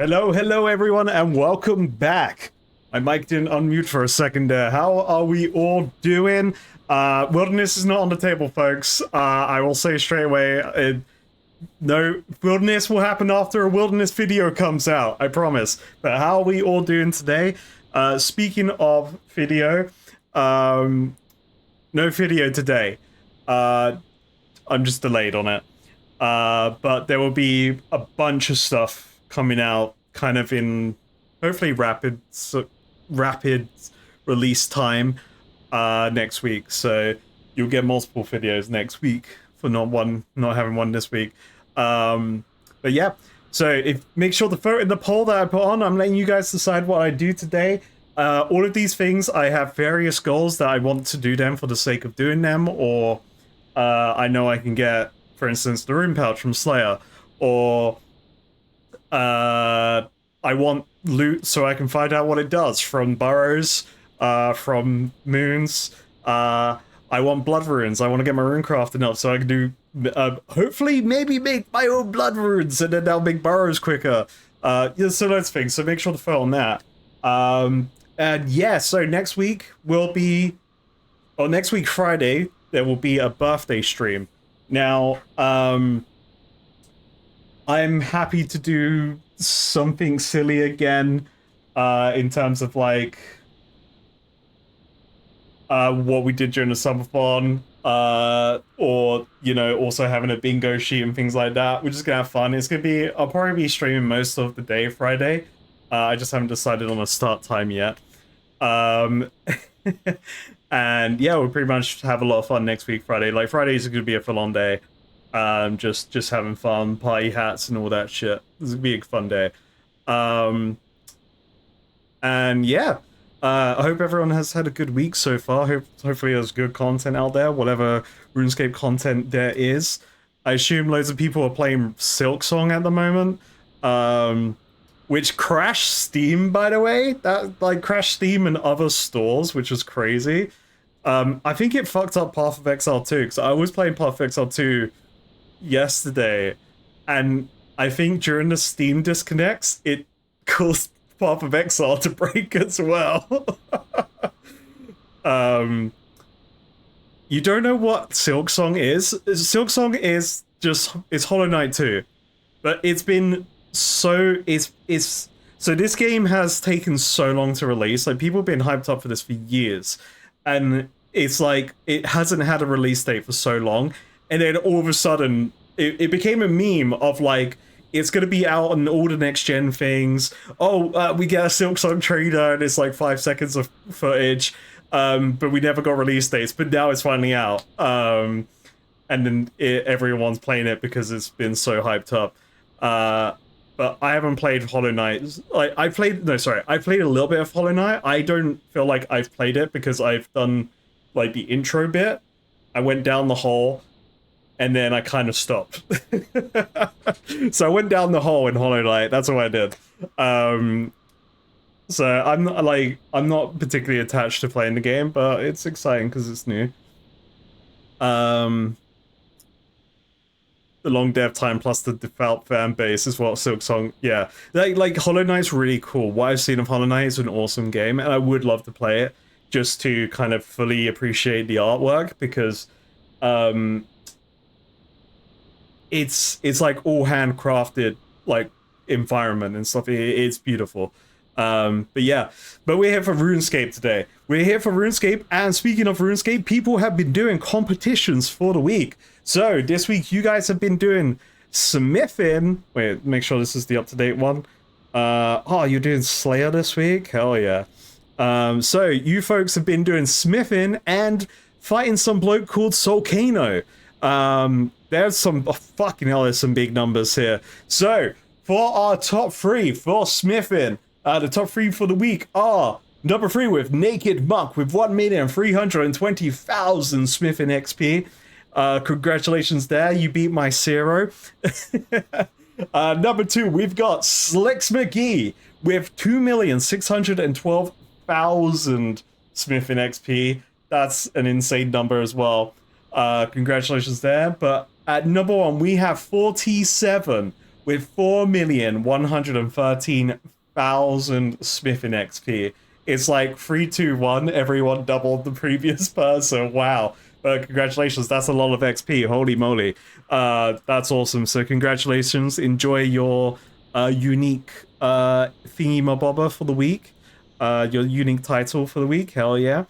Hello everyone, and welcome back. My mic didn't unmute for a second there. How are we all doing? Wilderness is not on the table, folks. I will say straight away, no, Wilderness will happen after a Wilderness video comes out, I promise. But how are we all doing today? Speaking of video, no video today. I'm just delayed on it. But there will be a bunch of stuff coming out kind of in hopefully rapid release time next week, so you'll get multiple videos next week for not having one this week. But yeah, so make sure to vote in the poll that I put on. I'm letting you guys decide what I do today. All of these things, I have various goals that I want to do them for the sake of doing them, or I know I can get, for instance, the rune pouch from Slayer, or I want loot so I can find out what it does from burrows, from moons. I want blood runes. I want to get my rune crafting up so I can do, hopefully, maybe make my own blood runes, and then I'll make burrows quicker. Yeah, so those things. So make sure to vote on that. And yeah, so next week next week Friday, there will be a birthday stream. Now, I'm happy to do something silly again, in terms of like what we did during the summer fun, or also having a bingo sheet and things like that. We're just gonna have fun. I'll probably be streaming most of the day Friday. I just haven't decided on a start time yet. And yeah, we'll pretty much have a lot of fun next week Friday. Like, Fridays are gonna be a full-on day. Just having fun, party hats and all that shit. This is gonna be a fun day. And yeah, I hope everyone has had a good week so far. Hopefully there's good content out there, whatever RuneScape content there is. I assume loads of people are playing Silksong at the moment, which crashed Steam, by the way. That crashed Steam and other stores, which was crazy. I think it fucked up Path of Exile 2, because I was playing Path of Exile 2 yesterday, and I think during the Steam disconnects, it caused Path of Exile to break as well. You don't know what Silksong is? Silksong is Hollow Knight 2, but it's been so this game has taken so long to release. Like, people have been hyped up for this for years, and it's like it hasn't had a release date for so long, and then all of a sudden it became a meme of like, it's gonna be out on all the next gen things. We get a Silksong trailer and it's like 5 seconds of footage, but we never got release dates, but now it's finally out. And then everyone's playing it because it's been so hyped up. But I haven't played Hollow Knight. I played a little bit of Hollow Knight. I don't feel like I've played it because I've done like the intro bit. I went down the hole, and then I kind of stopped. So I went down the hole in Hollow Knight. That's what I did. So I'm not particularly attached to playing the game, but it's exciting because it's new. The long dev time plus the default fan base is what Silksong. Yeah, like Hollow Knight's really cool. What I've seen of Hollow Knight is an awesome game, and I would love to play it just to kind of fully appreciate the artwork, because it's like all handcrafted like environment and stuff. It's beautiful. But we're here for RuneScape today. We're here for RuneScape, and speaking of RuneScape, people have been doing competitions for the week. So this week you guys have been doing smithing. Wait, make sure this is the up-to-date one. You're doing Slayer this week? Hell yeah. So you folks have been doing smithing and fighting some bloke called Solcano. There's some there's some big numbers here. So for our top three for smithing, the top three for the week are number 3 with Naked Monk with 1,320,000 smithing XP. Congratulations there, you beat my Zero. Number 2, we've got Slicks McGee with 2,612,000 smithing XP. That's an insane number as well. Congratulations there. But at number 1, we have 47 with 4,113,000 Smithing XP. It's like 3, 2, 1. Everyone doubled the previous person. Wow. Congratulations. That's a lot of XP. Holy moly. That's awesome. So congratulations. Enjoy your unique thingy-mabobber for the week. Your unique title for the week. Hell yeah.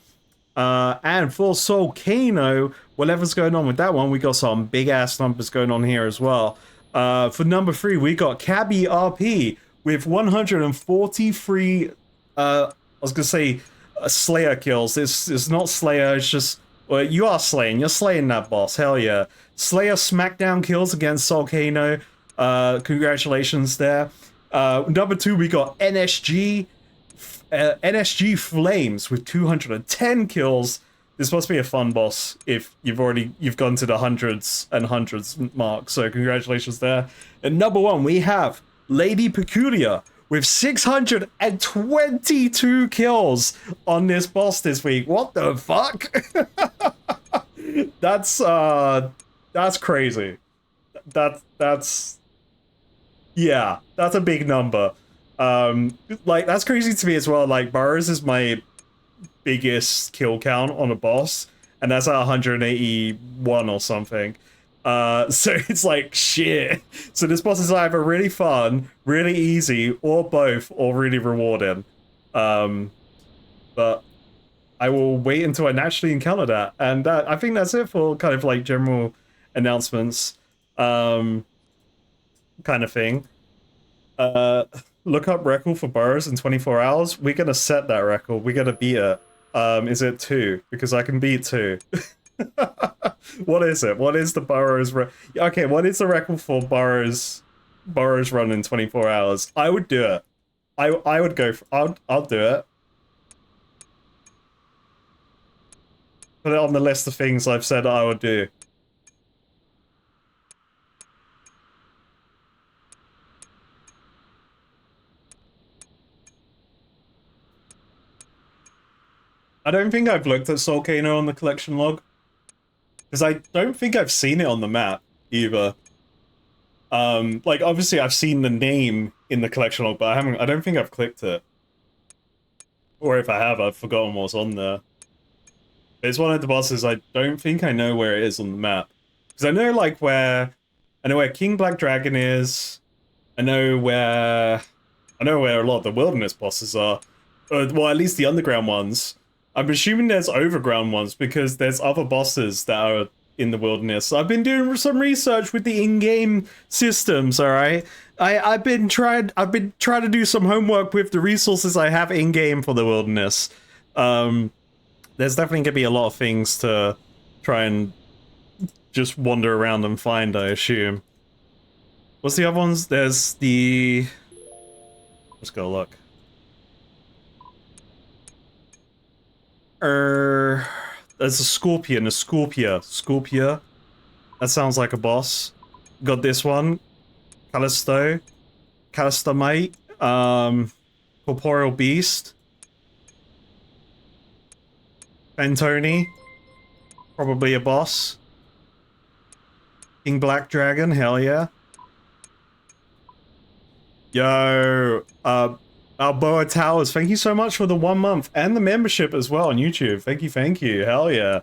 And for Soulcano, whatever's going on with that one, we got some big ass numbers going on here as well. For number 3, we got Cabby RP with 143. I was gonna say Slayer kills. It's not Slayer. It's just well, you are slaying. You're slaying that boss. Hell yeah! Slayer Smackdown kills against Soulcano. Congratulations there. Number 2, we got NSG. NSG Flames with 210 kills. This must be a fun boss if you've gone to the hundreds and hundreds mark. So congratulations there. And number 1, we have Lady Peculiar with 622 kills on this boss this week. What the fuck? That's crazy. That's yeah, that's a big number. Like, that's crazy to me as well. Like, Burrows is my biggest kill count on a boss, and that's at 181 or something. So it's like, shit. So this boss is either really fun, really easy, or both, or really rewarding. But I will wait until I naturally encounter that. And I think that's it for kind of like general announcements, kind of thing. Look up record for Burrows in 24 hours. We're gonna set that record. We're gonna beat it. Is it 2? Because I can beat 2. What is it? What is the Burrows? Okay, what is the record for Burrows run in 24 hours? I would do it. I would go for. I'll do it. Put it on the list of things I've said I would do. I don't think I've looked at Soulcano on the collection log, because I don't think I've seen it on the map either. Like, obviously I've seen the name in the collection log, but I don't think I've clicked it. Or if I have, I've forgotten what's on there. It's one of the bosses I don't think I know where it is on the map. Because I know, like, I know where King Black Dragon is. I know where a lot of the wilderness bosses are. Well, at least the underground ones. I'm assuming there's overground ones because there's other bosses that are in the wilderness. I've been doing some research with the in-game systems, alright? I've been trying to do some homework with the resources I have in-game for the wilderness. There's definitely gonna be a lot of things to try and just wander around and find, I assume. What's the other ones? There's the... Let's go look. There's a Scorpion, a Scorpia. That sounds like a boss. Got this one. Callistomate. Corporeal Beast. Fentoni. Probably a boss. King Black Dragon, hell yeah. Yo, Balboa Towers, thank you so much for the 1 month and the membership as well on YouTube. Thank you, hell yeah.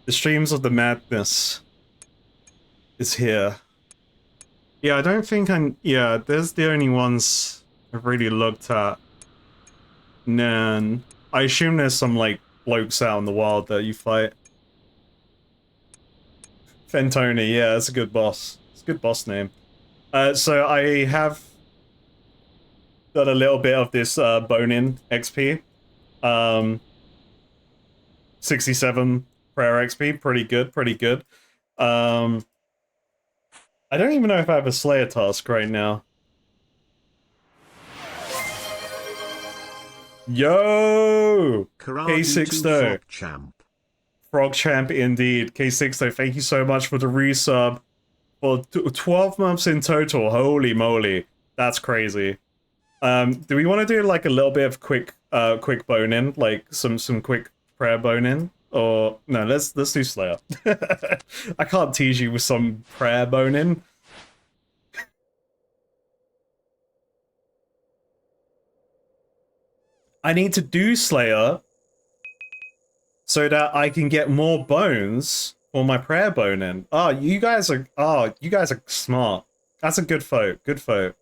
The streams of the madness is here. Yeah, I don't think yeah, there's the only ones I've really looked at. Nan. I assume there's some, like, blokes out in the wild that you fight. Fentoni, yeah, that's a good boss. It's a good boss name. So I have got a little bit of this bone-in XP. 67 prayer XP, pretty good. I don't even know if I have a Slayer task right now. Yo! K60. Frog Champ indeed. K60, thank you so much for the resub. For 12 months in total. Holy moly. That's crazy. Do we want to do like a little bit of quick bone-in? Like some quick prayer bone-in? Or no, let's do Slayer. I can't tease you with some prayer boning. I need to do Slayer so that I can get more bones for my prayer boning. You guys are smart. That's a good vote. Good vote.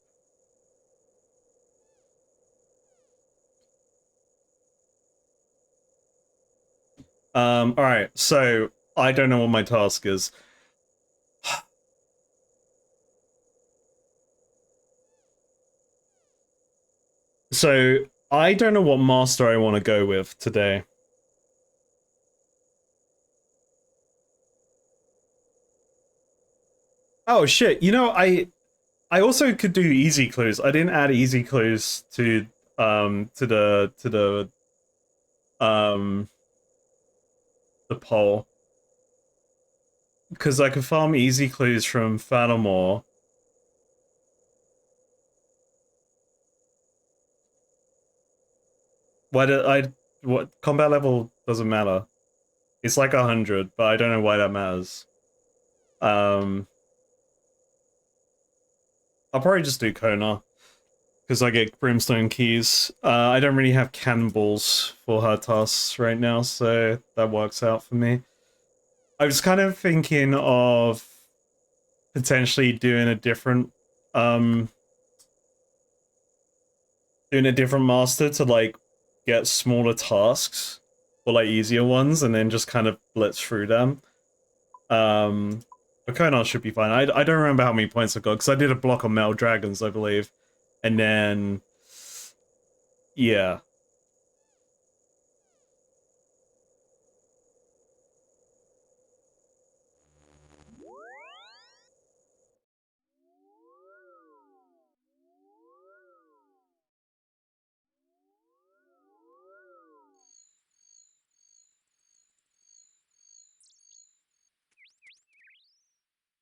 Alright, so I don't know what my task is. So I don't know what master I want to go with today. Oh shit, you know, I also could do easy clues. I didn't add easy clues um the poll. Because I could farm easy clues from Fatamore. What combat level doesn't matter. It's like 100, but I don't know why that matters. I'll probably just do Kona. Because I get Brimstone Keys. I don't really have cannonballs for her tasks right now, so that works out for me. I was kind of thinking of potentially doing a different master to like get smaller tasks or like easier ones and then just kind of blitz through them. But Konar should be fine. I don't remember how many points I got because I did a block on Metal Dragons, I believe. And then yeah.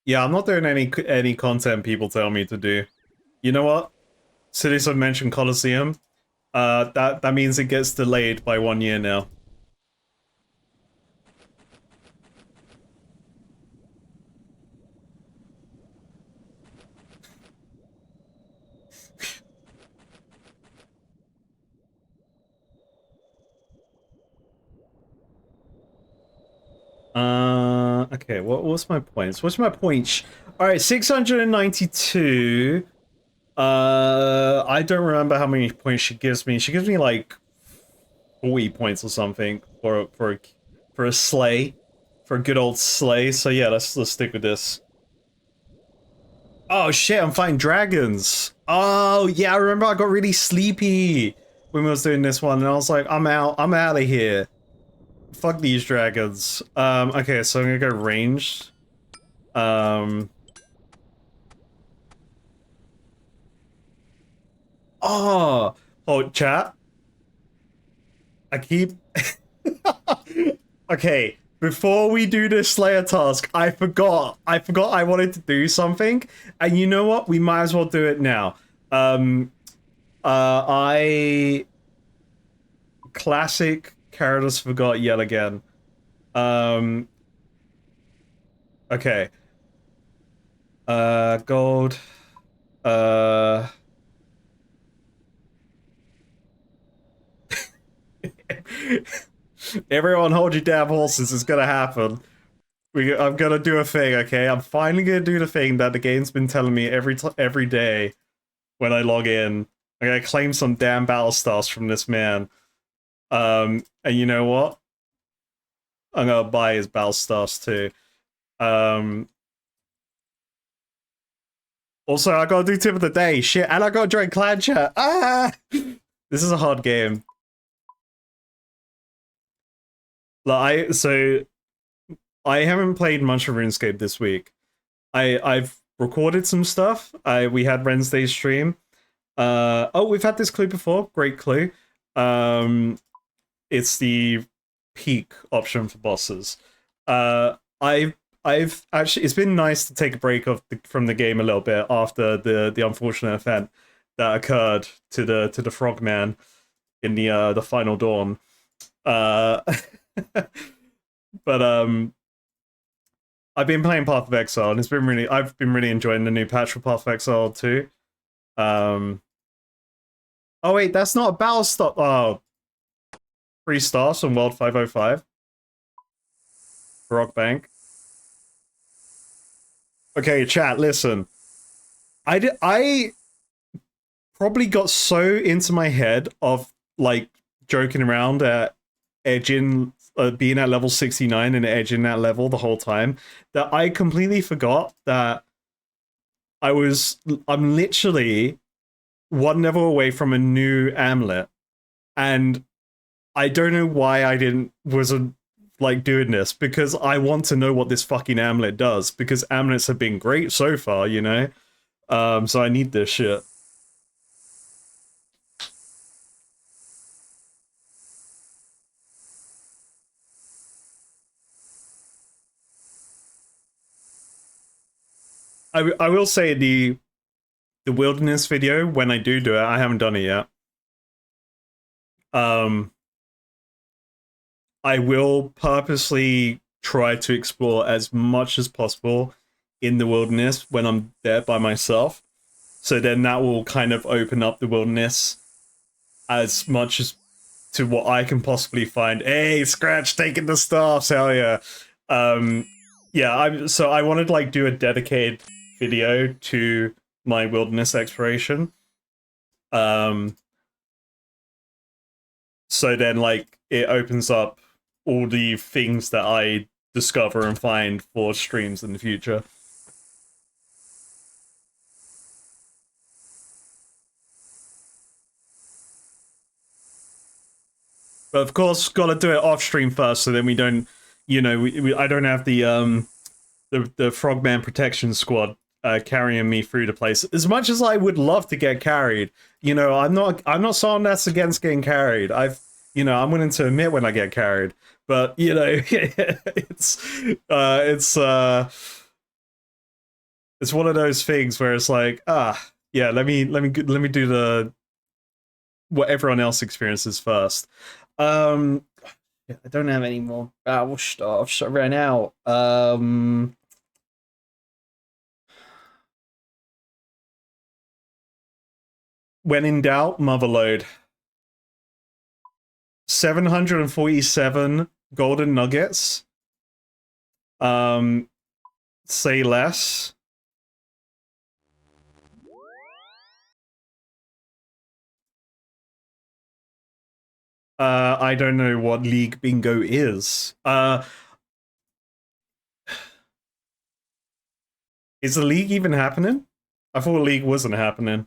Yeah, I'm not doing any content people tell me to do. You know what? Cities of mentioned Colosseum. That means it gets delayed by 1 year now. Okay, what's my points? What's my points? Alright, 692. I don't remember how many points she gives me. She gives me like 40 points or something for a sleigh. For a good old sleigh. So yeah, let's stick with this. Oh shit, I'm fighting dragons. Oh yeah, I remember I got really sleepy when we was doing this one, and I was like, I'm out of here. Fuck these dragons. Okay, so I'm gonna go ranged. Oh, chat. I keep. Okay, before we do this Slayer task, I forgot I wanted to do something, and you know what? We might as well do it now. I classic characters forgot yet again. Okay. Gold. Uh. Everyone hold your damn horses, it's gonna happen. I'm gonna do a thing, okay? I'm finally gonna do the thing that the game's been telling me every day when I log in. I'm gonna claim some damn battle stars from this man. And you know what? I'm gonna buy his battle stars too. Also, I gotta do tip of the day. Shit, and I gotta join clan chat. Ah! This is a hard game. Like, I haven't played much of RuneScape this week. I've recorded some stuff. We had Wednesday's stream. Oh, we've had this clue before. Great clue. It's the peak option for bosses. I've actually, it's been nice to take a break from the game a little bit after the unfortunate event that occurred to the frogman in the final dawn. But I've been playing Path of Exile, and I've been really enjoying the new patch for Path of Exile too. Oh wait, that's not a battle stop. Oh, 3 stars from World 505. Rock Bank. Okay, chat, listen. I probably got so into my head of like joking around at edging being at level 69 and edging that level the whole time that I completely forgot that I'm literally one level away from a new amulet, and I don't know why I didn't wasn't like doing this, because I want to know what this fucking amulet does, because amulets have been great so far, you know. So I need this shit. I will say the wilderness video, when I do it, I haven't done it yet. Um, I will purposely try to explore as much as possible in the wilderness when I'm there by myself. So then that will kind of open up the wilderness as much as to what I can possibly find. Hey, Scratch taking the staffs, hell yeah. Yeah, so I wanted to like do a dedicated video to my wilderness exploration. Um, so then like it opens up all the things that I discover and find for streams in the future. But of course, gotta do it off stream first, so then we don't, you know, I don't have the Frogman Protection Squad carrying me through the place. As much as I would love to get carried, you know, I'm not someone that's against getting carried. I'm willing to admit when I get carried, but you know, it's it's one of those things where it's like, yeah, let me do the what everyone else experiences first. Yeah, I don't have any more battle stuff. I ran out. When in doubt, motherload. 747 golden nuggets. Say less. I don't know what League Bingo is. Is the League even happening? I thought League wasn't happening.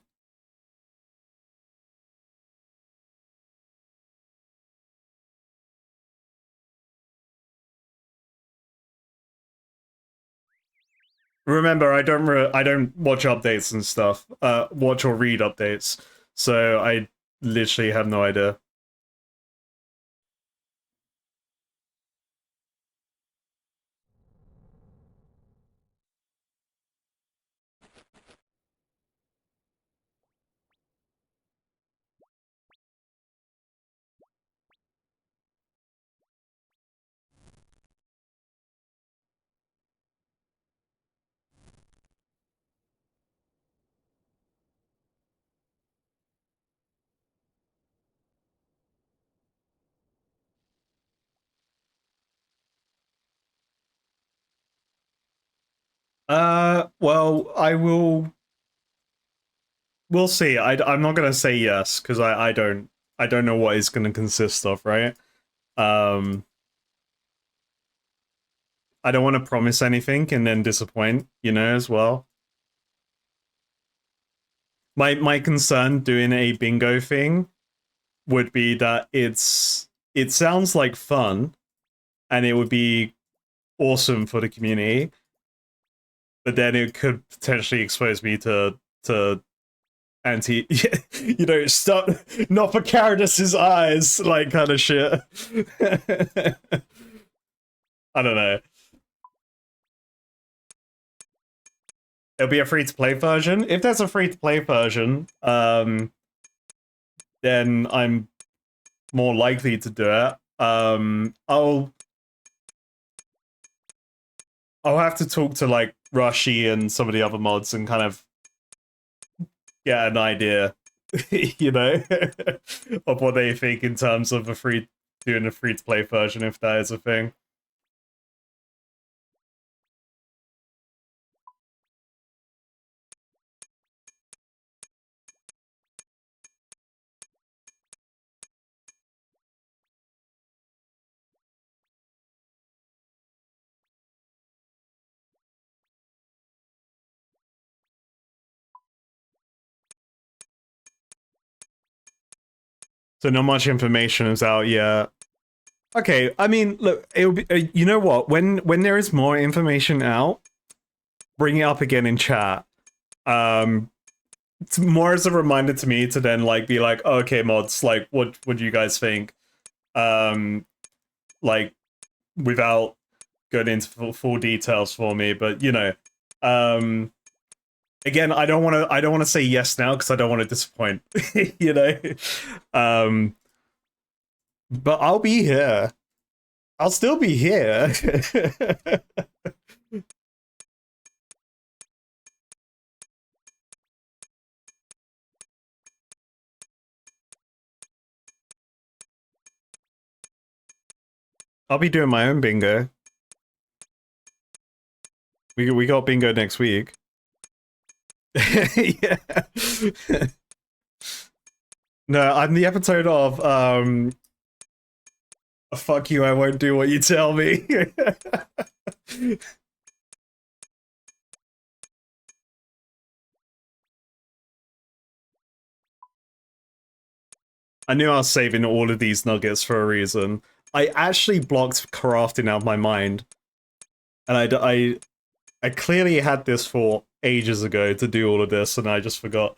Remember, I don't watch updates and stuff. Watch or read updates. So I literally have no idea. Well, I will. We'll see. I'm not gonna say yes because I don't know what it's gonna consist of, right? Um, I don't want to promise anything and then disappoint, you know, as well. My concern doing a bingo thing would be that it sounds like fun and it would be awesome for the community, but then it could potentially expose me to anti you know, stop, not for Caradus's eyes, like kind of shit. I don't know. It'll be a free-to-play version. If there's a free-to-play version, then I'm more likely to do it. I'll have to talk to like Rushy and some of the other mods and kind of get an idea, you know, of what they think in terms of doing a free to play version, if that is a thing. So not much information is out yet. Okay, I mean, look, it'll be. You know what? When there is more information out, bring it up again in chat. It's more as a reminder to me to then like be like, oh, okay, mods, like, what do you guys think? Like, without going into full details for me, but you know, again, I don't want to say yes now because I don't want to disappoint, you know. But I'll be here. I'll still be here. I'll be doing my own bingo. We got bingo next week. Yeah. No, I'm the episode of fuck you, I won't do what you tell me. I knew I was saving all of these nuggets for a reason. I actually blocked crafting out of my mind. And I clearly had this for ages ago to do all of this, and I just forgot.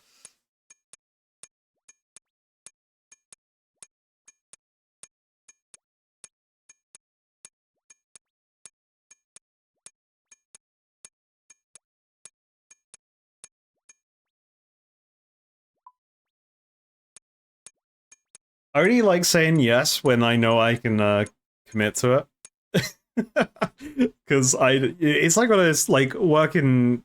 I really like saying yes when I know I can commit to it. Because it's like when I was like working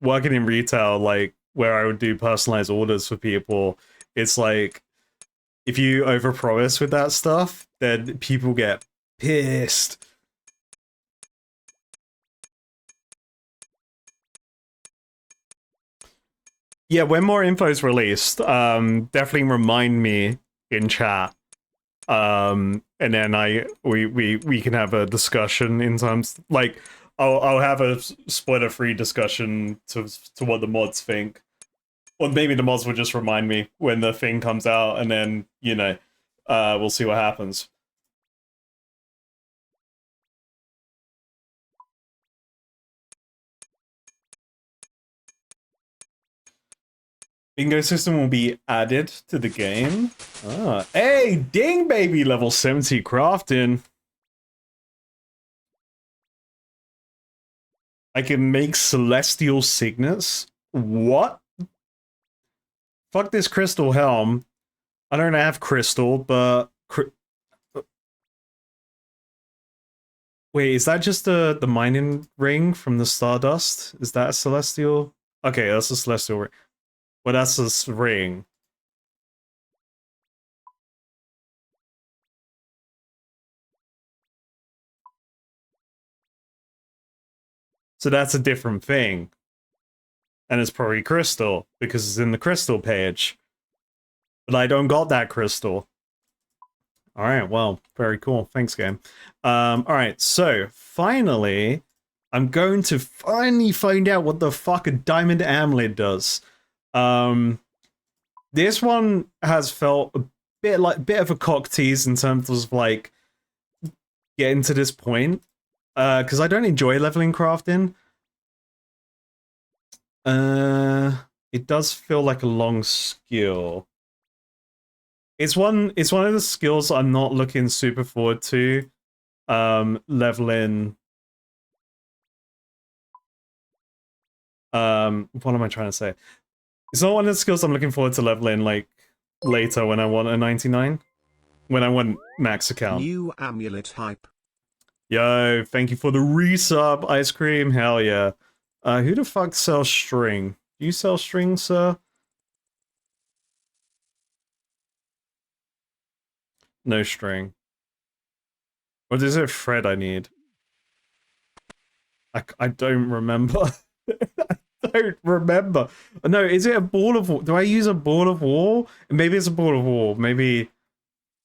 in retail, like where I would do personalized orders for people. It's like if you overpromise with that stuff, then people get pissed. Yeah, when more info is released, definitely remind me in chat. And then we can have a discussion in terms like I'll have a spoiler free discussion to what the mods think. Or maybe the mods will just remind me when the thing comes out, and then, you know, we'll see what happens. Bingo system will be added to the game. Ah, hey, ding baby, level 70 crafting. I can make celestial signets. What? Fuck this crystal helm. I don't have crystal, but wait, is that just the mining ring from the Stardust? Is that a celestial? Okay, that's a celestial ring. Well, that's a ring. So that's a different thing. And it's probably crystal, because it's in the crystal page. But I don't got that crystal. Alright, well, very cool. Thanks, game. Alright, so, finally, I'm going to finally find out what the fuck a diamond amulet does. This one has felt a bit of a cock tease in terms of, like, getting to this point. Because I don't enjoy leveling crafting. It does feel like a long skill. It's one of the skills I'm not looking super forward to. Leveling. What am I trying to say? It's not one of the skills I'm looking forward to leveling like later when I want a 99. When I want max account. New amulet hype. Yo, thank you for the resub, ice cream. Hell yeah. Who the fuck sells string? Do you sell string, sir? No string. What is it, thread I need? I don't remember. I don't remember. No, is it a ball of wool? Do I use a ball of wool? Maybe it's a ball of wool. Maybe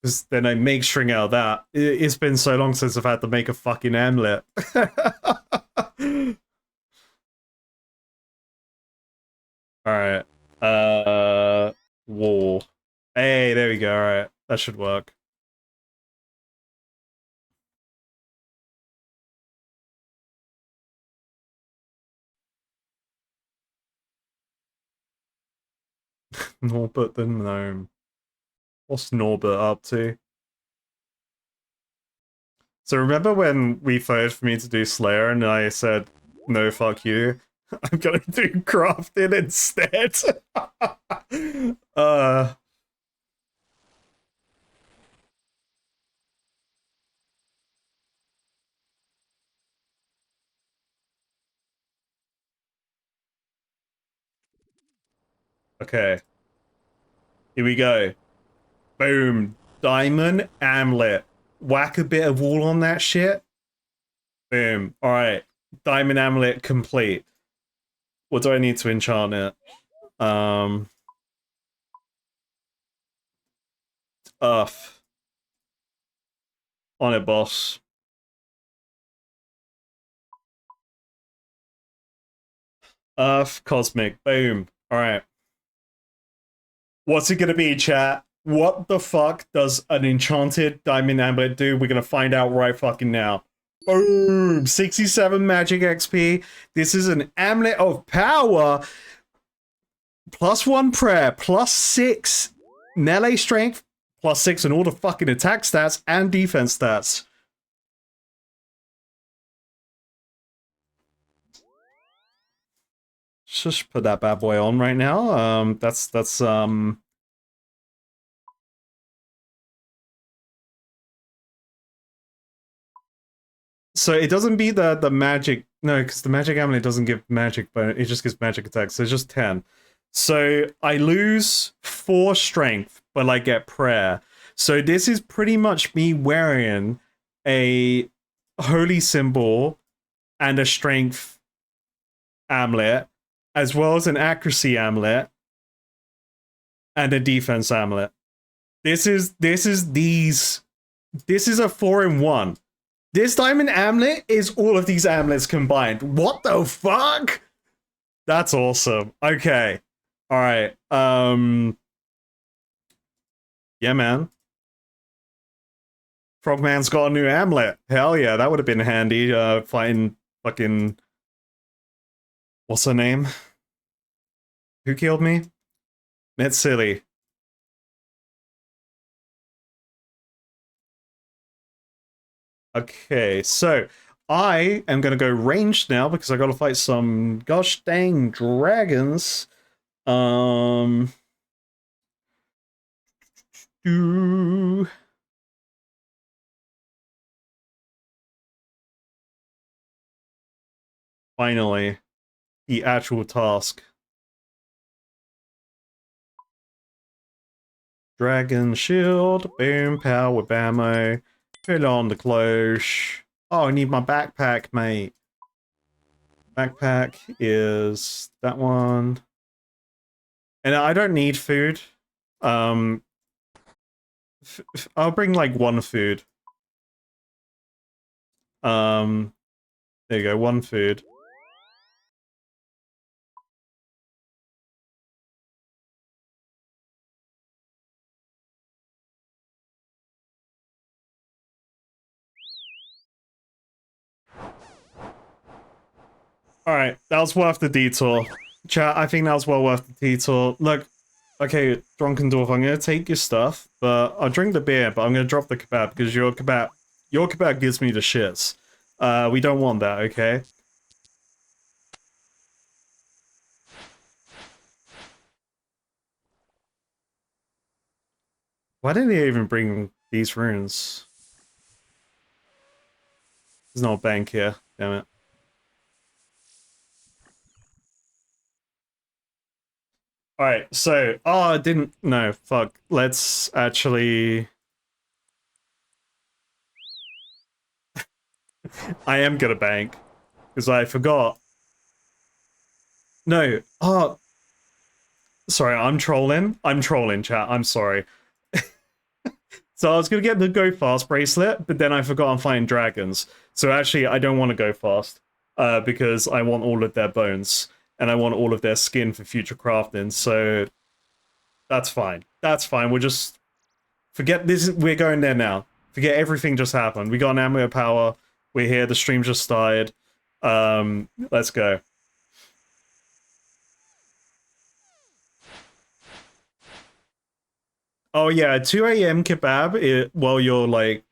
because then I make string out of that. It's been so long since I've had to make a fucking amulet. Alright. Wool. Hey, there we go. Alright. That should work. Norbert the Gnome. What's Norbert up to? So remember when we voted for me to do Slayer and I said, no, fuck you? I'm gonna do crafting instead. uh, okay. Here we go. Boom. Diamond amulet. Whack a bit of wool on that shit. Boom. Alright. Diamond amulet complete. What do I need to enchant it? Earth. On it, boss. Earth, cosmic. Boom. Alright. What's it gonna be, chat? What the fuck does an enchanted diamond amulet do? We're gonna find out right fucking now. Boom! 67 magic XP. This is an amulet of power. +1 prayer, +6 melee strength, +6 in all the fucking attack stats and defense stats. Just put that bad boy on right now. That's so it doesn't beat the magic. No, because the magic amulet doesn't give magic, but it just gives magic attacks. So it's just 10. So I lose 4 strength, but I get prayer. So this is pretty much me wearing a holy symbol and a strength amulet, as well as an accuracy amulet and a defense amulet. This is a 4-in-1. This diamond amulet is all of these amulets combined. What the fuck? That's awesome. Okay. All right. Yeah, man. Frogman's got a new amulet. Hell yeah, that would have been handy. Fighting fucking what's her name? Who killed me? Silly. Okay, so I am gonna go ranged now because I gotta fight some gosh dang dragons. Um do finally the actual task. Dragon shield, boom, power, ammo, put on the cloche. Oh, I need my backpack, mate. Backpack is that one. And I don't need food. Um, I'll bring like one food. There you go, one food. Alright, that was worth the detour. Chat, I think that was well worth the detour. Look, okay, Drunken Dwarf, I'm gonna take your stuff, but I'll drink the beer, but I'm gonna drop the kebab because your kebab gives me the shits. We don't want that, okay? Why didn't they even bring these runes? There's no bank here. Damn it. Alright, so... Oh, I didn't... No, fuck. Let's actually... I am gonna bank. Because I forgot. No. Oh, sorry, I'm trolling. I'm trolling, chat. I'm sorry. So I was gonna get the Go Fast bracelet, but then I forgot I'm fighting dragons. So actually, I don't want to go fast. Because I want all of their bones. And I want all of their skin for future crafting, so... That's fine. That's fine. We'll just... Forget this. We're going there now. Forget everything just happened. We got an ammo power. We're here. The stream just started. Let's go. Oh yeah, 2 a.m. kebab while you're like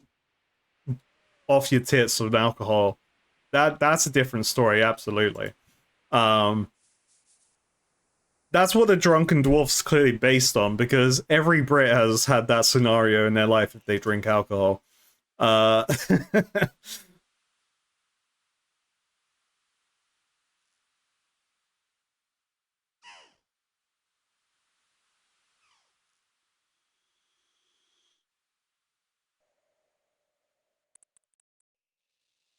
off your tits with alcohol. That's a different story, absolutely. That's what the Drunken Dwarf's clearly based on, because every Brit has had that scenario in their life if they drink alcohol.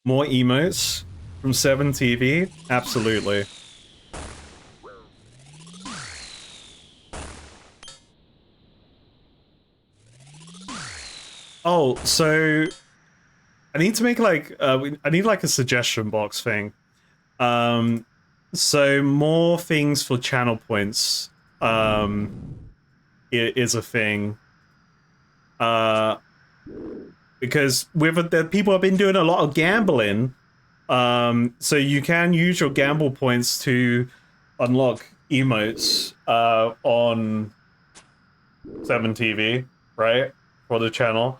More emotes from 7 TV? Absolutely. Oh, so I need to make like I need like a suggestion box thing. So more things for channel points is a thing. Because with the people have been doing a lot of gambling, so you can use your gamble points to unlock emotes on 7TV, right? For the channel.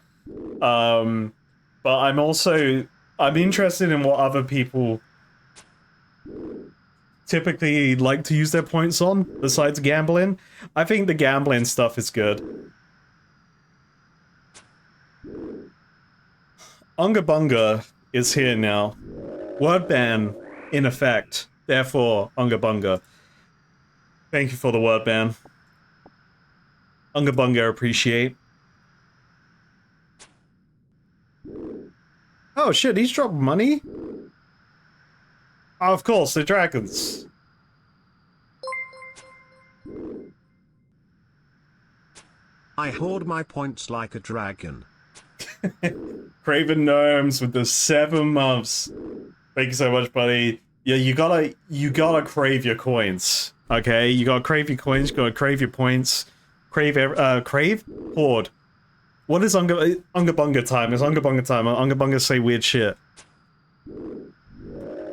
But I'm interested in what other people typically like to use their points on, besides gambling. I think the gambling stuff is good. Unga Bunga is here now. Word ban in effect. Therefore, Unga Bunga. Thank you for the word ban. Unga Bunga appreciate. Oh shit, he's dropped money? Oh, of course, the dragons. I hoard my points like a dragon. Craven Gnomes with the 7 months. Thank you so much, buddy. Yeah, you gotta crave your coins. Okay, you gotta crave your coins, you gotta crave your points. Crave Hoard. What is Unga Bunga time? It's Unga Bunga time. Unga Bunga say weird shit.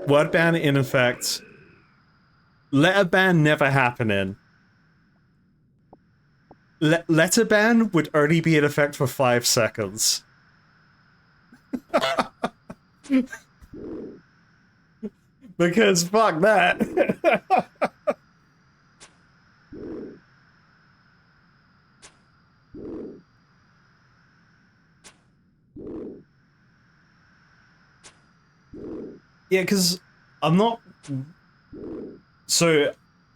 Word ban in effect. Letter ban never happening. Letter ban would only be in effect for 5 seconds. Because fuck that. Yeah, because I'm not... So,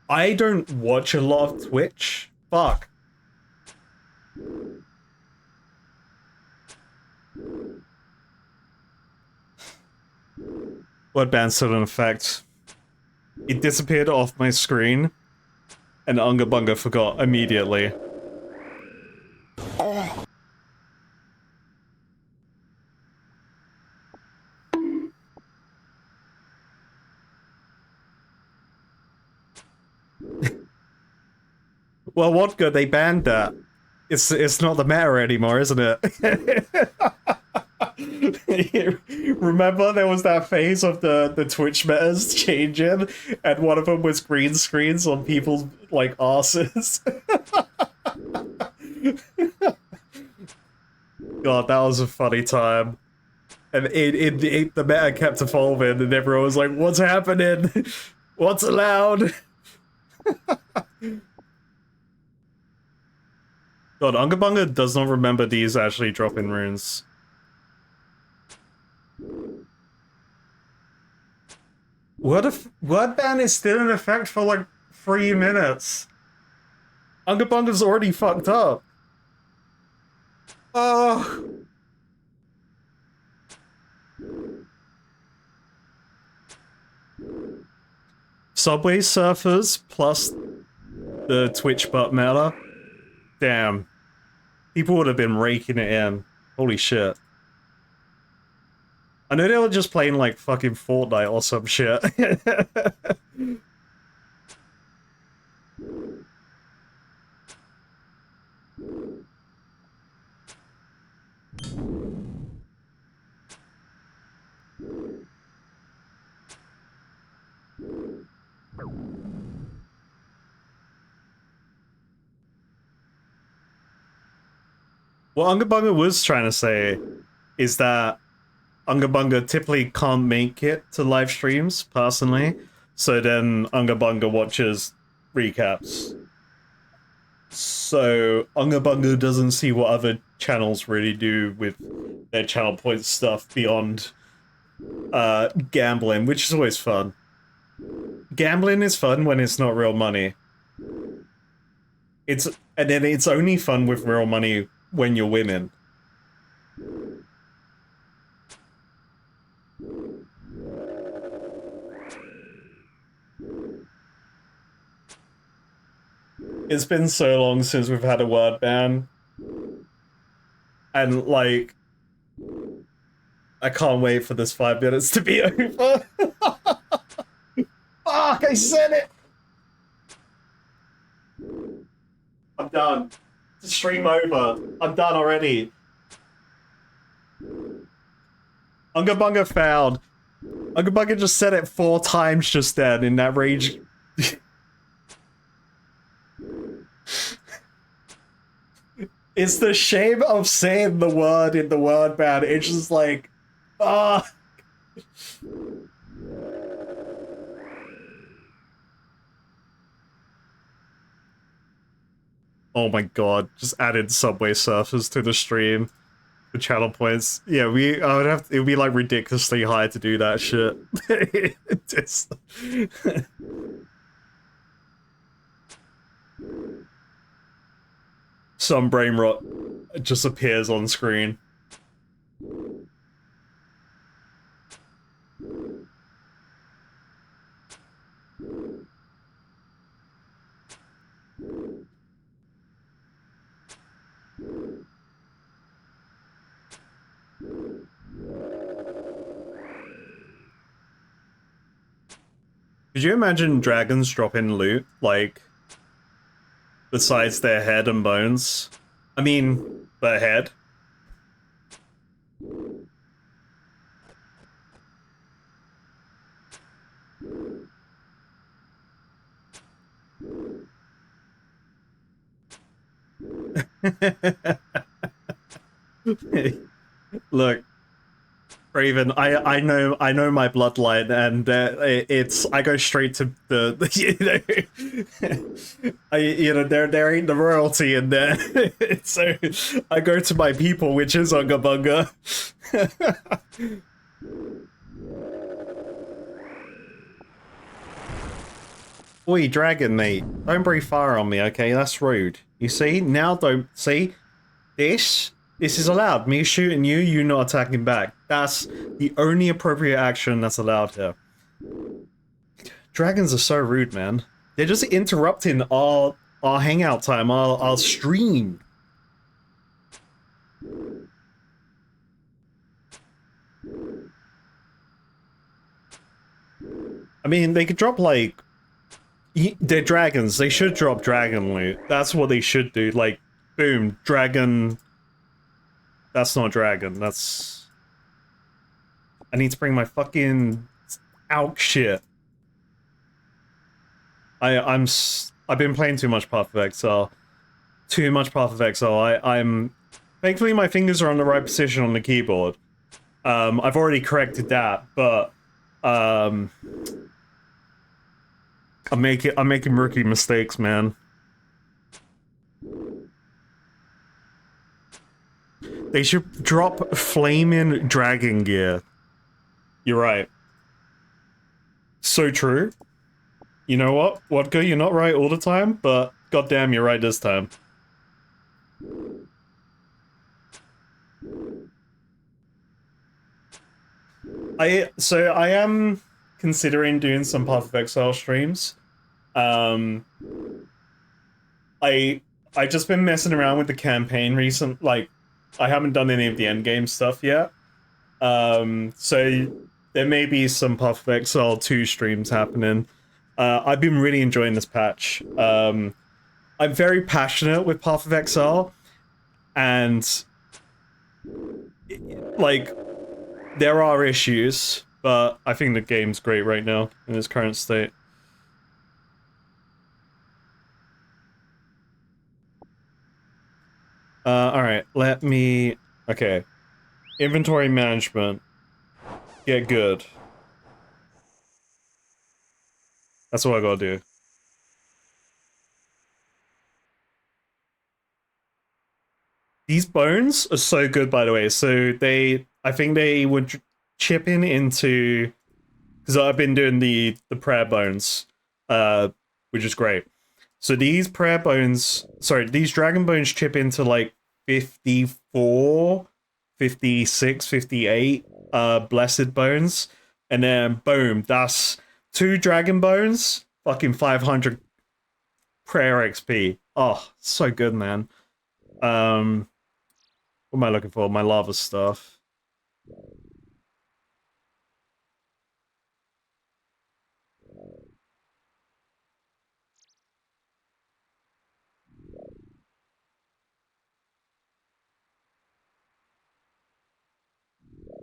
I don't watch a lot of Twitch. Fuck. Word ban still in effect. It disappeared off my screen, and Unga Bunga forgot immediately. Oh. Well, what good? They banned that. It's not the meta anymore, isn't it? Remember there was that phase of the Twitch metas changing, and one of them was green screens on people's like asses. God, that was a funny time. And the meta kept evolving, and everyone was like, "What's happening? What's allowed?" God, Unga Bunga does not remember these actually dropping runes. word ban is still in effect for like 3 minutes. Unga Bunga's already fucked up. Oh. Subway Surfers plus the Twitch butt meta. Damn. People would have been raking it in. Holy shit. I know they were just playing like fucking Fortnite or some shit. What Unga Bunga was trying to say is that Unga Bunga typically can't make it to live streams, personally. So then Unga Bunga watches recaps. So Unga Bunga doesn't see what other channels really do with their channel point stuff beyond gambling, which is always fun. Gambling is fun when it's not real money. And then it's only fun with real money when you're winning. It's been so long since we've had a word ban. And, like, I can't wait for this 5 minutes to be over. Fuck, I said it! I'm done. Stream over. I'm done already. Unga Bunga found. Unga Bunga just said it 4 times just then in that rage. It's the shame of saying the word in the word ban. It's just like, ah. Oh my god, just added Subway Surfers to the stream. The channel points. Yeah, I would have to, it would be like ridiculously high to do that shit. Just... Some brain rot just appears on screen. Could you imagine dragons dropping loot, like, besides their head and bones? I mean, their head. Look, Raven, I know my bloodline, and it's I go straight to the there ain't the royalty in there, so I go to my people, which is Unga Bunga. Oi, dragon mate, don't breathe fire on me, okay? That's rude. You see, now don't see this. This is allowed. Me shooting you, you not attacking back. That's the only appropriate action that's allowed here. Dragons are so rude, man. They're just interrupting our hangout time, our stream. I mean, they could drop, like... They're dragons. They should drop dragon loot. That's what they should do. Like, boom, dragon... That's not dragon, that's... I need to bring my fucking... out shit. I've been playing too much Path of Exile. Too much Path of Exile. I'm... Thankfully my fingers are on the right position on the keyboard. I've already corrected that, but... I'm making rookie mistakes, man. They should drop flaming dragon gear. You're right. So true. You know what, Wodka, you're not right all the time, but goddamn, you're right this time. I am considering doing some Path of Exile streams. Um, I I just been messing around with the campaign like I haven't done any of the endgame stuff yet. So there may be some Path of Exile 2 streams happening. I've been really enjoying this patch. I'm very passionate with Path of Exile, and like there are issues, but I think the game's great right now in its current state. Alright, let me... Okay. Inventory management. Get good. That's what I gotta do. These bones are so good, by the way. So I think they would chip into... Because I've been doing the prayer bones, which is great. So these prayer bones... Sorry, these dragon bones chip into, like, 54, 56, 58 blessed bones. And then, boom, that's 2 dragon bones, fucking 500 prayer XP. Oh, so good, man. What am I looking for? My lava stuff.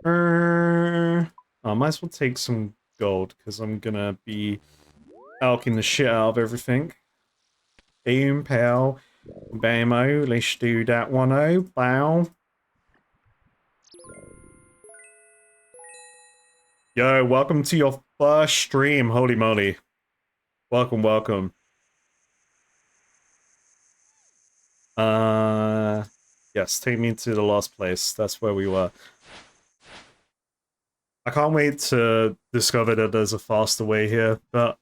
I might as well take some gold, because I'm gonna be alking the shit out of everything. Boom, pow, bamo, let's do that one, oh, bow. Yo, welcome to your first stream, holy moly. Welcome, welcome. Yes, take me to the last place. That's where we were. I can't wait to discover that there's a faster way here, but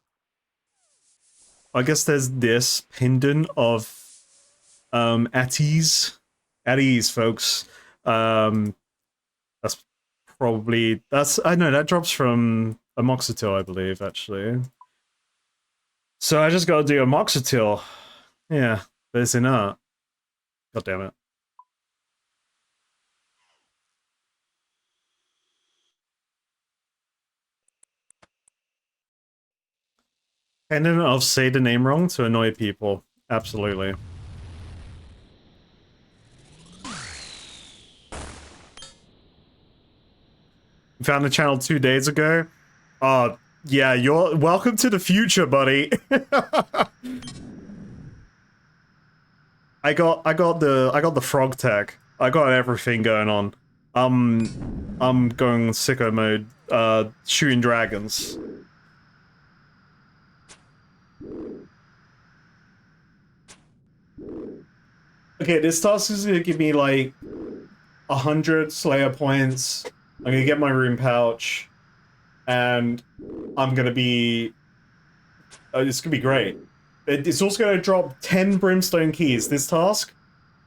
I guess there's this pendant of at ease, folks. That's probably I know that drops from Amoxetil, I believe, actually. So I just gotta do Amoxetil. Yeah, but it's in art. God damn it. Pendant of say the name wrong to annoy people. Absolutely. Found the channel 2 days ago. Yeah, you're welcome to the future, buddy. I got the frog tech. I got everything going on. I'm going sicko mode, shooting dragons. Okay, this task is gonna give me like 100 Slayer points. I'm gonna get my rune pouch, and I'm gonna be. It's gonna be great. It's also gonna drop 10 brimstone keys. This task,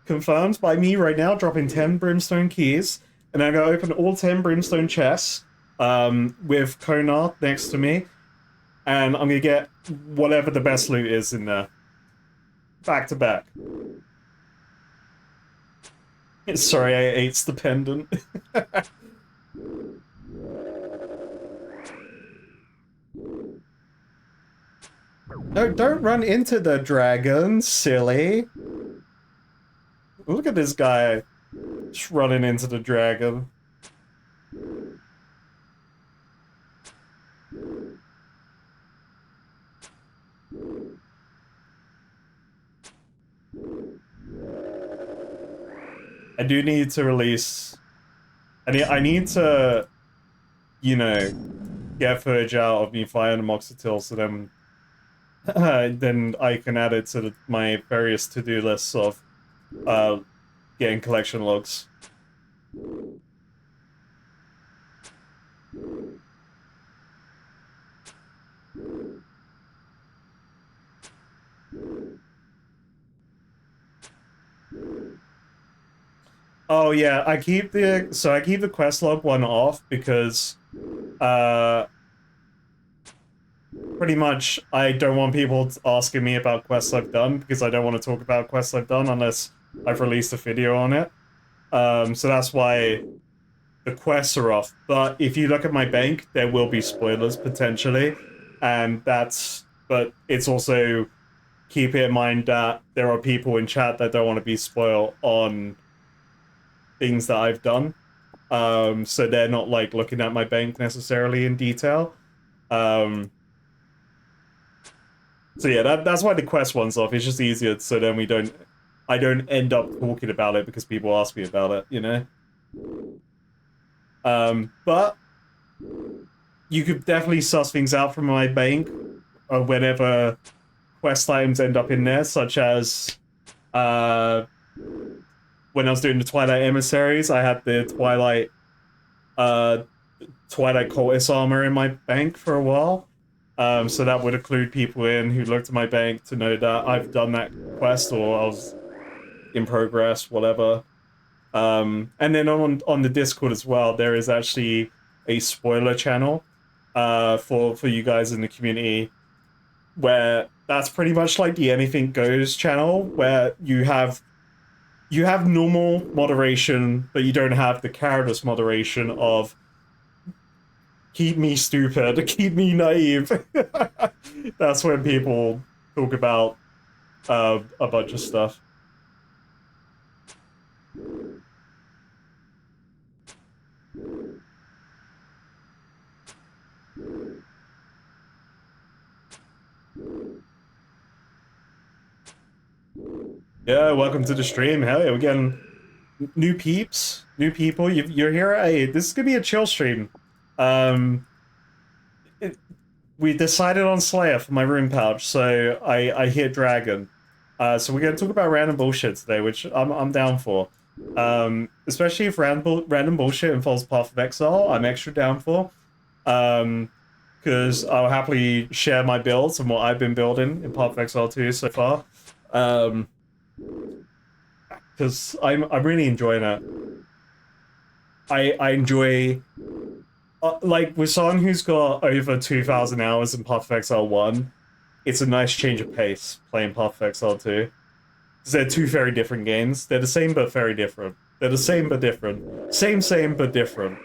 confirmed by me right now, dropping 10 brimstone keys, and I'm gonna open all 10 brimstone chests, with Konar next to me, and I'm gonna get whatever the best loot is in there. Back to back. Sorry, I ate the pendant. No, don't run into the dragon, silly. Look at this guy just running into the dragon. I do need to release... I need to, you know, get footage out of me firing Amoxetil, so then I can add it to my various to-do lists of getting collection logs. Oh yeah, I keep the quest log one off because uh pretty much I don't want people asking me about quests I've done because I don't want to talk about quests I've done unless I've released a video on it. So that's why the quests are off. But if you look at my bank, there will be spoilers potentially, and but it's also keep it in mind that there are people in chat that don't want to be spoiled on things that I've done. So they're not like looking at my bank necessarily in detail. Um, so yeah, that's why the quest one's off. It's just easier, so then I don't end up talking about it because people ask me about it, you know. But you could definitely suss things out from my bank whenever quest items end up in there, such as uh, when I was doing the Twilight Emissaries, I had the uh, Twilight Cultist armor in my bank for a while. So that would include people in who looked at my bank to know that I've done that quest or I was in progress, whatever. And then on the Discord as well, there is actually a spoiler channel for you guys in the community where that's pretty much like the Anything Goes channel where you have normal moderation, but you don't have the careless moderation of keep me stupid, keep me naive. That's when people talk about a bunch of stuff. Yeah, welcome to the stream. Hell yeah, we're getting new peeps, new people. You're here. Hey, this is gonna be a chill stream. Um, we decided on Slayer for my room pouch, so I hit Dragon. So we're gonna talk about random bullshit today, which I'm down for. Especially if random bullshit involves Path of Exile, I'm extra down for. Because I'll happily share my builds and what I've been building in Path of Exile 2 so far. Because I'm really enjoying it. I enjoy like with someone who's got over 2,000 hours in Path of Exile 1, it's a nice change of pace playing Path of Exile 2. Because they're two very different games. They're the same but very different. They're the same but different. Same but different.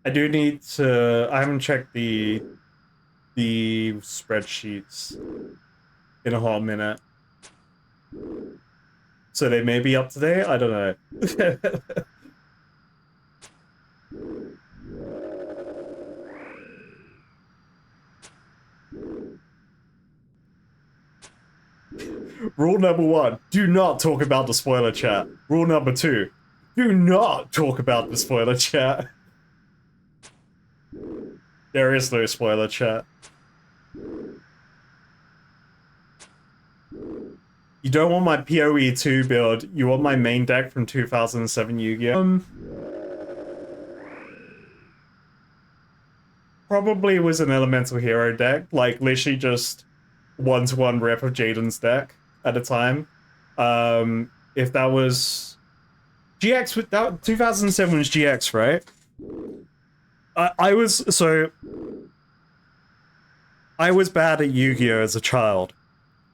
I do need to. I haven't checked the spreadsheets in a hot minute, so they may be up to date. I don't know. Rule number 1: do not talk about the spoiler chat. Rule number 2: do not talk about the spoiler chat. There is no spoiler chat. You don't want my PoE 2 build, you want my main deck from 2007 Yu-Gi-Oh! Probably was an Elemental Hero deck, like literally just one-to-one rep of Jaden's deck at a time. If that was GX, that 2007 was GX, right? I was bad at Yu-Gi-Oh as a child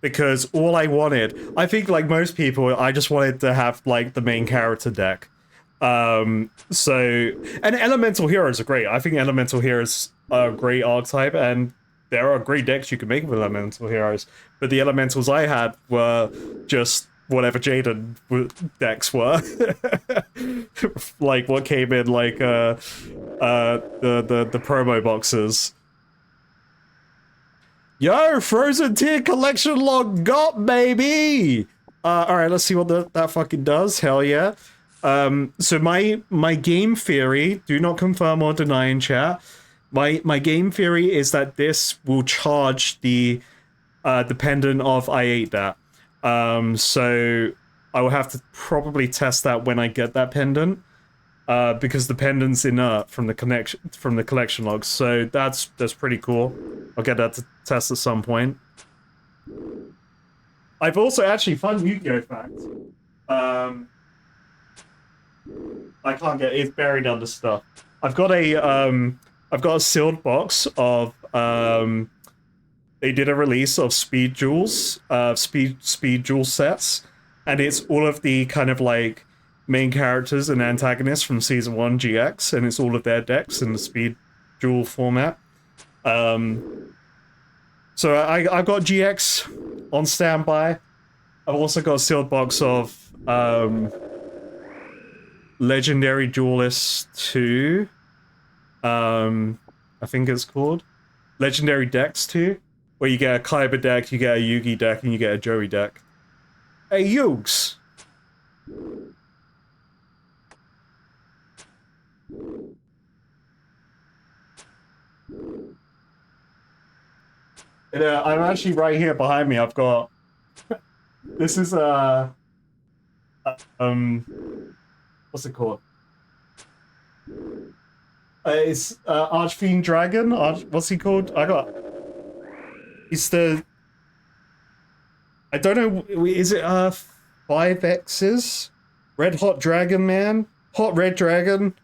because all I wanted, I think like most people, I just wanted to have like the main character deck. And Elemental Heroes are great. I think Elemental Heroes are a great archetype, and there are great decks you can make with Elemental Heroes. But the Elementals I had were just whatever Jaden decks were, like what came in like the promo boxes. Yo, Frozen Tier collection log got, baby! Alright, let's see what that fucking does. Hell yeah. So my game theory, do not confirm or deny in chat. My game theory is that this will charge the dependent of I ate that. So I will have to probably test that when I get that pendant, because the pendant's inert from the collection logs. So that's pretty cool. I'll get that to test at some point. I've also actually fun Yu-Gi-Oh fact. I can't get it's buried under stuff. I've got a sealed box of they did a release of speed jewels, speed jewel sets, and it's all of the kind of like main characters and antagonists from season 1 GX, and it's all of their decks in the speed jewel format. So I've got GX on standby. I've also got a sealed box of Legendary Duelist 2. I think it's called Legendary Decks 2, where you get a Kaiba deck, you get a Yugi deck, and you get a Joey deck. Hey, Yugs! I'm actually right here behind me. I've got this is what's it called? It's Archfiend Dragon. What's he called? He's the. I don't know. Is it 5X's? Red Hot Dragon Man? Hot Red Dragon?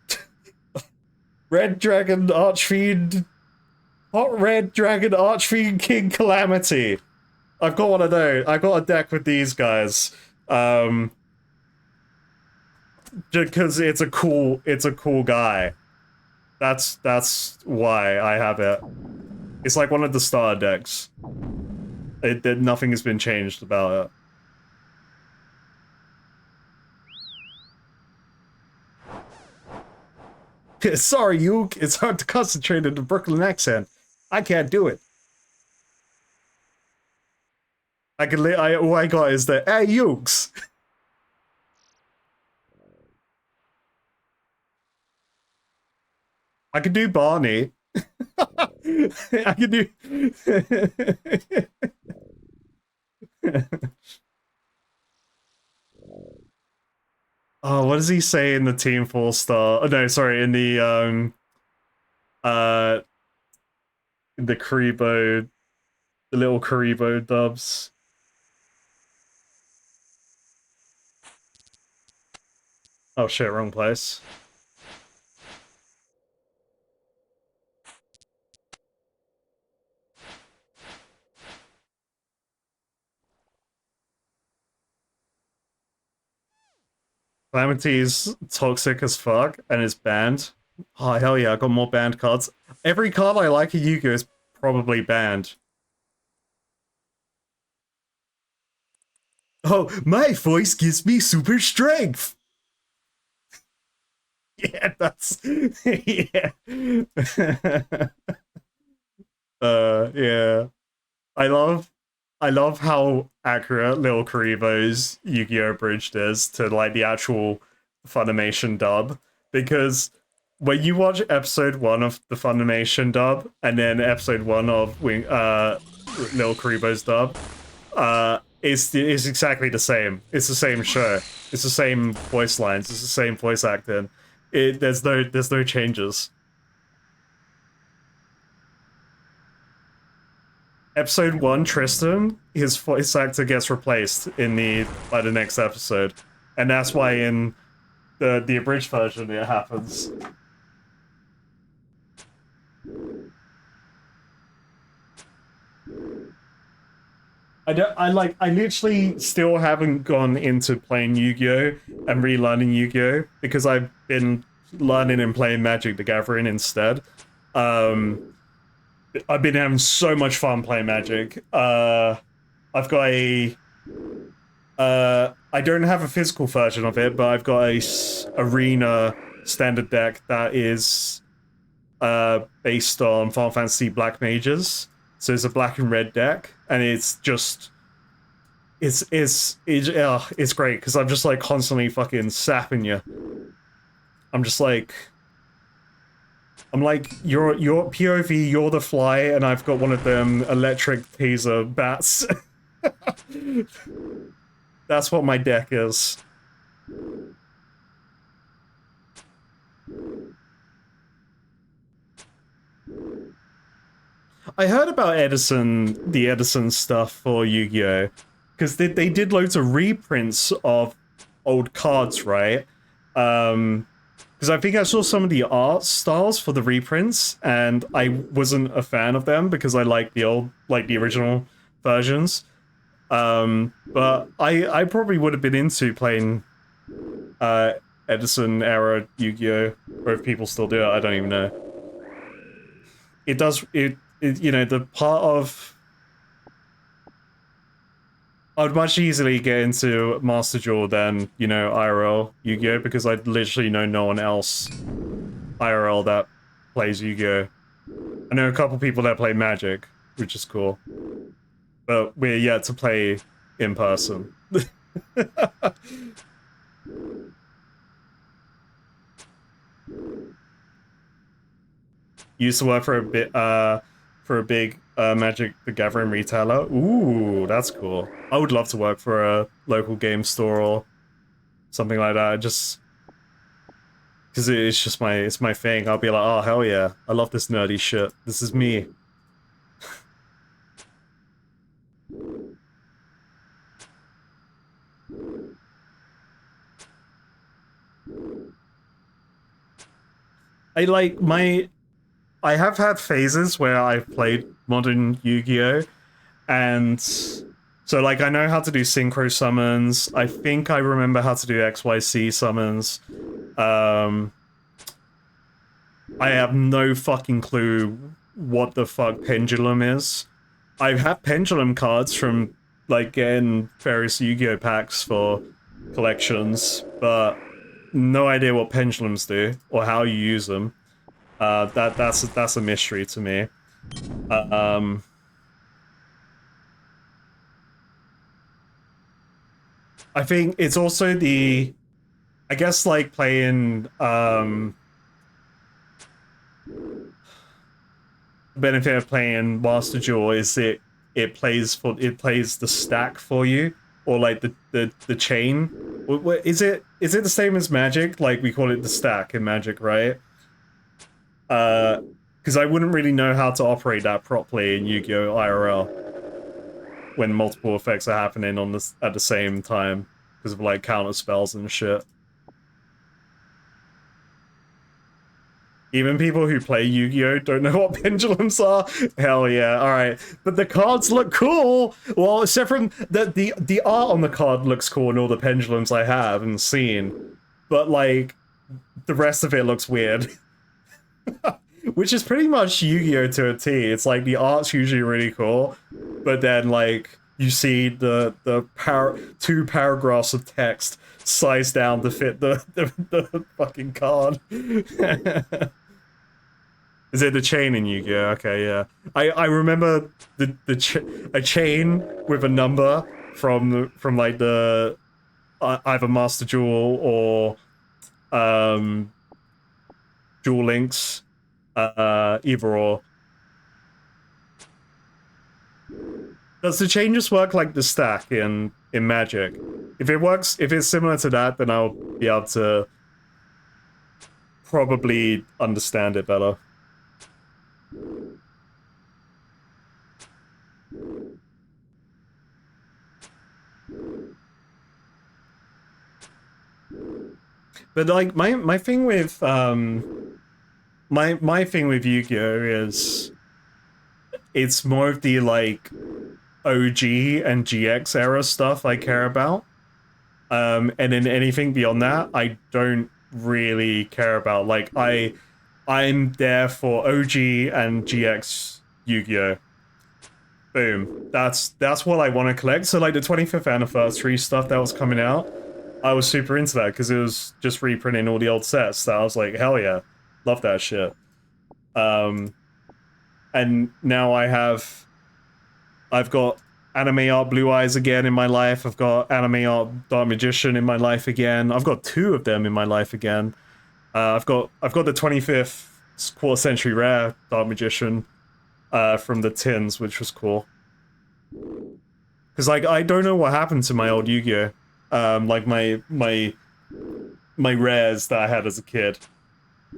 Red Dragon Archfiend. Hot Red Dragon Archfiend King Calamity. I've got one of those. I got a deck with these guys. Because it's a cool guy. That's why I have it. It's like one of the star decks. Nothing has been changed about it. Sorry, Yuke. It's hard to concentrate in the Brooklyn accent. I can't do it. All I got is the hey Yukes. I could do Barney. I could do. Oh, what does he say in the Team 4-star? Oh no, sorry, in the Karibo, the little Karibo dubs. Oh shit, wrong place. Calamity's toxic as fuck and is banned. Oh hell yeah, I got more banned cards. Every card I like in Yu-Gi-Oh is probably banned. Oh, my voice gives me super strength! Yeah, that's... yeah. Yeah. I love how accurate Lil Karibo's Yu-Gi-Oh! Bridged is to, like, the actual Funimation dub. Because when you watch episode 1 of the Funimation dub, and then episode 1 of Lil Karibo's dub, it's exactly the same. It's the same show. It's the same voice lines. It's the same voice acting. There's no changes. Episode 1, Tristan, his voice actor gets replaced by the next episode, and that's why in the abridged version it happens. I literally still haven't gone into playing Yu-Gi-Oh! And relearning Yu-Gi-Oh! Because I've been learning and playing Magic the Gathering instead. I've been having so much fun playing Magic. I've got I don't have a physical version of it, but I've got a arena standard deck that is based on Final Fantasy Black Mages. So it's a black and red deck, and it's just it's great because I'm just like constantly fucking sapping you. I'm like your POV, you're the fly, and I've got one of them electric taser bats. That's what my deck is. I heard about the Edison stuff for Yu-Gi-Oh! Because they did loads of reprints of old cards, right? Because I think I saw some of the art styles for the reprints, and I wasn't a fan of them because I like the original versions. But I probably would have been into playing Edison era Yu-Gi-Oh! Or if people still do it, I don't even know. It does you know, the part of I would much easily get into Master Duel than, you know, IRL Yu-Gi-Oh! Because I literally know no one else IRL that plays Yu-Gi-Oh! I know a couple people that play Magic, which is cool. But we're yet to play in person. Used to work for a big Magic the Gathering retailer. Ooh, that's cool. I would love to work for a local game store or something like that. Just because it's just it's my thing. I'll be like, oh hell yeah, I love this nerdy shit. This is me. I have had phases where I've played modern Yu-Gi-Oh! And so like I know how to do synchro summons. I think I remember how to do XYZ summons. I have no fucking clue what the fuck Pendulum is. I've had Pendulum cards from like getting various Yu-Gi-Oh! Packs for collections, but no idea what pendulums do or how you use them. That's a mystery to me. I think it's also I guess like playing the benefit of playing Master Duel is it plays the stack for you, or like the chain. What is it? Is it the same as Magic? Like we call it the stack in Magic, right? Because I wouldn't really know how to operate that properly in Yu-Gi-Oh! IRL when multiple effects are happening on this at the same time because of like counter spells and shit. Even people who play Yu-Gi-Oh! Don't know what pendulums are. Hell yeah! All right, but the cards look cool. Well, except from the art on the card looks cool and all the pendulums I have and seen, but like the rest of it looks weird. Which is pretty much Yu-Gi-Oh! To a T. It's like the art's usually really cool, but then like you see the two paragraphs of text sized down to fit the fucking card. Is it the chain in Yu-Gi-Oh? Okay, yeah. I remember a chain with a number from like the either Master Duel or Duel Links, either or. Does the chain just work like the stack in Magic? If it's similar to that, then I'll be able to probably understand it better. But like my thing with my thing with Yu-Gi-Oh! Is it's more of the like OG and GX era stuff I care about. And then anything beyond that, I don't really care about. Like I'm there for OG and GX Yu-Gi-Oh! Boom. That's what I want to collect. So like the 25th anniversary stuff that was coming out, I was super into that because it was just reprinting all the old sets. That I was like, hell yeah, love that shit. And now I've got anime art Blue Eyes again in my life. I've got anime art Dark Magician in my life again. I've got two of them in my life again. I've got the 25th quarter century rare Dark Magician from the tins, which was cool. Because like I don't know what happened to my old Yu-Gi-Oh. Like my rares that I had as a kid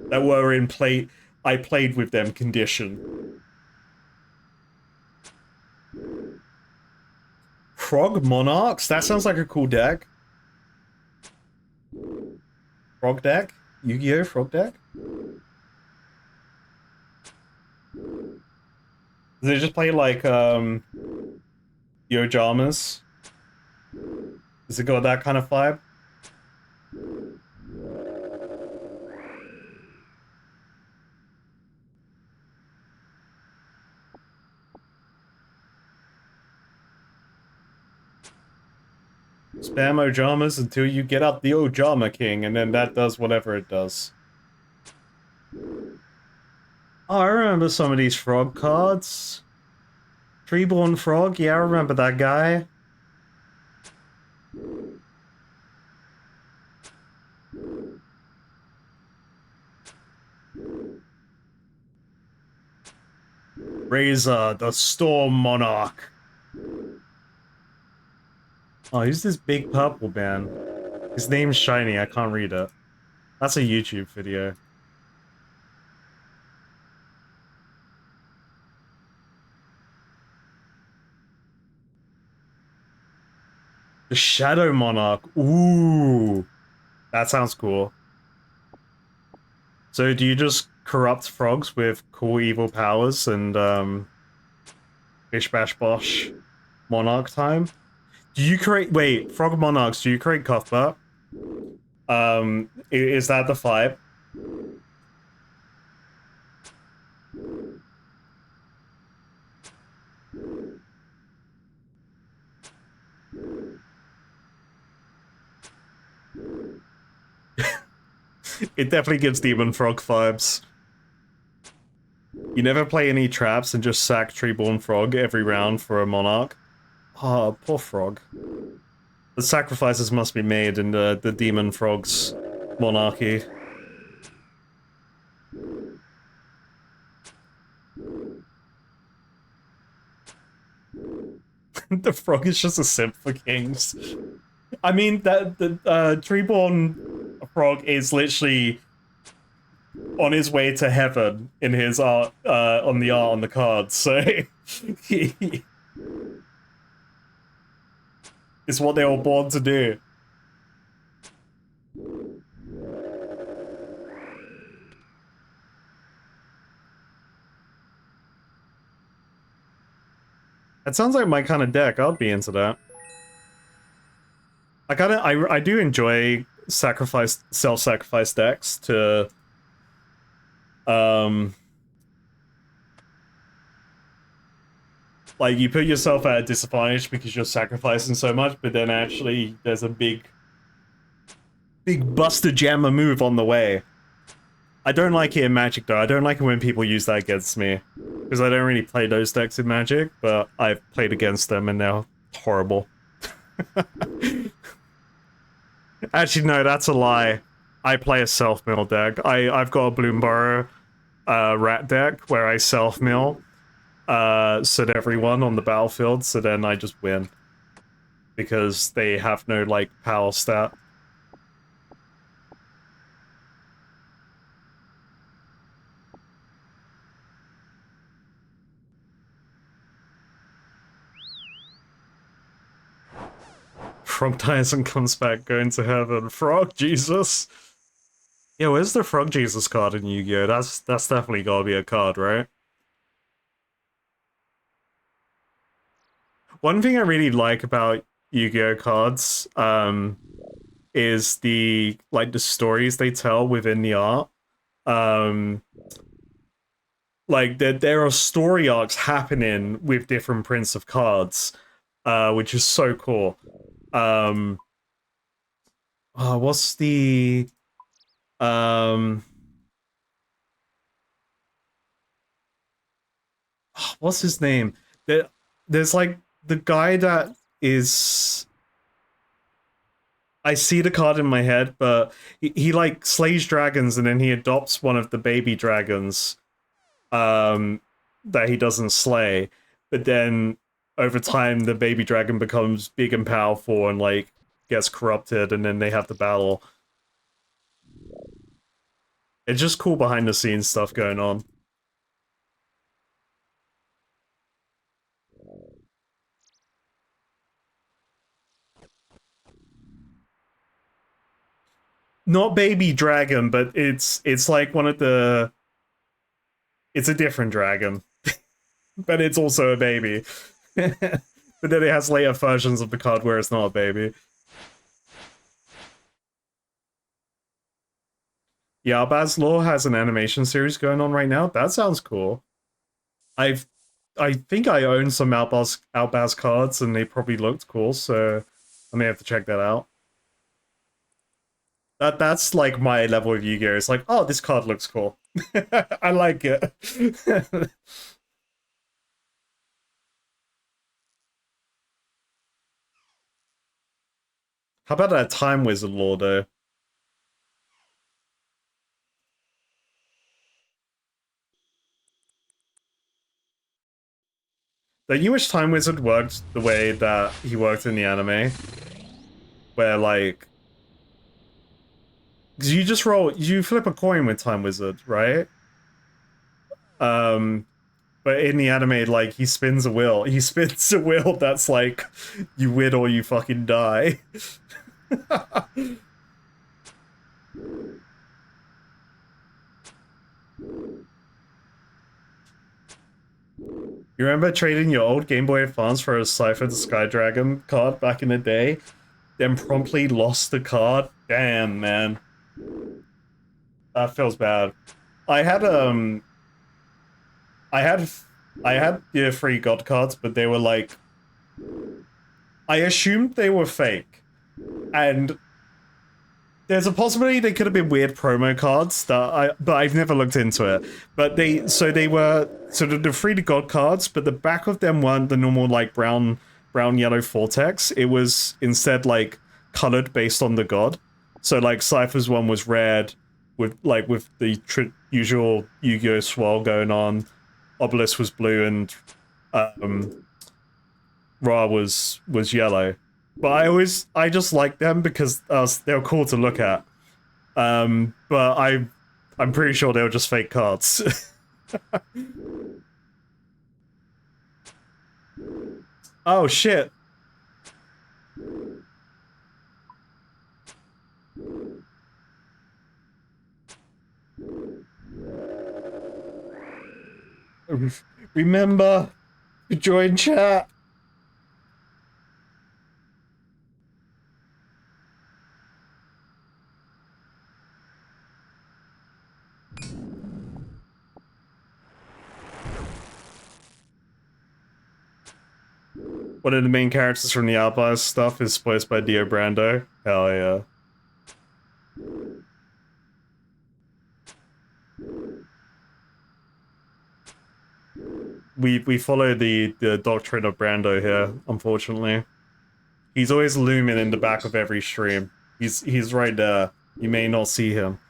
that were in play. I played with them condition. Frog Monarchs? That sounds like a cool deck. Frog deck? Yu-Gi-Oh! Frog deck? Does it just play like Yojamas? Does it got that kind of vibe? Spam Ojamas until you get out the Ojama King, and then that does whatever it does. Oh, I remember some of these frog cards. Treeborn Frog, yeah, I remember that guy. Razor, the Storm Monarch. Oh, who's this big purple man? His name's Shiny, I can't read it. That's a YouTube video. The Shadow Monarch. Ooh. That sounds cool. So do you just corrupt frogs with cool evil powers and bish bash bosh monarch time? Do you create wait, frog monarchs, do you create Cuthbert? Is that the vibe? It definitely gives Demon Frog vibes. You never play any traps and just sack Treeborn Frog every round for a Monarch. Ah, poor Frog. The sacrifices must be made in the Demon Frog's monarchy. The frog is just a simp for kings. I mean, that the Treeborn Frog is literally on his way to heaven in his art, on the art on the cards, so it's what they were born to do. That sounds like my kind of deck. I'd be into that. I do enjoy self-sacrifice decks to like you put yourself at a disadvantage because you're sacrificing so much, but then actually there's a big Buster Jammer move on the way. I don't like it in Magic though. I don't like it when people use that against me because I don't really play those decks in Magic, but I've played against them and they're horrible. Actually, no, that's a lie. I play a self-mill deck. I've got a Bloomburrow rat deck where I self-mill set everyone on the battlefield, so then I just win. Because they have no, like, power stat. Frog dies and comes back going to heaven. Frog Jesus! Yeah, where's the Frog Jesus card in Yu-Gi-Oh? That's definitely gotta be a card, right? One thing I really like about Yu-Gi-Oh cards, is the stories they tell within the art. Like there are story arcs happening with different prints of cards, which is so cool. What's the what's his name? There's like the guy that is. I see the card in my head, but he like slays dragons and then he adopts one of the baby dragons that he doesn't slay. But then over time the baby dragon becomes big and powerful and like gets corrupted, and then they have to battle. It's just cool behind the scenes stuff going on. Not baby dragon, but it's like one of the. It's a different dragon, but it's also a baby. But then it has later versions of the card where it's not a baby. Yeah, Albaz Law has an animation series going on right now. That sounds cool. I've I think I own some Albaz cards and they probably looked cool, so I may have to check that out. That's like my level of Yu-Gi-Oh! It's like, oh, this card looks cool. I like it. How about that Time Wizard lore though? Don't you wish Time Wizard worked the way that he worked in the anime? Where like, cause you just roll, you flip a coin with Time Wizard, right? Um, but in the anime, like he spins a wheel. He spins a wheel that's like, you win or you fucking die. You remember trading your old Game Boy Advance for a Cypher the Sky Dragon card back in the day? Then promptly lost the card? Damn, man. That feels bad. I had I had I had the free God cards, but they were like, I assumed they were fake. And there's a possibility they could have been weird promo cards but I've never looked into it. But they were sort of the free to God cards, but the back of them weren't the normal like brown yellow vortex. It was instead like colored based on the god. So like Cypher's one was red with the usual Yu-Gi-Oh swirl going on. Obelisk was blue and Ra was yellow. But I just like them because they were cool to look at. But I'm pretty sure they were just fake cards. Oh shit. Remember to join chat. One of the main characters from the Outliers stuff is voiced by Dio Brando. Hell yeah. We follow the doctrine of Brando here, unfortunately. He's always looming in the back of every stream. He's right there. You may not see him.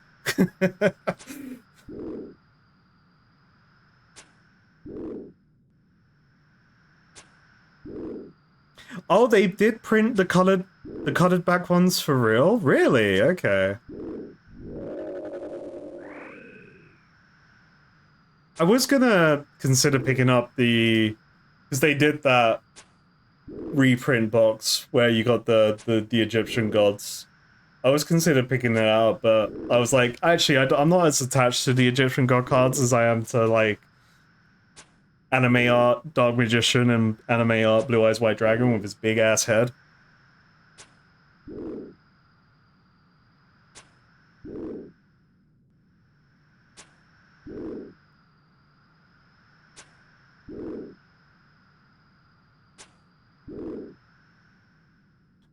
Oh, they did print the colored back ones for real? Really? Okay. I was gonna consider picking up because they did that reprint box where you got the Egyptian gods. I was considered picking that up, but I was like, actually, I'm not as attached to the Egyptian god cards as I am to like anime art Dark Magician and anime art Blue Eyes White Dragon with his big ass head.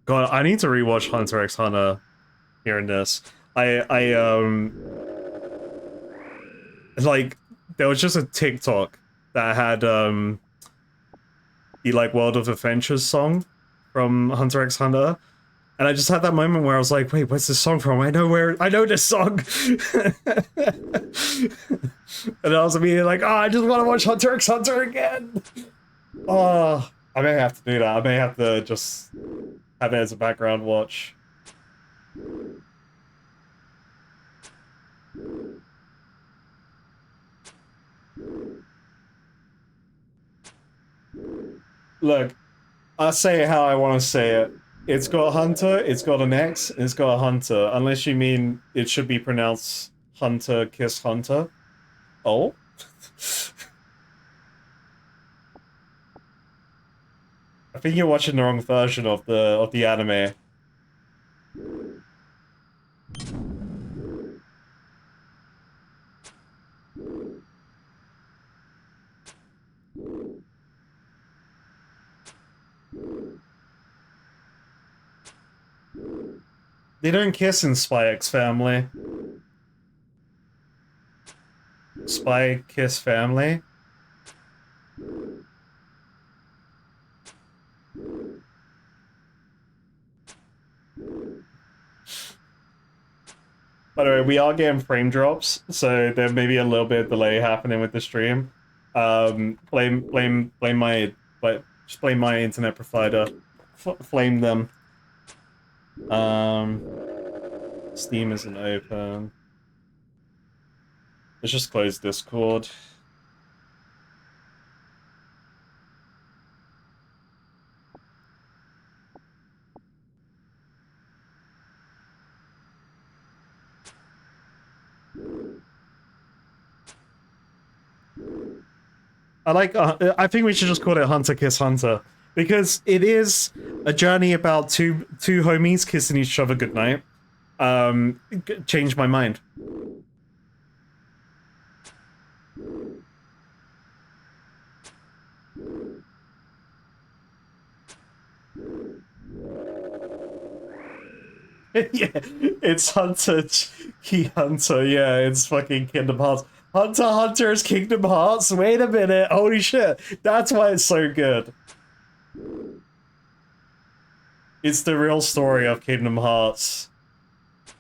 God, I need to rewatch Hunter x Hunter hearing this. Like there was just a TikTok that had the like World of Adventures song from Hunter x Hunter. And I just had that moment where I was like, wait, where's this song from? I know this song. And I was immediately like, oh, I just want to watch Hunter x Hunter again. Oh, I may have to do that. I may have to just have it as a background watch. Look, I say it how I want to say it. It's got a hunter, it's got an X, and it's got a hunter. Unless you mean it should be pronounced hunter kiss hunter. Oh? I think you're watching the wrong version of the anime. They don't kiss in Spy X Family. Spy Kiss Family. By the way, we are getting frame drops, so there may be a little bit of delay happening with the stream. Blame my, but just blame my internet provider. Flame them. Steam isn't open. Let's just close Discord. I think we should just call it Hunter Kiss Hunter because it is a journey about two homies kissing each other goodnight. Changed my mind. Yeah, it's Hunter Key Hunter. Yeah, it's fucking Kingdom Hearts. Hunter Hunter is Kingdom Hearts. Wait a minute. Holy shit. That's why it's so good. It's the real story of Kingdom Hearts.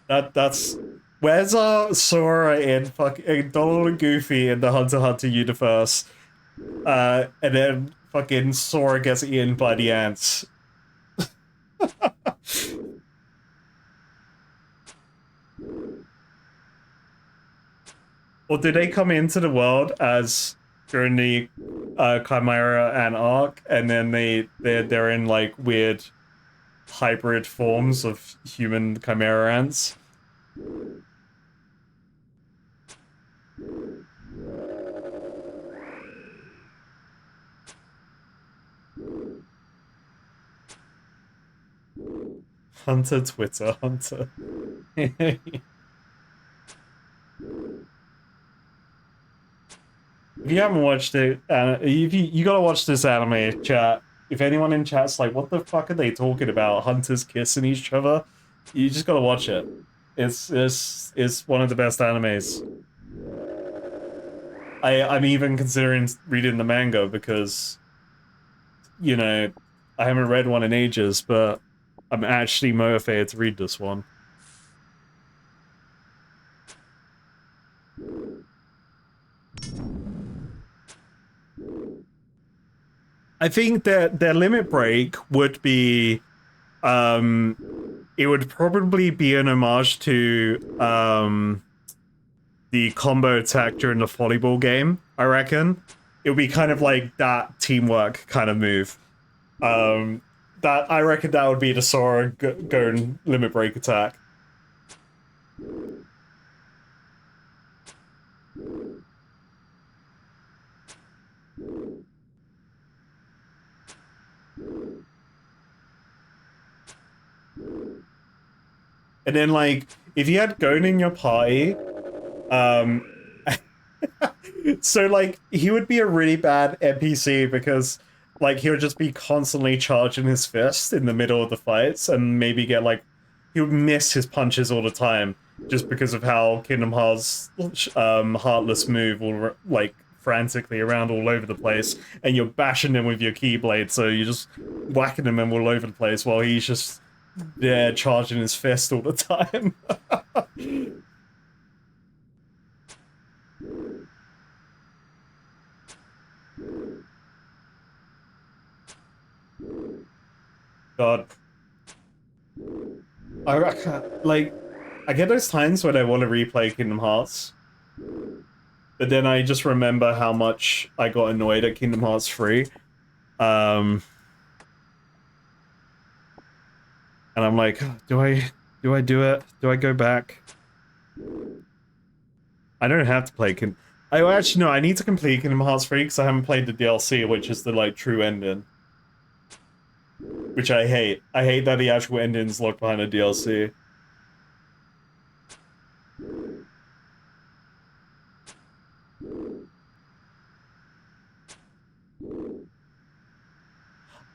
That's where's our Sora in fucking Donald and Goofy in the Hunter x Hunter universe? And then fucking Sora gets eaten by the ants. Or do they come into the world as during the Chimera and Arc, and then they're in like weird hybrid forms of human Chimera ants? Hunter Twitter, Hunter. If you haven't watched it, you gotta watch this anime, chat. If anyone in chat's like, what the fuck are they talking about? Hunters kissing each other? You just gotta watch it. It's one of the best animes. I'm even considering reading the manga because, you know, I haven't read one in ages, but I'm actually motivated to read this one. I think that their limit break would be, it would probably be an homage to the combo attack during the volleyball game. I reckon it would be kind of like that teamwork kind of move. That I reckon that would be the Sora Gon limit break attack. And then, like, if you had Gon in your party, um, so like he would be a really bad NPC because like he would just be constantly charging his fist in the middle of the fights and maybe get like he would miss his punches all the time just because of how Kingdom Hearts Heartless move will like frantically around all over the place and you're bashing him with your keyblade so you're just whacking him all over the place while he's just there charging his fist all the time. God. I can't, like, I get those times when I want to replay Kingdom Hearts, but then I just remember how much I got annoyed at Kingdom Hearts 3. Um, and I'm like, do I do it? Do I go back? I don't have to play I actually no, I need to complete Kingdom Hearts 3 because I haven't played the DLC, which is the like true ending. Which I hate. I hate that the actual ending's locked behind a DLC.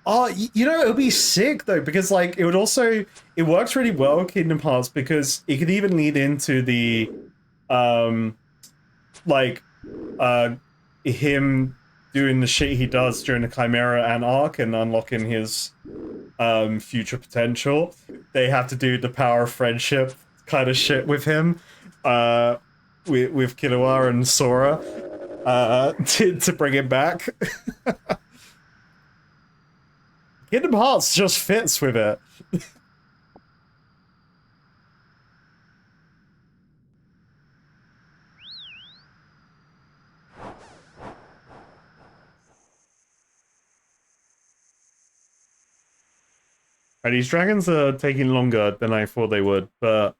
Oh, you know, it would be sick though, because like it would also it works really well with Kingdom Hearts because it could even lead into the um like uh him doing the shit he does during the Chimera and arc and unlocking his future potential. They have to do the power of friendship kind of shit with him. With Killua and Sora to bring him back. Kingdom Hearts just fits with it. And these dragons are taking longer than I thought they would, but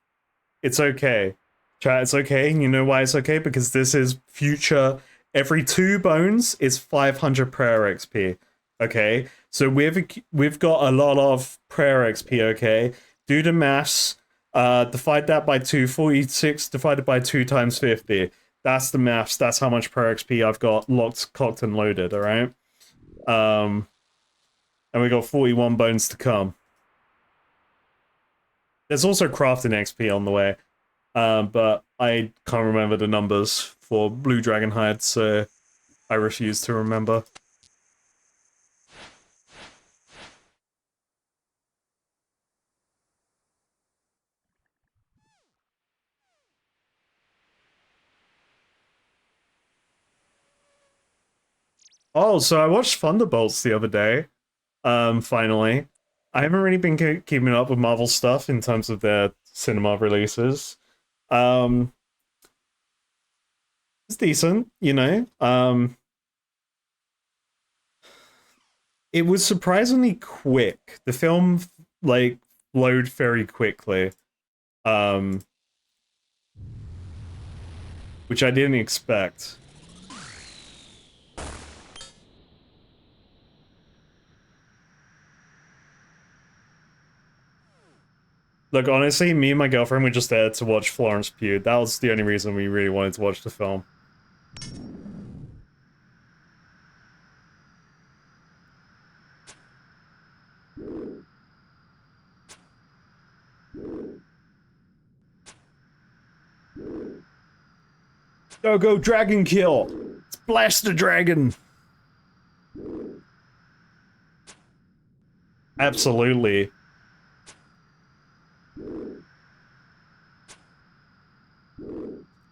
it's okay. Chat, it's okay. And you know why it's okay? Because this is future. Every 2 bones is 500 prayer XP. Okay? So we've got a lot of prayer XP, okay? Do the maths. Divide that by 2. 46 divided by 2 times 50. That's the maths. That's how much prayer XP I've got locked, cocked, and loaded, alright? And we got 41 bones to come. There's also crafting XP on the way, but I can't remember the numbers for Blue Dragon Hide, so I refuse to remember. Oh, so I watched Thunderbolts the other day. Finally. I haven't really been keeping up with Marvel stuff in terms of their cinema releases. Um, it's decent, you know. It was surprisingly quick. The film like flowed very quickly. Um, which I didn't expect. Look, honestly, me and my girlfriend were just there to watch Florence Pugh. That was the only reason we really wanted to watch the film. Go, dragon kill! Splash the dragon! Absolutely.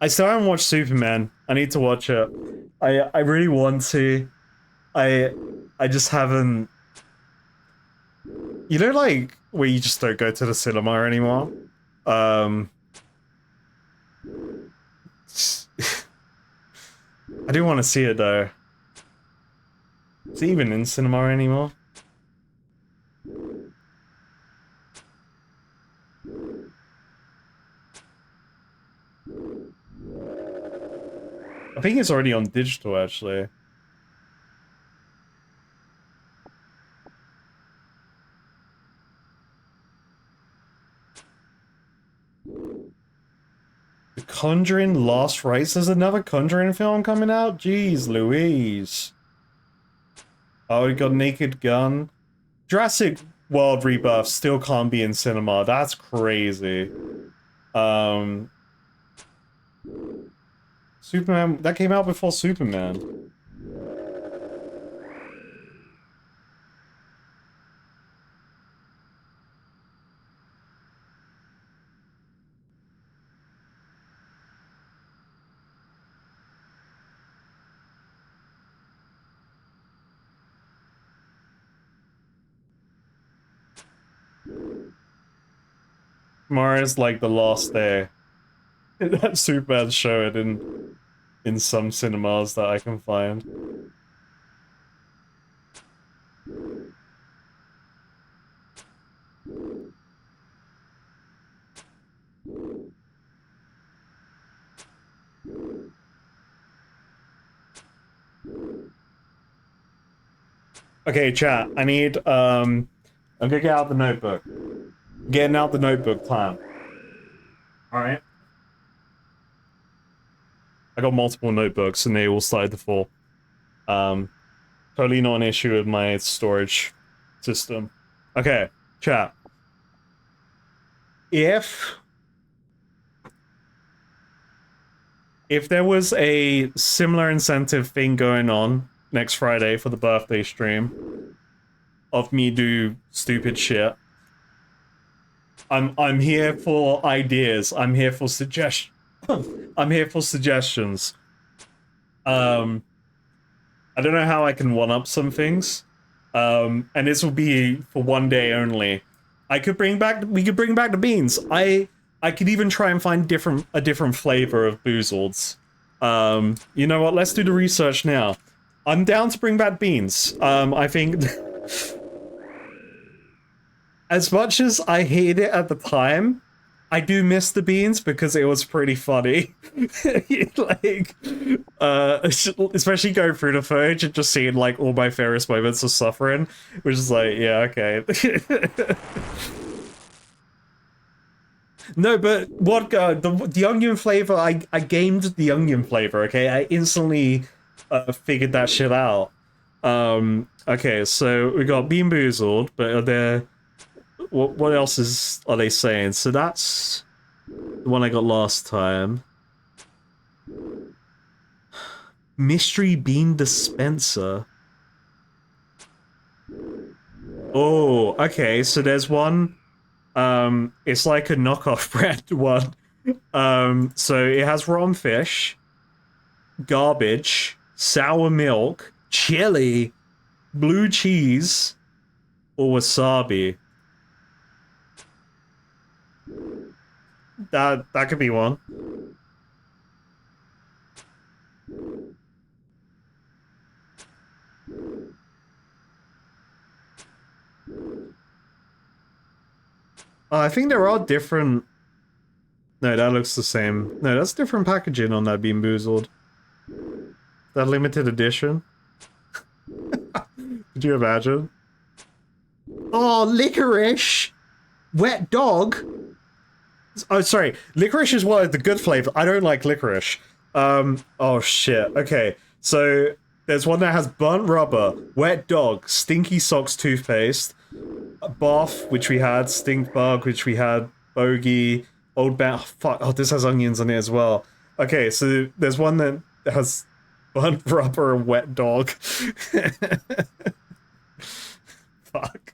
I still haven't watched Superman. I need to watch it. I really want to. I just haven't. You know, like where you just don't go to the cinema anymore. Um, I do want to see it though. Is it even in cinema anymore? I think it's already on digital actually. The Conjuring Lost Rites. There's another Conjuring film coming out? Jeez Louise. Oh, we got Naked Gun. Jurassic World Rebirth still can't be in cinema. That's crazy. Superman, that came out before Superman. Tomorrow's like the last day. That Superbad's showing in some cinemas that I can find. Okay, chat. I need I'm gonna get out the notebook. Getting out the notebook time. Alright. I got multiple notebooks and they all started to fall. Totally not an issue with my storage system. Okay, chat. If there was a similar incentive thing going on next Friday for the birthday stream of me do stupid shit, I'm here for ideas. I'm here for I'm here for suggestions. I don't know how I can one up some things. And this will be for one day only. We could bring back the beans. I could even try and find a different flavor of boozleds. You know what? Let's do the research now. I'm down to bring back beans. I think as much as I hate it at the time, I do miss the beans because it was pretty funny. Like, especially going through the footage and just seeing like all my fairest moments of suffering, which is like, yeah, okay. No, but what the onion flavor? I gamed the onion flavor. Okay, I instantly figured that shit out. Okay, so we got Bean Boozled, but are there? What else are they saying? So that's the one I got last time. Mystery Bean Dispenser. Oh, okay. So there's one. It's like a knockoff brand one. So it has rotten fish, garbage, sour milk, chili, blue cheese, or wasabi. That could be one. I think there are different. No, that looks the same. No, that's different packaging on that Bean Boozled. That limited edition. Could you imagine? Oh, licorice! Wet dog! Oh, sorry. Licorice is one of the good flavors. I don't like licorice. Oh shit. Okay. So, there's one that has burnt rubber, wet dog, stinky socks toothpaste, bath, which we had, stink bug, which we had, bogey, old bat. Oh, fuck. Oh, this has onions on it as well. Okay, so there's one that has burnt rubber and wet dog. Fuck.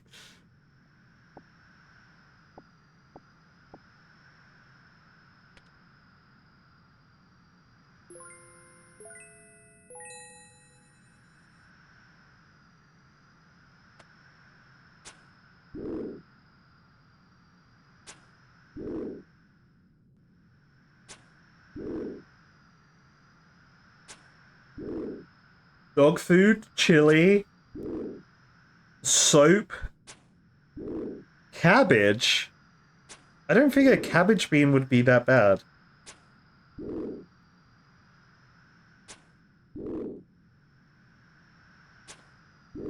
Dog food, chili, soap, cabbage. I don't think a cabbage bean would be that bad.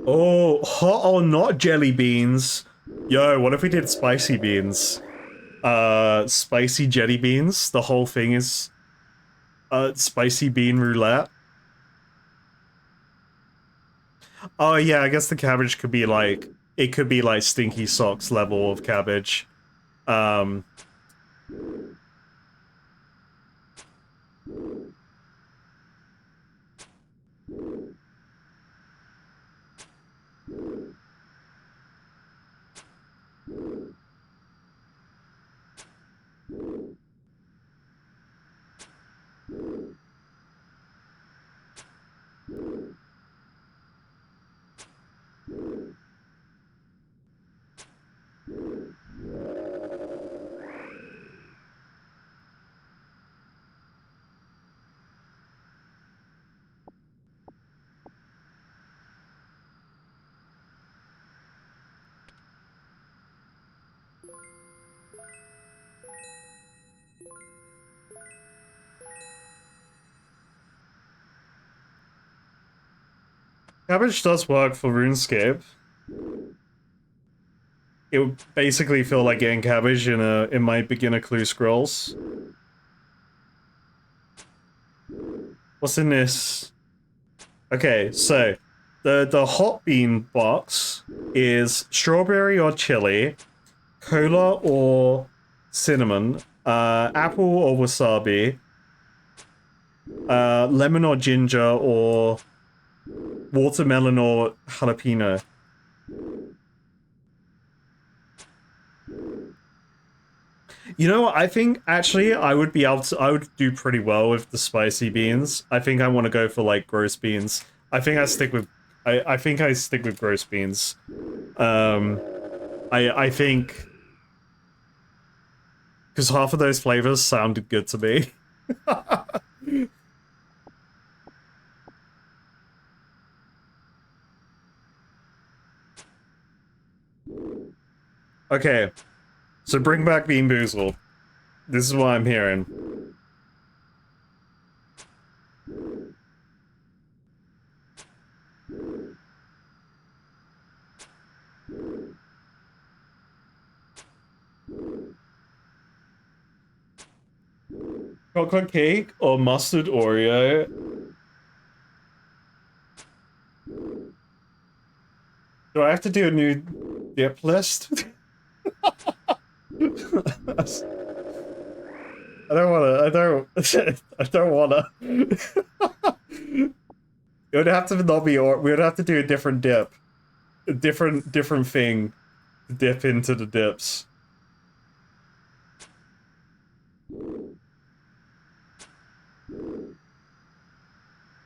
Oh, hot or not jelly beans. Yo, what if we did spicy beans? Spicy jelly beans. The whole thing is spicy bean roulette. Oh yeah, I guess the cabbage could be like, it could be like stinky socks level of cabbage. Um Cabbage does work for RuneScape. It would basically feel like getting cabbage in my beginner clue scrolls. What's in this? Okay, so the hot bean box is strawberry or chili, cola or cinnamon, apple or wasabi, lemon or ginger, or watermelon or jalapeno. You know what? I think actually I would be able to. I would do pretty well with the spicy beans. I think I want to go for like gross beans. I think I stick with. I think I stick with gross beans. Um, I think because half of those flavors sounded good to me. Okay, so bring back Bean Boozled. This is what I'm hearing. Chocolate cake or mustard Oreo? Do I have to do a new dip list? I don't wanna. I don't. I don't wanna. It would have to not be, or we would have to do a different dip, a different thing to dip into the dips.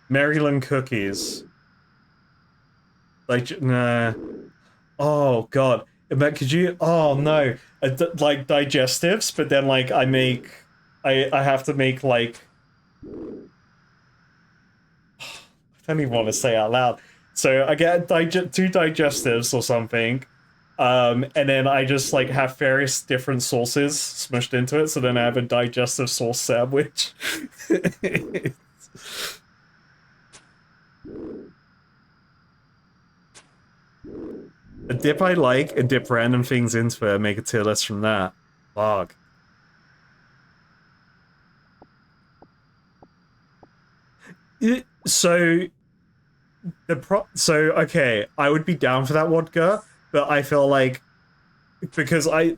Maryland cookies. Like, nah. Oh god. But could you? Oh no. Like digestives, but then like I have to make like. I don't even want to say out loud. So I get two digestives or something, and then I just like have various different sauces smushed into it. So then I have a digestive sauce sandwich. A dip I like and dip random things into it and make a tier list from that. Fuck. So okay, I would be down for that vodka, but I feel like because I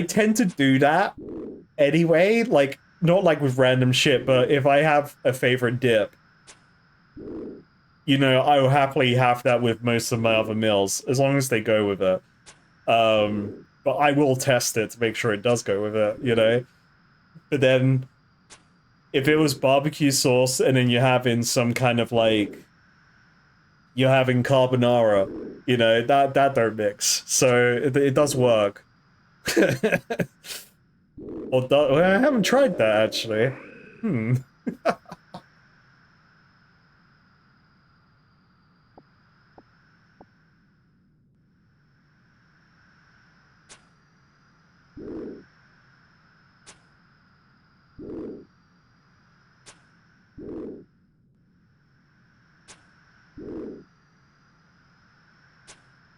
tend to do that anyway, like not like with random shit, but if I have a favorite dip, you know, I will happily have that with most of my other meals as long as they go with it. But I will test it to make sure it does go with it, you know. But then if it was barbecue sauce and then you're having some kind of like you're having carbonara, you know, that don't mix. So it does work. Well, I haven't tried that actually. Hmm.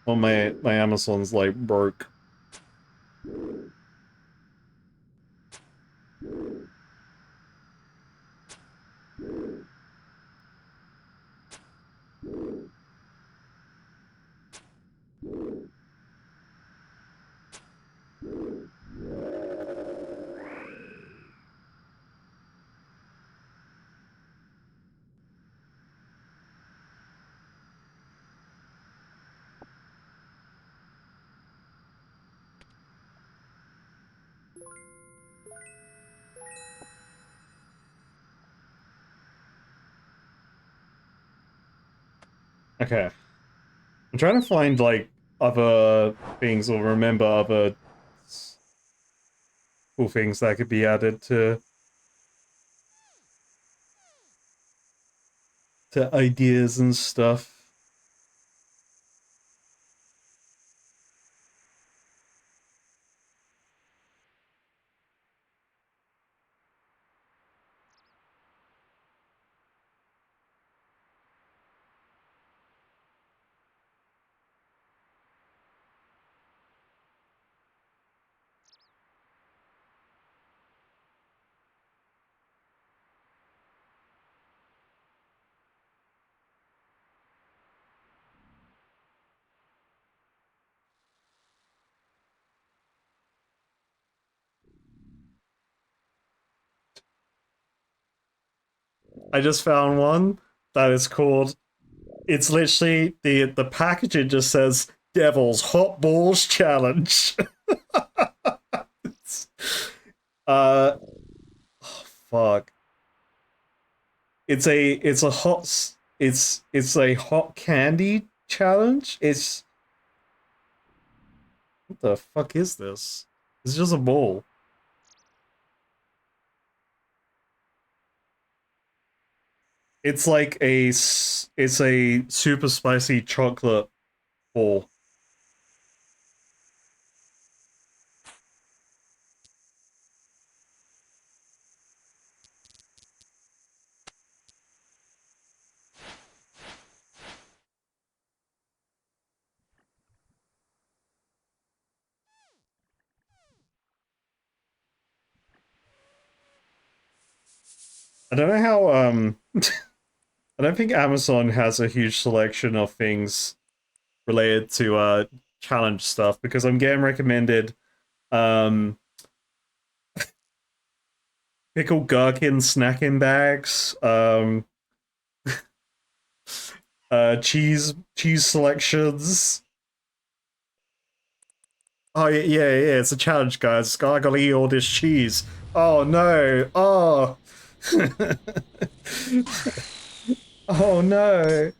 Well, my Amazon's like broke. Okay. I'm trying to find like other things or remember other cool things that could be added to ideas and stuff. I just found one that is called. It's literally the packaging just says "Devil's Hot Balls Challenge." uh, oh, fuck. It's a hot candy challenge. It's what the fuck is this? It's just a ball. It's like it's a super spicy chocolate ball. I don't know how I don't think Amazon has a huge selection of things related to challenge stuff because I'm getting recommended um pickled gherkin snacking bags, cheese selections. Oh yeah, it's a challenge, guys. I gotta eat all this cheese. Oh no! Oh, oh no!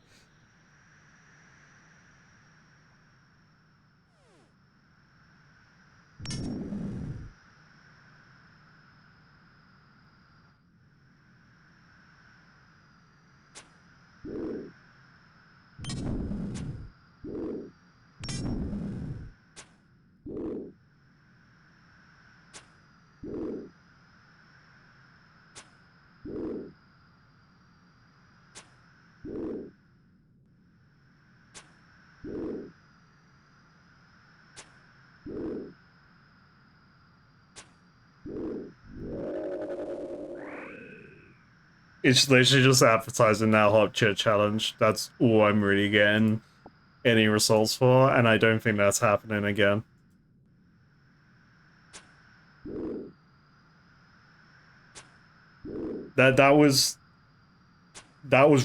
It's literally just advertising that hot chip challenge. That's all I'm really getting any results for, and I don't think that's happening again. That was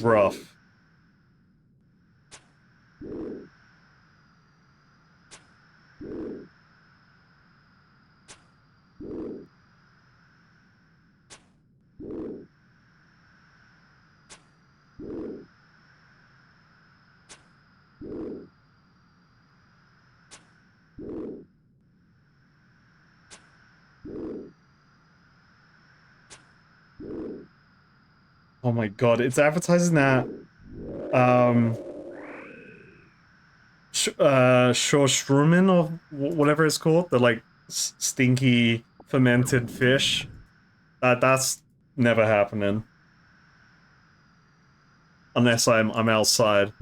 rough. Oh my god, it's advertising that um Shorstrumen or whatever it's called, the like stinky fermented fish. That's never happening unless I'm outside.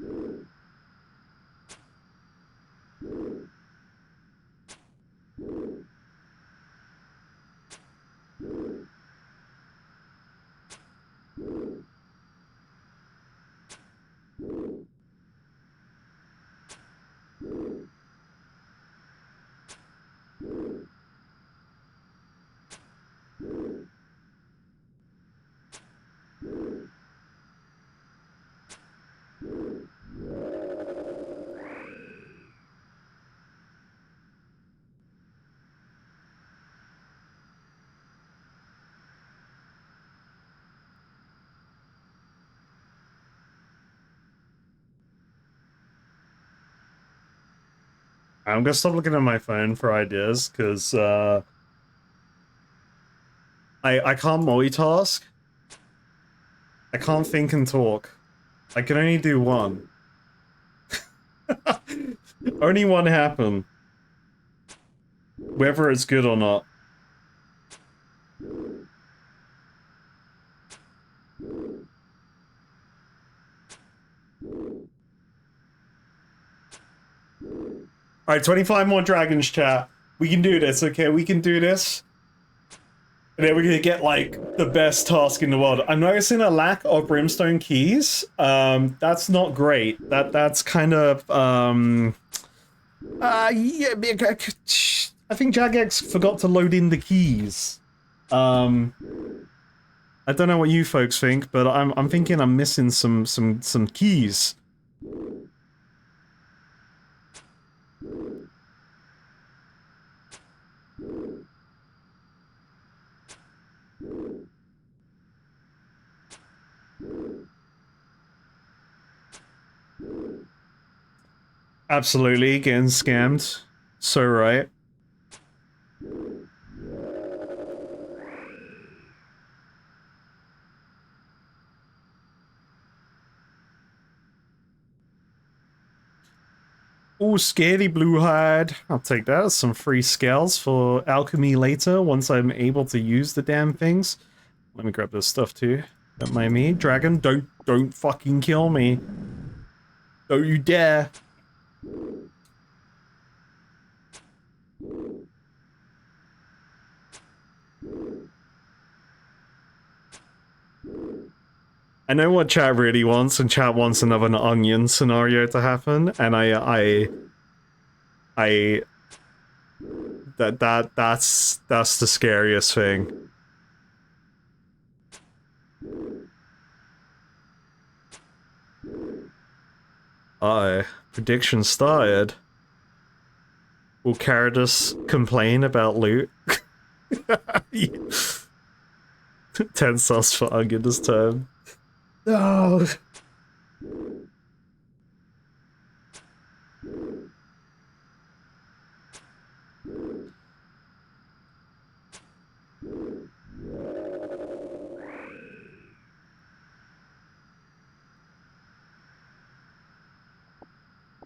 I'm gonna stop looking at my phone for ideas because I can't multitask. I can't think and talk. I can only do one. Only one happen, whether it's good or not. All right, 25 more dragons, chat. We can do this, okay? We can do this. And then we're gonna get like the best task in the world. I'm noticing a lack of brimstone keys. That's not great. That's kind of yeah. I think Jagex forgot to load in the keys. I don't know what you folks think, but I'm thinking I'm missing some keys. Absolutely, getting scammed. So right. Oh, scaredy blue hide. I'll take that as some free scales for alchemy later once I'm able to use the damn things. Let me grab this stuff too. Don't mind me. Dragon, don't fucking kill me. Don't you dare. I know what chat really wants, and chat wants another onion scenario to happen, and I that's the scariest thing. Prediction started. Will Caradus complain about loot? 10 sauce for onion this time. No.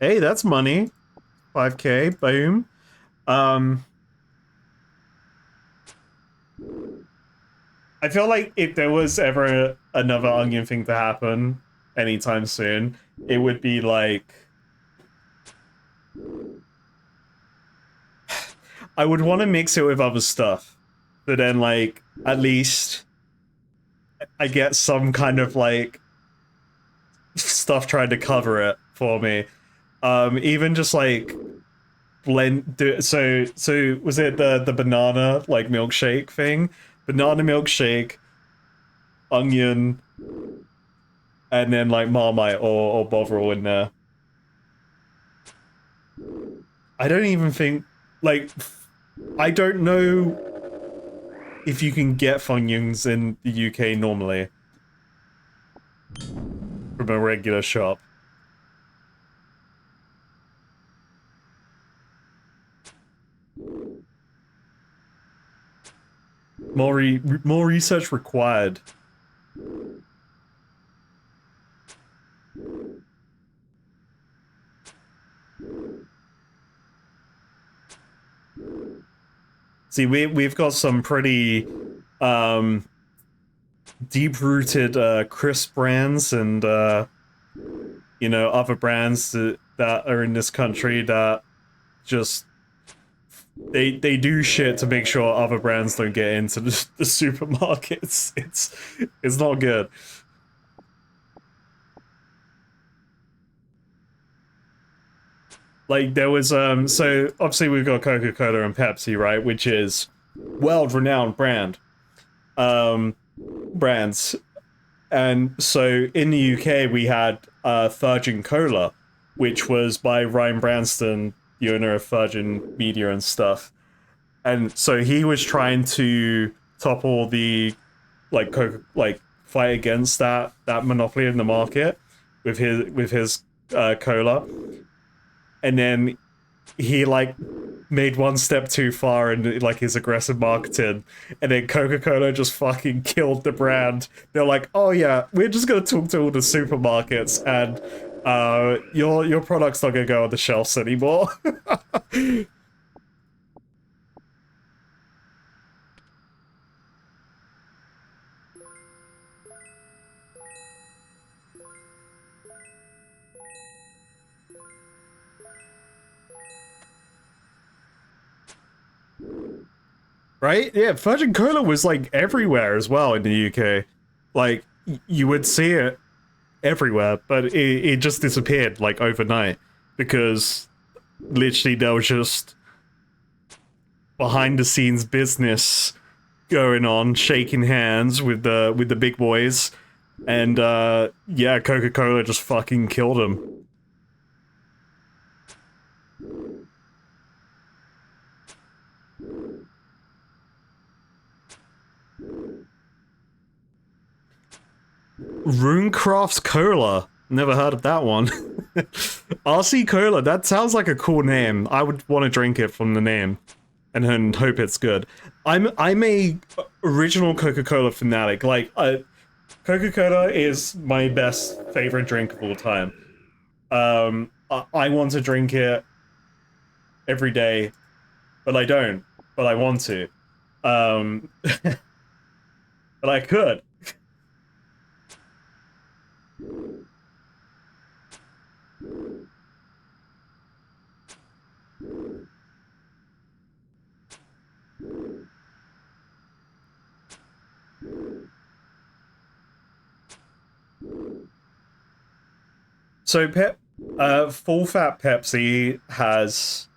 Hey, that's money. 5k, boom. I feel like if there was ever another onion thing to happen anytime soon, it would be like I would want to mix it with other stuff. But then like at least I get some kind of like stuff trying to cover it for me. Even just like so was it the banana like milkshake thing? Banana milkshake, onion, and then like Marmite or Bovril in there. I don't even think like I don't know if you can get Funyuns in the UK normally from a regular shop. More research required. See, we've got some pretty deep-rooted crisp brands and you know, other brands that are in this country that just they do shit to make sure other brands don't get into the supermarkets. It's not good. Like there was so obviously we've got Coca-Cola and Pepsi, right, which is world-renowned brands. And so in the UK we had Virgin Cola, which was by Ryan Branston, the owner of Virgin Media and stuff. And so he was trying to topple the like fight against that monopoly in the market with his cola. And then he like made one step too far in like his aggressive marketing, and then Coca-Cola just fucking killed the brand. They're like, oh yeah, we're just gonna talk to all the supermarkets, and your product's not gonna go on the shelves anymore. Right? Yeah, Virgin Cola was like everywhere as well in the UK. Like you would see it everywhere, but it just disappeared like overnight because literally there was just behind the scenes business going on, shaking hands with the big boys, and yeah, Coca-Cola just fucking killed him. Runecraft's Cola. Never heard of that one. RC Cola, that sounds like a cool name. I would want to drink it from the name and hope it's good. I'm a original Coca-Cola fanatic. Like, Coca-Cola is my best favorite drink of all time. I want to drink it every day, but I don't. But I want to. But I could. So full fat Pepsi has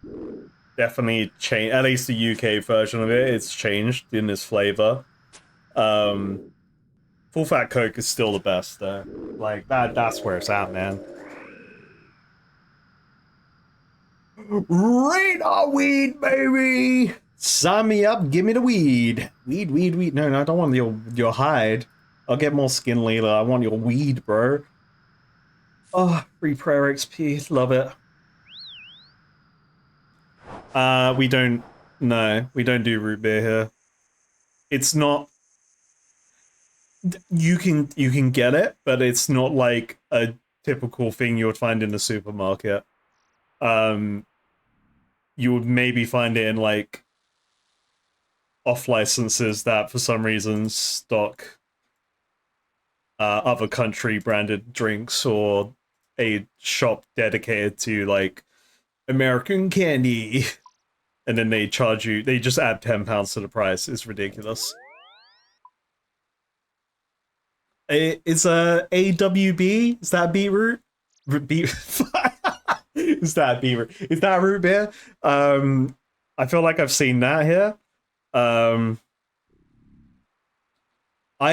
definitely changed. At least the UK version of it, it's changed in its flavor. Full fat Coke is still the best though. Like that's where it's at, man. Radar weed, baby! Sign me up, give me the weed. Weed. No, I don't want your hide. I'll get more skin later. I want your weed, bro. Oh, free prayer XP. Love it. We don't... No, we don't do root beer here. It's not... You can get it, but it's not like a typical thing you would find in the supermarket. You would maybe find it in, like, off licenses that for some reason stock other country branded drinks, or a shop dedicated to like American candy, and then they charge you, they just add £10 to the price. It's ridiculous. It's a AWB. Is that beetroot? Beet is that beetroot? Is that root beer? I feel like I've seen that here. I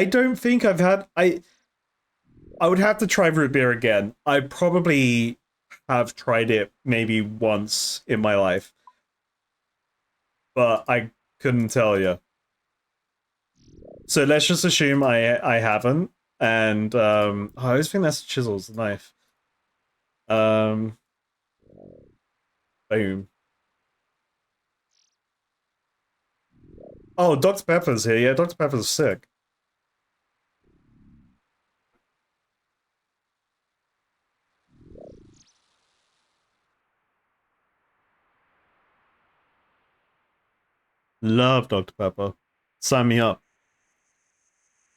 don't think I've had... I would have to try root beer again. I probably have tried it maybe once in my life, but I couldn't tell you. So let's just assume I haven't. And I always think that's Chisel's knife. Boom. Oh, Dr. Pepper's here. Yeah, Dr. Pepper's sick. Love Dr. Pepper. Sign me up.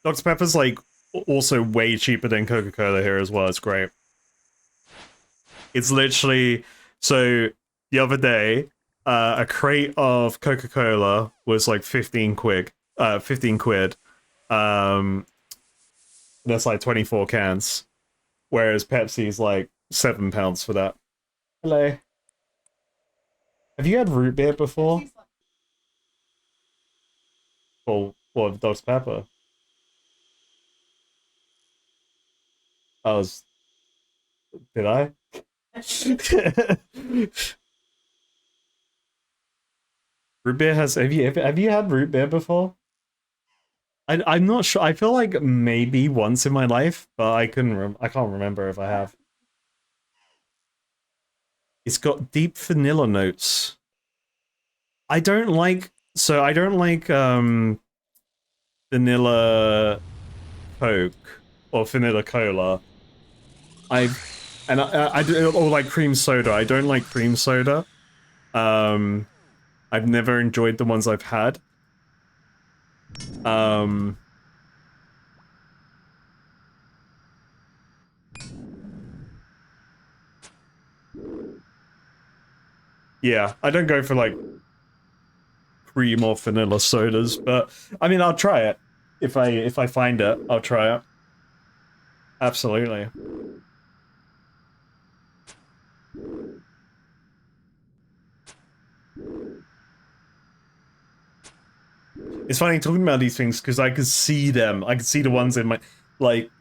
Dr. Pepper's like also way cheaper than Coca-Cola here as well. It's great. It's literally... So the other day, a crate of Coca-Cola was like 15 quid. 15 quid. That's like 24 cans. Whereas Pepsi's like £7 for that. Hello. Have you had root beer before? Or what, Dr. Pepper? I was... Did I? Root beer has... Have you had root beer before? I'm not sure. I feel like maybe once in my life, but I can't remember if I have. It's got deep vanilla notes. I don't like vanilla Coke or vanilla cola. I do, or like cream soda. I don't like cream soda. I've never enjoyed the ones I've had. Yeah, I don't go for like cream or vanilla sodas, but I mean, I'll try it. If I find it, I'll try it. Absolutely. It's funny talking about these things because I could see them. I could see the ones in my, like,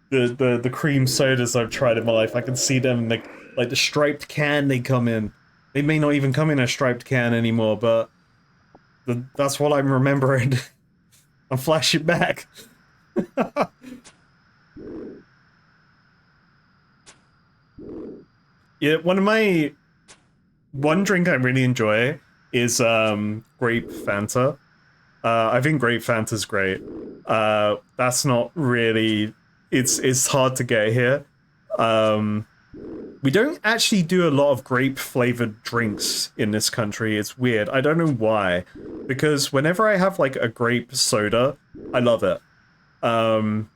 the cream sodas I've tried in my life. I can see them, like the striped can they come in. They may not even come in a striped can anymore, but that's what I'm remembering. I'm flashing back. Yeah, one drink I really enjoy is grape Fanta. I think grape Fanta's great. That's not really, it's hard to get here. We don't actually do a lot of grape flavored drinks in this country. It's weird. I don't know why. Because whenever I have like a grape soda, I love it. So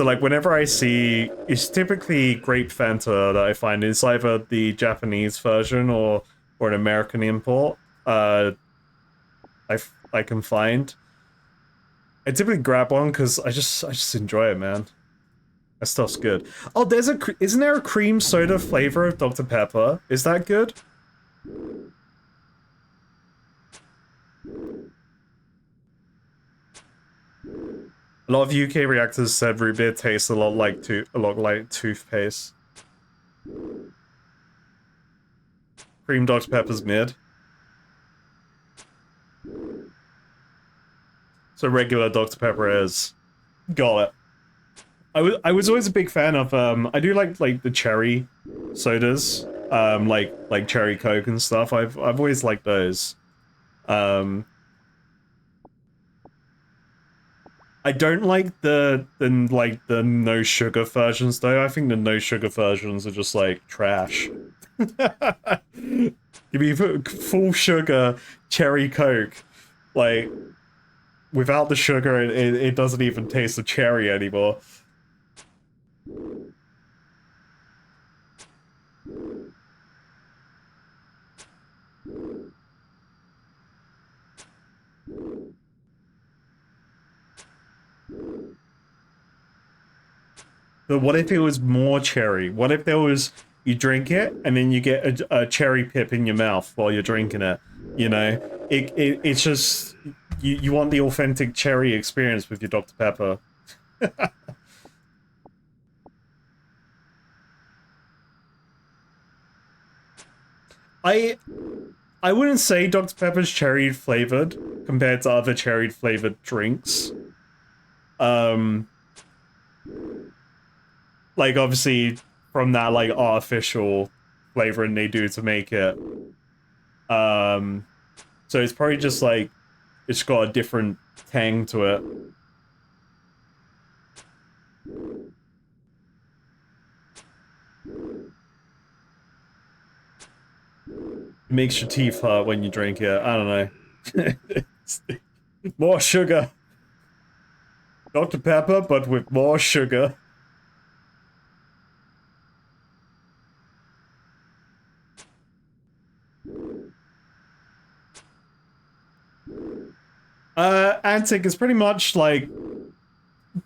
like whenever I see, it's typically grape Fanta that I find is either the Japanese version or an American import. I can find. I typically grab one because I just enjoy it, man. That stuff's good. Oh, isn't there a cream soda flavor of Dr. Pepper? Is that good? A lot of UK reactors said root beer tastes a lot like toothpaste. Cream Dr. Pepper's mid. So regular Dr. Pepper is. Got it. I was always a big fan of I do like the cherry sodas, like cherry Coke and stuff. I've always liked those. I don't like the no sugar versions though. I think the no sugar versions are just like trash. Give me full sugar cherry Coke, like without the sugar, it doesn't even taste of cherry anymore. But what if it was more cherry? What if there was, you drink it and then you get a cherry pip in your mouth while you're drinking it? You know, it's just you want the authentic cherry experience with your Dr. Pepper. I wouldn't say Dr. Pepper's cherry flavored compared to other cherry flavored drinks. Like obviously from that like artificial flavoring they do to make it. So it's probably just like it's got a different tang to it. It makes your teeth hurt when you drink it. I don't know. More sugar. Dr. Pepper, but with more sugar. Antic is pretty much like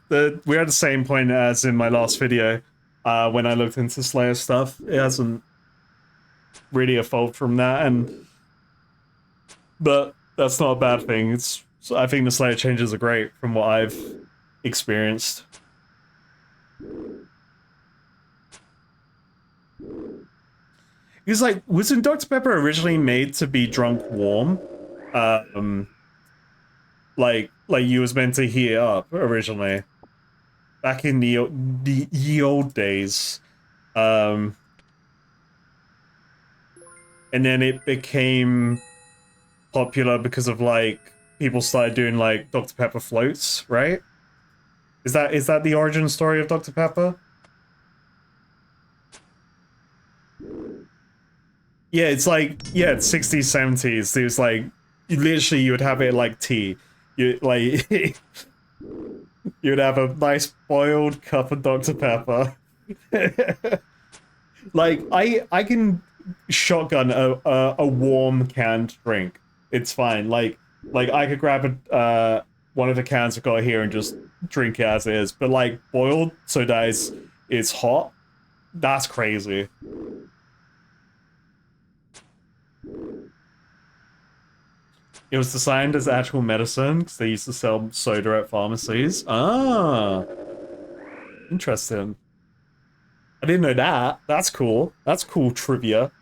we're at the same point as in my last video, when I looked into Slayer stuff. It hasn't really evolved from that, but that's not a bad thing. I think the Slayer changes are great from what I've experienced. Because like, wasn't Dr. Pepper originally made to be drunk warm? Like you was meant to heat up originally, back in the old days, and then it became popular because of like people started doing like Dr. Pepper floats, right? Is that the origin story of Dr. Pepper? Yeah, it's like, yeah, it's 60s, 70s. It was like, you would have it like tea. You like you'd have a nice boiled cup of Dr. Pepper. Like I can shotgun a warm canned drink. It's fine. Like I could grab one of the cans I've got here and just drink it as it is. But like boiled so that it's hot, that's crazy. It was designed as actual medicine because they used to sell soda at pharmacies. Ah, interesting. I didn't know that. That's cool. That's cool trivia.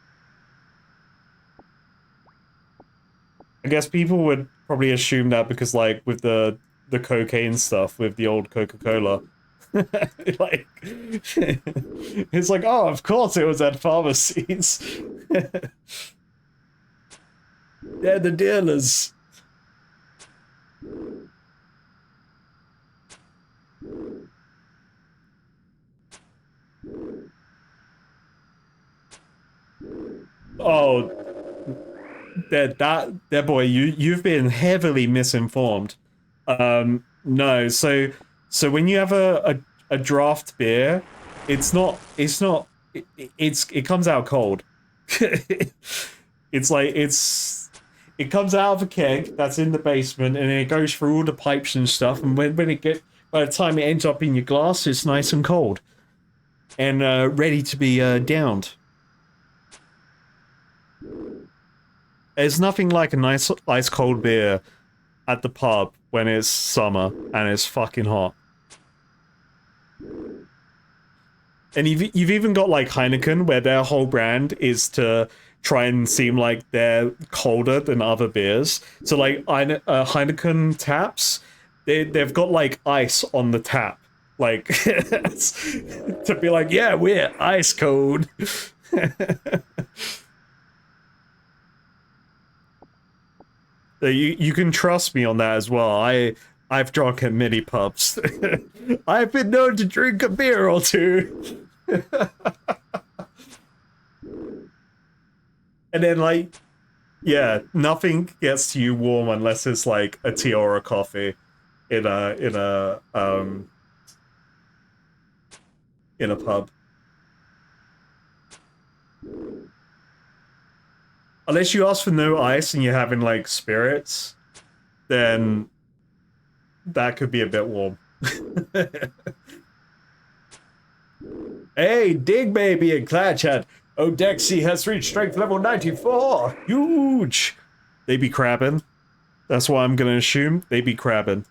I guess people would probably assume that because, like, with the cocaine stuff with the old Coca-Cola, like, it's like, oh, of course it was at pharmacies. They're the dealers. Oh, that boy, you've been heavily misinformed. No, so when you have a draft beer, it comes out cold. It's like it comes out of a keg that's in the basement and it goes through all the pipes and stuff, and when it get by the time it ends up in your glass, it's nice and cold and ready to be downed. There's nothing like a nice ice cold beer at the pub when it's summer and it's fucking hot. And you've even got like Heineken, where their whole brand is to try and seem like they're colder than other beers. So like Heineken taps, they've got like ice on the tap, like to be like, yeah, we're ice cold. So you can trust me on that as well. I've drunk at many pubs. I've been known to drink a beer or two. And then like, yeah, nothing gets you warm unless it's like a tea or a coffee in in a pub. Unless you ask for no ice and you're having like spirits, then that could be a bit warm. Hey, Dig Baby and Clatchat. Odexy has reached strength level 94. Huge. They be crabbing. That's what I'm gonna assume. They be crabbing.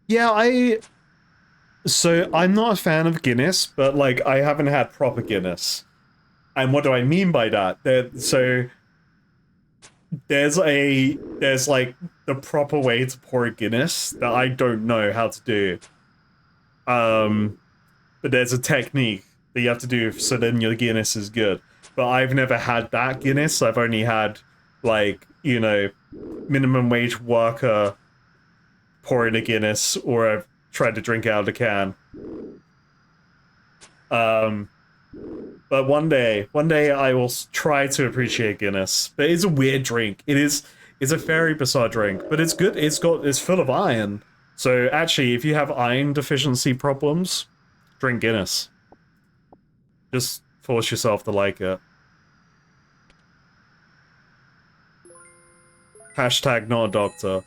Yeah, so I'm not a fan of Guinness, but like I haven't had proper Guinness. And what do I mean by that? So there's like the proper way to pour a Guinness that I don't know how to do. Um, but there's a technique that you have to do so then your Guinness is good. But I've never had that Guinness. I've only had like, you know, minimum wage worker pouring a Guinness, or I've tried to drink out of the can. Um, but one day I will try to appreciate Guinness. But it's a weird drink. It's a very bizarre drink, but it's good. It's full of iron. So actually, if you have iron deficiency problems, drink Guinness. Just force yourself to like it. Hashtag not a doctor.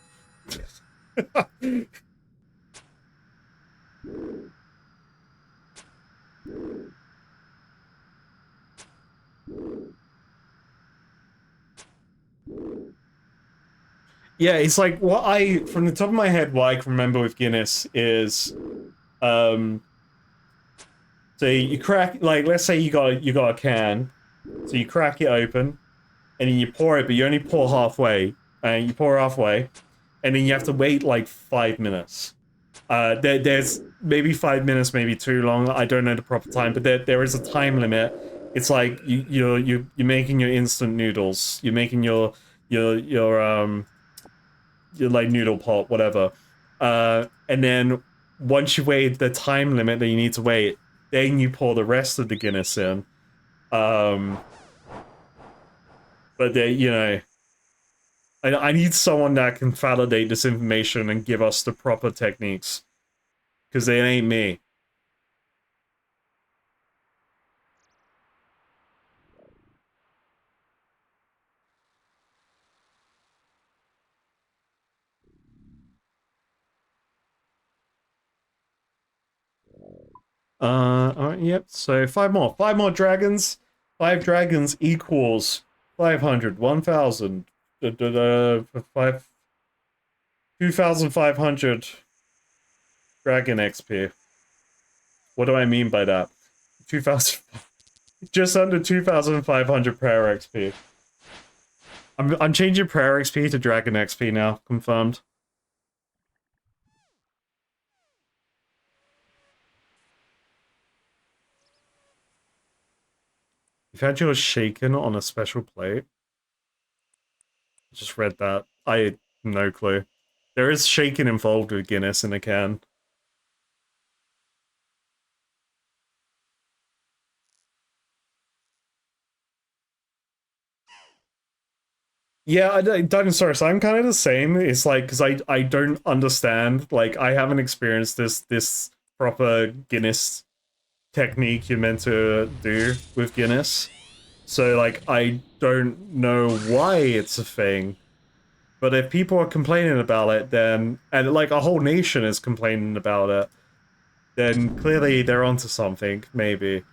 Yeah, it's like what I from the top of my head, what I can remember with Guinness is um so you crack, like, let's say you got a can, so you crack it open and then you pour it, but you only pour halfway, and you pour halfway, and then you have to wait like 5 minutes. There's maybe 5 minutes, maybe too long. I don't know the proper time, but there is a time limit. It's like you're making your instant noodles. You're making your like noodle pot, whatever. And then once you wait the time limit that you need to wait, then you pour the rest of the Guinness in. Um, but they, you know, I need someone that can validate this information and give us the proper techniques, because they ain't me. Alright, yep. So five more. Five more dragons. Five dragons equals 500, 1,000, five, 2,500 dragon XP. What do I mean by that? 2,000, just under 2,500 prayer XP. I'm changing prayer XP to dragon XP now. Confirmed. You've had yours shaken on a special plate. Just read that. I had no clue. There is shaken involved with Guinness in a can. Yeah, Dinosaurus, I'm kind of the same. It's like, because I don't understand. Like, I haven't experienced this proper Guinness technique you're meant to do with Guinness. So, like, I don't know why it's a thing. But if people are complaining about it, then, and like a whole nation is complaining about it, then clearly they're onto something, maybe.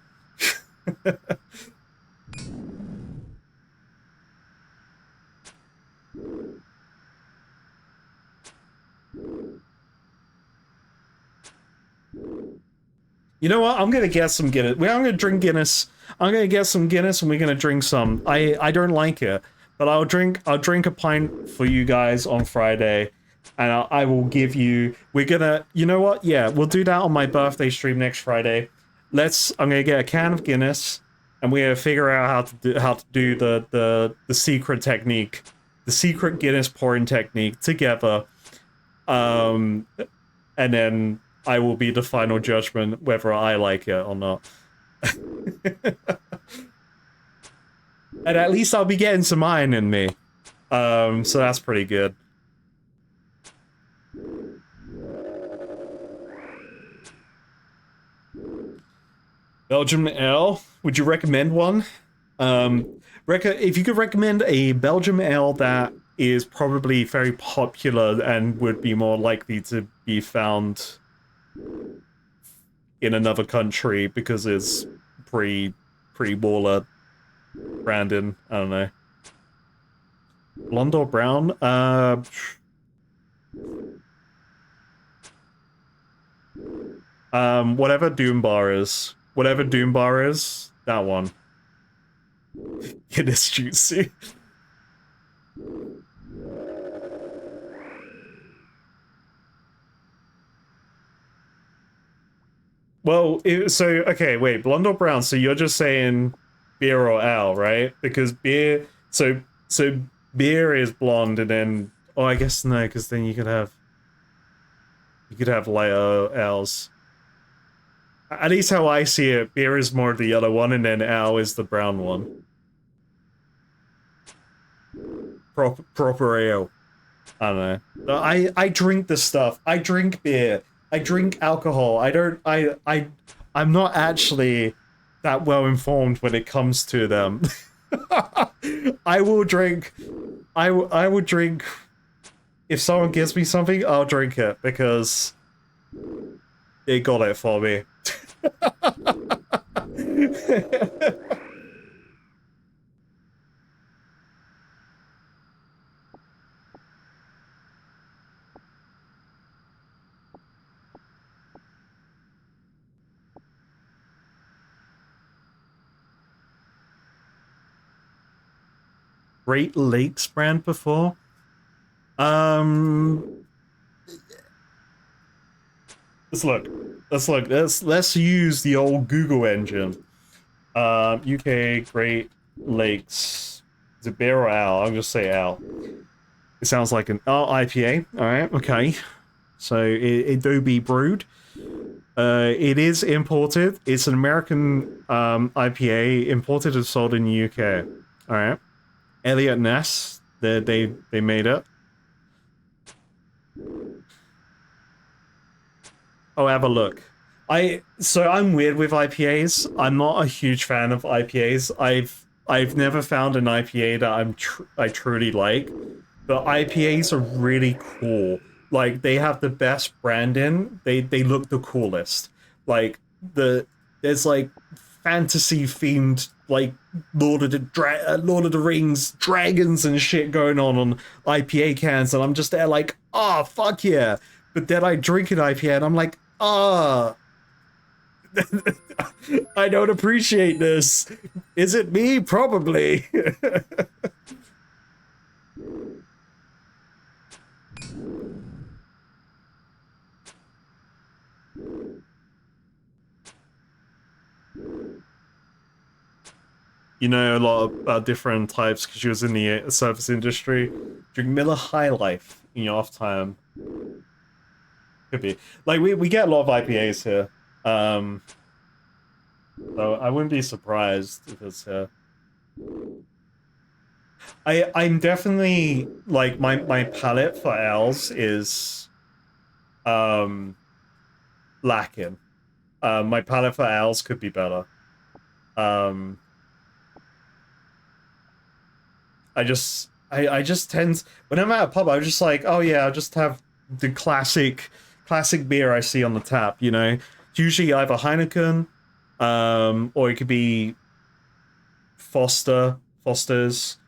You know what? I'm gonna get some Guinness. I'm gonna drink Guinness. I'm gonna get some Guinness, and we're gonna drink some. I don't like it, but I'll drink a pint for you guys on Friday, and I will give you. We're gonna. You know what? Yeah, we'll do that on my birthday stream next Friday. I'm gonna get a can of Guinness, and we're gonna figure out how to do the secret technique, the secret Guinness pouring technique together. Um, and then I will be the final judgment whether I like it or not. And at least I'll be getting some iron in me. So that's pretty good. Belgium ale. Would you recommend one? If you could recommend a Belgium ale that is probably very popular and would be more likely to be found in another country because it's pre-Waller Brandon. I don't know. Blonde or brown? Whatever Doombar is. Whatever Doombar is, that one. It is juicy. Well, okay, wait, blonde or brown? So you're just saying beer or ale, right? Because beer, so beer is blonde, and then I guess no, because then you could have lighter ales. At least how I see it, beer is more the yellow one, and then ale is the brown one. Proper ale. I don't know. I drink the stuff. I drink beer. I drink alcohol. I'm not actually that well informed when it comes to them. I will drink. I would drink. If someone gives me something, I'll drink it because it got it for me. Great Lakes brand before? Let's look. Let's use the old Google engine. UK Great Lakes. Is it beer or ale? I'll just say ale. It sounds like an IPA. Alright, okay. So it do be brewed. It is imported. It's an American IPA, imported and sold in the UK. Alright. Elliot Ness, they made it. Oh, have a look. I'm weird with IPAs. I'm not a huge fan of IPAs. I've never found an IPA that I truly like. But IPAs are really cool. Like, they have the best branding. They look the coolest. Like, there's like fantasy themed like Lord of the Rings dragons and shit going on IPA cans, and I'm just there like, oh fuck yeah. But then I drink an IPA and I'm like, ah, I don't appreciate this. Is it me? Probably. You know a lot about different types because she was in the service industry. Drink Miller High Life in your off time. Could be. Like, we get a lot of IPAs here. So I wouldn't be surprised if it's I'm definitely like my palate for ales is lacking. My palate for ales could be better. Um I just tend, when I'm at a pub, I'm just like, oh yeah, I'll just have the classic beer I see on the tap, you know. It's usually either Heineken, or it could be Foster's,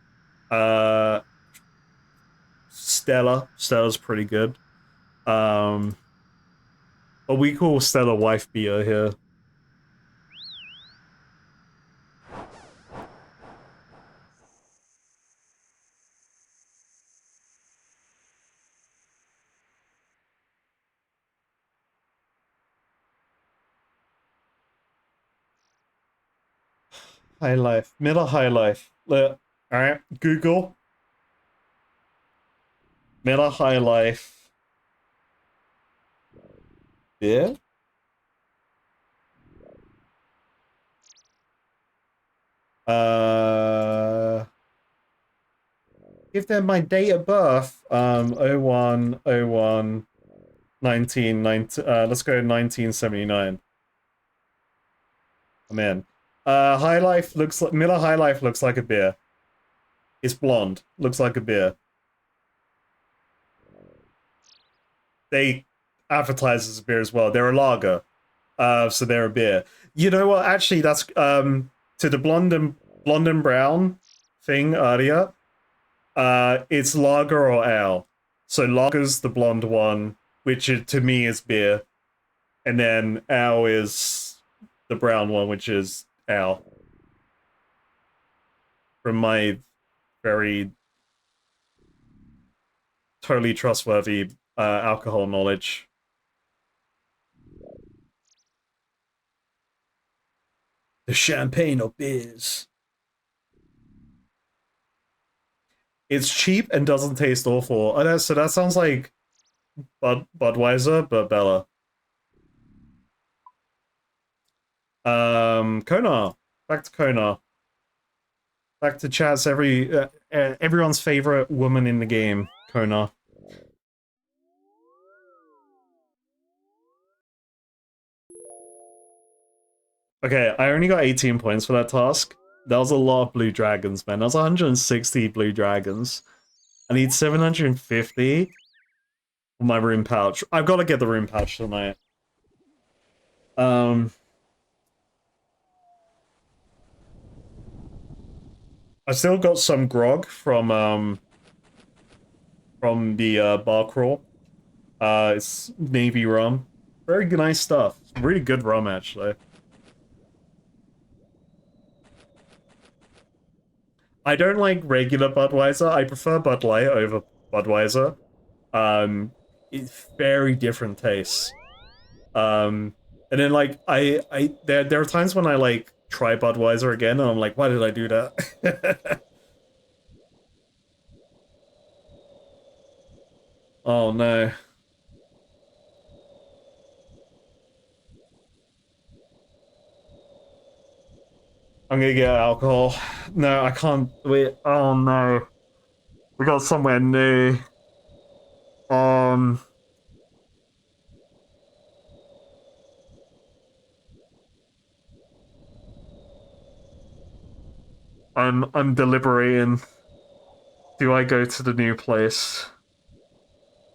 uh Stella's pretty good. Um but we call Stella wife beer here. High life. Miller High Life. Alright, Google Miller High Life beer. Uh Give them my date of birth. 0101 1990. Let's go 1979. I'm in. High Life looks like Miller High Life looks like a beer. It's blonde. Looks like a beer. They advertise as a beer as well. They're a lager. So they're a beer. You know what? Actually, that's to the blonde and brown thing earlier. It's lager or ale. So lager's the blonde one, which to me is beer, and then ale is the brown one, which is ale. From my very totally trustworthy alcohol knowledge. The champagne of beers. It's cheap and doesn't taste awful. So that sounds like Budweiser, but Bella. Konar. Back to Konar. Back to chat's everyone's favorite woman in the game, Konar. Okay, I only got 18 points for that task. That was a lot of blue dragons, man. That was 160 blue dragons. I need 750 for my room pouch. I've got to get the room pouch tonight. I still got some grog from the bar crawl. It's navy rum. Very nice stuff. Really good rum, actually. I don't like regular Budweiser. I prefer Bud Light over Budweiser. It's very different tastes. And then like there are times when I like try Budweiser again, and I'm like, why did I do that? Oh no. I'm gonna get alcohol. No, I can't. Wait. Oh no. We got somewhere new. Um. I'm deliberating. Do I go to the new place?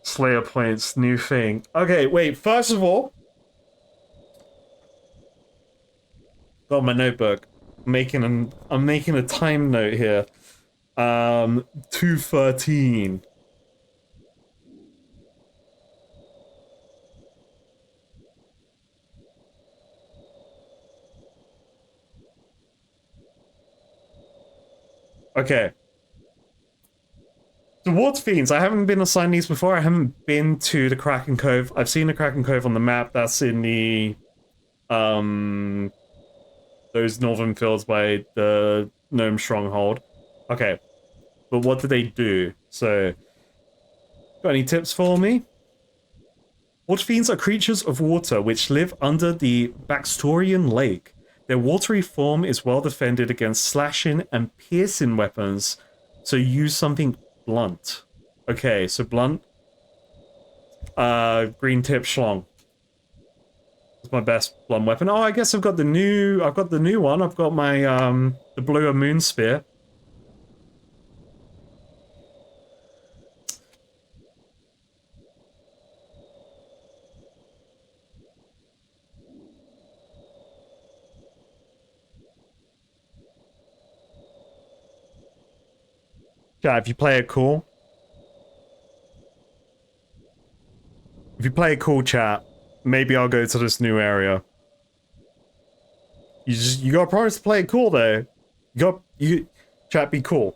Slayer points, new thing. Okay, wait. First of all, Got my notebook. I'm making a time note here. 2:13. Okay. The Water Fiends, I haven't been assigned these before. I haven't been to the Kraken Cove. I've seen the Kraken Cove on the map. That's in the those northern fields by the Gnome Stronghold. Okay. But what do they do? So, got any tips for me? Water Fiends are creatures of water which live under the Baxtorian Lake. Their watery form is well defended against slashing and piercing weapons, so use something blunt. Okay, so blunt. Green tip schlong. It's my best blunt weapon. Oh, I guess I've got the new one. I've got my the blue moon spear. Yeah, if you play it cool. If you play it cool, chat, maybe I'll go to this new area. You gotta promise to play it cool though. Chat, be cool.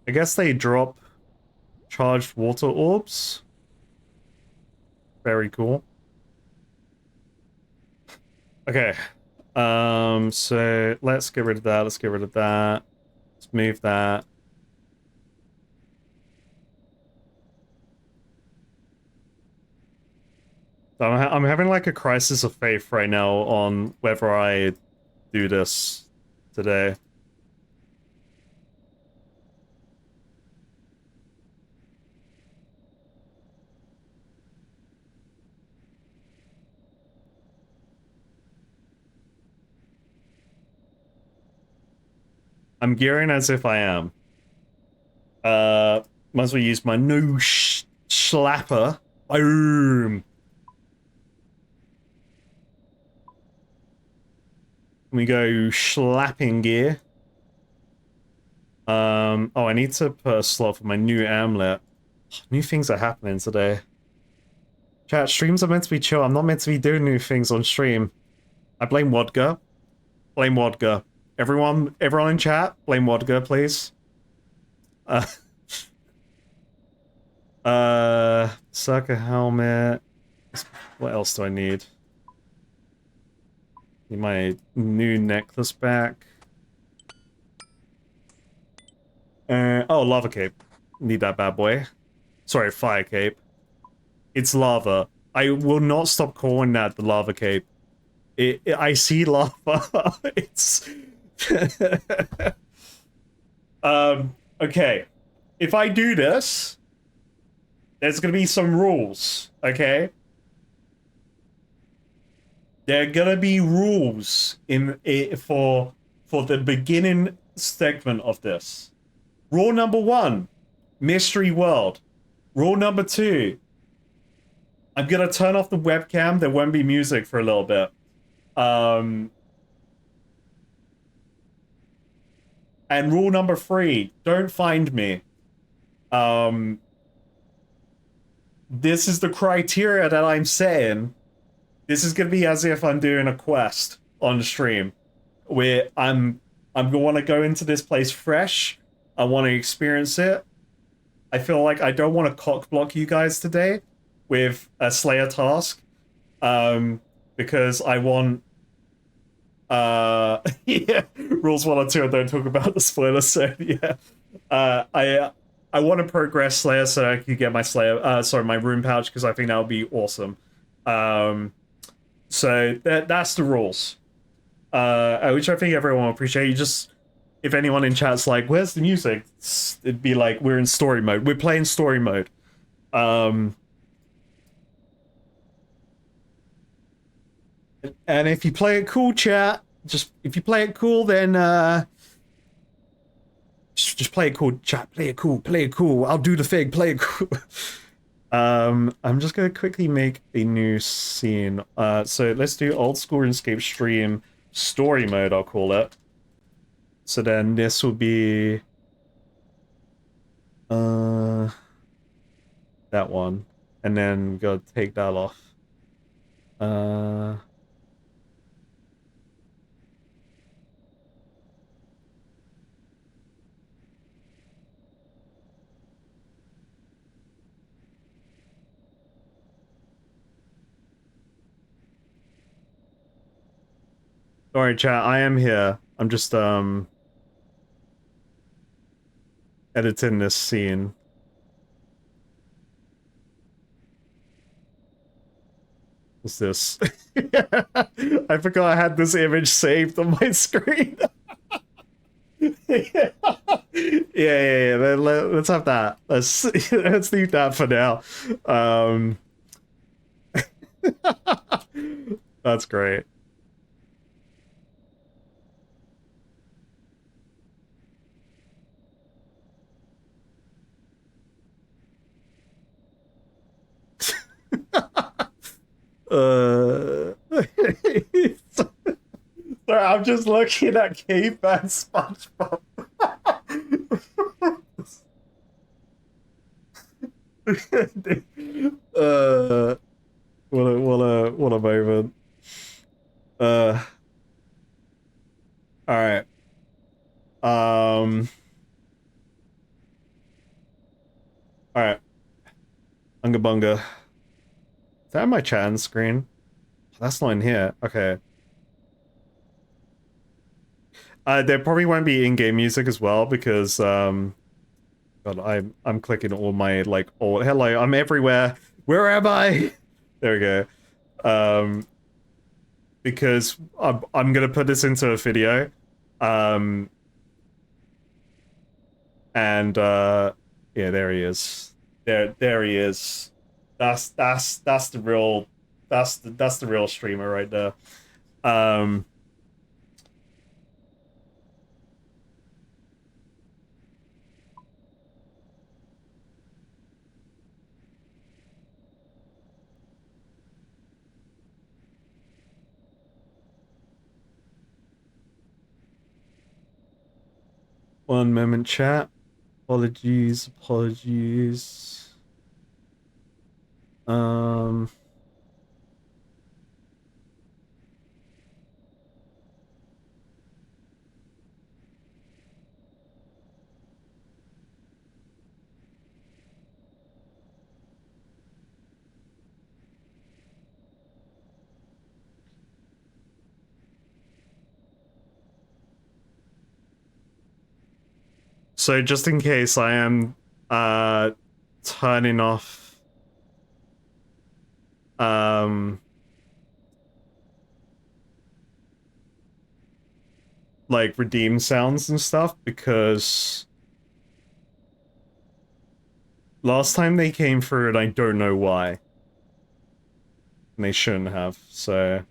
I guess they drop charged water orbs. Very cool. Okay. So let's get rid of that. Let's get rid of that. Let's move that. I'm having like a crisis of faith right now on whether I do this today. I'm gearing as if I am. Might as well use my new slapper. Boom. We go slapping gear. Oh, I need to put a slot for my new amulet. New things are happening today. Chat, streams are meant to be chill. I'm not meant to be doing new things on stream. I blame Wodka. Blame Wodka. Everyone in chat, blame Wodka, please. Circa helmet. What else do I need? Need my new necklace back. Oh, lava cape. Need that bad boy. Sorry, fire cape. It's lava. I will not stop calling that the lava cape. I see lava. It's... okay. If I do this, there's gonna be some rules, okay? There are gonna be rules in it for the beginning segment of this. Rule number 1, mystery world. Rule number 2, I'm gonna turn off the webcam. There won't be music for a little bit. And rule number 3, don't find me. This is the criteria that I'm saying. This is gonna be as if I'm doing a quest on stream, where I want to go into this place fresh. I want to experience it. I feel like I don't want to cock block you guys today with a Slayer task, because I want. Yeah, rules 1 or 2. I don't talk about the spoilers. So yeah, I want to progress Slayer so I can get my Slayer. Sorry, my rune pouch, because I think that would be awesome. So that's the rules, which I think everyone will appreciate. You just, if anyone in chat's like, "Where's the music?" It'd be like, we're in story mode. We're playing story mode. And if you play it cool, chat, just if you play it cool, then just play it cool, chat. Play it cool. Play it cool. I'll do the thing. Play it cool. I'm just gonna quickly make a new scene. So let's do old school RuneScape stream story mode. I'll call it. So then this will be that one, and then go take that off. Sorry, chat. I am here. I'm just editing this scene. What's this? I forgot I had this image saved on my screen. Yeah. Yeah. Let's have that. Let's leave that for now. That's great. Sorry, I'm just looking at Caveman SpongeBob. What a moment. All right. All right. Unga bunga. Is that on my chat screen? That's not in here. Okay. There probably won't be in-game music as well because God, I'm clicking all my like hello, I'm everywhere. Where am I? There we go. Because I'm gonna put this into a video. And yeah, there he is. There he is. That's the real that's the real streamer right there. One moment, chat. Apologies. So just in case I am turning off like redeem sounds and stuff because last time they came through and I don't know why. And they shouldn't have, so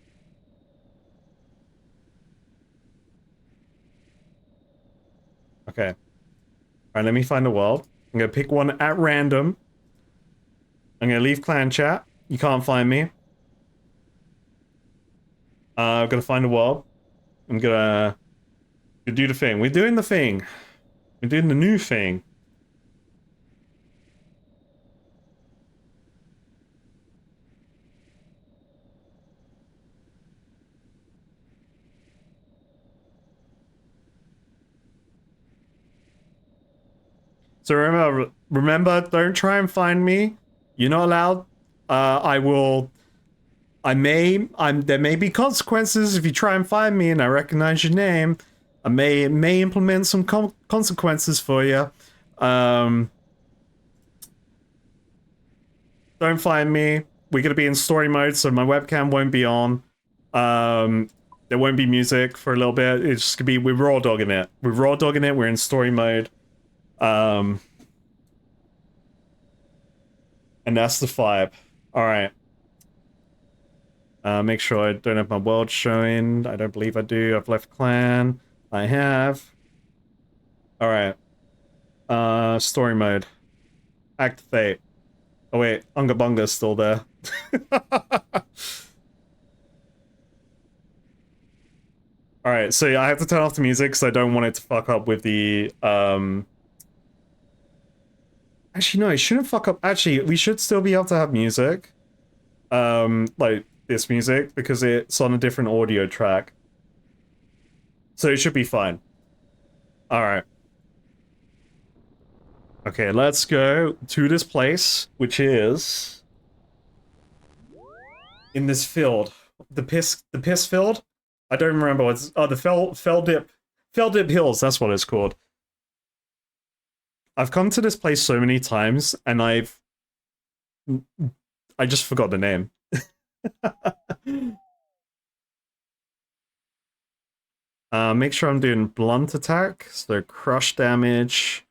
okay. Alright, let me find a world. I'm gonna pick one at random. I'm gonna leave clan chat. You can't find me. I'm gonna find a world. I'm gonna do the thing. We're doing the thing. We're doing the new thing. So remember, don't try and find me. You're not allowed. There may be consequences if you try and find me and I recognize your name. I may implement some consequences for you. Don't find me. We're gonna be in story mode, so my webcam won't be on. There won't be music for a little bit. It's just gonna be we're raw dogging it. We're raw dogging it. We're in story mode. And that's the vibe. All right. Make sure I don't have my world showing. I don't believe I do. I've left clan. I have. Alright. Story mode. Activate. Oh wait, Unga Bunga's still there. Alright, so I have to turn off the music because I don't want it to fuck up with the, Actually, no, it shouldn't fuck up. Actually, we should still be able to have music. Like, this music, because it's on a different audio track. So it should be fine. Alright. Okay, let's go to this place, which is... in this field. The piss field? I don't remember what's... Oh, the Fell Dip Hills, that's what it's called. I've come to this place so many times, and I just forgot the name. Make sure I'm doing blunt attack, so crush damage.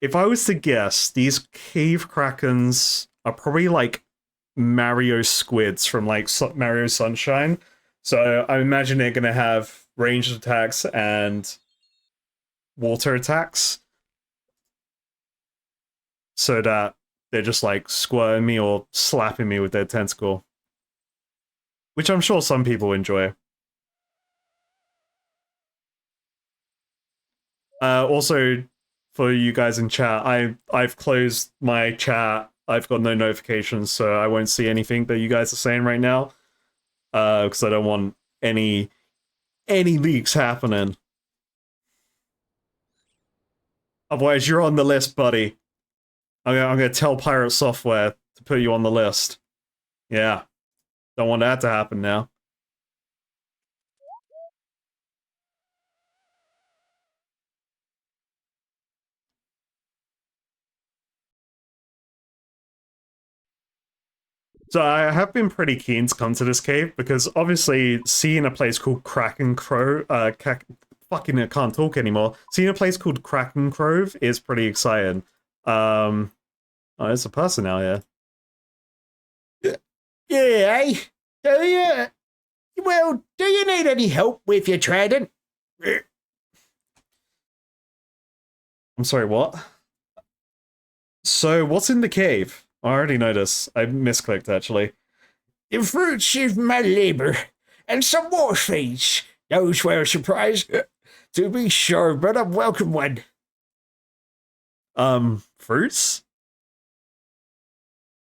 If I was to guess, these cave krakens are probably like Mario squids from like Mario Sunshine. So I imagine they're gonna have ranged attacks and water attacks. So that they're just like squirting me or slapping me with their tentacle. Which I'm sure some people enjoy. Also, for you guys in chat, I've closed my chat. I've got no notifications, so I won't see anything that you guys are saying right now. Because I don't want any leaks happening. Otherwise, you're on the list, buddy. I'm gonna tell Pirate Software to put you on the list. Yeah. Don't want that to happen now. So I have been pretty keen to come to this cave because obviously seeing a place called Kraken Crow, fucking I can't talk anymore. Seeing a place called Kraken Grove is pretty exciting. Oh, there's a person out here. Yeah, eh? Do you? Well, do you need any help with your trident? I'm sorry, what? So, what's in the cave? I already noticed. I misclicked, actually. The fruits of my labor, and some more feeds. Those were a surprise, to be sure, but a welcome one. Fruits?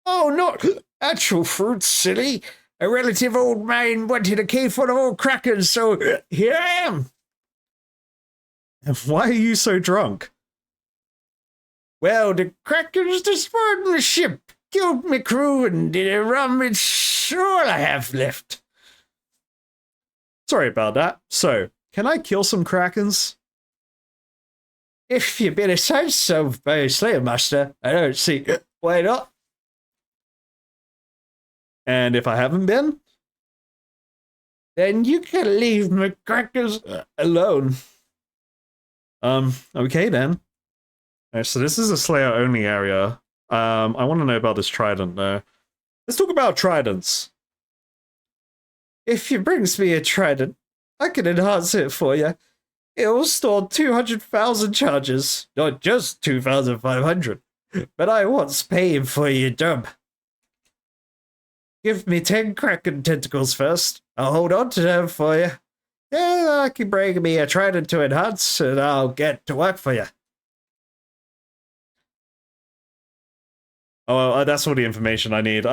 Oh, not actual fruits, silly. A relative old mine wanted a cave full of old crackers, so here I am. Why are you so drunk? Well, the crackers destroyed my ship, killed my crew, and the rum is all I have left. Sorry about that. So, can I kill some krakens? If you've been assigned so by a Slayer Master, I don't see why not. And if I haven't been? Then you can leave my crackers alone. Okay then. Alright, so this is a Slayer-only area. I want to know about this trident, though. Let's talk about tridents. If you brings me a trident, I can enhance it for you. It'll store 200,000 charges, not just 2,500. But I want's paying for your dub. Give me 10 Kraken tentacles first. I'll hold on to them for you. Yeah, I can bring me a trident to enhance, and I'll get to work for you. Oh, that's all the information I need.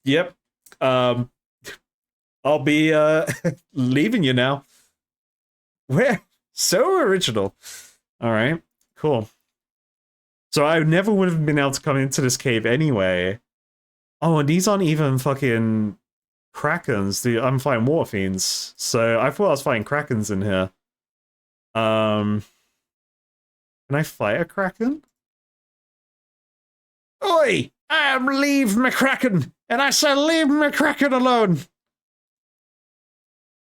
Yep. I'll be, leaving you now. Where? So original. Alright, cool. So I never would have been able to come into this cave anyway. Oh, and these aren't even fucking krakens. I'm fighting water fiends. So I thought I was fighting krakens in here. Can I fight a kraken? Oi! Leave me Kraken! And I said leave me Kraken alone!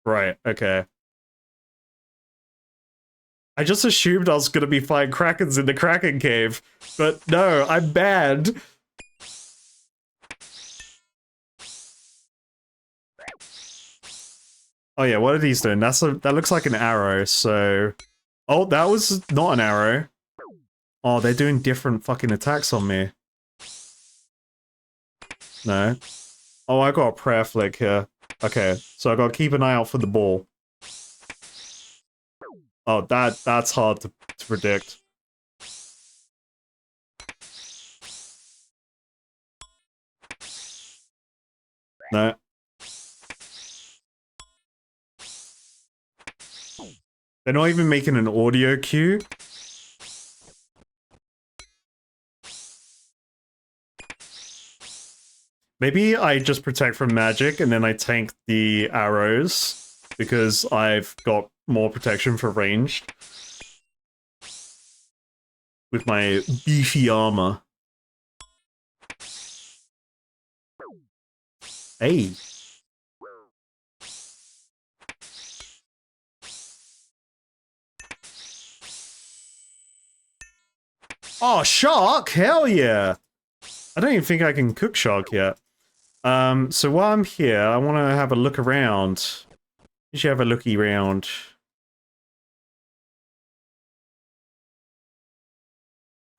Right, okay. I just assumed I was gonna be fighting krakens in the Kraken Cave, but no, I'm bad. Oh yeah, what are these doing? That looks like an arrow, so... Oh, that was not an arrow. Oh, they're doing different fucking attacks on me. No. Oh, I got a prayer flick here. Okay, so I gotta keep an eye out for the ball. Oh, that's hard to predict. No. They're not even making an audio cue. Maybe I just protect from magic and then I tank the arrows because I've got more protection for ranged with my beefy armor. Hey. Oh, shark! Hell yeah! I don't even think I can cook shark yet. So while I'm here, I want to have a look around. You should have a looky round.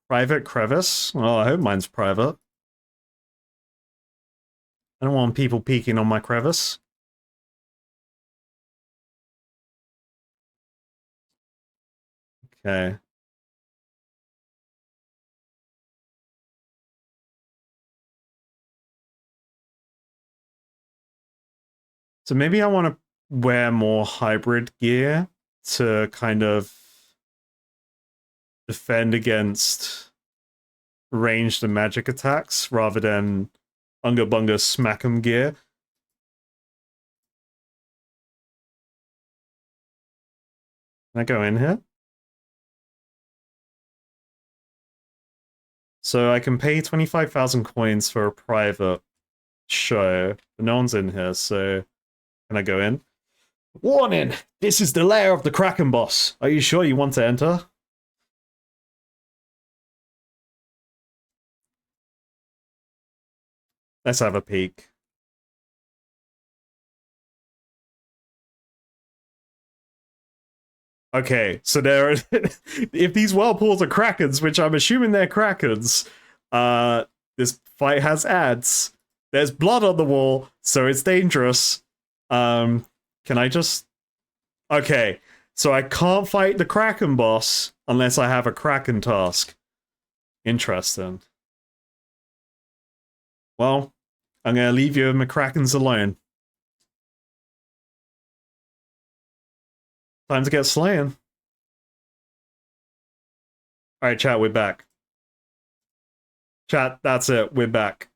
Private crevice? Well, I hope mine's private. I don't want people peeking on my crevice. Okay. So maybe I want to wear more hybrid gear to kind of defend against ranged and magic attacks rather than Unga Bunga Smack'em gear. Can I go in here? So I can pay 25,000 coins for a private show, but no one's in here, so can I go in? Warning! This is the lair of the Kraken boss. Are you sure you want to enter? Let's have a peek. Okay, so there are if these whirlpools are Krakens, which I'm assuming they're Krakens, this fight has ads. There's blood on the wall, so it's dangerous. Can I just... Okay, so I can't fight the Kraken boss unless I have a Kraken task. Interesting. Well, I'm gonna leave you and the Krakens alone. Time to get slaying. Alright, chat, we're back. Chat, that's it, we're back.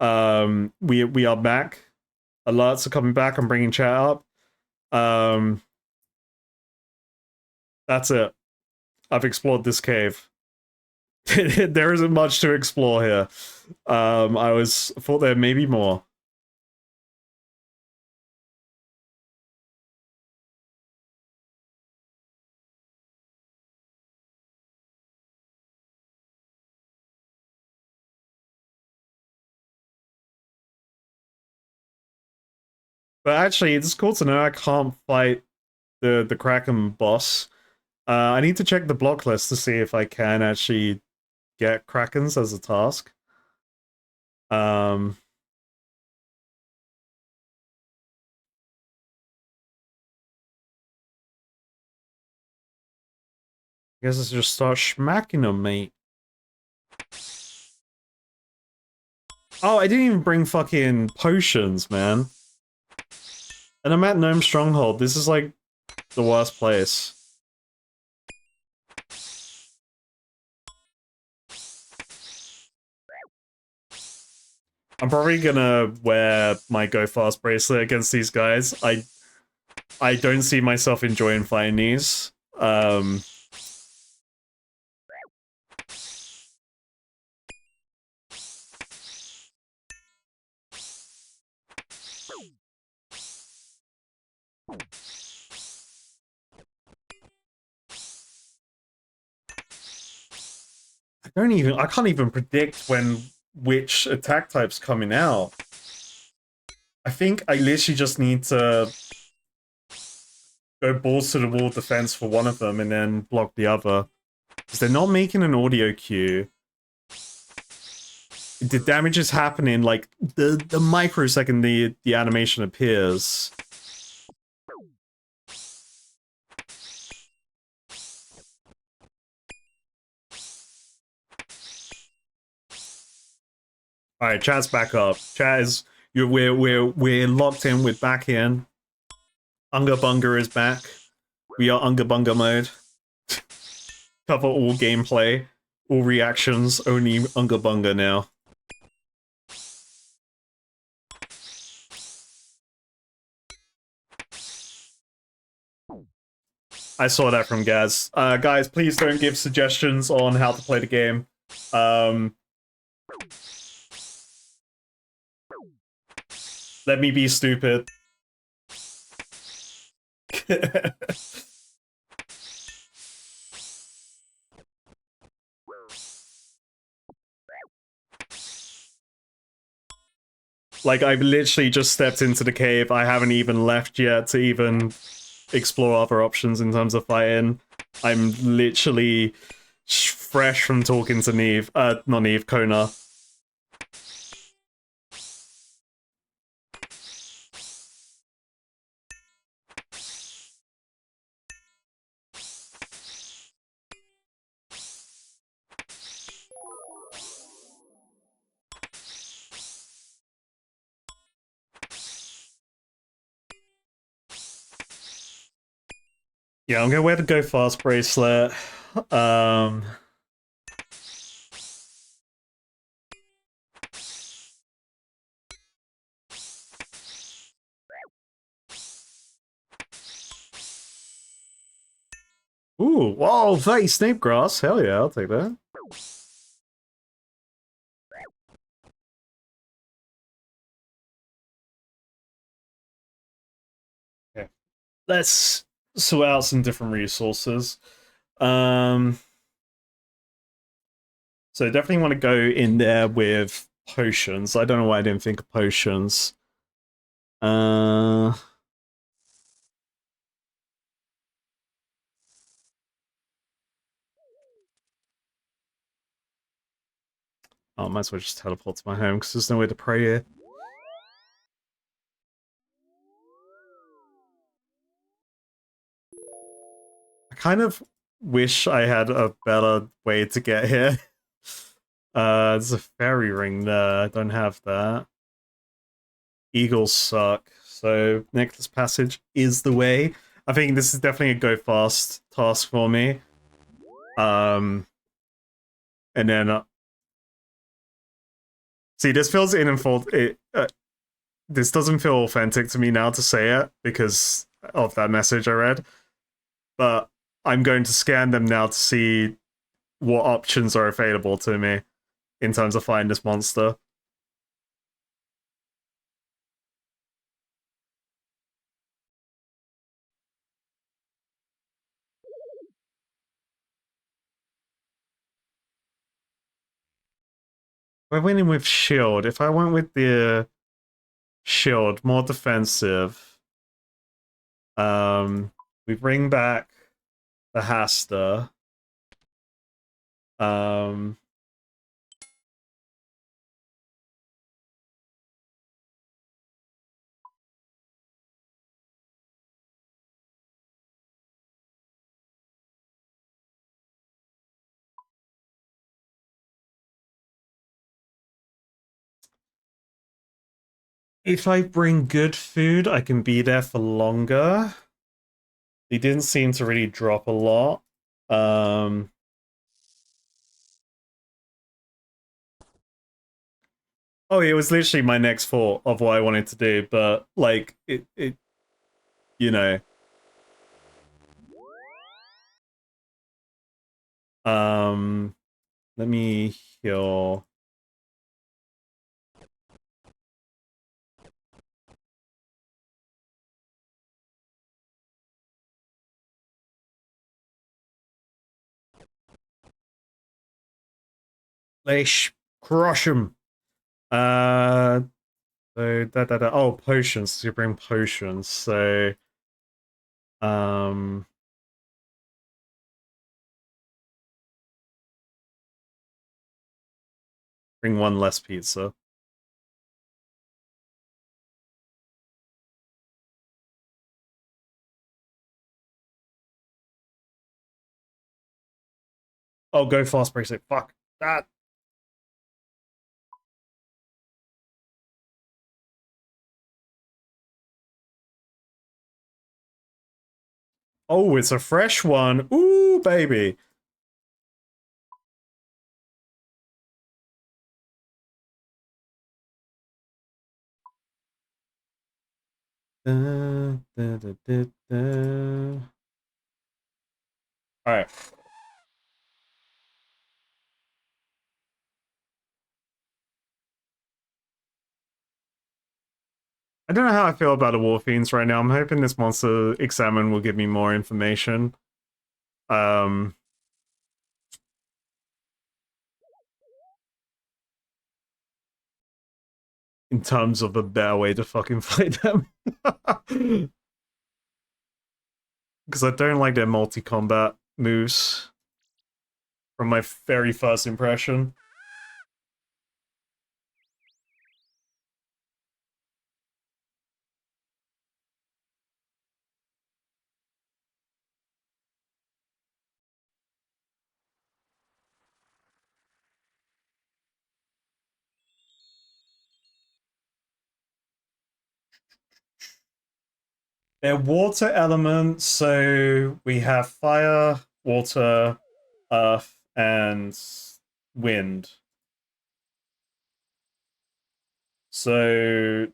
We are back. Alerts are coming back, I'm bringing chat up. That's it. I've explored this cave. There isn't much to explore here. I thought there may be more. But actually, it's cool to know I can't fight the Kraken boss. I need to check the block list to see if I can actually get Krakens as a task. I guess let's just start smacking them, mate. Oh, I didn't even bring fucking potions, man. And I'm at Gnome Stronghold. This is like the worst place. I'm probably gonna wear my Go Fast bracelet against these guys. I don't see myself enjoying fighting these. I can't even predict which attack type's coming out. I think I literally just need to go balls to the wall defense for one of them and then block the other. Because they're not making an audio cue. The damage is happening like the microsecond the animation appears. All right, chat's back up. Chat is we're locked in. We're back in. Unga Bunga is back. We are Unga Bunga mode. Cover all gameplay, all reactions. Only Unga Bunga now. I saw that from Gaz. Guys, please don't give suggestions on how to play the game. Let me be stupid. Like, I've literally just stepped into the cave. I haven't even left yet to even explore other options in terms of fighting. I'm literally fresh from talking to Neve. Not Neve, Kona. Yeah, I'm gonna wear the Go Fast bracelet. Ooh, whoa, 30 Snape Grass. Hell yeah, I'll take that. Okay. Let's sort out some different resources. So definitely want to go in there with potions. I don't know why I didn't think of potions. Oh, I might as well just teleport to my home because there's no way to pray here. I kind of wish I had a better way to get here. There's a fairy ring there. I don't have that. Eagles suck. So Necklace Passage is the way. I think this is definitely a go fast task for me. And then see, this feels in and fold. This doesn't feel authentic to me now to say it because of that message I read. But I'm going to scan them now to see what options are available to me in terms of finding this monster. I went in with shield. If I went with the shield, more defensive. We bring back the Hasta. If I bring good food, I can be there for longer. He didn't seem to really drop a lot. Oh, it was literally my next thought of what I wanted to do, but like you know. Let me heal. Let's crush him. So oh, potions. So you bring potions. So Um, bring one less pizza. Oh, go fast bracelet. Fuck that. Oh, it's a fresh one. Ooh, baby. Da, da, da, da, da. All right. I don't know how I feel about the War Fiends right now. I'm hoping this monster examine will give me more information. Um, in terms of a better way to fucking fight them. Because I don't like their multi-combat moves from my very first impression. They're water elements, so we have fire, water, earth, and wind. So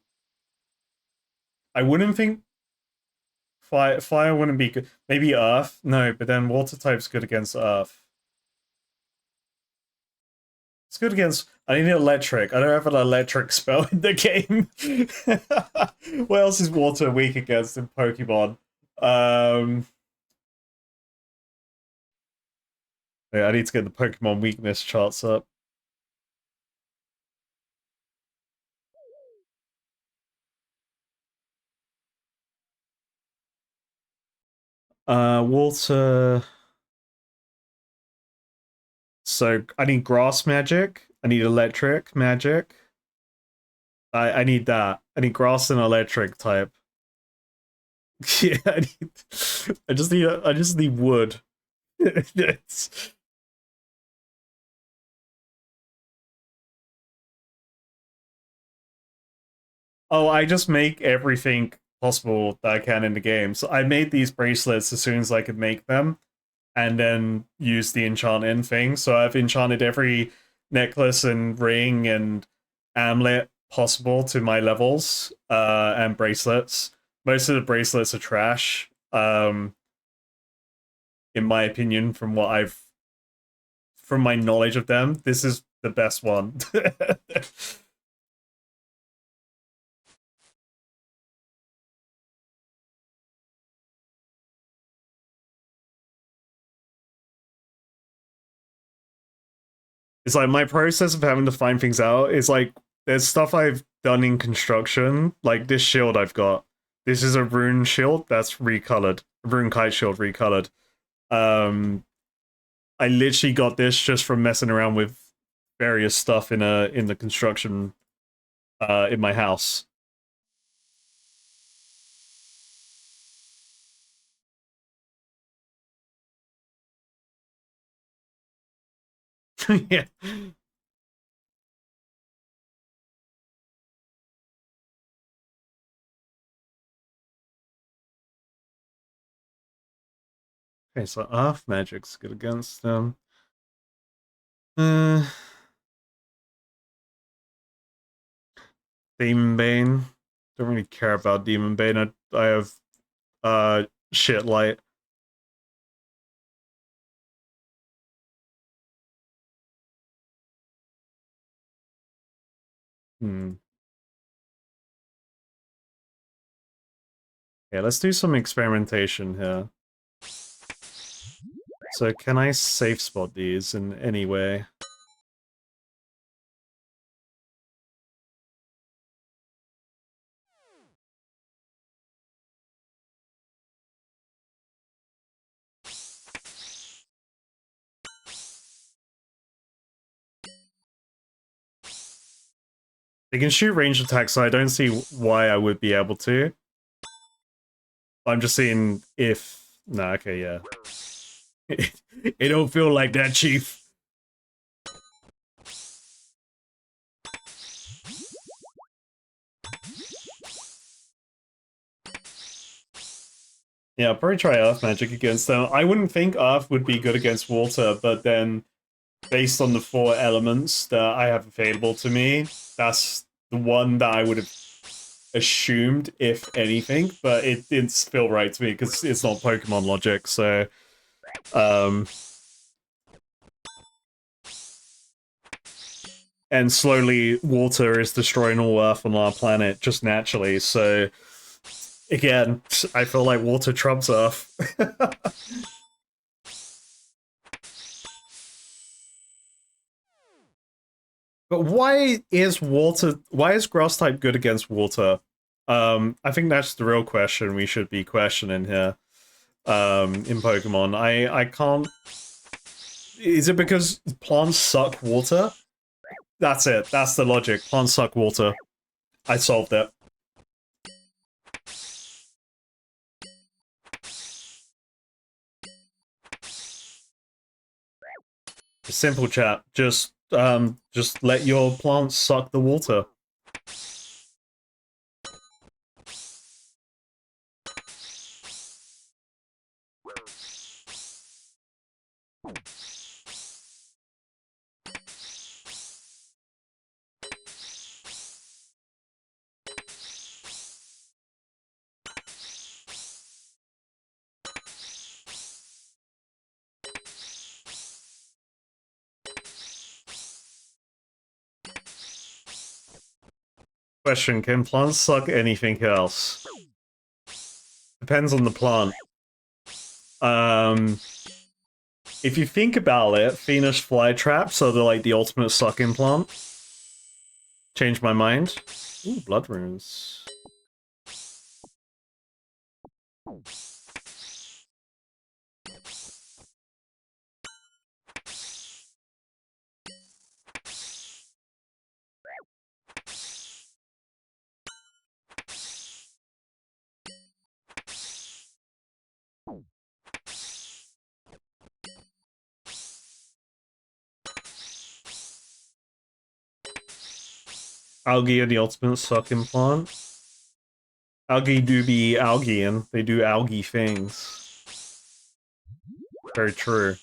I wouldn't think fire wouldn't be good. Maybe earth? No, but then water type's good against earth. It's good against. I need electric. I don't have an electric spell in the game. What else is water weak against in Pokemon? Yeah, I need to get the Pokemon weakness charts up. Water. So I need grass magic. I need electric magic. I need that. I need grass and electric type. Yeah, I just need wood. It's- oh, I just make everything possible that I can in the game. So I made these bracelets as soon as I could make them, and then use the enchanting thing. So I've enchanted every necklace and ring and amulet possible to my levels, and bracelets. Most of the bracelets are trash, in my opinion, from my knowledge of them. This is the best one. It's like my process of having to find things out is like there's stuff I've done in construction, like this shield I've got. This is a rune shield that's recolored, rune kite shield recolored. Um, I literally got this just from messing around with various stuff in the construction in my house. Yeah. Okay, so earth magic's good against them. Uh, Demon Bane. Don't really care about Demon Bane. I have shit light. Hmm. Yeah, let's do some experimentation here. So can I safe spot these in any way? They can shoot range attacks, so I don't see why I would be able to. I'm just seeing if... Nah, okay, yeah. It don't feel like that, Chief. Yeah, I'll probably try Earth Magic against them. I wouldn't think Earth would be good against water, but then based on the 4 elements that I have available to me, that's the one that I would have assumed, if anything, but it didn't feel right to me because it's not Pokemon logic, so... And slowly, water is destroying all Earth on our planet, just naturally, so... Again, I feel like water trumps Earth. But why is grass type good against water? I think that's the real question we should be questioning here. In Pokemon. I can't... Is it because plants suck water? That's it. That's the logic. Plants suck water. I solved it. Simple, chat. Just let your plants suck the water. Question, can plants suck anything else? Depends on the plant. If you think about it, Venus flytraps are like the ultimate sucking plant. Changed my mind. Ooh, blood runes. Algae are the ultimate sucking plant. Algae do be algaeing. They do algae things. Very true.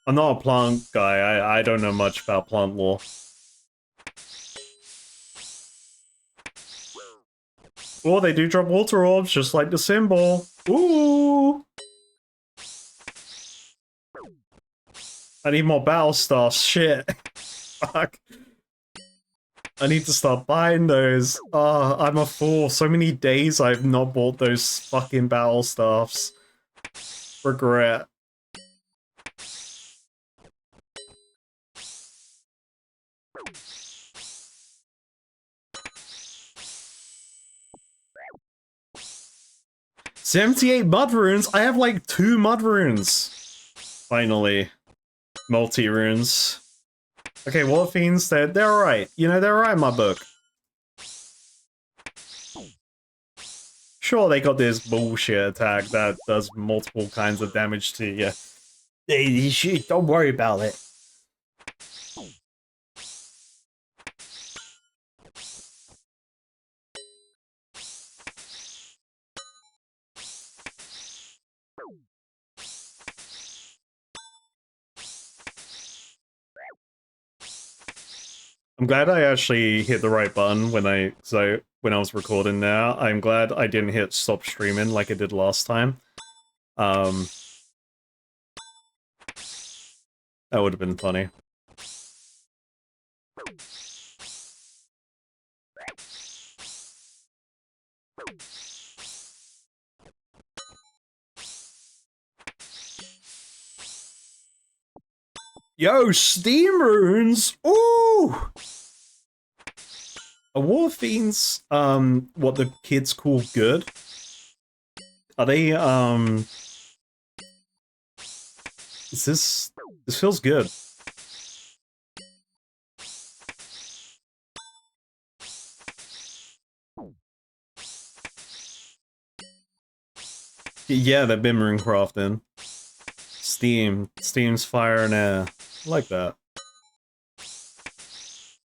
I'm not a plant guy. I don't know much about plant lore. Oh, they do drop water orbs, just like the symbol. Ooh! I need more battle stuff. Shit. Fuck. I need to start buying those. Oh, I'm a fool. So many days I've not bought those fucking battle stuffs. Regret. $78 mud runes? I have like 2 mud runes. Finally. Multi-runes. Okay, War Fiends, they're alright. You know, they're alright in my book. Sure, they got this bullshit attack that does multiple kinds of damage to you. Hey, shit, don't worry about it. I'm glad I actually hit the right button when I was recording now. I'm glad I didn't hit stop streaming like I did last time. That would have been funny. Yo, Steam Runes! Ooh! Are War Fiends, what the kids call good? Are they, this feels good. Yeah, they're Bimmer crafting. Steam. Steam's fire and air. I like that.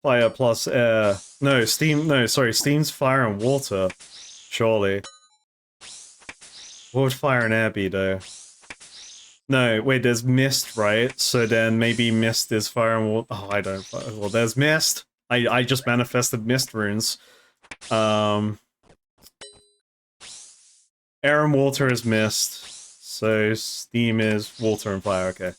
Fire plus air. No, steam. No, sorry. Steam's fire and water. Surely. What would fire and air be, though? No, wait, there's mist, right? So then maybe mist is fire and water. Oh, I don't. Well, there's mist. I just manifested mist runes. Air and water is mist. So steam is water and fire, okay.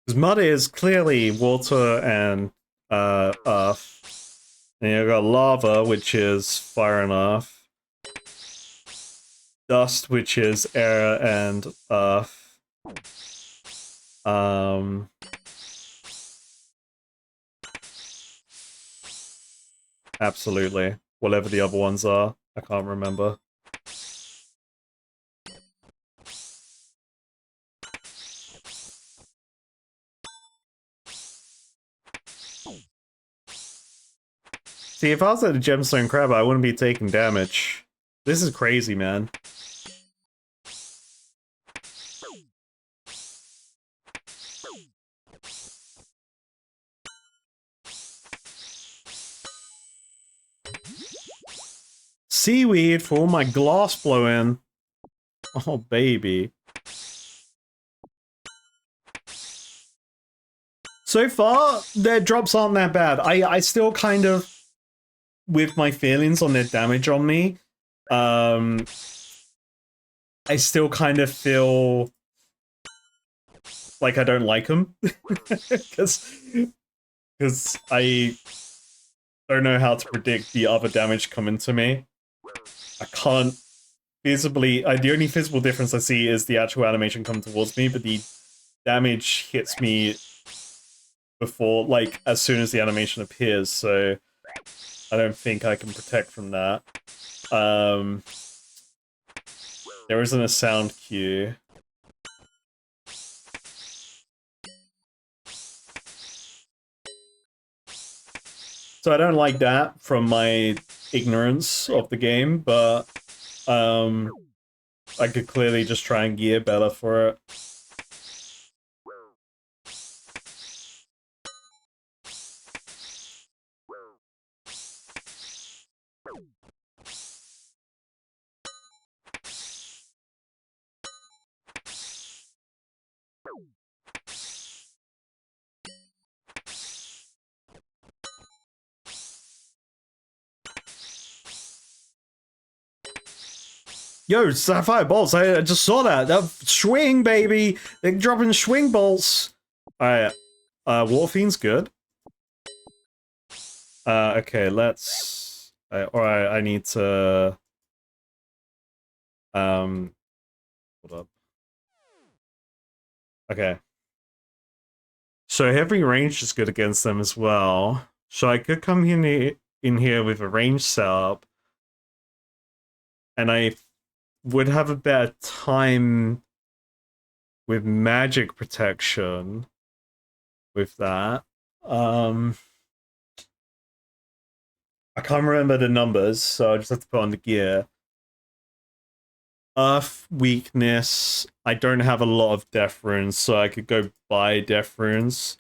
Because mud is clearly water and earth. And you've got lava, which is fire and earth. Dust, which is air and earth. Absolutely. Whatever the other ones are. I can't remember. See, if I was at a gemstone crab, I wouldn't be taking damage. This is crazy, man. Seaweed for all my glass blowing. Oh, baby. So far, their drops aren't that bad. I still kind of, with my feelings on their damage on me, I still kind of feel like I don't like them. Because I don't know how to predict the other damage coming to me. I can't visibly... the only visible difference I see is the actual animation coming towards me, but the damage hits me before, like, as soon as the animation appears, so I don't think I can protect from that. There isn't a sound cue. So I don't like that from my ignorance of the game, but I could clearly just try and gear better for it. Yo, Sapphire Bolts, I just saw that. That swing, baby! They're dropping swing bolts! Alright, War Fiend's good. Okay, let's... Alright, I need to... Hold up. Okay. So heavy range is good against them as well. So I could come in here with a range setup, and I would have a better time with magic protection with that. I can't remember the numbers, so I just have to put on the gear. Earth weakness. I don't have a lot of death runes, so I could go buy death runes.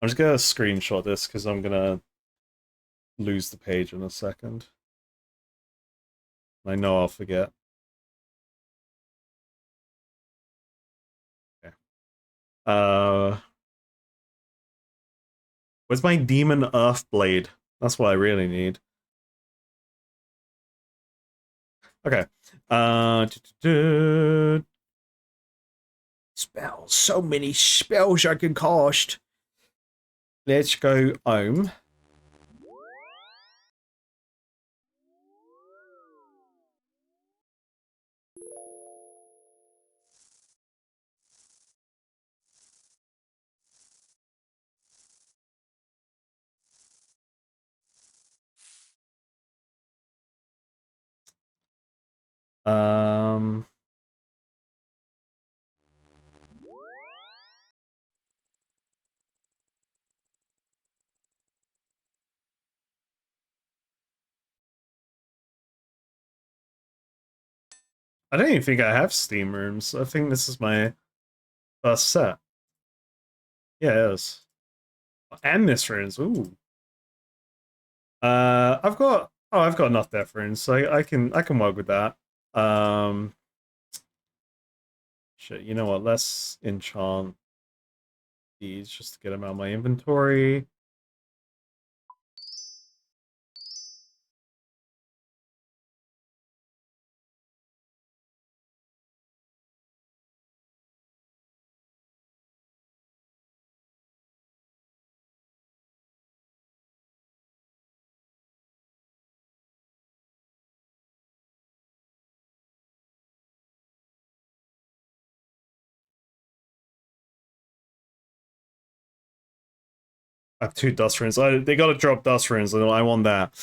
I'm just gonna screenshot this because I'm gonna lose the page in a second. I know I'll forget. Okay. Where's my demon earth blade? That's what I really need. Okay. Spells. So many spells I can cast. Let's go home. Um... I don't even think I have Steam rooms. I think this is my first set. Yeah, it is. And Miss runes. Ooh. I've got enough death runes, so I can work with that. Um, shit. You know what? Let's enchant these just to get them out of my inventory. I have two dust runes. They gotta drop dust runes, and I want that.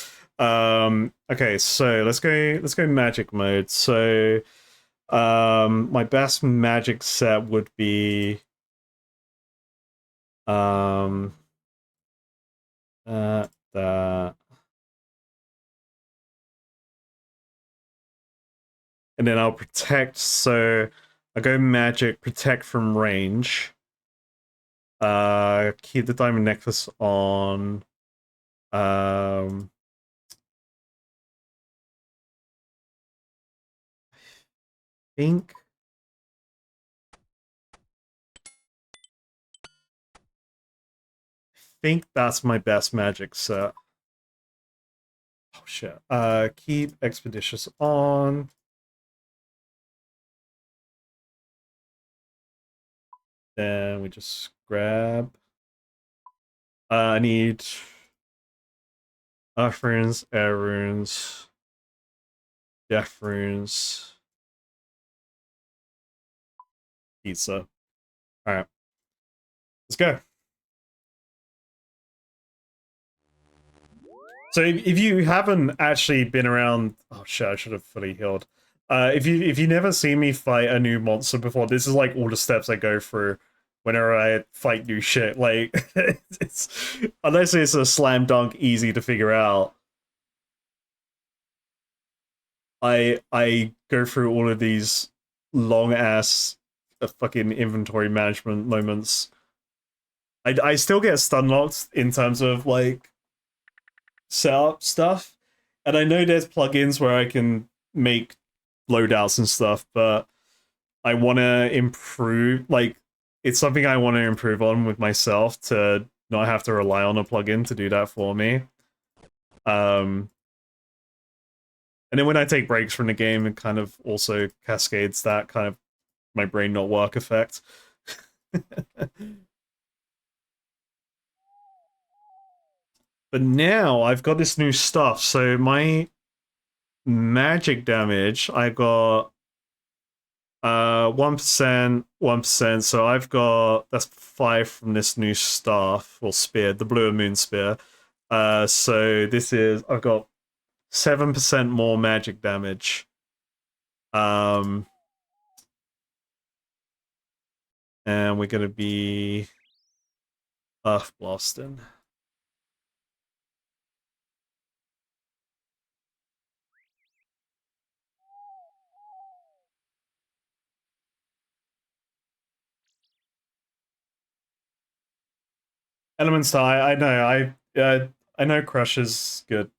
Okay, so let's go magic mode. So my best magic set would be um that, and then I'll protect. So I go magic, protect from range. Keep the diamond necklace on. Um, think think that's my best magic set. Oh shit. Keep expeditious on. Then we just grab. I need earth runes, air runes, death runes, pizza. All right, let's go. So if you haven't actually been around, oh shit, I should have fully healed. If you never seen me fight a new monster before, this is like all the steps I go through whenever I fight new shit. Like it's unless it's a slam dunk, easy to figure out. I go through all of these long ass fucking inventory management moments. I still get stun locked in terms of like setup stuff, and I know there's plugins where I can make loadouts and stuff, but I want to improve. Like it's something I want to improve on with myself to not have to rely on a plugin to do that for me. Um, and then when I take breaks from the game, it kind of also cascades that kind of my brain not work effect. But now I've got this new stuff. So my magic damage, I got 1%, 1%. So I've got that's 5 from this new staff or spear, the blue moon spear. So this is I've got 7% more magic damage. Um and we're gonna be earth blasting. Elements die. I know. I know. Crush is good.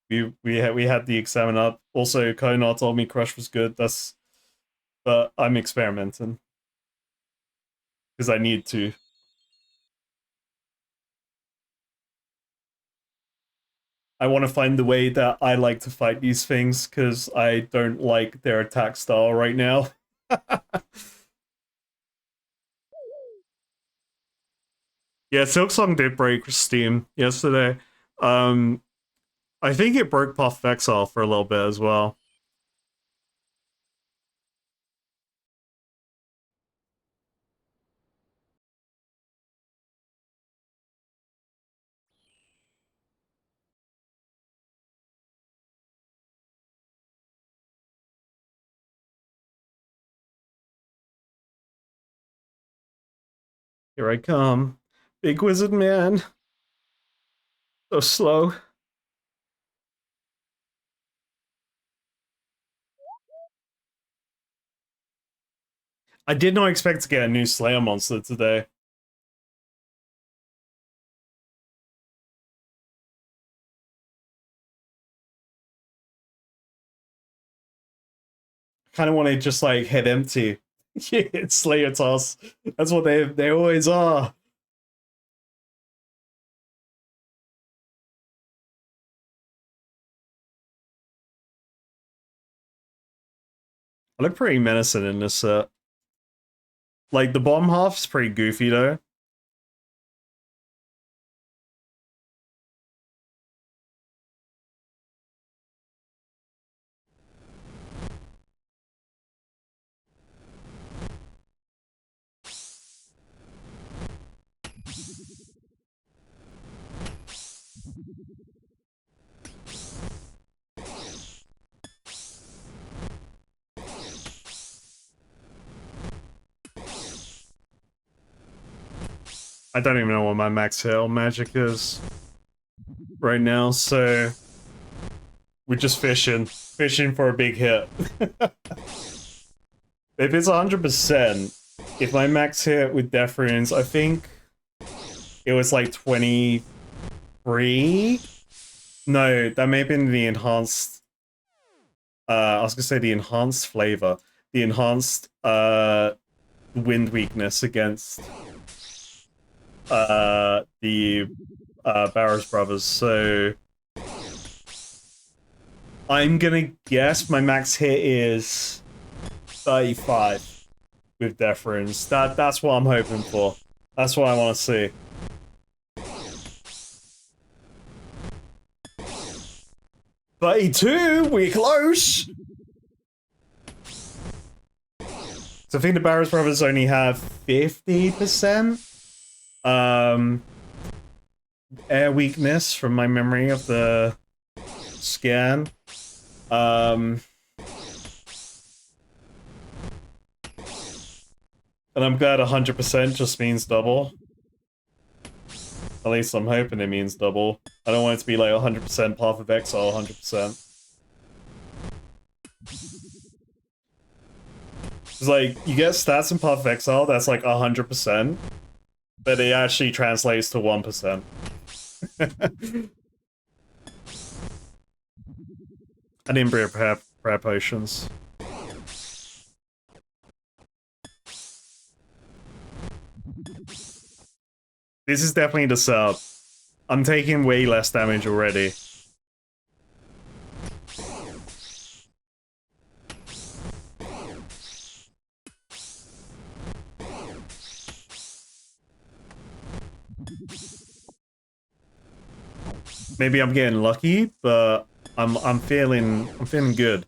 We had the examine up. Also, Konar told me Crush was good. That's but I'm experimenting because I need to. I want to find the way that I like to fight these things because I don't like their attack style right now. Yeah, Silksong did break Steam yesterday. Um, I think it broke Path of Exile for a little bit as well. Here I come, big wizard man. So slow. I did not expect to get a new Slayer monster today. Kind of want to just like head empty. Yeah, it's Slayer toss. That's what they always are. I look pretty menacing in this set. Like the bottom half's pretty goofy though. I don't even know what my max hit on magic is right now, so we're just fishing for a big hit. If it's 100%, if my max hit with Death Runes, I think it was like 23? No, that may have been the enhanced, I was gonna say the enhanced flavor. The enhanced, wind weakness against, the, Barrows Brothers, so... I'm gonna guess my max hit is 35 with Death Runes. That's what I'm hoping for. That's what I want to see. $32, we're close! So I think the Barrows Brothers only have 50%? Air weakness from my memory of the scan. And I'm glad 100% just means double. At least I'm hoping it means double. I don't want it to be like 100% Path of Exile, 100%. It's like, you get stats in Path of Exile that's like 100%, but it actually translates to 1%. I didn't prepare potions. This is definitely the sub. I'm taking way less damage already. Maybe I'm getting lucky, but I'm feeling good.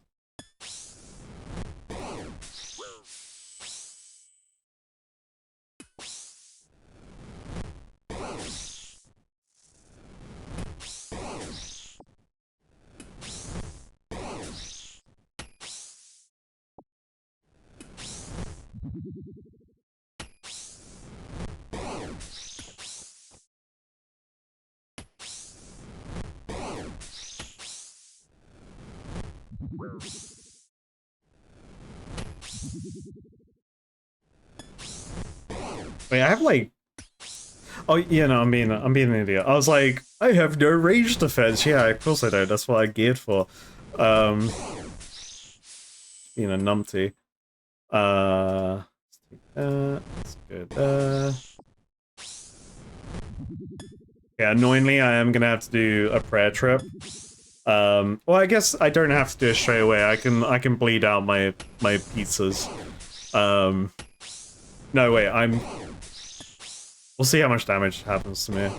Wait, I have like... Oh, yeah, no, I'm being an idiot. I was like, I have no range defense. Yeah, of course I don't. That's what I geared for. Being a numpty. Let's go there. Yeah, annoyingly, I am gonna have to do a prayer trip. Well, I guess I don't have to do it straight away. I can bleed out my pizzas. No, wait, we'll see how much damage happens to me.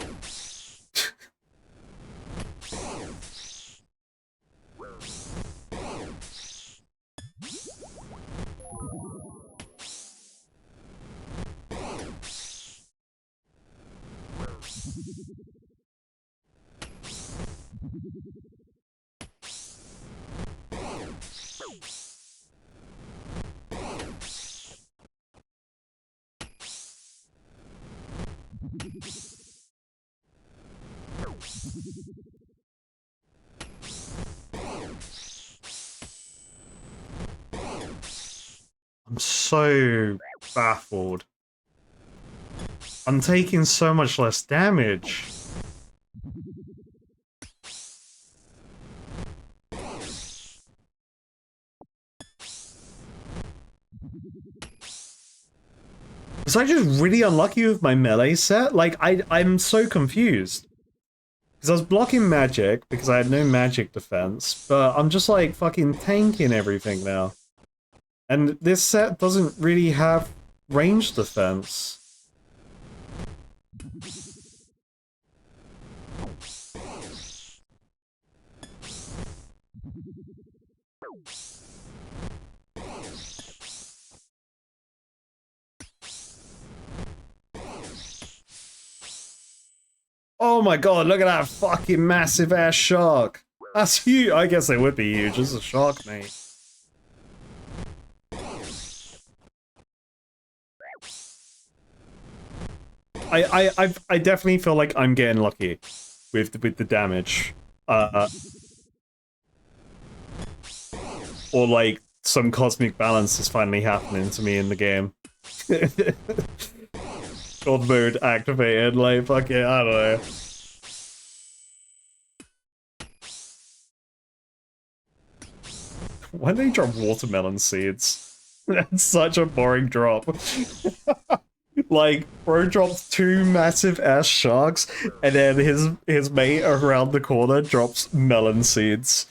I'm so baffled. I'm taking so much less damage. Was I just really unlucky with my melee set? Like, I'm so confused. Because I was blocking magic, because I had no magic defense, but I'm just like fucking tanking everything now. And this set doesn't really have range defense. Oh my god, look at that fucking massive ass shark. That's huge. I guess they would be huge. This is a shark, mate. I definitely feel like I'm getting lucky with the damage. Or like some cosmic balance is finally happening to me in the game. God mode activated, like fuck it, I don't know. Why do they drop watermelon seeds? That's such a boring drop. Like, bro drops 2 massive ass sharks, and then his mate around the corner drops melon seeds.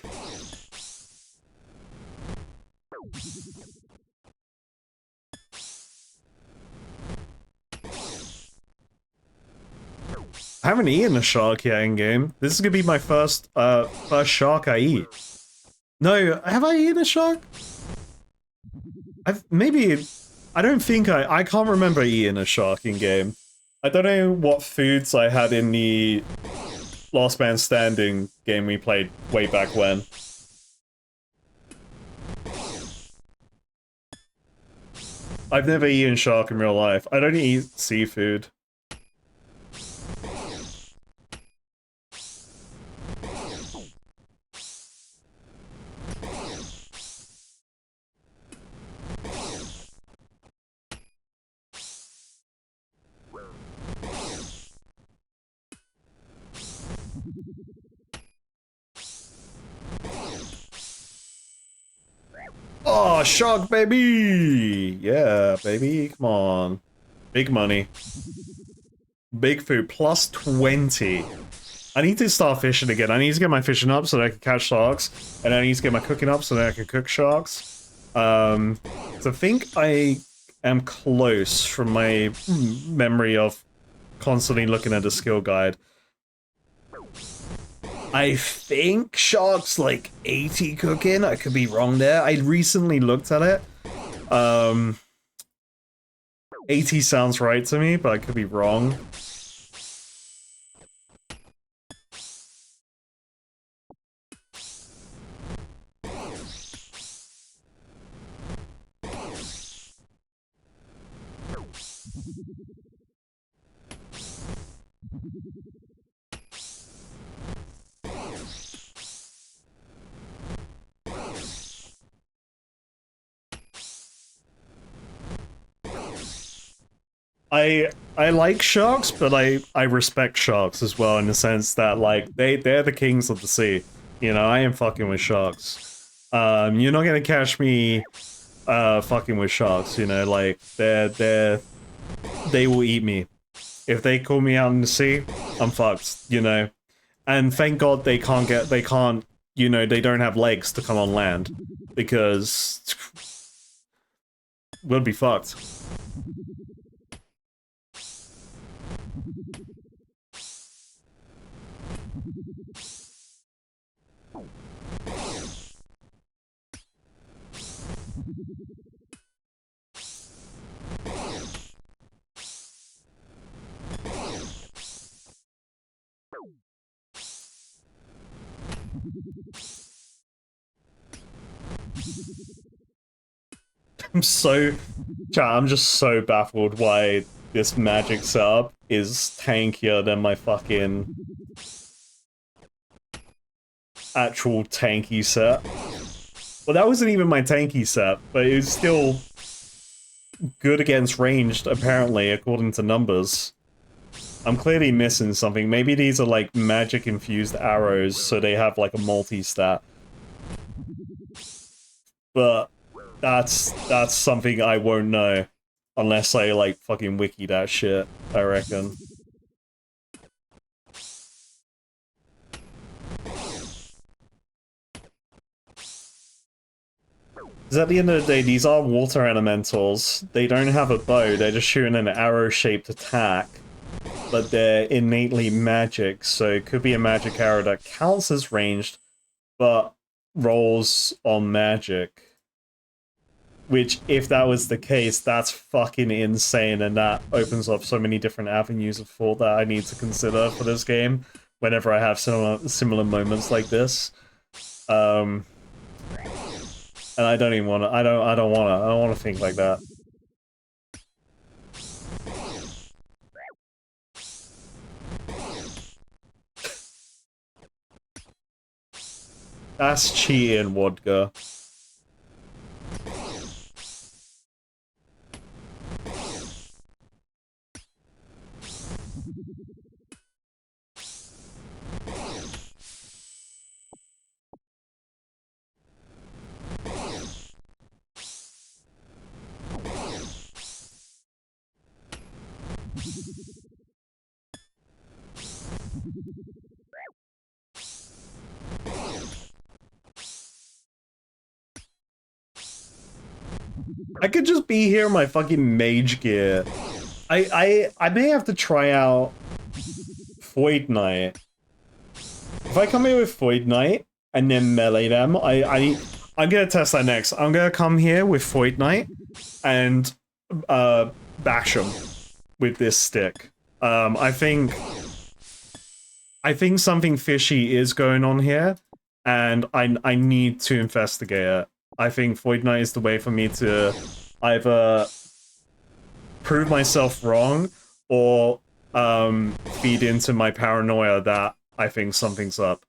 I haven't eaten a shark yet in game. This is gonna be my first shark I eat. No, have I eaten a shark? I don't think I can't remember eating a shark in game. I don't know what foods I had in the Last Man Standing game we played way back when. I've never eaten shark in real life. I don't eat seafood. Oh, shark, baby! Yeah, baby, come on. Big money. Big food, plus 20. I need to start fishing again. I need to get my fishing up so that I can catch sharks. And I need to get my cooking up so that I can cook sharks. So I think I am close from my memory of constantly looking at the skill guide. I think shark's like 80 cooking. I could be wrong there. I recently looked at it. 80 sounds right to me, but I could be wrong. I like sharks, but I respect sharks as well in the sense that like they're the kings of the sea. You know, I am fucking with sharks. You're not gonna catch me fucking with sharks, you know, like they will eat me. If they call me out in the sea, I'm fucked, you know. And thank God they can't, you know, they don't have legs to come on land. Because we'll be fucked. I'm just so baffled why this magic setup is tankier than my fucking actual tanky set. Well, that wasn't even my tanky set, but it was still good against ranged, apparently, according to numbers. I'm clearly missing something. Maybe these are like magic-infused arrows, so they have like a multi-stat. But that's something I won't know unless I like fucking wiki that shit, I reckon. Because at the end of the day, these are water elementals. They don't have a bow, they're just shooting an arrow-shaped attack. But they're innately magic, so it could be a magic arrow that counts as ranged, but rolls on magic. Which, if that was the case, that's fucking insane, and that opens up so many different avenues of thought that I need to consider for this game whenever I have similar moments like this. And I don't even want to. I don't want to think like that. That's cheating, Wodka. I could just be here in my fucking mage gear. I may have to try out Void Knight. If I come here with Void Knight and then melee them, I'm gonna test that next. I'm gonna come here with Void Knight and bash them with this stick. I think something fishy is going on here, and I need to investigate it. I think Void Knight is the way for me to either prove myself wrong or feed into my paranoia that I think something's up.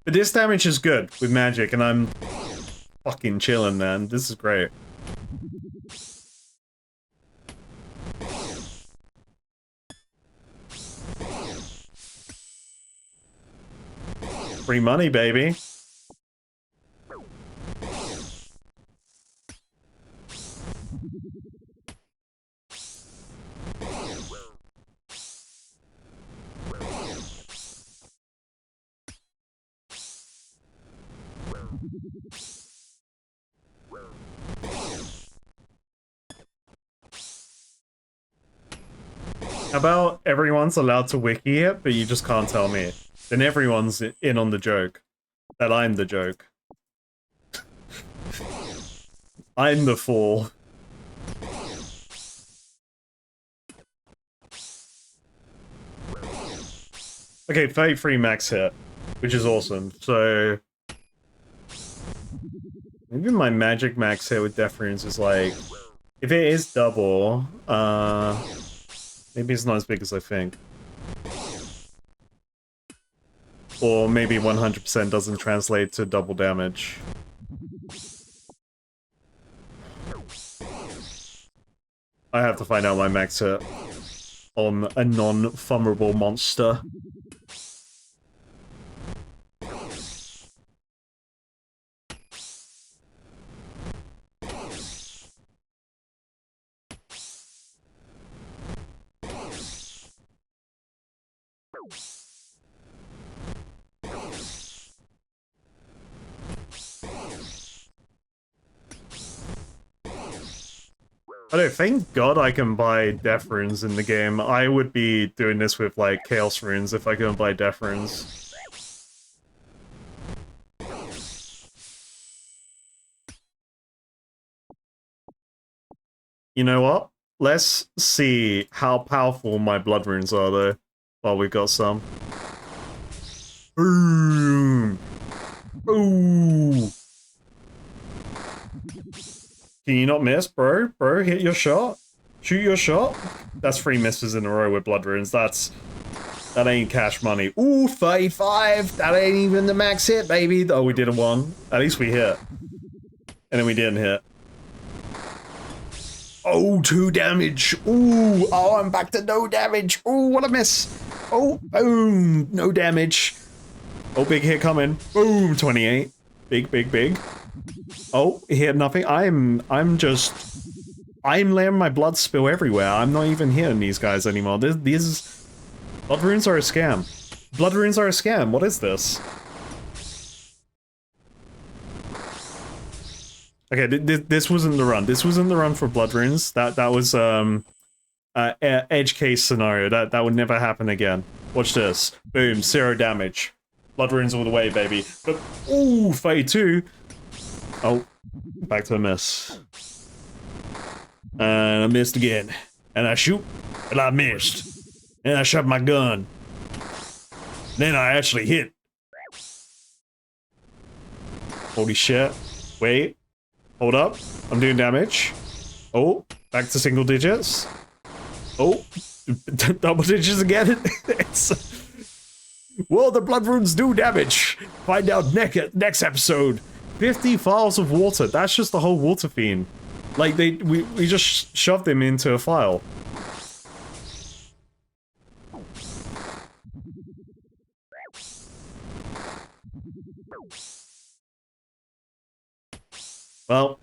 But this damage is good with magic, and I'm fucking chilling, man. This is great. Free money, baby. How about everyone's allowed to wiki it, but you just can't tell me? Then everyone's in on the joke. That I'm the joke. I'm the fool. Okay, 33 max hit, which is awesome. So maybe my magic max hit with Death Runes is like, if it is double, maybe it's not as big as I think. Or maybe 100% doesn't translate to double damage. I have to find out my max hit on a non-thumbable monster. I don't thank God I can buy Death Runes in the game. I would be doing this with, like, Chaos Runes if I couldn't buy Death Runes. You know what? Let's see how powerful my Blood Runes are, though, while we've got some. Boom! Ooh! Can you not miss, bro? Bro, hit your shot. Shoot your shot. That's 3 misses in a row with Blood Runes. That's That ain't cash money. Ooh, 35. That ain't even the max hit, baby. Oh, we did a 1. At least we hit. And then we didn't hit. Oh, 2 damage. Ooh, oh, I'm back to no damage. Ooh, what a miss. Oh, boom. No damage. Oh, big hit coming. Boom, 28. Big, big, big. Oh, he hit nothing. I'm letting my blood spill everywhere. I'm not even hitting these guys anymore. These blood runes are a scam. Blood runes are a scam. What is this? Okay, this wasn't the run. This wasn't the run for blood runes. That was edge case scenario. That would never happen again. Watch this. Boom, 0 damage. Blood runes all the way, baby. But ooh, 32. Oh, back to a miss. And I missed again. And I shoot, and I missed. And I shot my gun. Then I actually hit. Holy shit. Wait. Hold up. I'm doing damage. Oh, back to single digits. Oh, double digits again. Well, the blood runes do damage. Find out next episode. 50 vials of water. That's just the whole water fiend. Like, we just shoved him into a file. Well,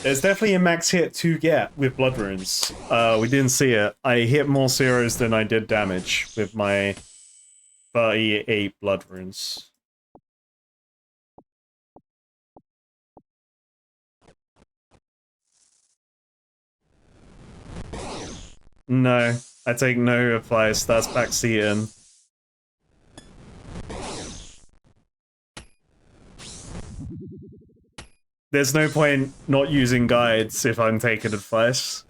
there's definitely a max hit to get with blood runes. We didn't see it. I hit more zeros than I did damage with my 38 blood runes. No, I take no advice. That's backseating. There's no point not using guides if I'm taking advice.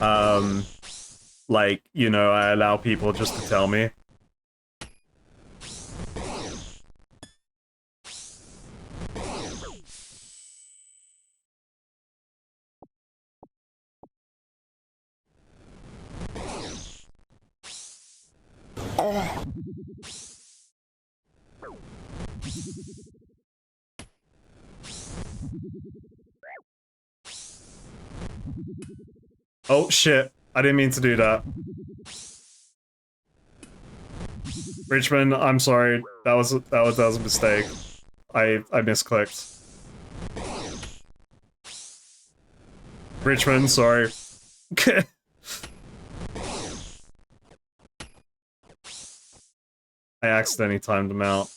Like, you know, I allow people just to tell me. Oh shit, I didn't mean to do that. Richmond, I'm sorry. That was a mistake. I misclicked. Richmond, sorry. I accidentally timed him out.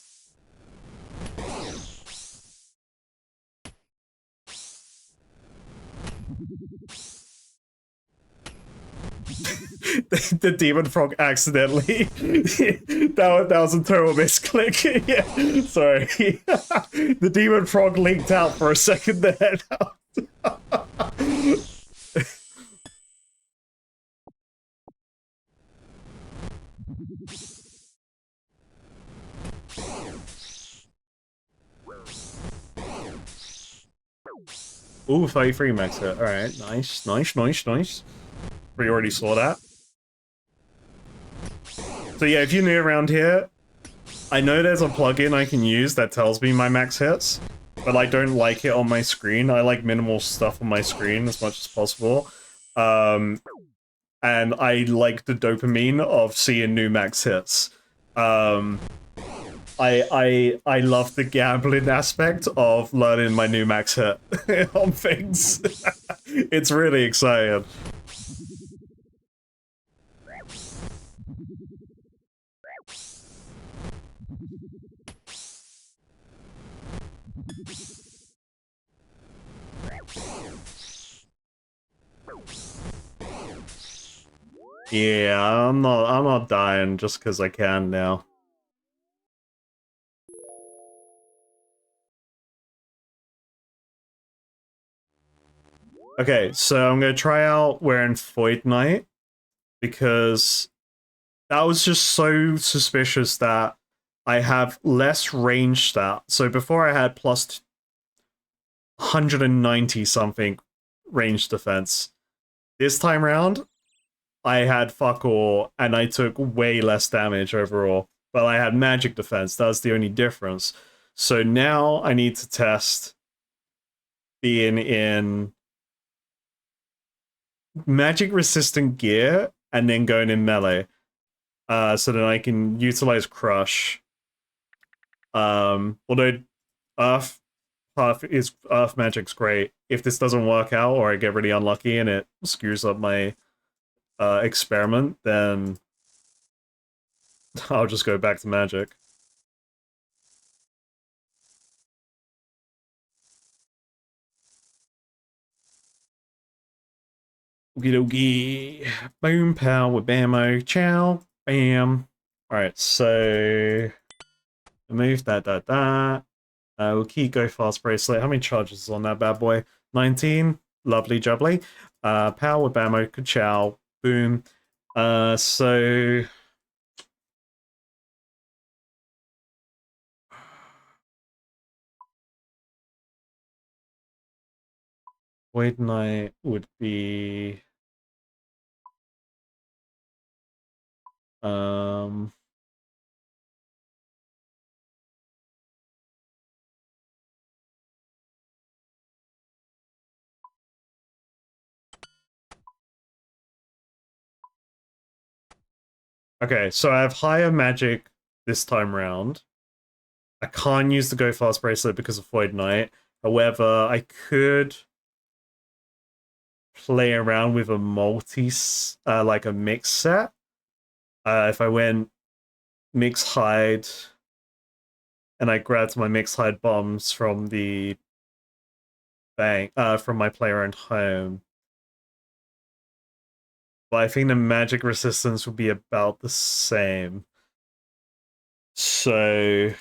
The demon frog accidentally. that was a total misclick. Yeah, sorry. The demon frog leaked out for a second there. Ooh, 33 max hit. Alright, nice, nice, nice, nice. We already saw that. So yeah, if you're new around here, I know there's a plugin I can use that tells me my max hits, but I don't like it on my screen. I like minimal stuff on my screen as much as possible. And I like the dopamine of seeing new max hits. I love the gambling aspect of learning my new max hit on things. It's really exciting. Yeah, I'm not dying just because I can now. Okay, so I'm gonna try out wearing Void Knight because that was just so suspicious that I have less range stat. So before I had plus 190 something range defense. This time around, I had fuck all, and I took way less damage overall. But I had magic defense. That's the only difference. So now I need to test being in magic resistant gear and then going in melee. So that I can utilize crush. Although Earth Earth magic's great. If this doesn't work out or I get really unlucky and it screws up my experiment, then I'll just go back to magic. Okie dokie. Boom, pow with bammo. Chow. Bam. Alright, so remove that. We'll keep go fast bracelet. How many charges is on that bad boy? 19. Lovely jubbly. Power with bammo. Ka-chow. Boom. So Void Knight would be okay, so I have higher magic this time round. I can't use the Go Fast bracelet because of Void Knight. However, I could play around with a like a mix set. If I went mix hide and I grabbed my mix hide bombs from the bank, from my player-owned home. But I think the magic resistance would be about the same. So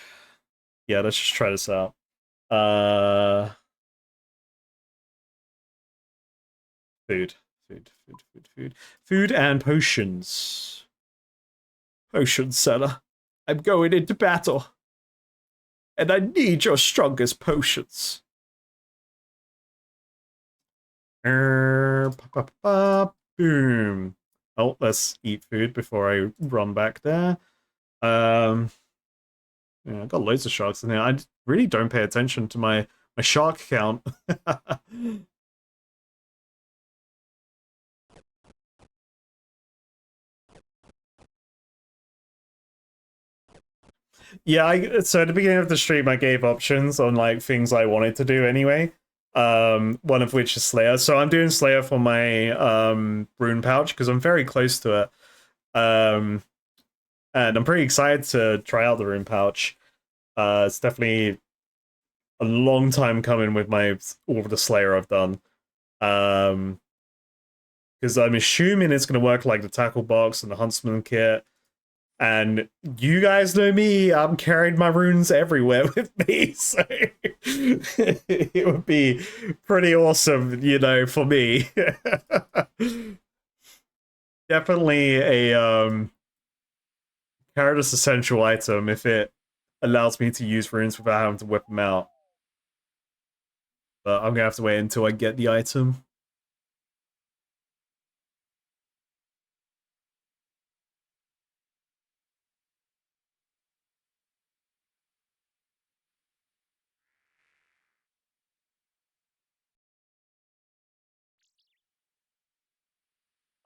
yeah, let's just try this out. Food and potions. Potion seller. I'm going into battle. And I need your strongest potions. Boom. Oh, let's eat food before I run back there. Yeah, I've got loads of sharks in here. I really don't pay attention to my shark count. Yeah, so at the beginning of the stream, I gave options on like things I wanted to do anyway. One of which is Slayer. So I'm doing Slayer for my rune pouch because I'm very close to it. And I'm pretty excited to try out the rune pouch. It's definitely a long time coming with all of the Slayer I've done. Because I'm assuming it's going to work like the tackle box and the huntsman kit. And you guys know me, I'm carrying my runes everywhere with me, so it would be pretty awesome, you know, for me. Definitely a Caritas essential item if it allows me to use runes without having to whip them out. But I'm gonna have to wait until I get the item.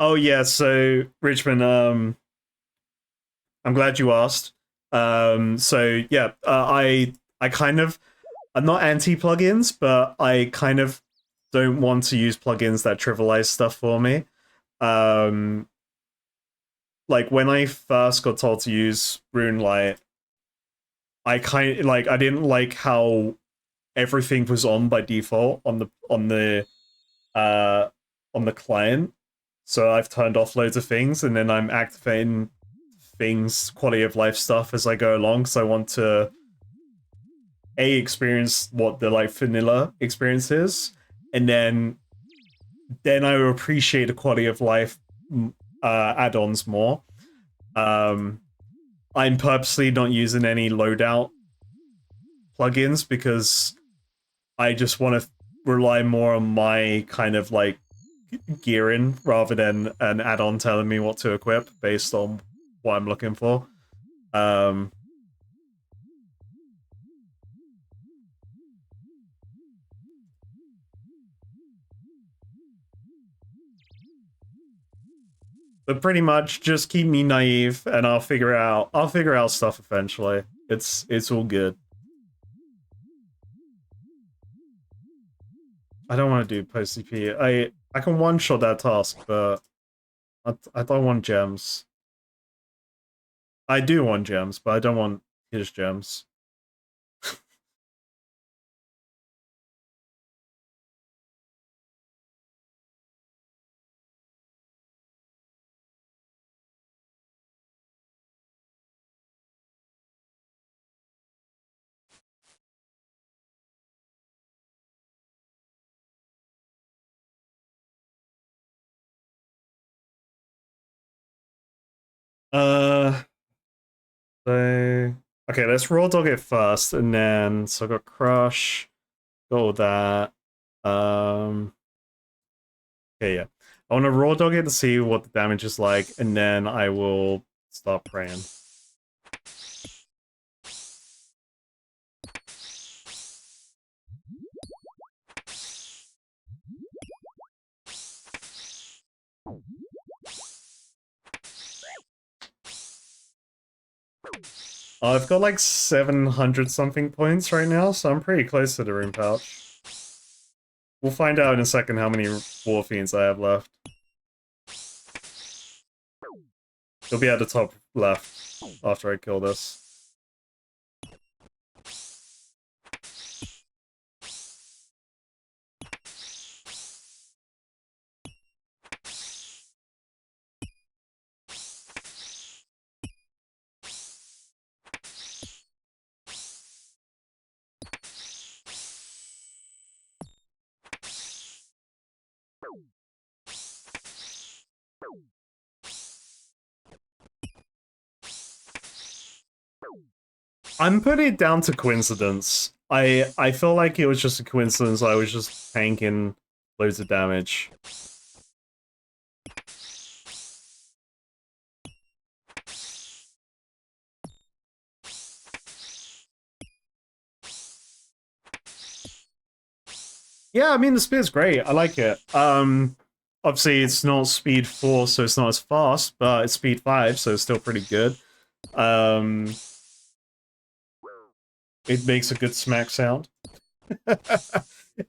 Oh yeah, so Richmond, I'm glad you asked. So yeah, I kind of I'm not anti plugins, but I kind of don't want to use plugins that trivialize stuff for me. Like when I first got told to use RuneLight, I didn't like how everything was on by default on the client. So I've turned off loads of things, and then I'm activating things, quality of life stuff as I go along. So I want to experience what the like vanilla experience is, and then I will appreciate the quality of life add-ons more. I'm purposely not using any loadout plugins because I just want to rely more on my kind of like gearing rather than an add-on telling me what to equip based on what I'm looking for. But pretty much just keep me naive and I'll figure out stuff eventually. It's all good. I don't want to do post CP. I can one-shot that task, but I don't want gems. I do want gems, but I don't want his gems. So okay, let's raw dog it first, and then so I got crush, got all that. Okay, yeah. I want to raw dog it to see what the damage is like, and then I will start praying. I've got like 700 something points right now, so I'm pretty close to the rune pouch. We'll find out in a second how many war fiends I have left. It'll be at the top left after I kill this. I'm putting it down to coincidence. I feel like it was just a coincidence. I was just tanking loads of damage. Yeah, I mean the spear's great. I like it. Obviously it's not speed 4, so it's not as fast, but it's speed 5, so it's still pretty good. It makes a good smack sound.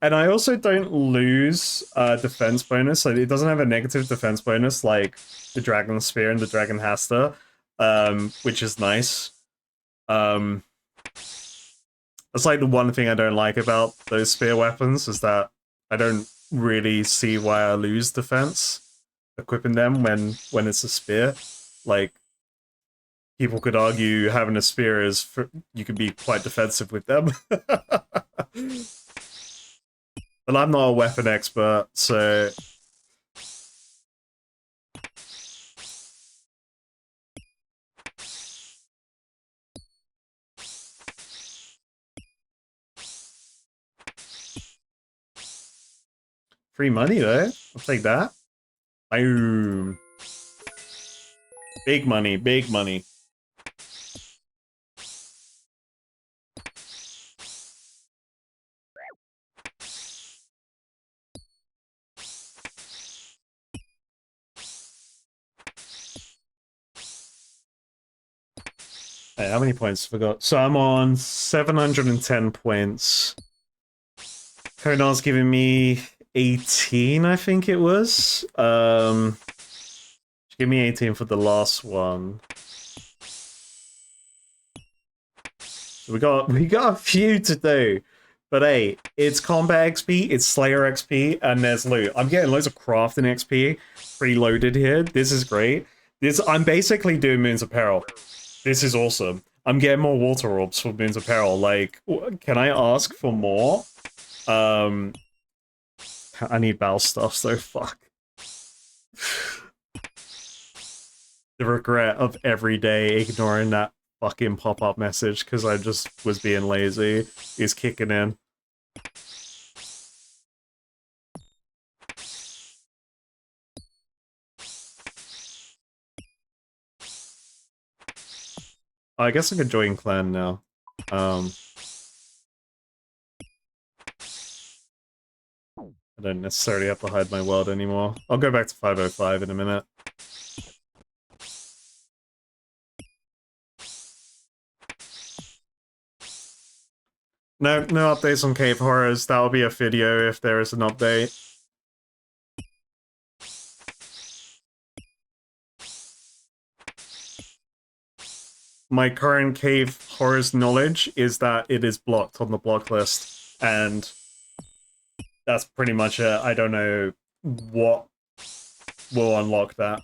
And I also don't lose defense bonus. So it doesn't have a negative defense bonus like the Dragon Spear and the Dragon Hasta, which is nice. That's like the one thing I don't like about those spear weapons is that I don't really see why I lose defense equipping them when it's a spear. Like, people could argue having a spear is you could be quite defensive with them. But I'm not a weapon expert, so free money though. I'll take that. Boom. Big money, big money. Hey, how many points have I got? So I'm on 710 points. Konar's giving me 18, I think it was. Give me 18 for the last one. So we got a few to do. But hey, it's combat XP, it's Slayer XP, and there's loot. I'm getting loads of crafting XP preloaded here. This is great. I'm basically doing Moons of Peril. This is awesome. I'm getting more water orbs for Moons of Peril. Like, can I ask for more? I need battle stuff, so fuck. The regret of every day ignoring that fucking pop-up message because I just was being lazy is kicking in. I guess I could join clan now. I don't necessarily have to hide my world anymore. I'll go back to 505 in a minute. No updates on Cave Horrors. That'll be a video if there is an update. My current Cave Horrors knowledge is that it is blocked on the block list, and that's pretty much it. I don't know what will unlock that.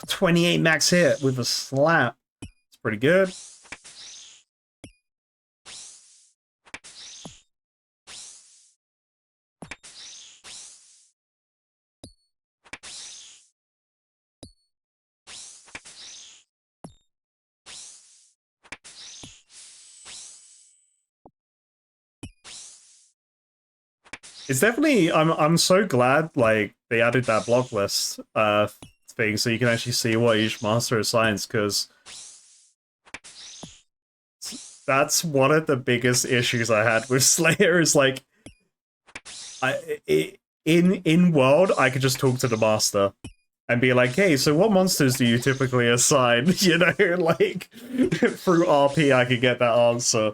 28 max hit with a slap. It's pretty good. It's definitely I'm so glad like they added that block list thing so you can actually see what each master assigns, because that's one of the biggest issues I had with Slayer is like in world I could just talk to the master and be like, hey, so what monsters do you typically assign? You know, like through RP I could get that answer.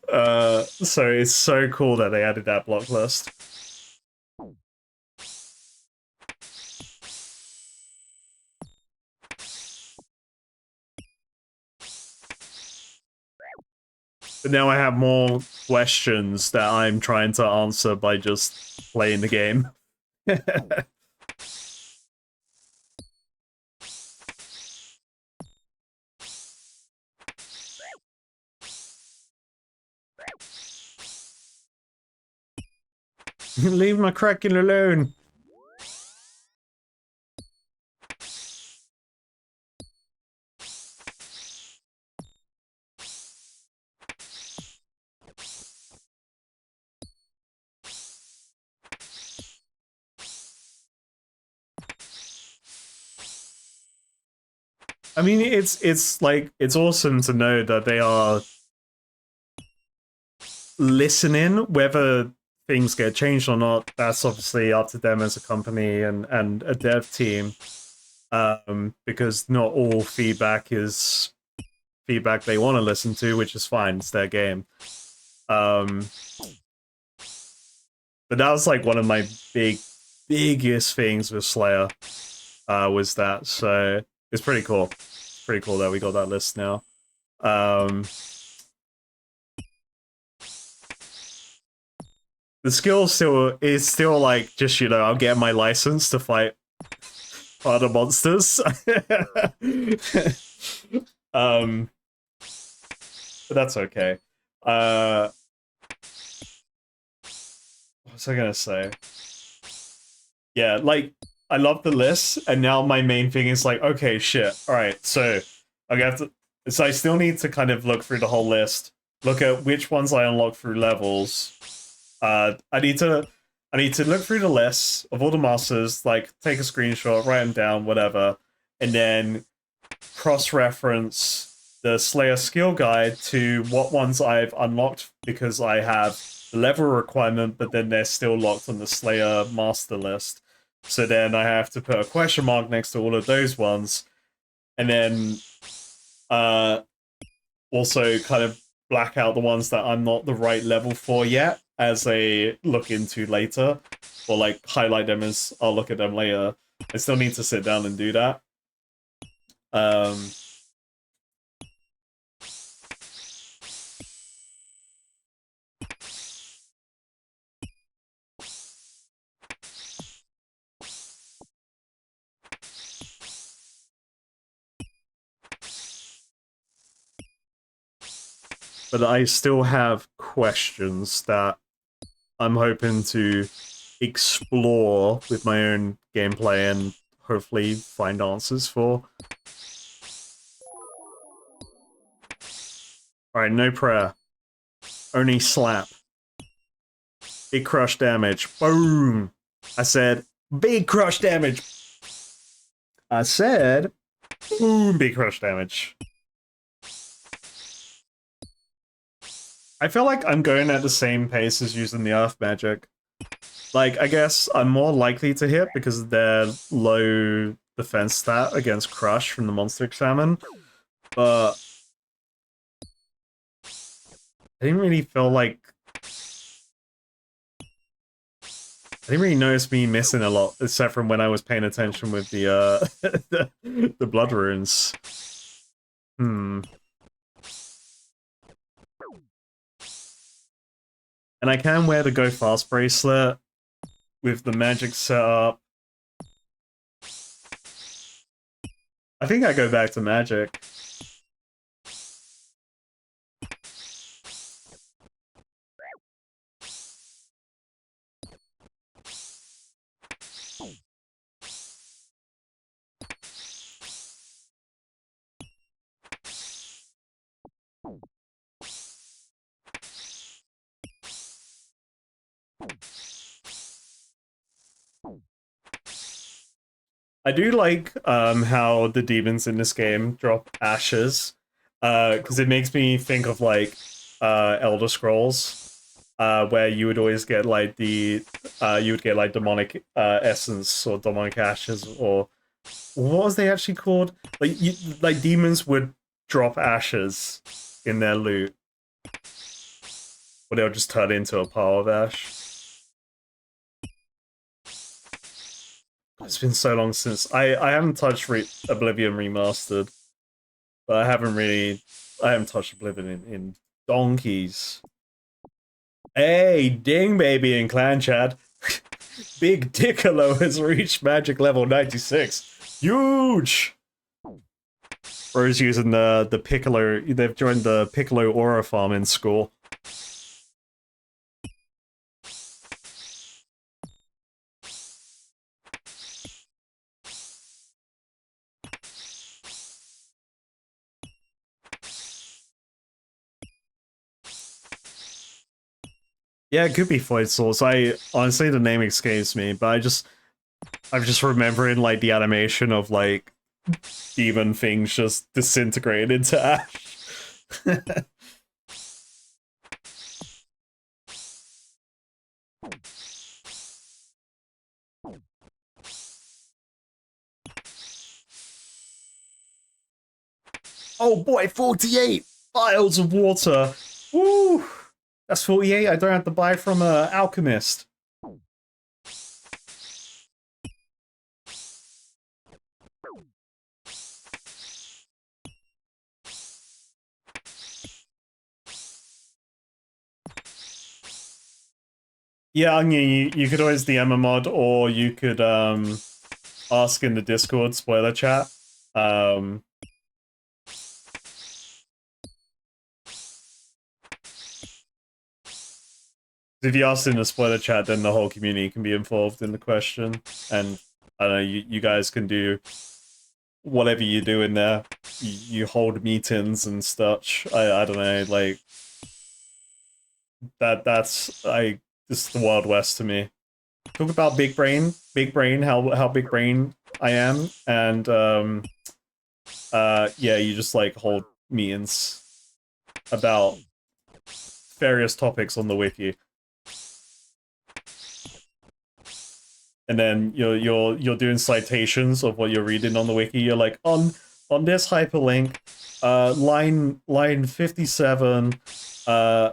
So it's so cool that they added that block list. But now I have more questions that I'm trying to answer by just playing the game. Leave my Kraken alone. I mean, it's like it's awesome to know that they are listening. Whether things get changed or not, that's obviously up to them as a company and a dev team. Because not all feedback is feedback they want to listen to, which is fine. It's their game. But that was like one of my biggest things with Slayer. Was that, so it's pretty cool. It's pretty cool that we got that list now. The skill is still like just, you know, I'm getting my license to fight other monsters. But that's okay. What was I gonna say? Yeah, like I love the list, and now my main thing is like, okay, shit. All right, so I have to. So I still need to kind of look through the whole list, look at which ones I unlock through levels. I need to look through the list of all the masters, like take a screenshot, write them down, whatever, and then cross-reference the Slayer skill guide to what ones I've unlocked because I have the level requirement, but then they're still locked on the Slayer master list. So then I have to put a question mark next to all of those ones, and then also kind of black out the ones that I'm not the right level for yet as a look into later, or like highlight them as I'll look at them later. I still need to sit down and do that. But I still have questions that I'm hoping to explore with my own gameplay and hopefully find answers for. Alright, no prayer. Only slap. Big crush damage. Boom! I said, big crush damage! I said, boom, big crush damage. I feel like I'm going at the same pace as using the Earth Magic. Like, I guess I'm more likely to hit because of their low defense stat against Crush from the Monster Examine, but I didn't really feel like... I didn't really notice me missing a lot, except from when I was paying attention with the, the blood runes. And I can wear the Go Fast bracelet with the magic setup. I think I go back to magic. I do like how the demons in this game drop ashes, because it makes me think of like Elder Scrolls, where you would always get like the you would get like demonic essence or demonic ashes, or what was they actually called? Like demons would drop ashes in their loot, or they'll just turn into a pile of ash. It's been so long since I haven't touched Oblivion Remastered, but I haven't touched Oblivion in donkeys. Hey, ding baby in clan chat. Big Diccolo has reached magic level 96. Huge! Bro's using the Piccolo, they've joined the Piccolo Aura farm in school. Yeah, it could be Void Souls. I honestly, the name escapes me, but I'm just remembering like the animation of like demon things just disintegrate into ash. Oh boy, 48 vials of water. Woo! That's 48 I don't have to buy from an alchemist. Yeah, I mean, you could always DM a mod, or you could ask in the Discord spoiler chat. If you ask in the spoiler chat, then the whole community can be involved in the question, and I don't know, you guys can do whatever you do in there. You hold meetings and such. I don't know, like that's this is the Wild West to me. Talk about big brain, how big brain I am, and yeah, you just like hold meetings about various topics on the wiki, and then you're doing citations of what you're reading on the wiki. You're like on this hyperlink, line 57, 2-4,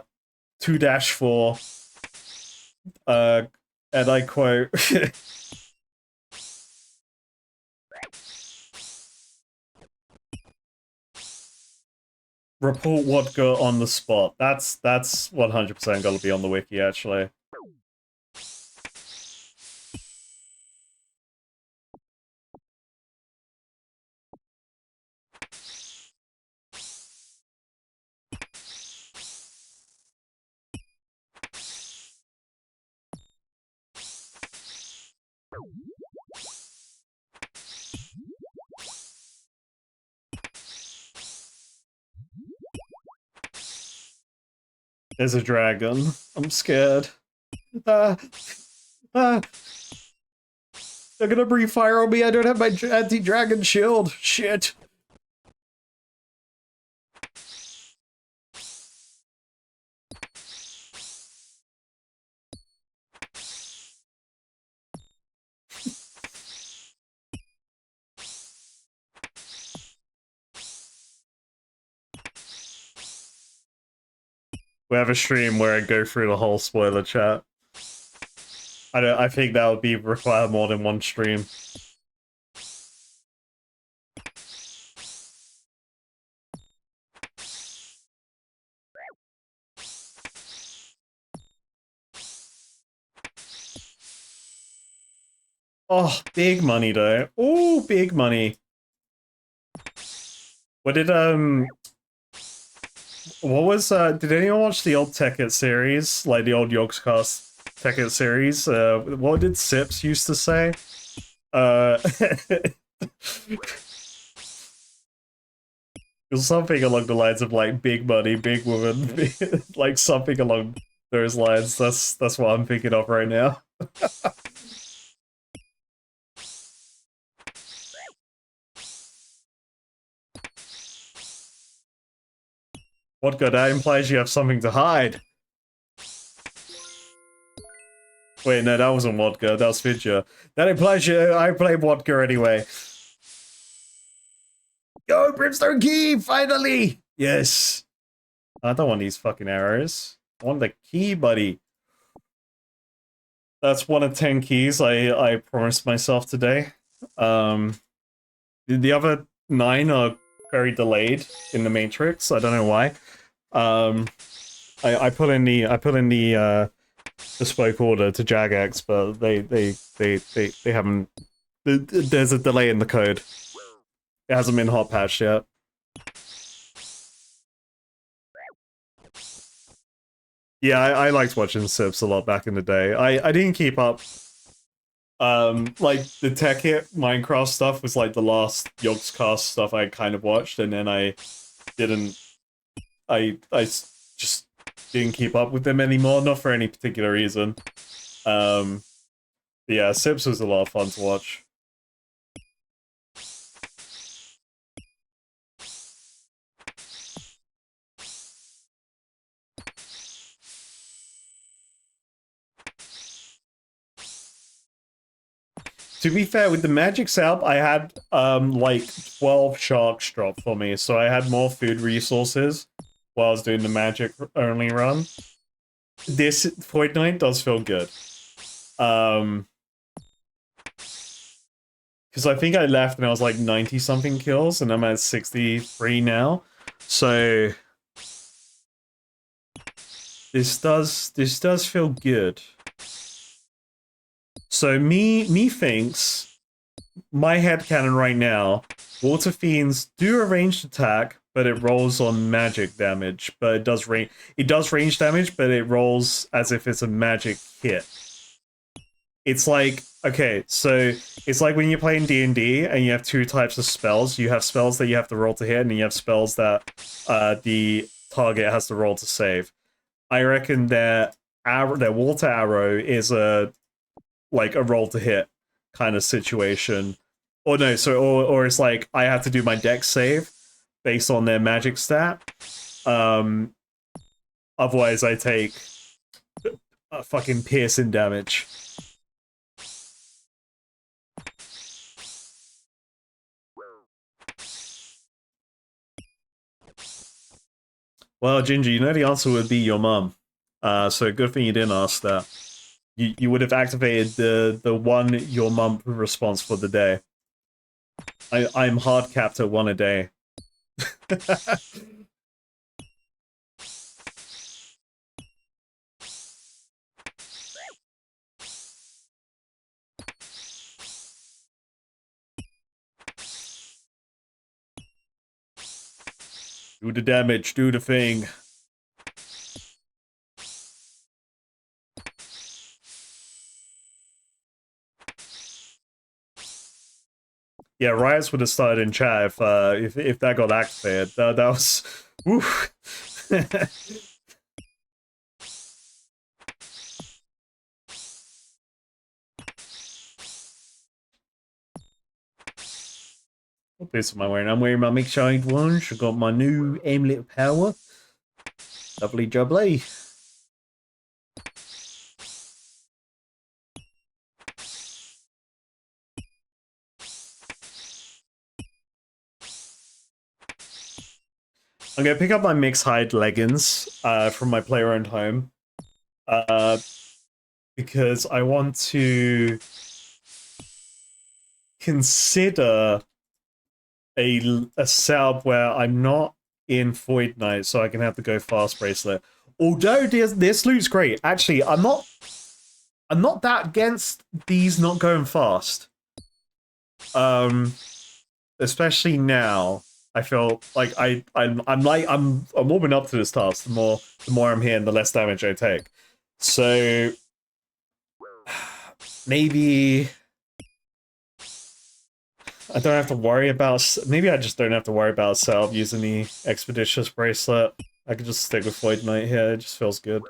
and I quote. Report Wodka on the spot. That's 100% gonna be on the wiki, actually. There's a dragon. I'm scared. Ah, ah. They're gonna breathe fire on me. I don't have my anti-dragon shield. Shit. We have a stream where I go through the whole spoiler chat. I think that would be require more than one stream. Oh, big money though. Oh, big money. What did what was did anyone watch the old Tekkit series? Like the old Yogscast Tekkit series? What did Sips used to say? It was something along the lines of like big money, big woman, like something along those lines. That's what I'm thinking of right now. What good? That implies you have something to hide. Wait, no, that wasn't Vodka. That was Vidya. That implies you. I play Vodka anyway. Go, Brimstone Key! Finally! Yes. I don't want these fucking arrows. I want the key, buddy. That's one of 10 keys I promised myself today. The other 9 are very delayed in the Matrix. I don't know why. I put in the bespoke order to Jagex, but they haven't. There's a delay in the code. It hasn't been hot patched yet. Yeah, I liked watching Sips a lot back in the day. I didn't keep up. Like the Tekkit Minecraft stuff was like the last Yogscast stuff I kind of watched, and then I didn't. Just didn't keep up with them anymore, not for any particular reason. Yeah, Sips was a lot of fun to watch. To be fair, with the magic salp, I had like 12 sharks drop for me, so I had more food resources while I was doing the magic only run. This Fortnite does feel good. Because I think I left and I was like 90 something kills, and I'm at 63 now. So this does feel good. So me thinks my headcanon right now, Water Fiends do a ranged attack, but it rolls on magic damage. But it does range damage, but it rolls as if it's a magic hit. It's like, okay, so it's like when you're playing D&D and you have 2 types of spells. You have spells that you have to roll to hit, and you have spells that the target has to roll to save. I reckon that water arrow is a roll to hit kind of situation. Or no, or it's like I have to do my dex save based on their magic stat. Otherwise I take a fucking piercing damage. Well, Ginger, you know the answer would be your mum. So good thing you didn't ask that. You would have activated the one your mum response for the day. I'm hard capped at 1 a day. Do the damage, do the thing. Yeah, riots would have started in chat if that got activated. That was, woof. What boots am I wearing? I'm wearing my mixed shade ones. I've got my new amulet of power. Lovely jubbly. I'm gonna pick up my mixed hide leggings from my player-owned home. Because I want to consider a setup where I'm not in Void Knight, so I can have to go fast bracelet. Although this loot's great. Actually, I'm not that against these not going fast. Especially now. I feel like I'm warming up to this task. The more I'm here, and the less damage I take. So maybe I don't have to worry about. Maybe I just don't have to worry about setup using the expeditious bracelet. I could just stick with Void Knight here. It just feels good.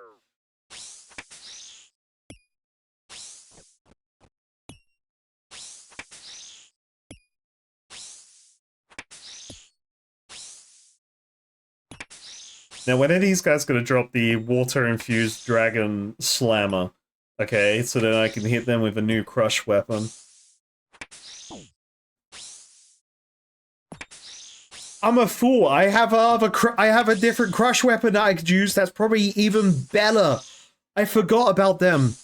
Now, when are these guys gonna drop the water-infused dragon slammer? Okay, so then I can hit them with a new crush weapon. I'm a fool. I have a different crush weapon that I could use. That's probably even better. I forgot about them.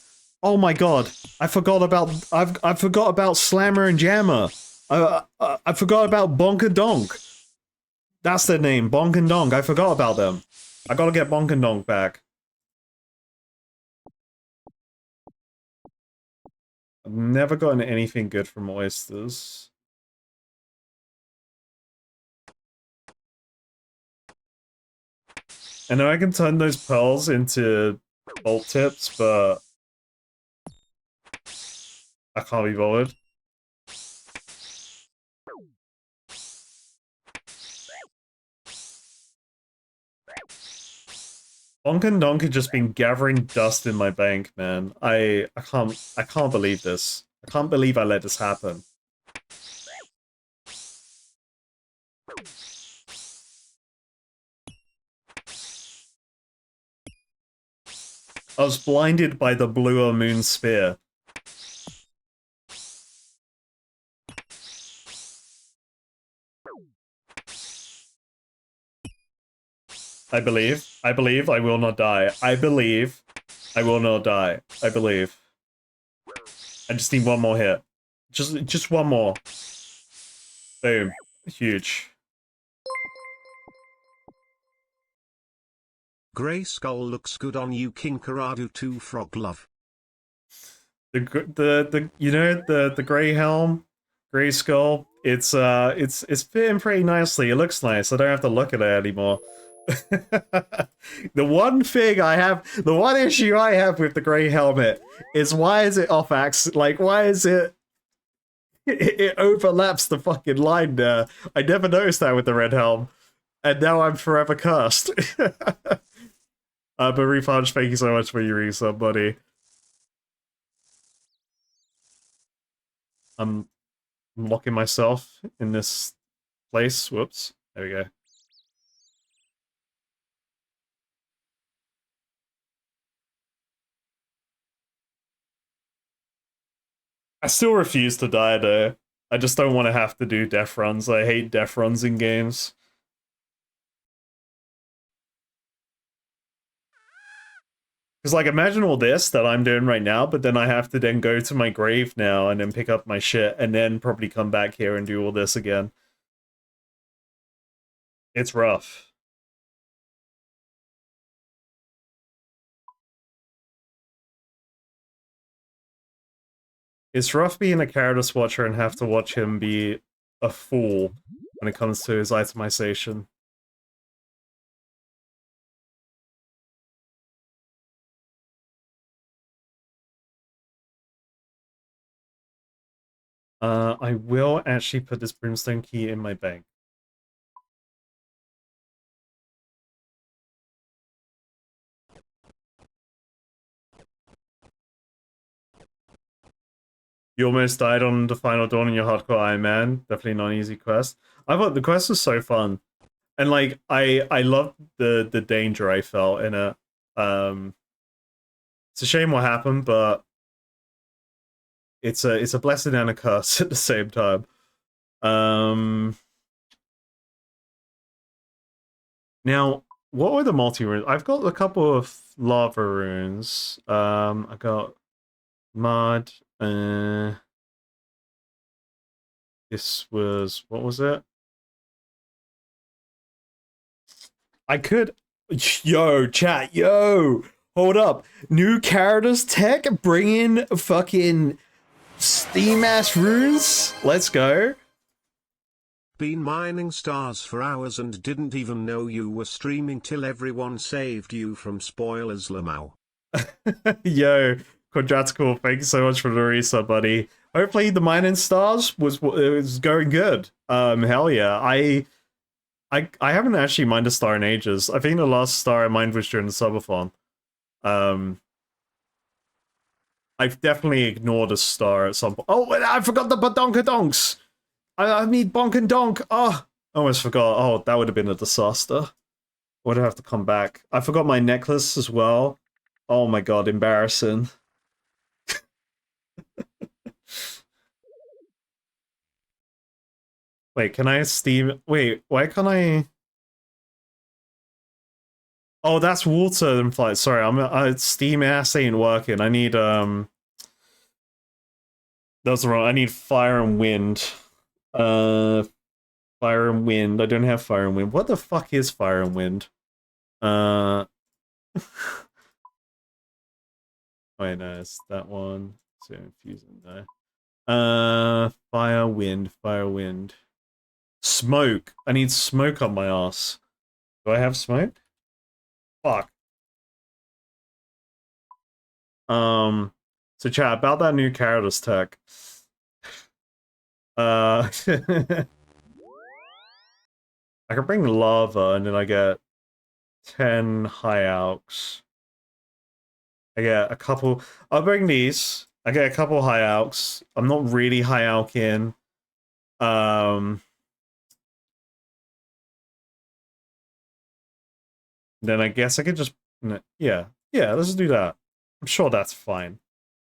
Oh my god! I forgot about I forgot about Slammer and Jammer. I forgot about Bonk and Donk. That's their name, Bonk and Donk. I forgot about them. I gotta get Bonk and Donk back. I've never gotten anything good from oysters. I know I can turn those pearls into bolt tips, but I can't be bothered. Bonk and Donk have just been gathering dust in my bank, man. I can't believe this. I can't believe I let this happen. I was blinded by the bluer moon spear. I believe I will not die. I believe I will not die. I believe. I just need one more hit. Just one more. Boom. Huge. Grey Skull looks good on you, King Karadu 2 Frog Love. The you know the gray helm, gray skull. It's fitting pretty nicely. It looks nice. I don't have to look at it anymore. The one thing I have, the one issue I have with the gray helmet is why is it off axis? Like why is it? It overlaps the fucking line there. I never noticed that with the red helm, and now I'm forever cursed. But Repunch, thank you so much for your resub, buddy. I'm locking myself in this place. Whoops. There we go. I still refuse to die though. I just don't want to have to do death runs. I hate death runs in games. Because, like, imagine all this that I'm doing right now, but then I have to then go to my grave now and then pick up my shit and then probably come back here and do all this again. It's rough. It's rough being a Caritas watcher and have to watch him be a fool when it comes to his itemization. I will actually put this brimstone key in my bank. You almost died on the final dawn in your hardcore Iron Man. Definitely not an easy quest. I thought the quest was so fun. And like I loved the danger I felt in it. It's a shame what happened, but it's a blessing and a curse at the same time. Now, what were the multi runes? I've got a couple of lava runes. I got mud. This was, what was it? I could. Yo, chat, yo, hold up. New characters tech, bring in fucking steam ass runes. Let's go. Been mining stars for hours and didn't even know you were streaming till everyone saved you from spoilers, Lamau. Yo, Quadratical, thanks so much for the reset, buddy. Hopefully the mining stars was going good. Hell yeah. I haven't actually mined a star in ages. I think the last star I mined was during the subathon. I've definitely ignored a star at some point. Oh, I forgot the badonkadonks! I need bonk and donk! Oh, I almost forgot. Oh, that would have been a disaster. Would have to come back. I forgot my necklace as well. Oh my god, embarrassing. Wait, can I steam? Wait, why can't I? Oh, that's water and flight. Sorry, steam ass ain't working. I need that's wrong. I need fire and wind. Fire and wind. I don't have fire and wind. What the fuck is fire and wind? Wait, no, it's that one. So confusing there. Fire, wind, fire, wind. Smoke. I need smoke on my ass. Do I have smoke? Fuck. So chat, about that new characters tech. I can bring lava and then I get 10 high alks. I get a couple. I'll bring these. I get a couple high alks. I'm not really high alking. Then I guess I could just, yeah, let's do that. I'm sure that's fine. I'm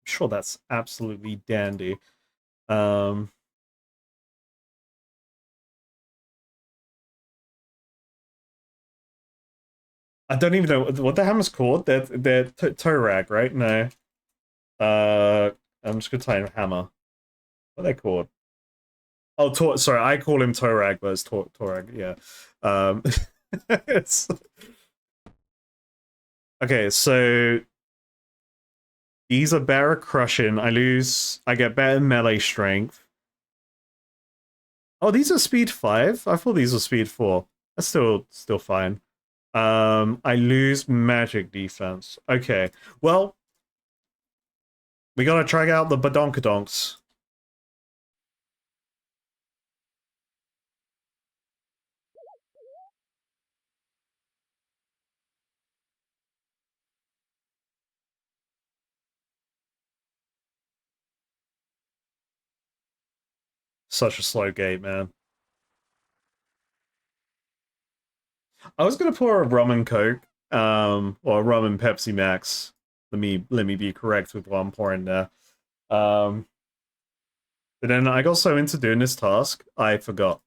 sure that's absolutely dandy. I don't even know what the hammer's called. They're Torag, right? No. I'm just gonna type in hammer. What are they called? Oh, sorry, I call him Torag, but it's Torag. Yeah. It's... Okay, so these are better crushing. I get better melee strength. Oh, these are speed 5? I thought these were speed 4. That's still fine. I lose magic defense. Okay. Well, we gotta try out the badonkadonks. Such a slow gate, man. I was gonna pour a rum and coke, or rum and Pepsi Max. Let me be correct with what I'm pouring there. But then I got so into doing this task, I forgot.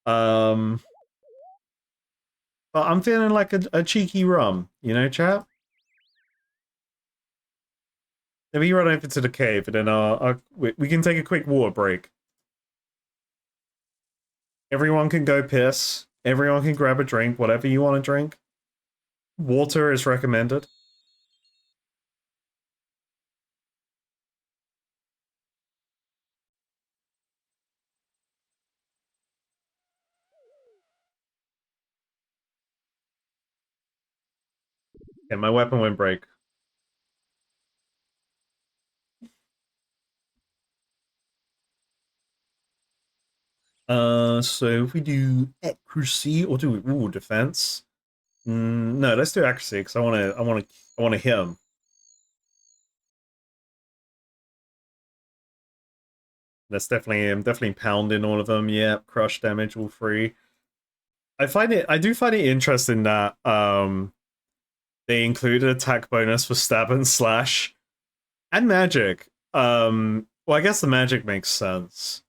But I'm feeling like a cheeky rum, you know, chap? Let me run over to the cave, and then we can take a quick water break. Everyone can go piss. Everyone can grab a drink, whatever you want to drink. Water is recommended. Yeah, my weapon won't break. So if we do accuracy or do defense. No, let's do accuracy because I want to hit him. That's definitely I'm definitely pounding all of them. Yeah, crush damage all three. I do find it interesting that they included attack bonus for stab and slash and magic. Well, I guess the magic makes sense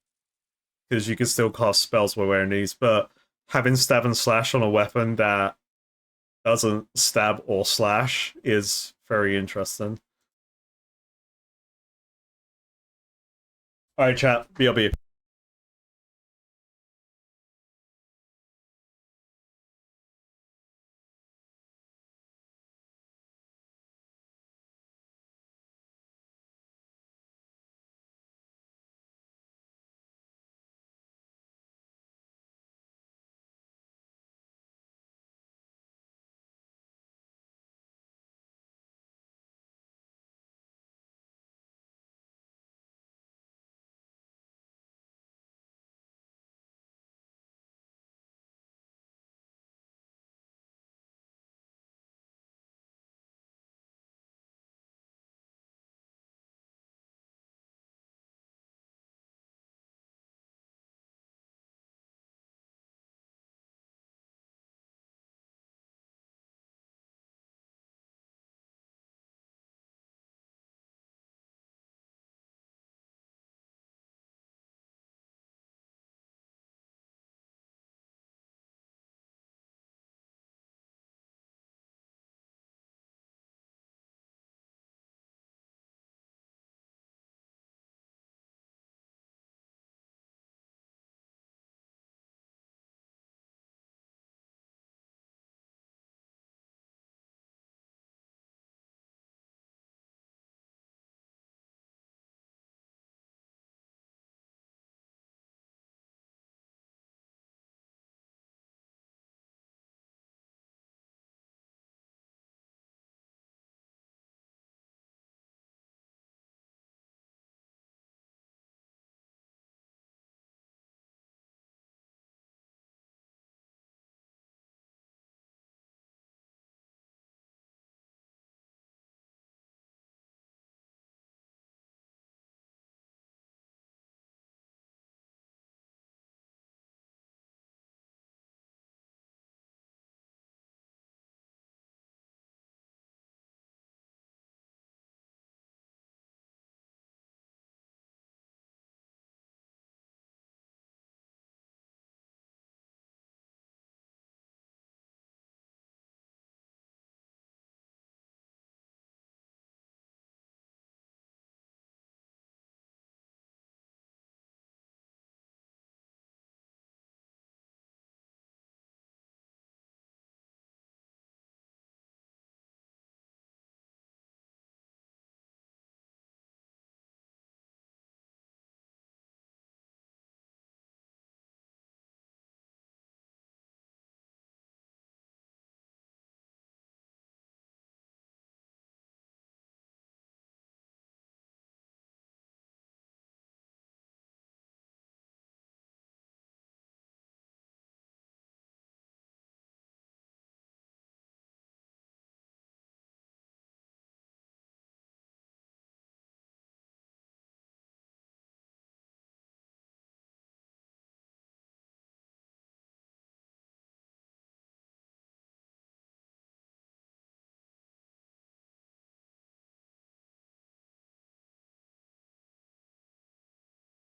because you can still cast spells while wearing these, but having stab and slash on a weapon that doesn't stab or slash is very interesting. All right, chat. BRB.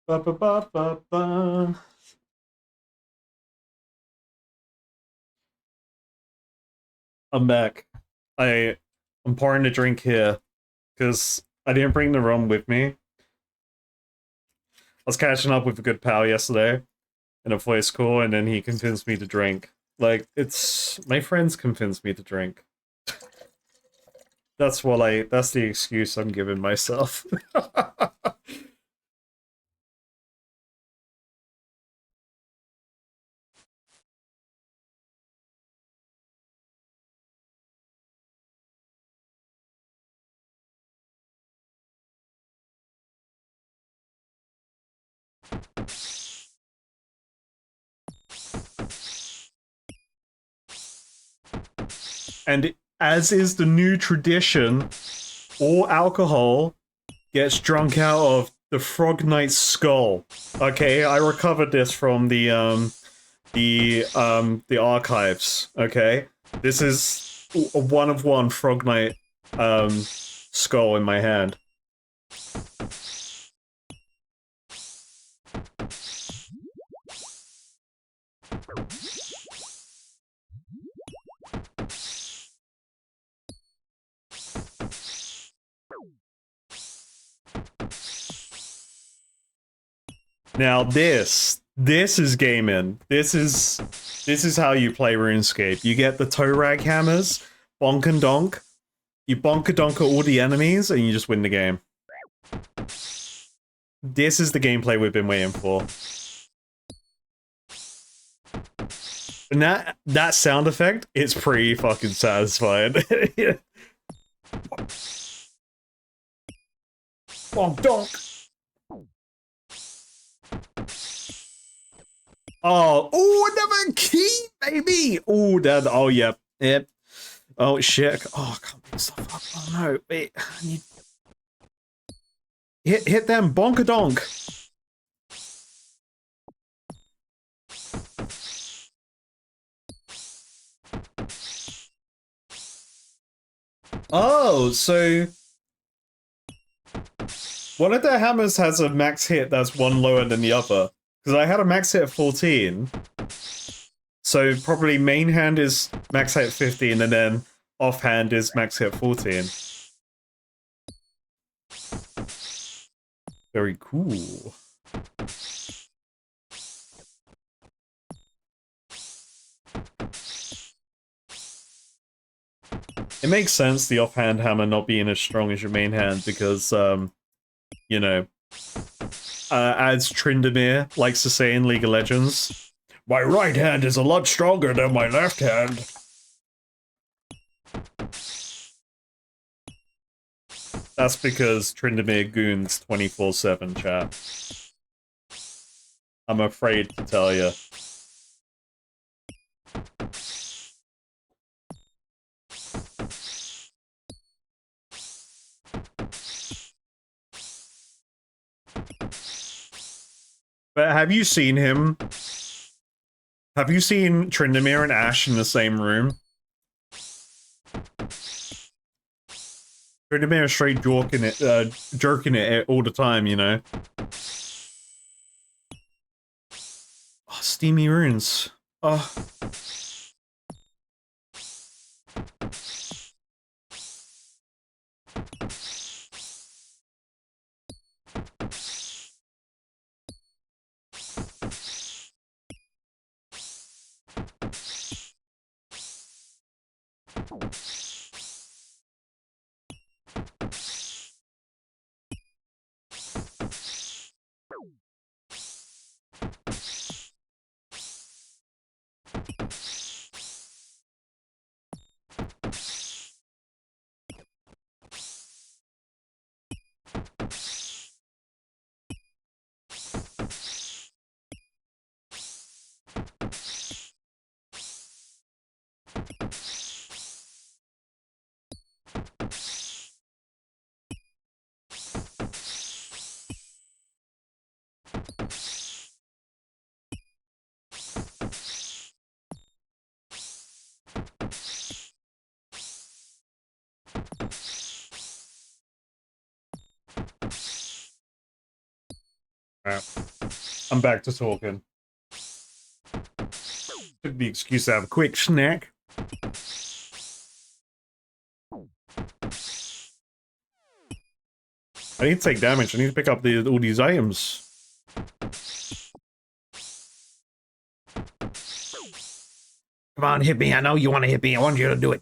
Ba, ba, ba, ba, ba. I'm back. I'm pouring a drink here because I didn't bring the rum with me. I was catching up with a good pal yesterday in a voice call, and then he convinced me to drink. Like, it's my friends convinced me to drink. That's the excuse I'm giving myself. And as is the new tradition, all alcohol gets drunk out of the Frog Knight's skull. Okay, I recovered this from the archives. Okay, this is a one of one Frog Knight skull in my hand. Now this is gaming. This is how you play RuneScape. You get the toe rag hammers, bonk and donk. You bonk and donk all the enemies, and you just win the game. This is the gameplay we've been waiting for. And that sound effect, it's pretty fucking satisfying. Bonk donk. Oh, another key, baby! Oh, that, oh, yep, yep. Oh, shit. Oh, I can't pick stuff up. Oh, no, wait. I need... Hit them, bonk-a-donk. Oh, so... one of the hammers has a max hit that's one lower than the other. Because I had a max hit of 14. So probably main hand is max hit 15, and then offhand is max hit 14. Very cool. It makes sense, the offhand hammer not being as strong as your main hand, because, you know, as Tryndamere likes to say in League of Legends, my right hand is a lot stronger than my left hand. That's because Tryndamere goons 24/7, chat. I'm afraid to tell you. But have you seen him? Have you seen Tryndamere and Ash in the same room? Tryndamere is straight jerking it all the time, you know? Oh, steamy runes. Oh. I'm back to talking. Took the excuse to have a quick snack. I need to take damage. I need to pick up all these items. Come on, hit me. I know you want to hit me. I want you to do it.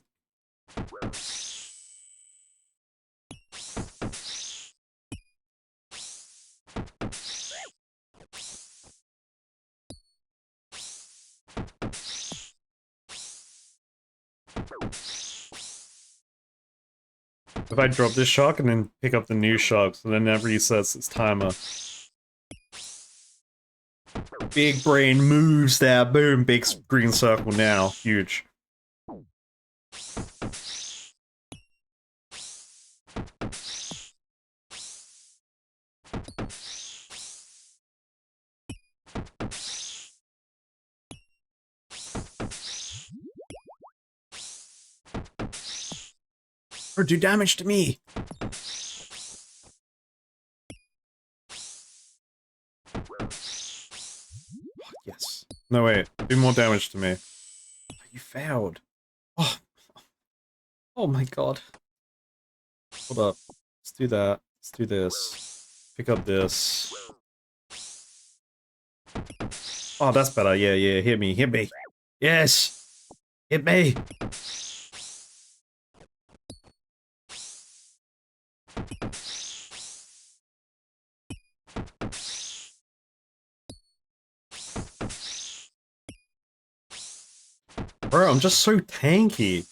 If I drop this shark and then pick up the new sharks, and then that resets its timer. Big brain moves there. Boom, big green circle now. Huge. Or do damage to me. Yes. No, wait. Do more damage to me. You failed. Oh. Oh my god. Hold up. Let's do that. Let's do this. Pick up this. Oh, that's better. Yeah, yeah. Hit me. Hit me. Yes. Hit me. Bro, I'm just so tanky.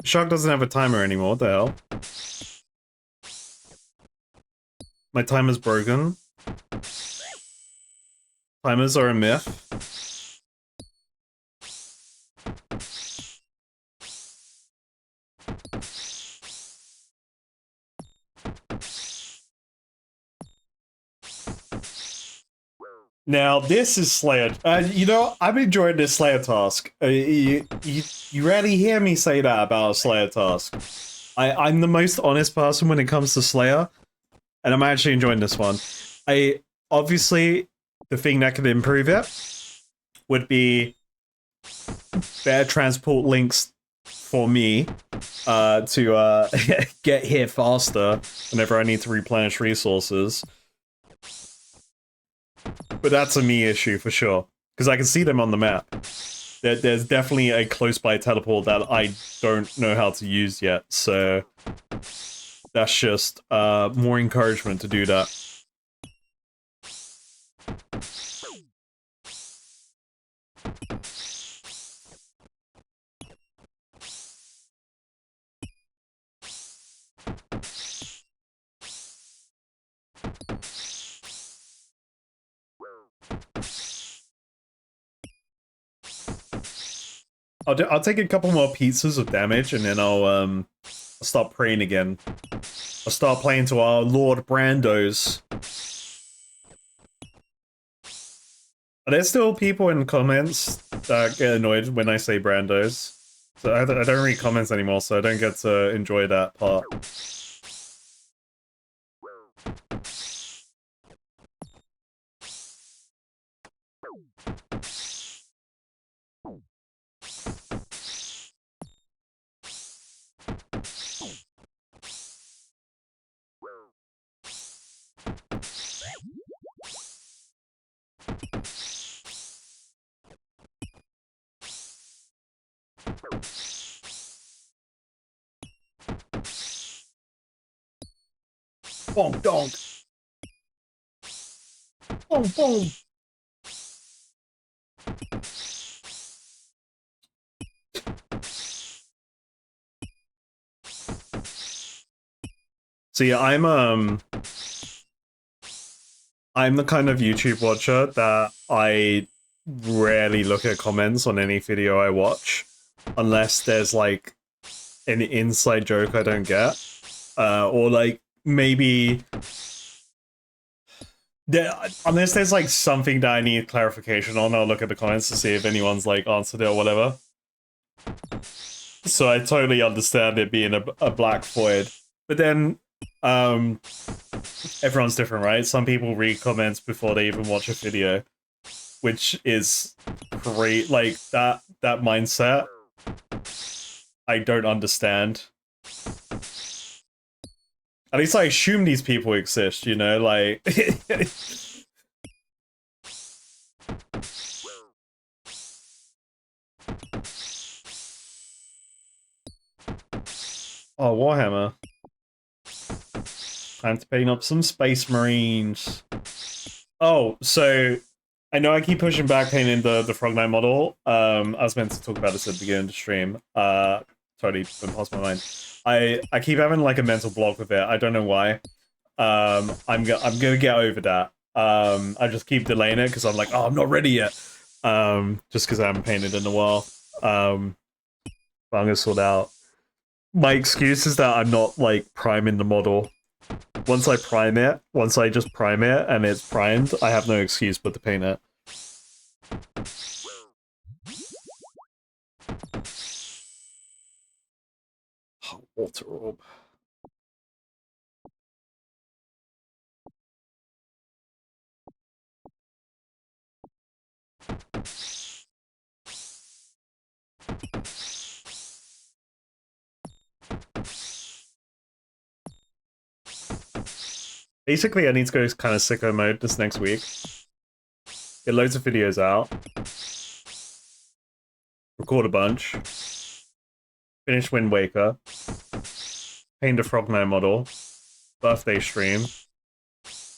Shark doesn't have a timer anymore, what the hell? My timer's broken. Timers are a myth. Now, this is Slayer. You know, I'm enjoying this Slayer task. You rarely hear me say that about a Slayer task. I'm the most honest person when it comes to Slayer, and I'm actually enjoying this one. Obviously, the thing that could improve it would be better transport links for me to get here faster whenever I need to replenish resources. But that's a me issue for sure, because I can see them on the map. There's definitely a close-by teleport that I don't know how to use yet, so that's just more encouragement to do that. I'll take a couple more pizzas of damage, and then I'll start praying again. I'll start playing to our Lord Brandos. Are there still people in the comments that get annoyed when I say Brandos? So I don't read comments anymore, so I don't get to enjoy that part. Bonk donk. Boom boom. So yeah, I'm the kind of YouTube watcher that I rarely look at comments on any video I watch, unless there's like an inside joke I don't get, or like maybe unless there's like something that I need clarification on, I'll look at the comments to see if anyone's like answered it or whatever. So I totally understand it being a black void, but then everyone's different, right? Some people read comments before they even watch a video, which is great. Like that mindset I don't understand. At least I assume these people exist, you know, like oh, Warhammer. Time to paint up some Space Marines. Oh, so I know I keep pushing back painting the Frog Knight model. I was meant to talk about this at the beginning of the stream. Totally went past my mind. I keep having like a mental block with it. I don't know why. I'm gonna get over that. I just keep delaying it because I'm like, oh, I'm not ready yet. Just because I haven't painted in a while. But I'm gonna sort out. My excuse is that I'm not like priming the model. once I prime it, once I just prime it and it's primed, I have no excuse but to paint it. Oh, water orb. Basically, I need to go kind of sicko mode this next week. Get loads of videos out. Record a bunch. Finish Wind Waker. Paint a Frogman model. Birthday stream.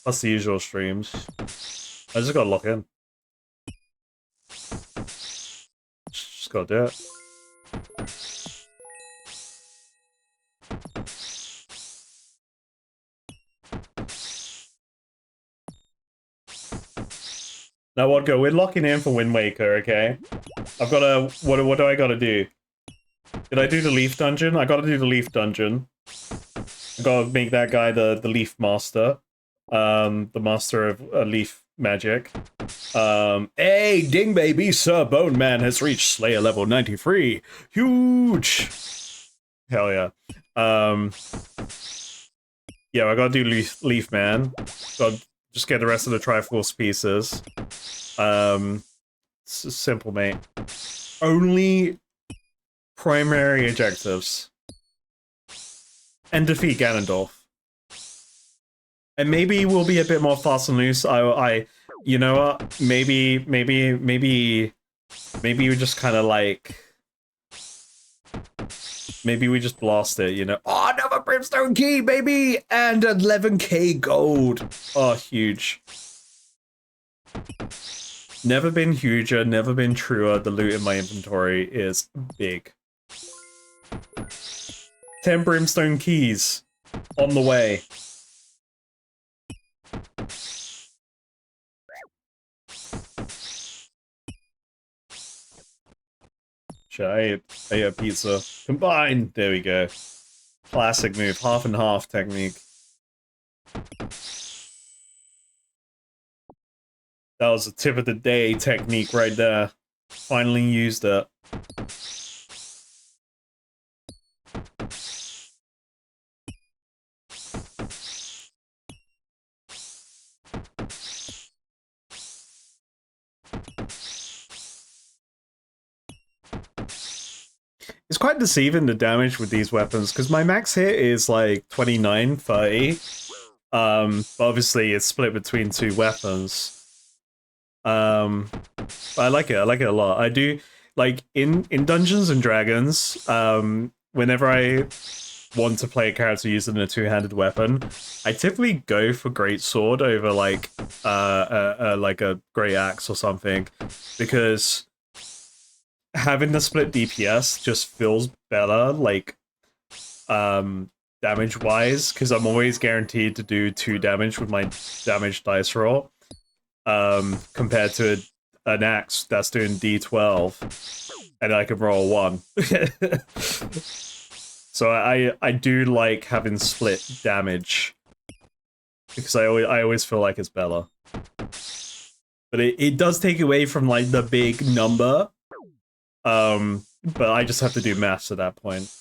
Plus the usual streams. I just gotta lock in. Just gotta do it. Now, Wodgo, we're locking in for Wind Waker, okay? I've gotta... What do I gotta do? Did I do the Leaf Dungeon? I gotta do the Leaf Dungeon. I gotta make that guy the Leaf Master. The Master of Leaf Magic. Hey, ding baby, Sir Bone Man has reached Slayer level 93. Huge! Hell yeah. Yeah, I gotta do Leaf Man. Gotta just get the rest of the Triforce pieces. It's simple, mate. Only primary objectives. And defeat Ganondorf. And maybe we'll be a bit more fast and loose. You know what? Maybe we just kind of like... Maybe we just blast it, you know? Oh, another Brimstone Key, baby! And 11k gold! Oh, huge. Never been huger, never been truer. The loot in my inventory is big. 10 Brimstone Keys. On the way. I ate a pizza. Combine! There we go. Classic move. Half and half technique. That was a tip of the day technique right there. Finally used it. It's quite deceiving, the damage with these weapons, because my max hit is like 29, 30. But obviously it's split between two weapons. But I like it a lot. I do, like, in Dungeons and Dragons, whenever I want to play a character using a two-handed weapon, I typically go for Great Sword over, like a Great Axe or something, because having the split DPS just feels better, like, damage-wise, because I'm always guaranteed to do 2 damage with my damage dice roll, compared to an axe that's doing D12, and I can roll 1. So I do like having split damage, because I always feel like it's better. But it does take away from, like, the big number. But I just have to do maths at that point.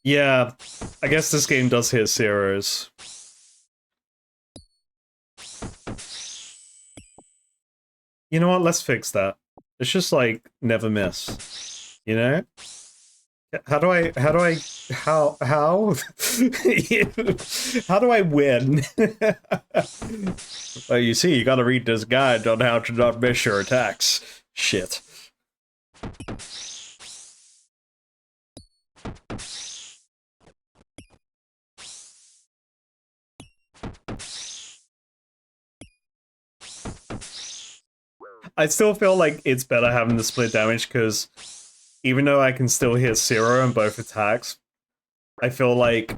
Yeah, I guess this game does hit zeros. You know what? Let's fix that. It's just like never miss. You know? How do I how how do I win? Well, you see, you gotta read this guide on how to not miss your attacks. Shit. I still feel like it's better having the split damage because even though I can still hit 0 on both attacks, I feel like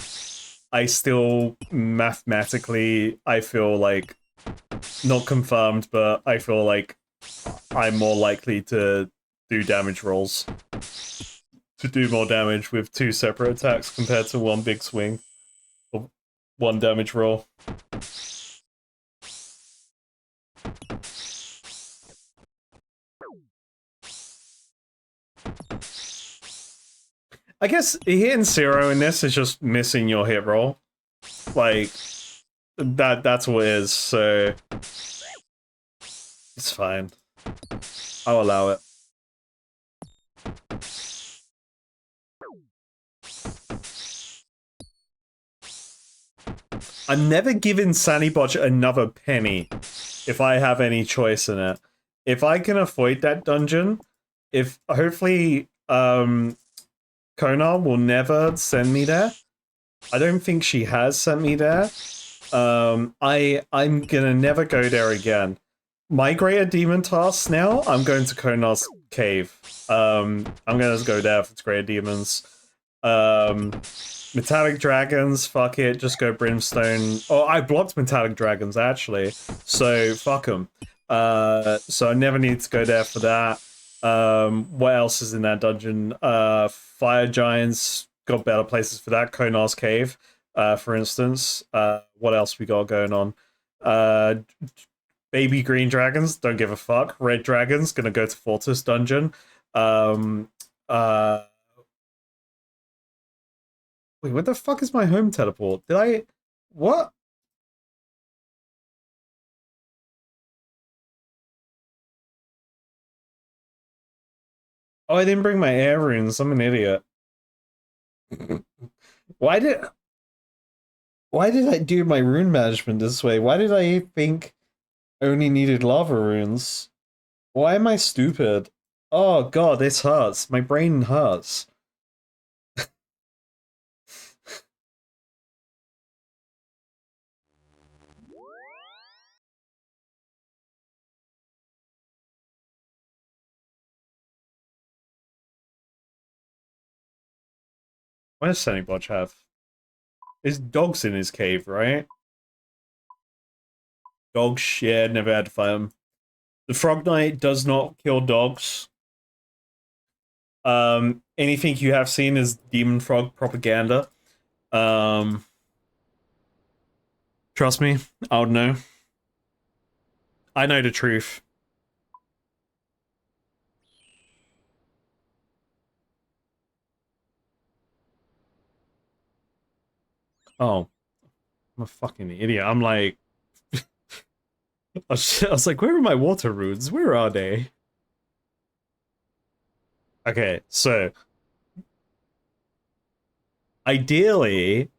I still mathematically, I feel like not confirmed, but I feel like I'm more likely to do damage rolls. To do more damage with 2 separate attacks compared to 1 big swing. Or 1 damage roll. I guess hitting 0 in this is just missing your hit roll. Like, that's what it is, so... It's fine. I'll allow it. I'm never giving Sannybotch another penny if I have any choice in it. If I can avoid that dungeon, if hopefully Konar will never send me there. I don't think she has sent me there. I'm gonna never go there again. My greater demon tasks now, I'm going to Konar's cave. I'm gonna go there for its greater demons. Metallic dragons, fuck it, just go brimstone. Oh, I blocked metallic dragons actually, so fuck them. So I never need to go there for that. What else is in that dungeon? Fire giants, got better places for that. Konar's cave, for instance. What else we got going on? Baby green dragons, don't give a fuck. Red dragons, gonna go to Fortress dungeon. Wait, what the fuck is my home teleport? Did I... What? Oh, I didn't bring my air runes. I'm an idiot. Why did... Why did I do my rune management this way? Why did I think I only needed lava runes? Why am I stupid? Oh god, this hurts. My brain hurts. What does Sannybotch have? There's dogs in his cave, right? Dogs, yeah, never had to fight him. The Frog Knight does not kill dogs. Anything you have seen is Demon Frog propaganda. Trust me, I would know. I know the truth. Oh, I'm a fucking idiot. I'm like... I was like, where are my water runes? Where are they? Okay, so... Ideally,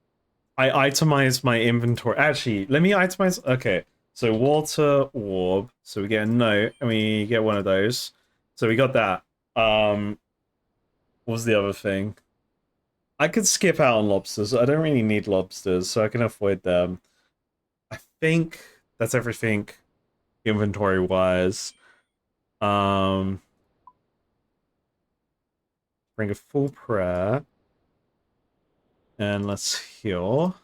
I itemize my inventory. Actually, let me itemize... Okay, so water orb. So we get a note, and we get one of those. So we got that. What was the other thing? I could skip out on lobsters. I don't really need lobsters, so I can avoid them. I think that's everything inventory-wise. Bring a full prayer. And let's heal.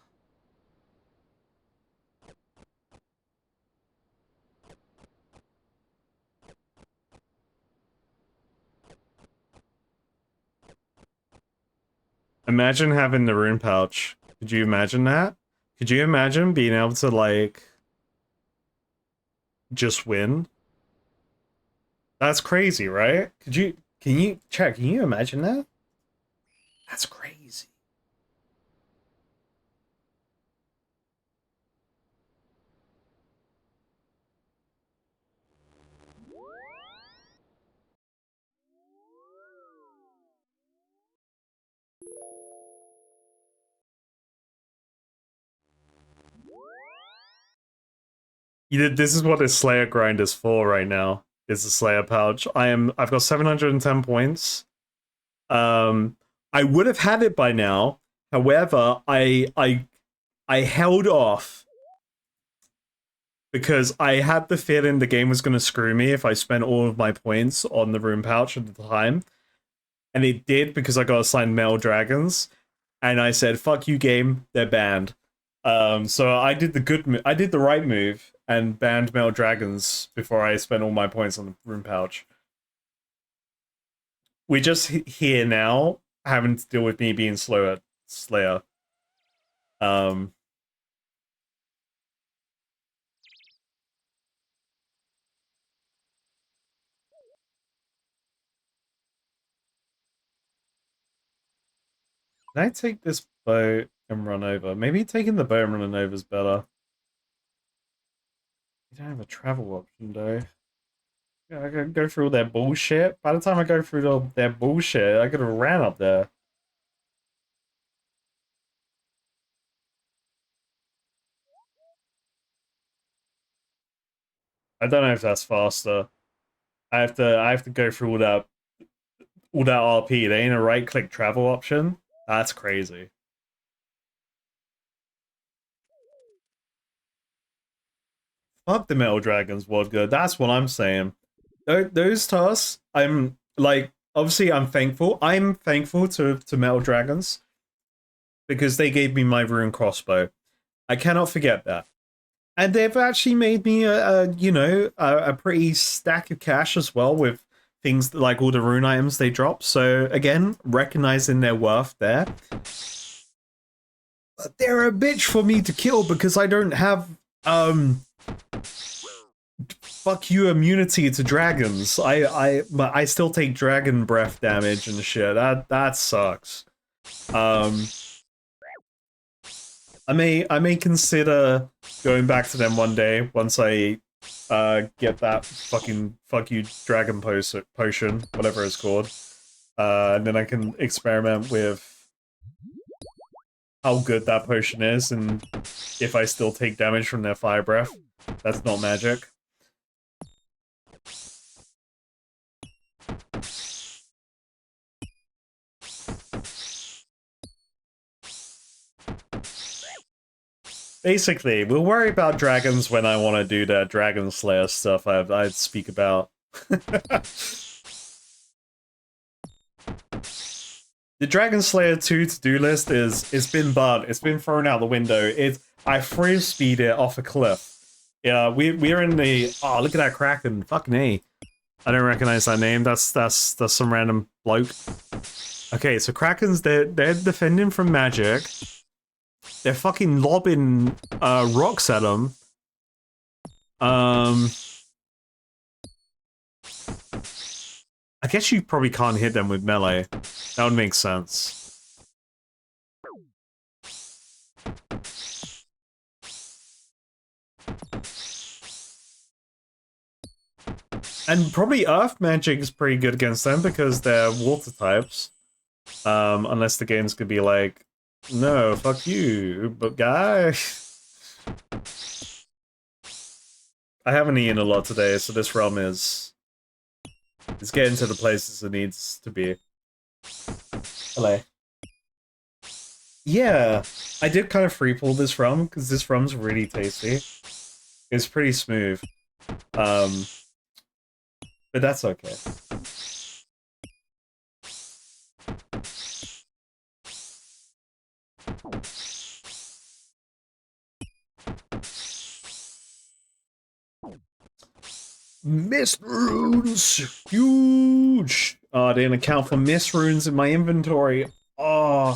Imagine having the rune pouch. Could you imagine that? Could you imagine being able to, like, just win? That's crazy, right? Can you imagine that? That's crazy. This is what a Slayer grind is for right now. Is the Slayer pouch. I've got 710 points. I would have had it by now. However, I held off because I had the feeling the game was going to screw me if I spent all of my points on the rune pouch at the time. And it did because I got assigned male dragons. And I said, fuck you, game, they're banned. So I did the right move and banned male dragons before I spent all my points on the rune pouch. We're just here now, having to deal with me being slow at Slayer. Can I take this boat and run over? Maybe taking the boat and running over is better. You don't have a travel option, though. I gotta go through all their bullshit. By the time I go through all their bullshit, I could have ran up there. I don't know if that's faster. I have to go through all that RP. They ain't a right click travel option. That's crazy. Fuck the Metal Dragons, Vodka. That's what I'm saying. Those tasks, I'm like, obviously I'm thankful. I'm thankful to Metal Dragons because they gave me my rune crossbow. I cannot forget that. And they've actually made me a pretty stack of cash as well with things like all the rune items they drop. So again, recognizing their worth there. But they're a bitch for me to kill because I don't have fuck you immunity to dragons. But I still take dragon breath damage and shit. That sucks. I may consider going back to them one day once I get that fucking fuck you dragon potion, whatever it's called. And then I can experiment with how good that potion is and if I still take damage from their fire breath. That's not magic. Basically, we'll worry about dragons when I want to do that Dragon Slayer stuff I'd speak about. The Dragon Slayer 2 to-do list it's been bad. It's been thrown out the window. I frisbeed it off a cliff. Yeah, we're in the look at that Kraken. Fucking A. I don't recognize that name. That's some random bloke. Okay, so Krakens they're defending from magic. They're fucking lobbing rocks at them. I guess you probably can't hit them with melee. That would make sense. And probably earth magic is pretty good against them because they're water types. Unless the game's gonna be like, no, fuck you, but guy. I haven't eaten a lot today, so this realm is getting to the places it needs to be. Hello. Yeah, I did kind of free pull this rum because this rum's really tasty. It's pretty smooth. But that's okay. Mist runes! Huge! Oh, I didn't account for mist runes in my inventory. Oh.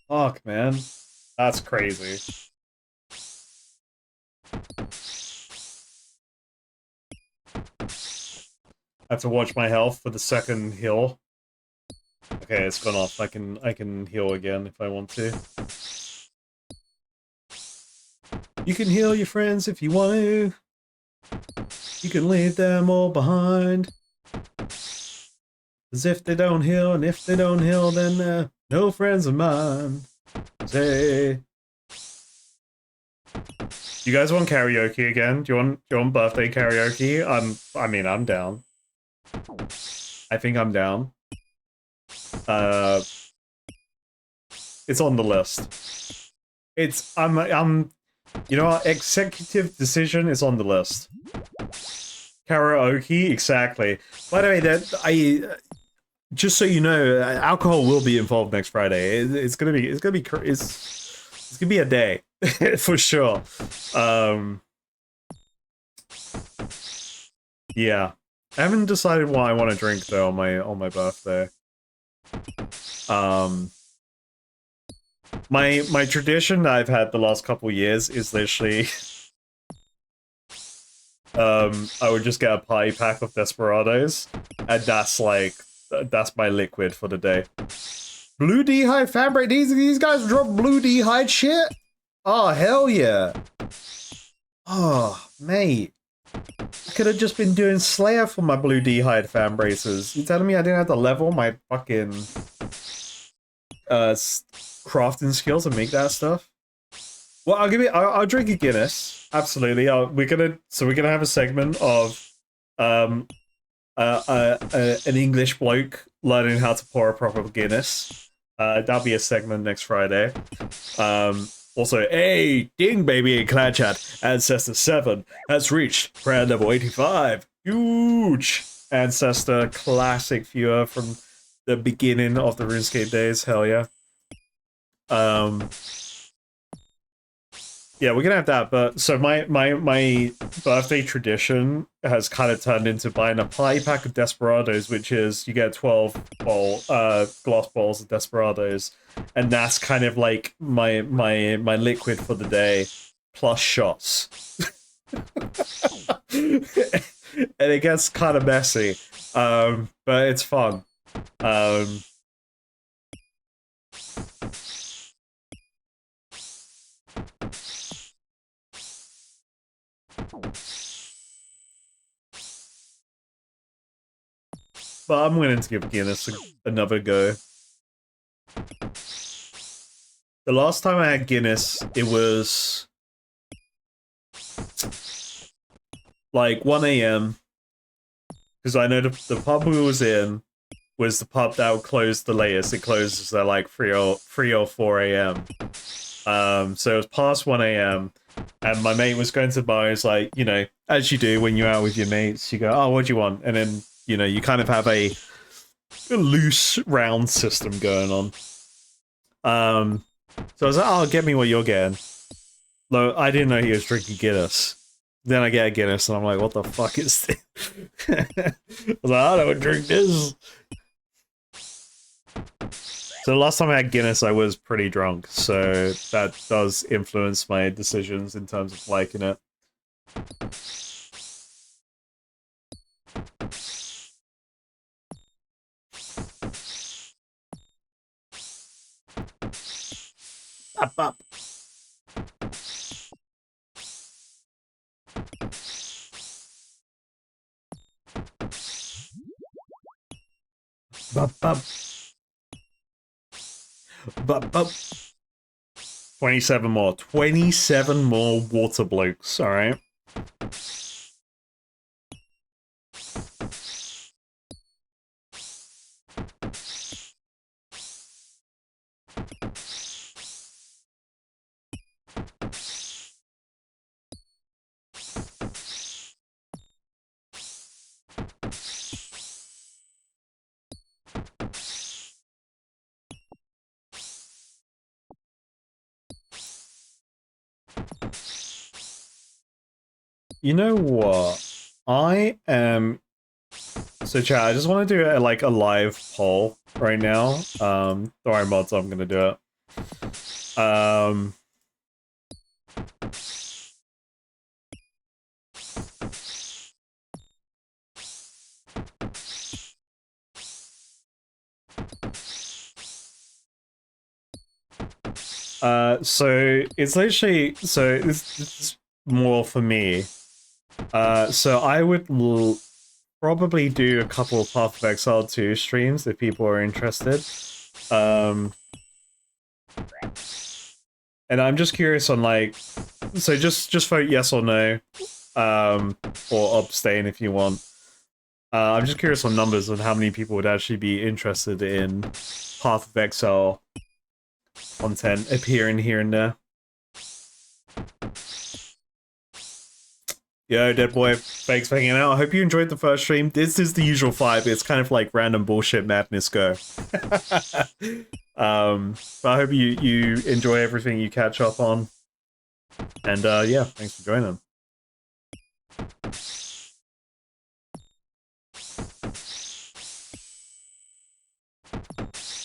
Fuck, man. That's crazy. I have to watch my health for the second heal. Okay, it's gone off. I can heal again if I want to. You can heal your friends if you want to. You can leave them all behind. As if they don't heal, and if they don't heal, then they're no friends of mine. Say. You guys want karaoke again? Do you want birthday karaoke? I'm down. I think I'm down. It's on the list. You know what? Executive decision is on the list. Karaoke, exactly. By the way, just so you know, alcohol will be involved next Friday. It's gonna be a day for sure. Yeah, I haven't decided what I want to drink though on my birthday. My tradition that I've had the last couple years is literally, I would just get a party pack of Desperados, and that's my liquid for the day. Blue D'hide fabric. These guys drop Blue D'hide shit. Oh hell yeah. Oh mate, I could have just been doing Slayer for my Blue D'hide fan braces. You telling me I didn't have to level my fucking crafting skills and make that stuff? Well, I'll drink a Guinness. Absolutely. We're gonna have a segment of an English bloke learning how to pour a proper Guinness. That'll be a segment next Friday. Also, hey, ding baby in clan chat, Ancestor 7 has reached brand level 85. Huge! Ancestor classic viewer from the beginning of the RuneScape days, hell yeah. Yeah, we're gonna have that, but so my birthday tradition has kind of turned into buying a party pack of Desperados, which is you get 12 glass balls of Desperados, and that's kind of like my liquid for the day, plus shots. And it gets kind of messy, but it's fun. But I'm willing to give Guinness another go. The last time I had Guinness, it was like 1 a.m. Because I know the pub we was in was the pub that would close the latest. It closes at like 3 or 4 a.m. So it was past 1 a.m. and my mate was going to the bar. It's like, you know, as you do when you're out with your mates, you go, oh, what do you want? And then, you know, you kind of have a loose round system going on. So I was like, oh, get me what you're getting. Though I didn't know he was drinking Guinness. Then I get a Guinness and I'm like, what the fuck is this? I was like, I don't drink this. So the last time I had Guinness, I was pretty drunk. So that does influence my decisions in terms of liking it. Up, up. Bup, bup. Bup, bup. 27 more. 27 more water blokes, alright? You know what? I am... So chat, I just want to do a live poll right now. Don't worry mods, I'm gonna do it. So it's literally, so this is more for me. So I would probably do a couple of Path of Exile 2 streams if people are interested. And I'm just curious on like so just vote yes or no, or abstain if you want. I'm just curious on numbers on how many people would actually be interested in Path of Exile content appearing here and there. Yo, Dead Boy, thanks for hanging out. I hope you enjoyed the first stream. This is the usual vibe. It's kind of like random bullshit madness go. But I hope you enjoy everything you catch up on. And yeah, thanks for joining.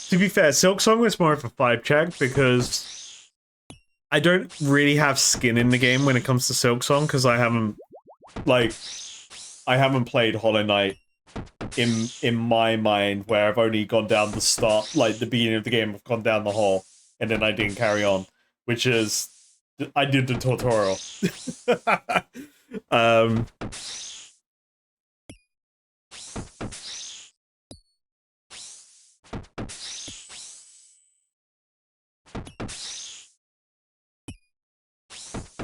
To be fair, Silk Song was more of a vibe check because I don't really have skin in the game when it comes to Silk Song because I haven't played Hollow Knight in my mind where I've only gone down the start, like the beginning of the game, I've gone down the hole and then I didn't carry on, which is I did the tutorial.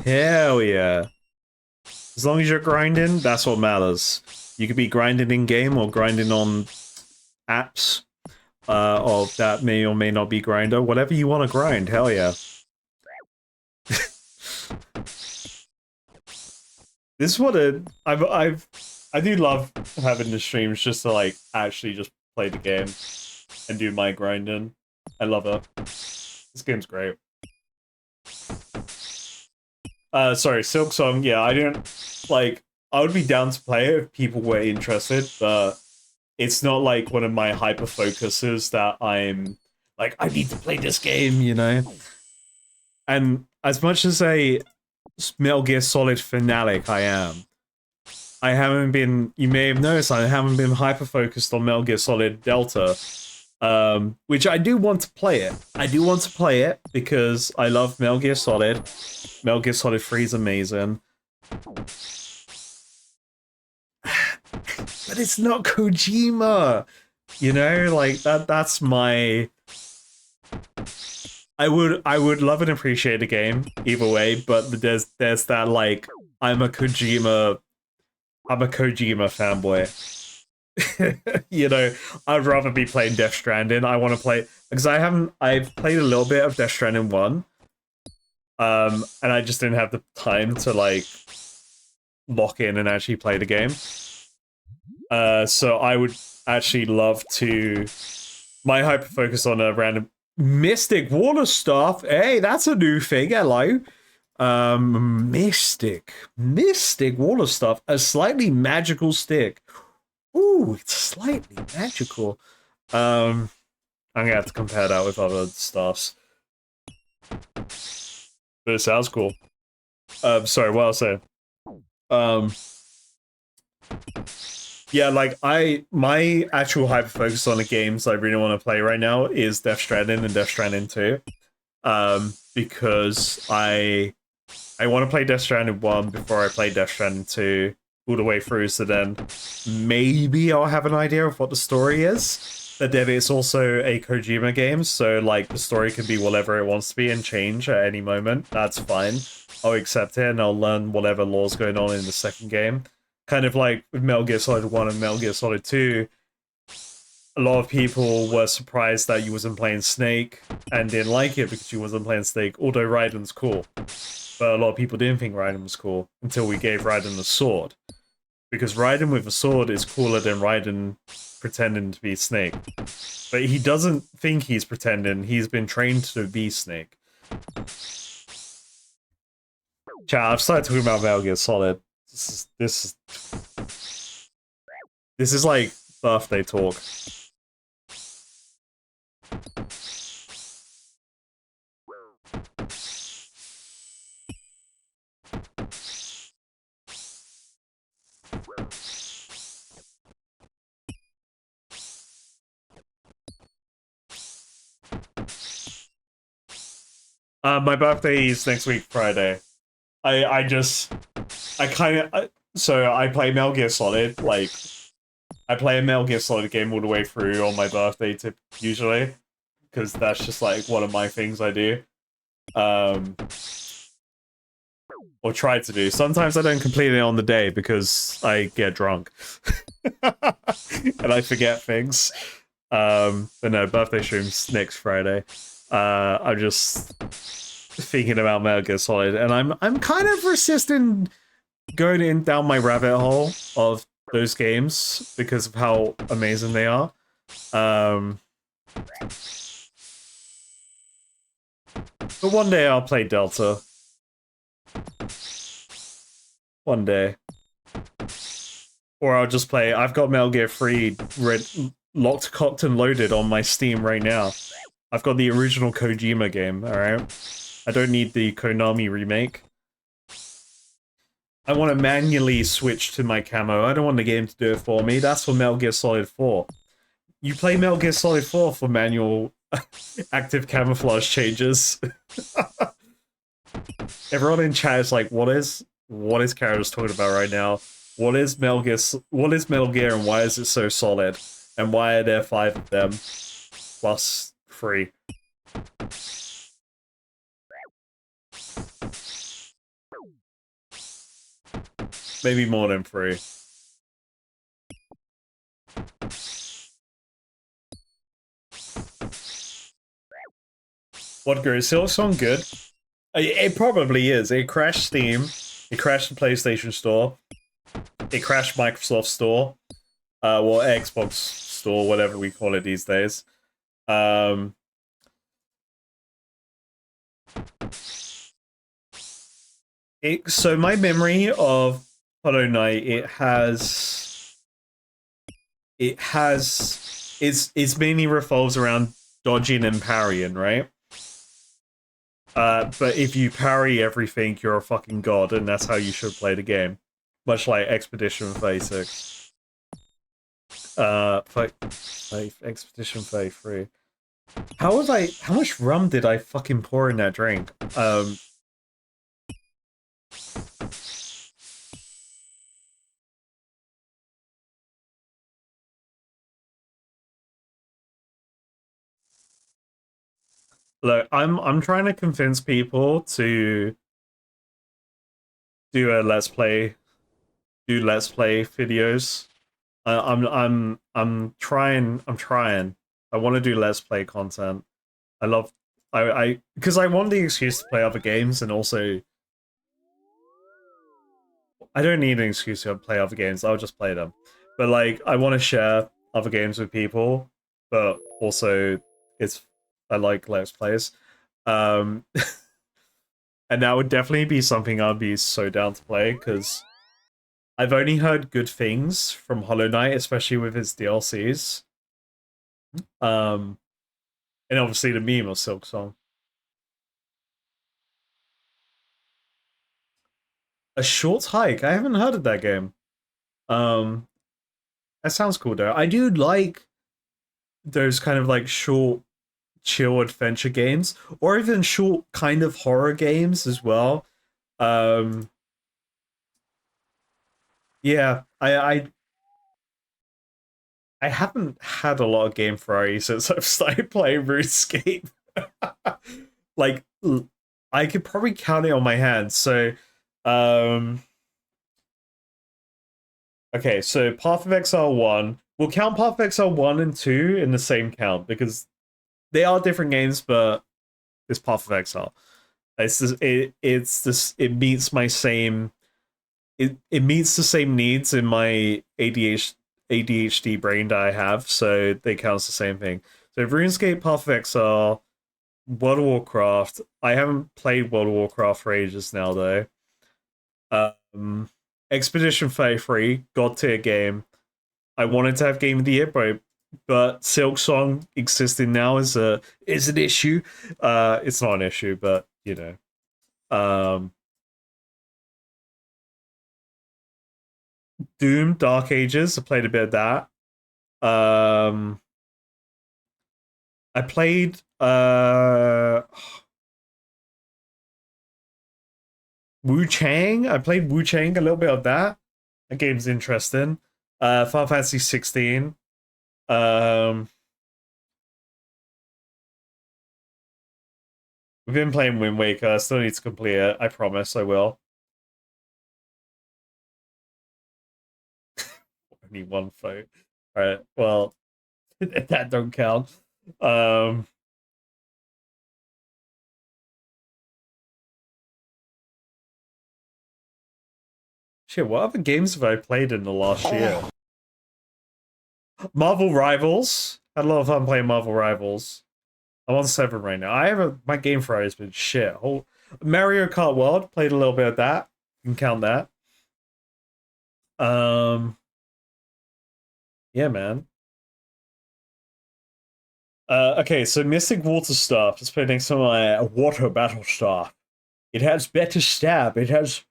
Hell yeah. As long as you're grinding, that's what matters. You could be grinding in game or grinding on apps, or that may or may not be grinder. Whatever you want to grind, hell yeah. This is what I do love having the streams just to like actually just play the game and do my grinding. I love it. This game's great. Sorry, Silk Song, yeah, I didn't, like, I would be down to play it if people were interested, but it's not like one of my hyper focuses that I'm, like, I need to play this game, you know? And as much as a Metal Gear Solid fanatic I am, I haven't been, you may have noticed, I haven't been hyper focused on Metal Gear Solid Delta, which I do want to play it. I do want to play it because I love Metal Gear Solid. Metal Gear Solid 3 is amazing. But it's not Kojima. You know, like that's my I would love and appreciate the game either way, but there's that like I'm a Kojima fanboy. You know, I'd rather be playing Death Stranding. I want to play because I've played a little bit of Death Stranding 1. And I just didn't have the time to like lock in and actually play the game. So I would actually love to my hyper focus on a random Mystic Water Staff. Hey, that's a new thing. Hello. Mystic Water Staff, a slightly magical stick. Ooh, it's slightly magical. I'm gonna have to compare that with other stuffs. But it sounds cool. Sorry, what else I yeah, like my actual hyper focus on the games I really want to play right now is Death Stranding and Death Stranding 2. Because I want to play Death Stranding 1 before I play Death Stranding 2 all the way through, so then maybe I'll have an idea of what the story is. But then it's also a Kojima game, so like the story can be whatever it wants to be and change at any moment. That's fine. I'll accept it and I'll learn whatever lore's going on in the second game. Kind of like with Metal Gear Solid 1 and Metal Gear Solid 2, a lot of people were surprised that you wasn't playing Snake and didn't like it because you wasn't playing Snake, although Raiden's cool. But a lot of people didn't think Raiden was cool until we gave Raiden a sword. Because Raiden with a sword is cooler than Raiden pretending to be Snake. But he doesn't think he's pretending, he's been trained to be Snake. Chat, I've started talking about Metal Gear Solid. This is like birthday talk. My birthday is next week, Friday. I play Metal Gear Solid, like, I play a Metal Gear Solid game all the way through on my birthday, usually, because that's just, like, one of my things I do. or try to do. Sometimes I don't complete it on the day because I get drunk and I forget things. But no, birthday stream's next Friday. I'm just thinking about Metal Gear Solid, and I'm kind of resisting going in down my rabbit hole of those games because of how amazing they are. But one day I'll play Delta. One day. Or I'll just play. I've got Metal Gear 3 locked, cocked, and loaded on my Steam right now. I've got the original Kojima game, alright? I don't need the Konami remake. I want to manually switch to my camo. I don't want the game to do it for me. That's for Metal Gear Solid 4. You play Metal Gear Solid 4 for manual active camouflage changes. Everyone in chat is like, what is Kara's talking about right now? What is Metal Gear and why is it so solid? And why are there 5 of them? Plus 3. Maybe more than 3. What goes? Silksong good? It probably is. It crashed Steam. It crashed the PlayStation Store. It crashed Microsoft Store. Well, Xbox Store, whatever we call it these days. So my memory of Hollow Knight, it's mainly revolves around dodging and parrying, right? But if you parry everything, you're a fucking god, and that's how you should play the game. Much like Expedition 36. Expedition 33. How much rum did I fucking pour in that drink? Look, I'm trying to convince people to do let's play videos. I'm trying. I want to do let's play content. Because I want the excuse to play other games, and also I don't need an excuse to play other games. I'll just play them. But like, I want to share other games with people, but also I like let's plays. And that would definitely be something I'd be so down to play, because I've only heard good things from Hollow Knight, especially with its DLCs. And obviously the meme of Silk Song. A Short Hike. I haven't heard of that game. That sounds cool though. I do like those kind of like short, chill adventure games, or even short kind of horror games as well. Yeah, I haven't had a lot of game variety since I've started playing RuneScape. Like, I could probably count it on my hands. So, okay, so Path of Exile 1. We'll count Path of Exile 1 and 2 in the same count, because they are different games, but it's Path of Exile. It meets my same... It meets the same needs in my ADHD brain that I have, so they count as the same thing. So RuneScape, Path of Exile, World of Warcraft. I haven't played World of Warcraft for ages now, though. Expedition 33, God tier game. I wanted to have Game of the Year, but Silk Song existing now is an issue. It's not an issue, but you know. Doom, Dark Ages. I played a bit of that. I played Wu Chang. I played Wu Chang, a little bit of that. That game's interesting. Final Fantasy 16. We've been playing Wind Waker. I still need to complete it. I promise I will. only one vote. Alright, well, that don't count. Um, Shit, what other games have I played in the last year? Marvel Rivals. Had a lot of fun playing Marvel Rivals. I'm on 7 right now. My Game Friday has been shit. Mario Kart World, played a little bit of that. You can count that. Yeah, man. Okay, so Mystic Water Staff. Let's play next to my Water Battle Staff. It has better stab. It has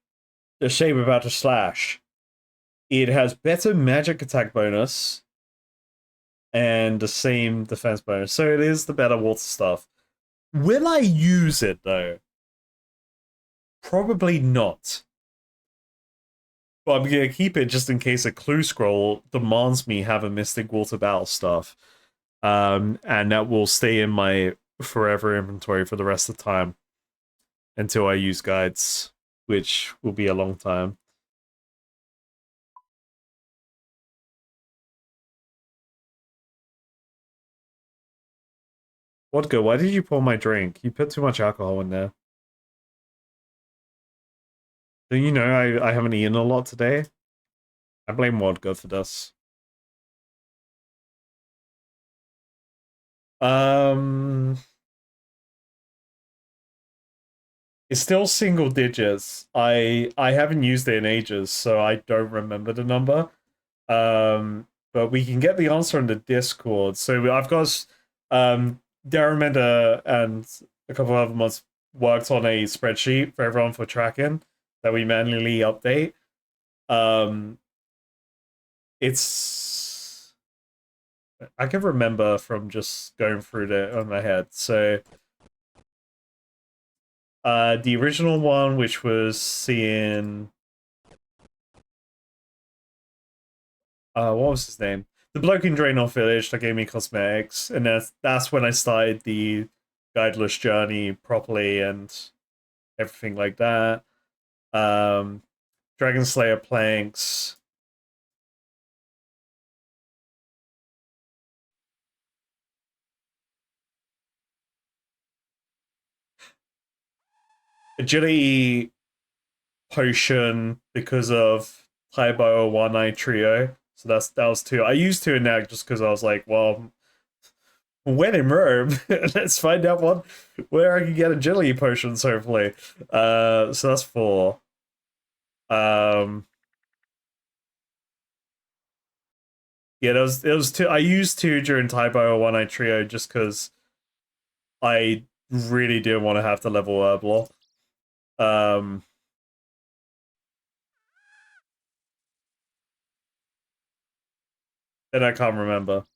the same amount of slash. It has better magic attack bonus and the same defense bonus. So it is the better water stuff. Will I use it though? Probably not. But I'm gonna keep it just in case a clue scroll demands me have a Mystic Water Battle stuff. And that will stay in my forever inventory for the rest of the time until I use guides, which will be a long time. Vodka, why did you pour my drink? You put too much alcohol in there. Don't you know I haven't eaten a lot today? I blame Vodka for this. It's still single digits. I haven't used it in ages, so I don't remember the number. But we can get the answer in the Discord. So I've got Daraminder and a couple of other months worked on a spreadsheet for everyone for tracking that we manually update. It's I can remember from just going through it on my head. So the original one, which was seeing what was his name? The bloke in Draenor Village that gave me cosmetics, and that's when I started the guideless journey properly and everything like that. Dragon Slayer planks. Agility potion because of Taibo One Eye Trio. So that was 2. I used 2 in that just because I was like, well, when in Rome, let's find out where I can get agility potions, hopefully. So that's 4. Yeah, it was 2. I used 2 during Taibo One Eye Trio just because I really didn't want to have to level Herblore. And I can't remember.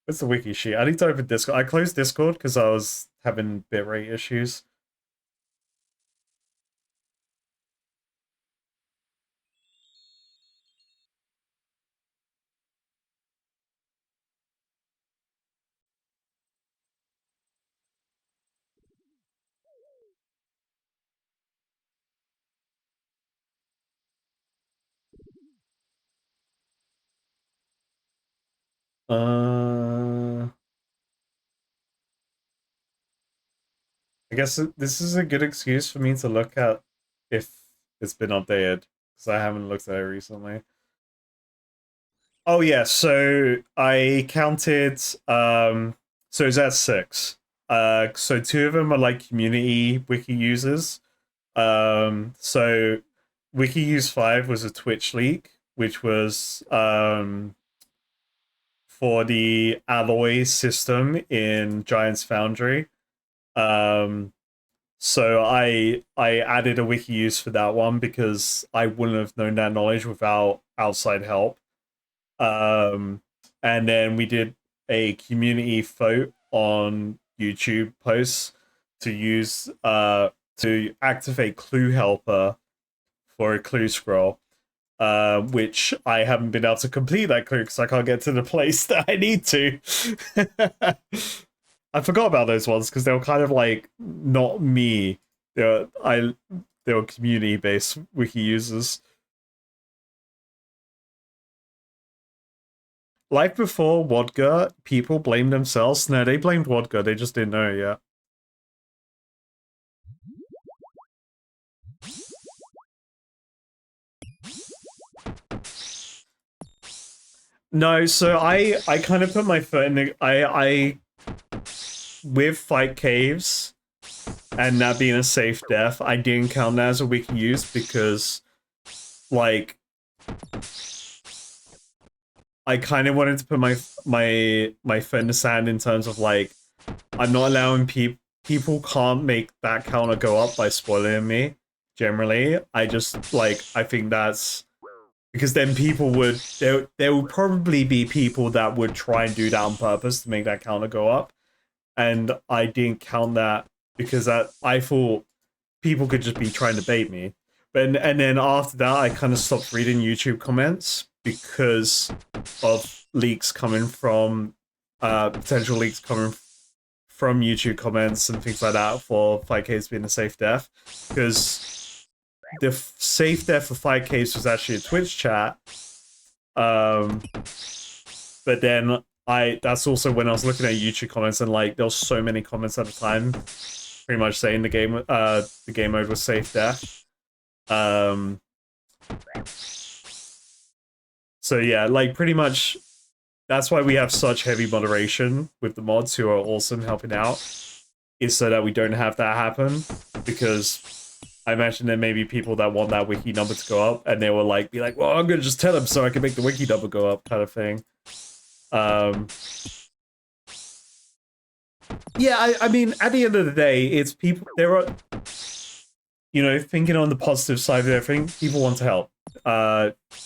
What's the wiki sheet? I need to open Discord. I closed Discord because I was having bitrate issues. I guess this is a good excuse for me to look at if it's been updated because I haven't looked at it recently. Oh yeah, so I counted so it's at 6. So 2 of them are like community wiki users. So wiki use 5 was a Twitch leak, which was for the alloy system in Giant's Foundry. So I added a wiki use for that one because I wouldn't have known that knowledge without outside help. And then we did a community vote on YouTube posts to use to activate Clue Helper for a clue scroll. Which I haven't been able to complete that clue because I can't get to the place that I need to. I forgot about those ones because they were kind of like not me. They were community based wiki users. life before Wodka, people blamed themselves. No, they blamed Wodka. They just didn't know it yet. No, so I kind of put my foot in the I with Fight Caves and that being a safe death, I didn't count that as a wiki use because like I kind of wanted to put my foot in the sand in terms of like I'm not allowing people can't make that counter go up by spoiling me. Generally, I just like I think that's because then people would there would probably be people that would try and do that on purpose to make that counter go up, and I didn't count that because I thought people could just be trying to bait me. But and then after that, I kind of stopped reading YouTube comments because of leaks coming from potential leaks coming from YouTube comments and things like that for 5Ks being a safe death, because the safe death for 5Ks was actually a Twitch chat. But then that's also when I was looking at YouTube comments and like there was so many comments at the time, pretty much saying the game mode was safe death. So yeah, like pretty much that's why we have such heavy moderation with the mods who are awesome helping out, is so that we don't have that happen, because I imagine there may be people that want that wiki number to go up and they will like be like, well, I'm gonna just tell them so I can make the wiki number go up kind of thing. Yeah, I mean, at the end of the day, it's people, there are, you know, thinking on the positive side of everything, people want to help.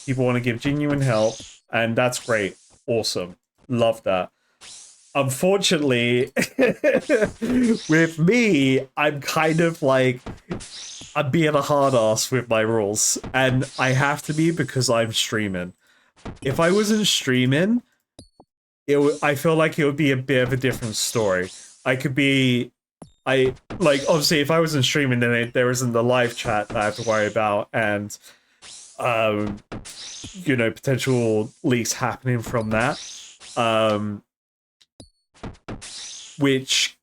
People want to give genuine help, and that's great. Awesome. Love that. Unfortunately, with me, I'm kind of like, I'm being a hard ass with my rules, and I have to be because I'm streaming. If I wasn't streaming, I feel like it would be a bit of a different story. I could be, like, obviously, if I wasn't streaming, then there isn't the live chat that I have to worry about, and, you know, potential leaks happening from that. Which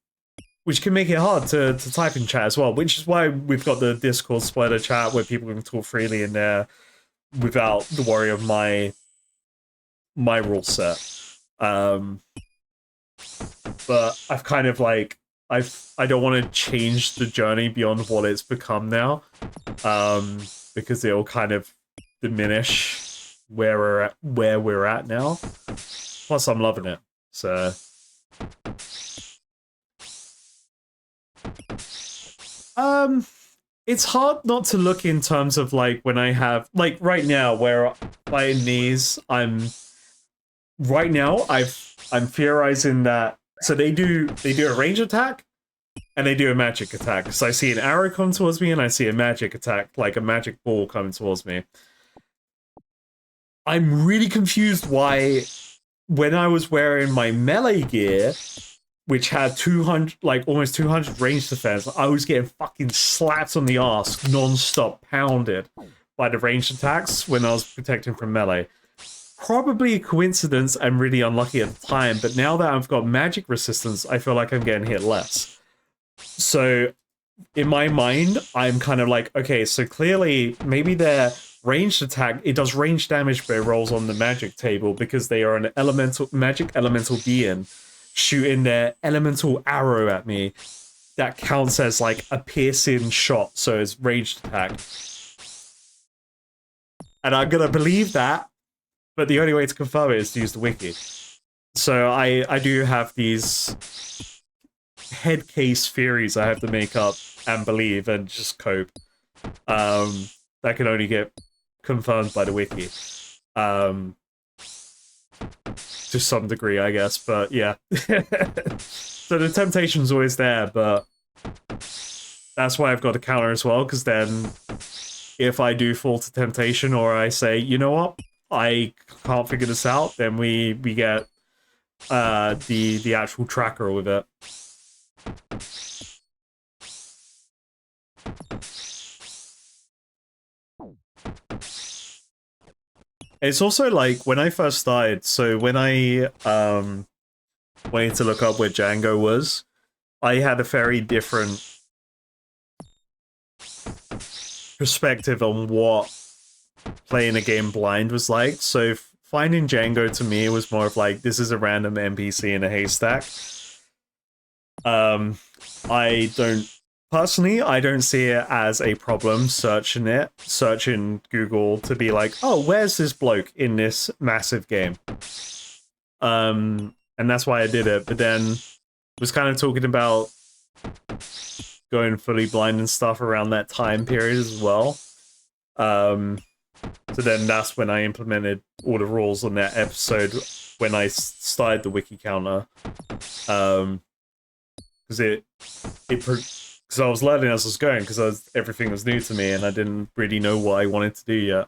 can make it hard to type in chat as well, which is why we've got the Discord spoiler chat where people can talk freely in there without the worry of my rule set. But I've kind of like I don't want to change the journey beyond what it's become now, because it'll kind of diminish where we're at now. Plus, I'm loving it, so. It's hard not to look in terms of like when I have like right now where fighting these, I'm theorizing that so they do a range attack and they do a magic attack. So I see an arrow come towards me and I see a magic attack, like a magic ball coming towards me. I'm really confused why when I was wearing my melee gear, which had 200, like almost 200 range defense, I was getting fucking slapped on the ass, non-stop pounded by the ranged attacks when I was protecting from melee. Probably a coincidence, I'm really unlucky at the time, but now that I've got magic resistance, I feel like I'm getting hit less. So, in my mind, I'm kind of like, okay, so clearly, maybe their ranged attack, it does range damage, but it rolls on the magic table because they are an magic elemental being shooting their elemental arrow at me that counts as like a piercing shot, so it's ranged attack. And I'm gonna believe that, but the only way to confirm it is to use the wiki. So I do have these head case theories I have to make up and believe and just cope. That can only get confirmed by the wiki. To some degree, I guess, but yeah. So the temptation's always there, but that's why I've got a counter as well, because then if I do fall to temptation or I say, you know what, I can't figure this out, then we get the actual tracker with it. It's also like when I first started, so when I wanted to look up where Django was, I had a very different perspective on what playing a game blind was like. So finding Django to me was more of like, this is a random NPC in a haystack. I don't personally, I don't see it as a problem searching Google to be like, oh, where's this bloke in this massive game? And that's why I did it. But then was kind of talking about going fully blind and stuff around that time period as well. So then that's when I implemented all the rules on that episode when I started the wiki counter. Because because I was learning as I was going, because everything was new to me and I didn't really know what I wanted to do yet.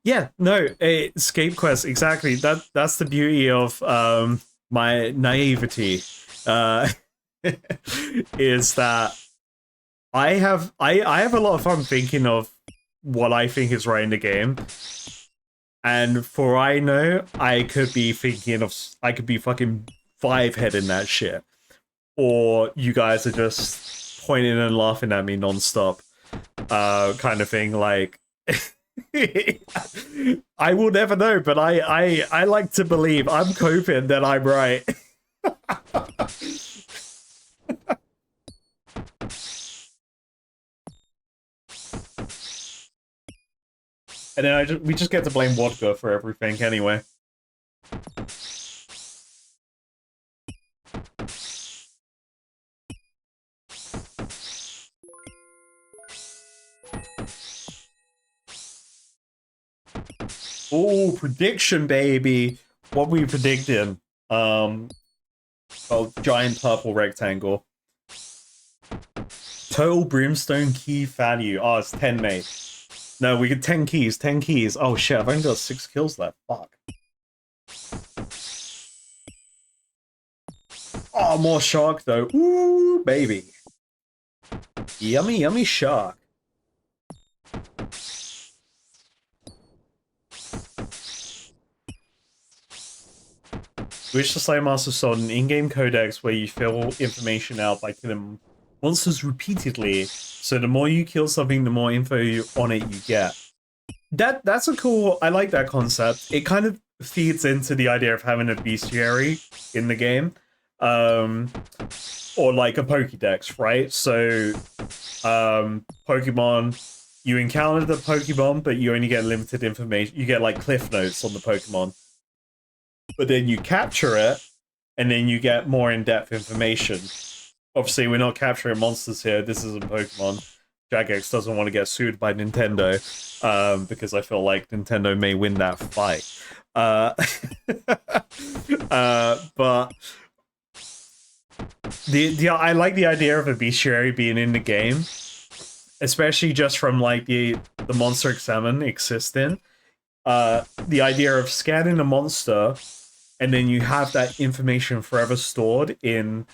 Yeah, no, escape quest, exactly. That's the beauty of my naivety. Is that I have a lot of fun thinking of what I think is right in the game. And for I know, I could be fucking five-heading that shit. Or you guys are just pointing and laughing at me nonstop. Kind of thing, like I will never know, but I like to believe I'm coping that I'm right. And then we just get to blame vodka for everything anyway. Oh, prediction, baby. What were we predicting? Oh, giant purple rectangle. Total brimstone key value. Oh, it's 10, mate. No, we get 10 keys, 10 keys. Oh shit, I've only got 6 kills left. Fuck. Oh, more shark though. Ooh, baby. Yummy, yummy shark. Wish to Slay Master Sword, an in-game codex where you fill information out by killing monsters repeatedly. So the more you kill something, the more info on it you get. That's a cool. I like that concept. It kind of feeds into the idea of having a bestiary in the game, or like a Pokédex, right? So, Pokemon, you encounter the Pokemon, but you only get limited information. You get like cliff notes on the Pokemon, but then you capture it, and then you get more in-depth information. Obviously, we're not capturing monsters here. This isn't Pokemon. Jagex doesn't want to get sued by Nintendo, because I feel like Nintendo may win that fight. But I like the idea of a bestiary being in the game, especially just from like the monster examine existing. The idea of scanning a monster, and then you have that information forever stored in,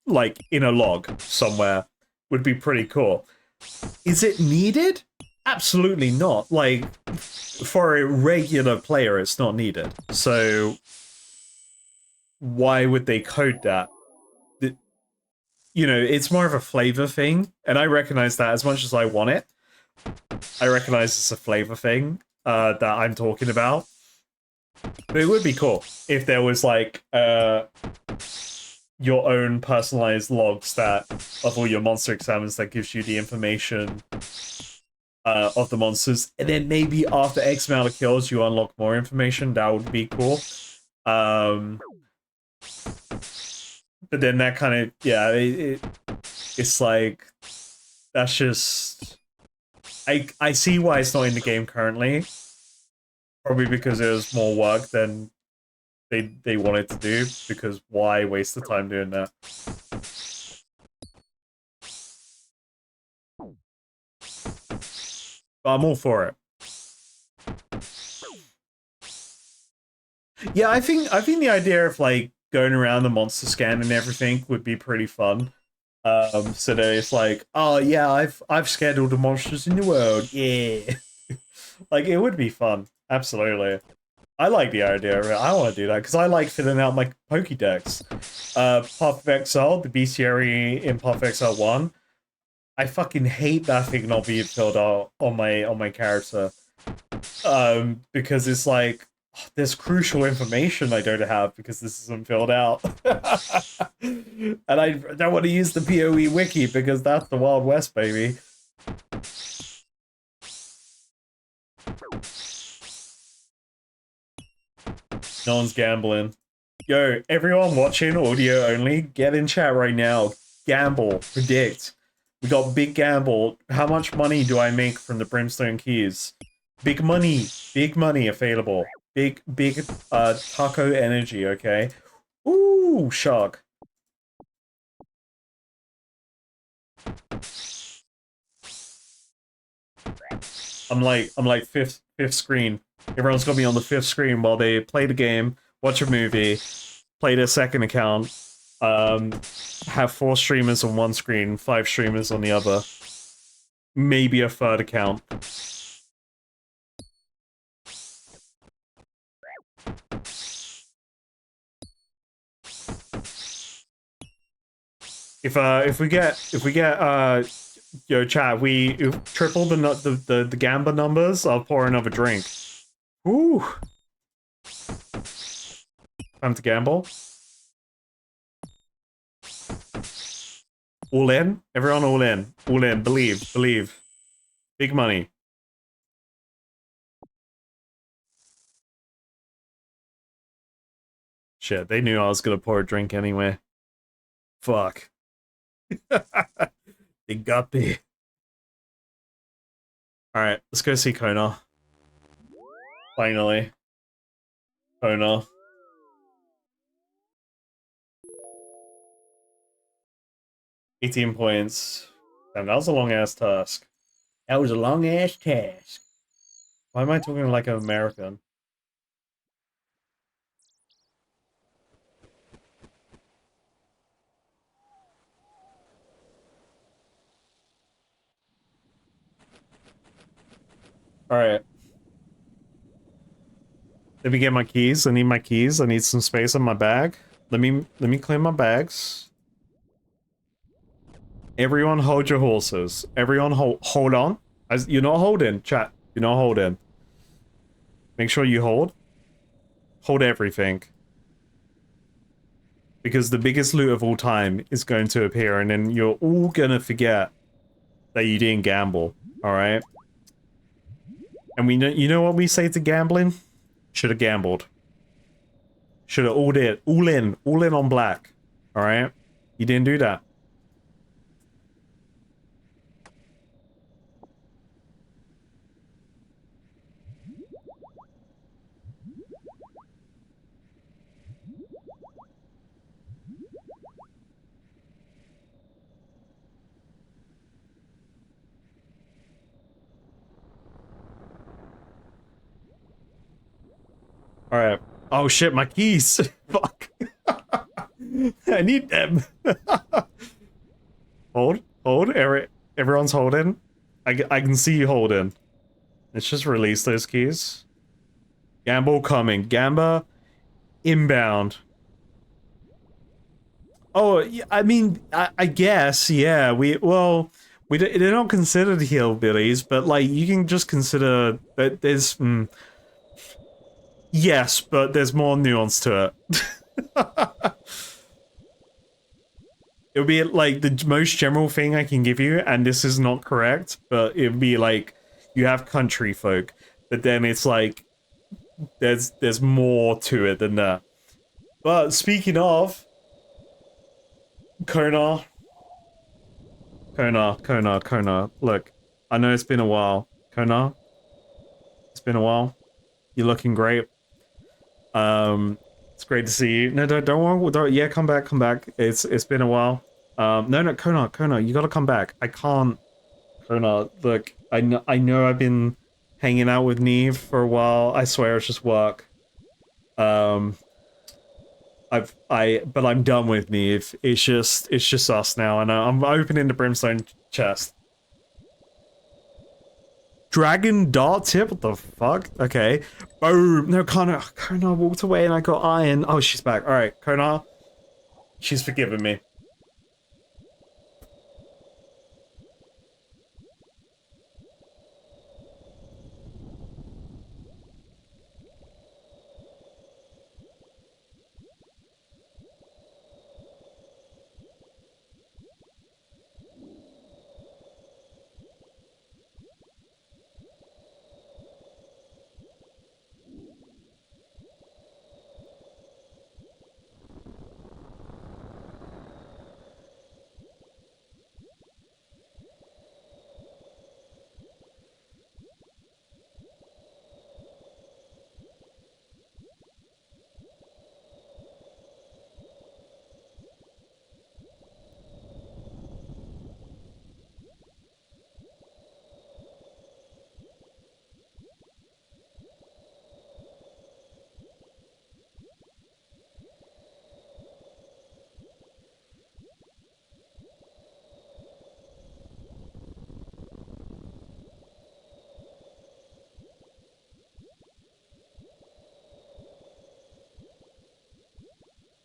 like in a log somewhere, would be pretty cool. Is it needed? Absolutely not. Like, for a regular player, it's not needed. So, why would they code that? You know, it's more of a flavor thing, and I recognize that as much as I want it. I recognize it's a flavor thing that I'm talking about. But it would be cool if there was like your own personalized logs that of all your monster examines that gives you the information of the monsters, and then maybe after X amount of kills you unlock more information. That would be cool. But then that kind of, yeah, it's like, that's just, I see why it's not in the game currently. Probably because it was more work than they wanted to do, because why waste the time doing that? But I'm all for it. Yeah, I think the idea of like going around the monster scan and everything would be pretty fun. So then it's like, oh yeah, I've scared all the monsters in the world. Yeah. Like it would be fun. Absolutely. I like the idea of it. I want to do that because I like filling out my Pokédex. Path of Exile, the bestiary in Path of Exile 1. I fucking hate that thing not being filled out on my character. Because it's like there's crucial information I don't have because this isn't filled out. And I don't want to use the PoE wiki because that's the Wild West, baby. No one's gambling. Yo, everyone watching audio only, get in chat right now. Gamble, predict. We got big gamble. How much money do I make from the Brimstone Keys? Big money available. Big taco energy, okay? Ooh, shark. I'm like fifth screen. Everyone's got me on the fifth screen while they play the game, watch a movie, play their second account, have 4 streamers on one screen, 5 streamers on the other. Maybe a third account. If we get yo chat, we triple the gamba numbers, I'll pour another drink. Ooh. Time to gamble. All in? Everyone all in. All in. Believe. Big money. Shit, they knew I was gonna pour a drink anyway. Fuck. They got me. Alright, let's go see Kona. Finally. Kona. $18 points. Damn, that was a long-ass task. That was a long-ass task. Why am I talking like an American? Alright. Let me get my keys. I need my keys. I need some space in my bag. Let me clean my bags. Everyone hold your horses. Everyone hold on. As you're not holding, chat. You're not holding. Make sure you hold. Hold everything. Because the biggest loot of all time is going to appear, and then you're all gonna forget that you didn't gamble. Alright? And we know, you know what we say to gambling? Should have gambled. Should have all in on black. Alright? You didn't do that. Alright. Oh shit, my keys! Fuck. I need them. Hold. Everyone's holding. I can see you holding. Let's just release those keys. Gamble coming. Gamba inbound. Oh, I mean, I guess, yeah. They they're not considered hillbillies, but like you can just consider that there's. Yes, but there's more nuance to it. It would be like the most general thing I can give you, and this is not correct, but it would be like you have country folk, but then it's like there's more to it than that. But speaking of Kona, look, I know it's been a while. Kona, it's been a while. You're looking great. It's great to see you. No, don't worry. Yeah, come back. It's been a while. No, Kona, you gotta come back. I can't. Kona, look, I know I've been hanging out with Neve for a while. I swear it's just work. I but I'm done with Neve. It's just us now, and I'm opening the Brimstone chest. Dragon dart tip? What the fuck? Okay. Boom. No, Kona walked away and I got iron. Oh, she's back. Alright, Kona. She's forgiven me.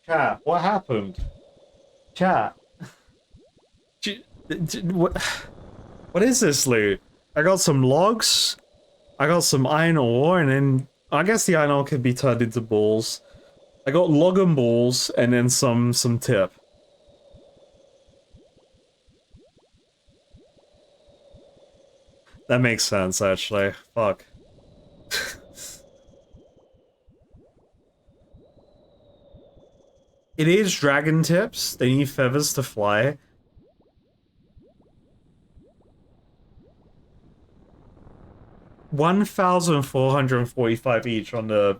Chat, what happened? Chat. What is this loot? I got some logs. I got some iron ore, and then I guess the iron ore could be turned into balls. I got log and balls, and then some tip. That makes sense, actually. Fuck. It is dragon tips. They need feathers to fly. $1,445 each on the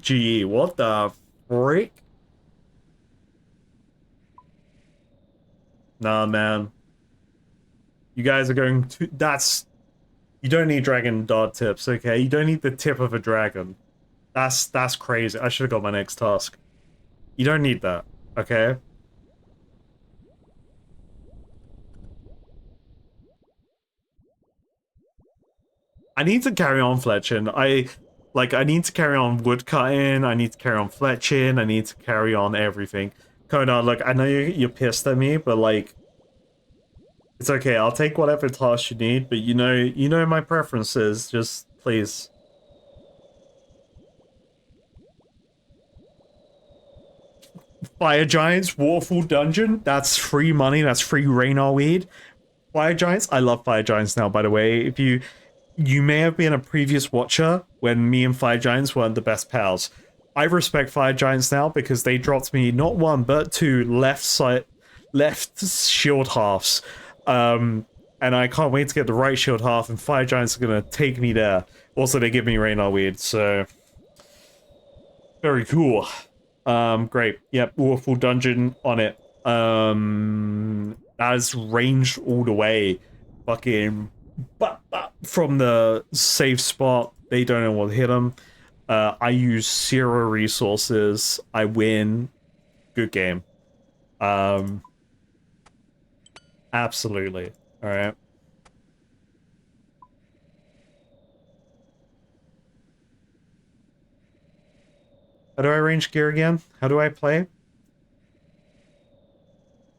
GE. What the freak? Nah, man. You guys are going to... That's... You don't need dragon dart tips, okay? You don't need the tip of a dragon. That's crazy. I should have got my next task. You don't need that, okay? I need to carry on fletching. I need to carry on woodcutting. I need to carry on fletching. I need to carry on everything. Kona, look, I know you're pissed at me, but like, it's okay. I'll take whatever task you need. But you know my preferences. Just please. Fire Giants, Waterfall Dungeon. That's free money. That's free Raynar weed. Fire Giants. I love Fire Giants now. By the way, if you may have been a previous watcher when me and Fire Giants weren't the best pals. I respect Fire Giants now because they dropped me not one but two left shield halves. And I can't wait to get the right shield half, and Fire Giants are gonna take me there. Also, they give me Raynar weed, so very cool. Great. Yep, Waterfall Dungeon on it. As ranged all the way. Fucking but from the safe spot, they don't know what hit them. I use 0 resources. I win. Good game. Absolutely. All right. How do I arrange gear again? How do I play?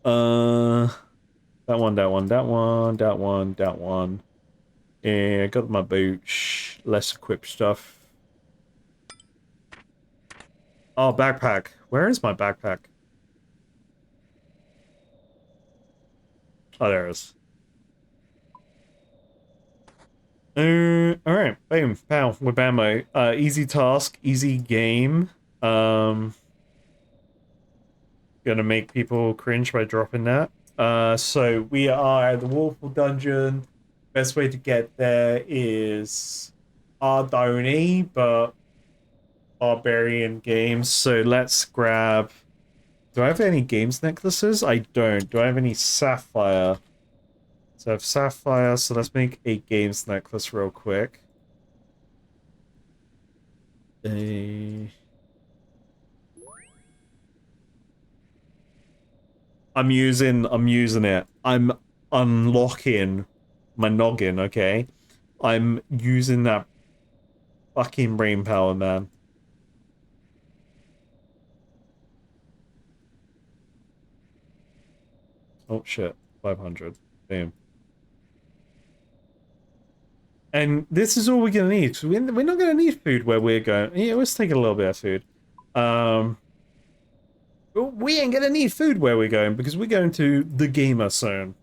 That one, that one, that one, that one, that one. Yeah, got my boots. Less equipped stuff. Oh, backpack. Where is my backpack? Oh, there it is. Alright. Boom. Pow. With ammo. Easy task. Easy game. Gonna make people cringe by dropping that. So we are at the Waterfall Dungeon. Best way to get there is Ardoni, but Barbarian Games. So let's grab... Do I have any games necklaces? I don't. Do I have any sapphire? So I have sapphire, so let's make a games necklace real quick. I'm using it. I'm unlocking my noggin, okay? I'm using that fucking brain power, man. Oh shit. 500. Damn. And this is all we're gonna need. We're not gonna need food where we're going. Yeah, let's take a little bit of food. We ain't gonna need food where we're going because we're going to the gamer zone.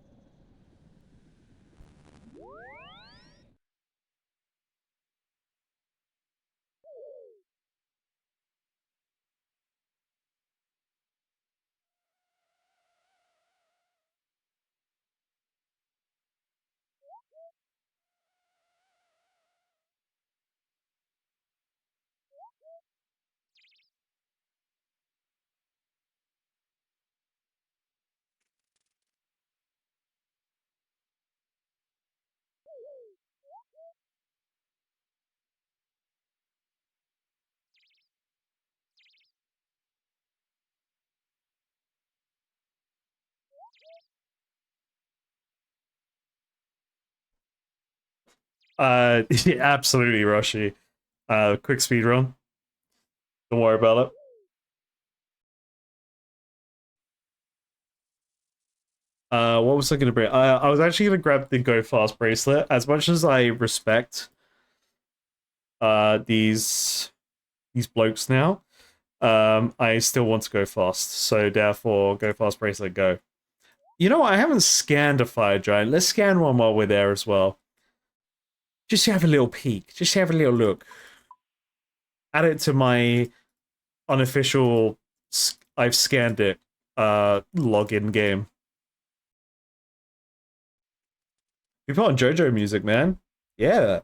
Yeah, absolutely, Rushy. Quick speed run. Don't worry about it. What was I gonna bring? I was actually gonna grab the Go Fast bracelet. As much as I respect these blokes now, I still want to go fast. So therefore, Go Fast bracelet, go. You know what? I haven't scanned a fire giant. Let's scan one while we're there as well. Just to have a little peek. Just to have a little look. Add it to my unofficial I've scanned it login game. We put on JoJo music, man. Yeah.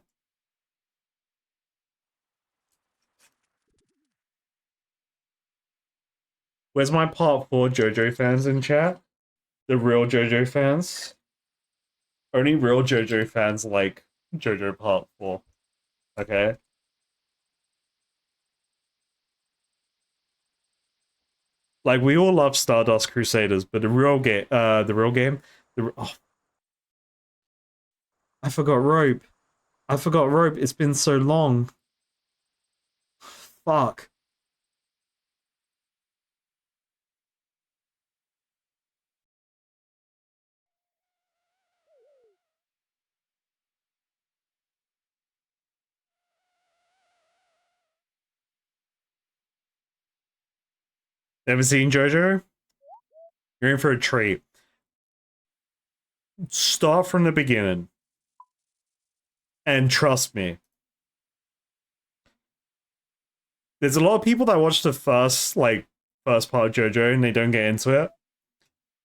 Where's my part 4 JoJo fans in chat? The real JoJo fans? Only real JoJo fans like JoJo part 4. Okay? Like we all love Stardust Crusaders, but the real game, oh, I forgot rope. I forgot rope. It's been so long. Fuck. Never seen JoJo? You're in for a treat. Start from the beginning. And trust me. There's a lot of people that watch the first part of JoJo and they don't get into it.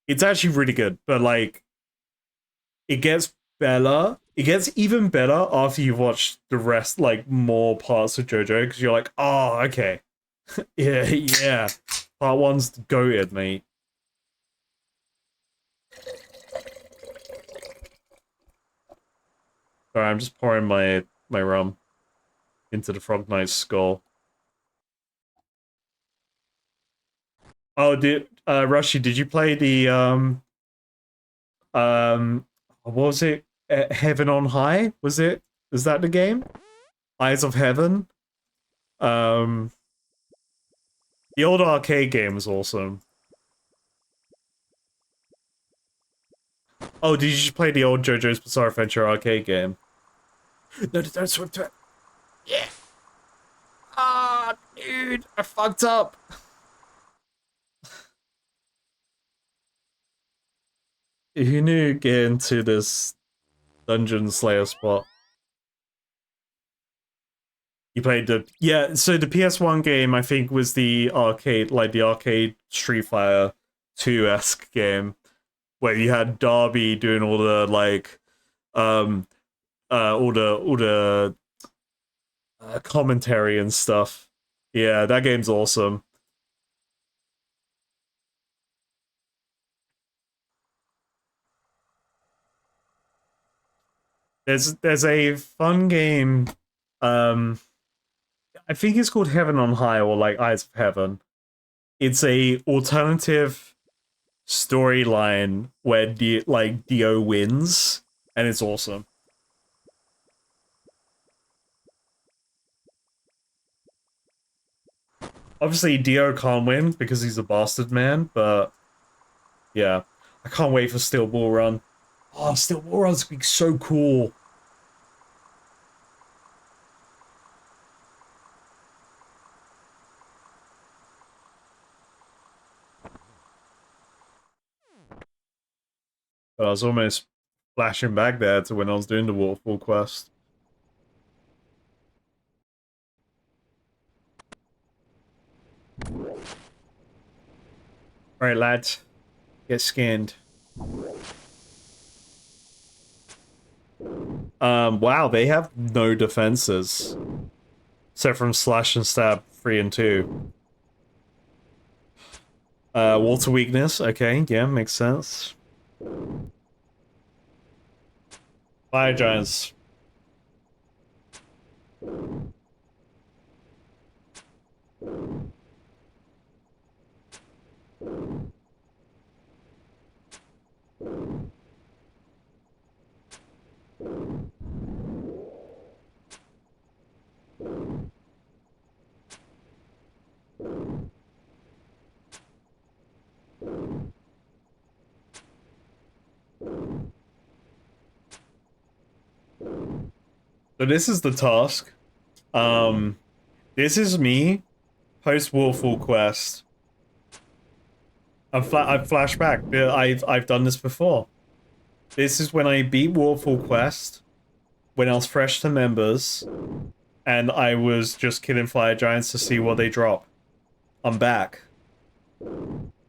It's actually really good, but like it gets better. It gets even better after you've watched the rest, like more parts of JoJo, because you're like, oh, okay. Yeah, yeah. Part one's goated, mate. Sorry, I'm just pouring my rum into the Frog Knight's skull. Oh, Rushy, did you play the what was it? Heaven on High? Was it? Is that the game? Eyes of Heaven? Um the old arcade game was awesome. Oh, did you just play the old JoJo's Bizarre Adventure arcade game? No, don't swim to it. Yeah. Ah, dude, I fucked up. Who knew get into this Dungeon Slayer spot? You played so the PS1 game I think was the arcade Street Fighter 2-esque game where you had Darby doing all the commentary and stuff. Yeah, that game's awesome. There's a fun game. I think it's called Heaven on High or like Eyes of Heaven. It's a alternative storyline where Dio wins, and it's awesome. Obviously, Dio can't win because he's a bastard man, but yeah, I can't wait for Steel Ball Run. Oh, Steel Ball Run's gonna be so cool. I was almost flashing back there to when I was doing the Waterfall quest. Alright, lads. Get skinned. Wow, they have no defenses. Except from Slash and Stab 3 and 2. Water weakness, okay, yeah, makes sense. Fire Giants. So this is the task. This is me post Waterfall quest. I've flashed back. I've done this before. This is when I beat Waterfall quest, when I was fresh to members, and I was just killing fire giants to see what they drop. I'm back.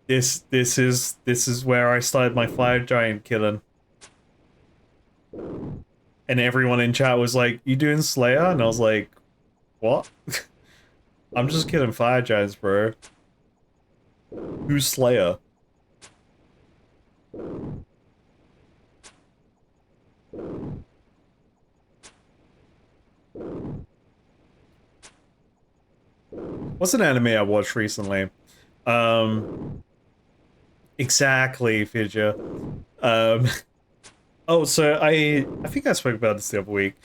This is where I started my fire giant killing. And everyone in chat was like, "You doing Slayer?" And I was like, "What?" I'm just killing fire giants, bro. Who's Slayer? What's an anime I watched recently? Exactly, Fidja. Oh, so I think I spoke about this the other week.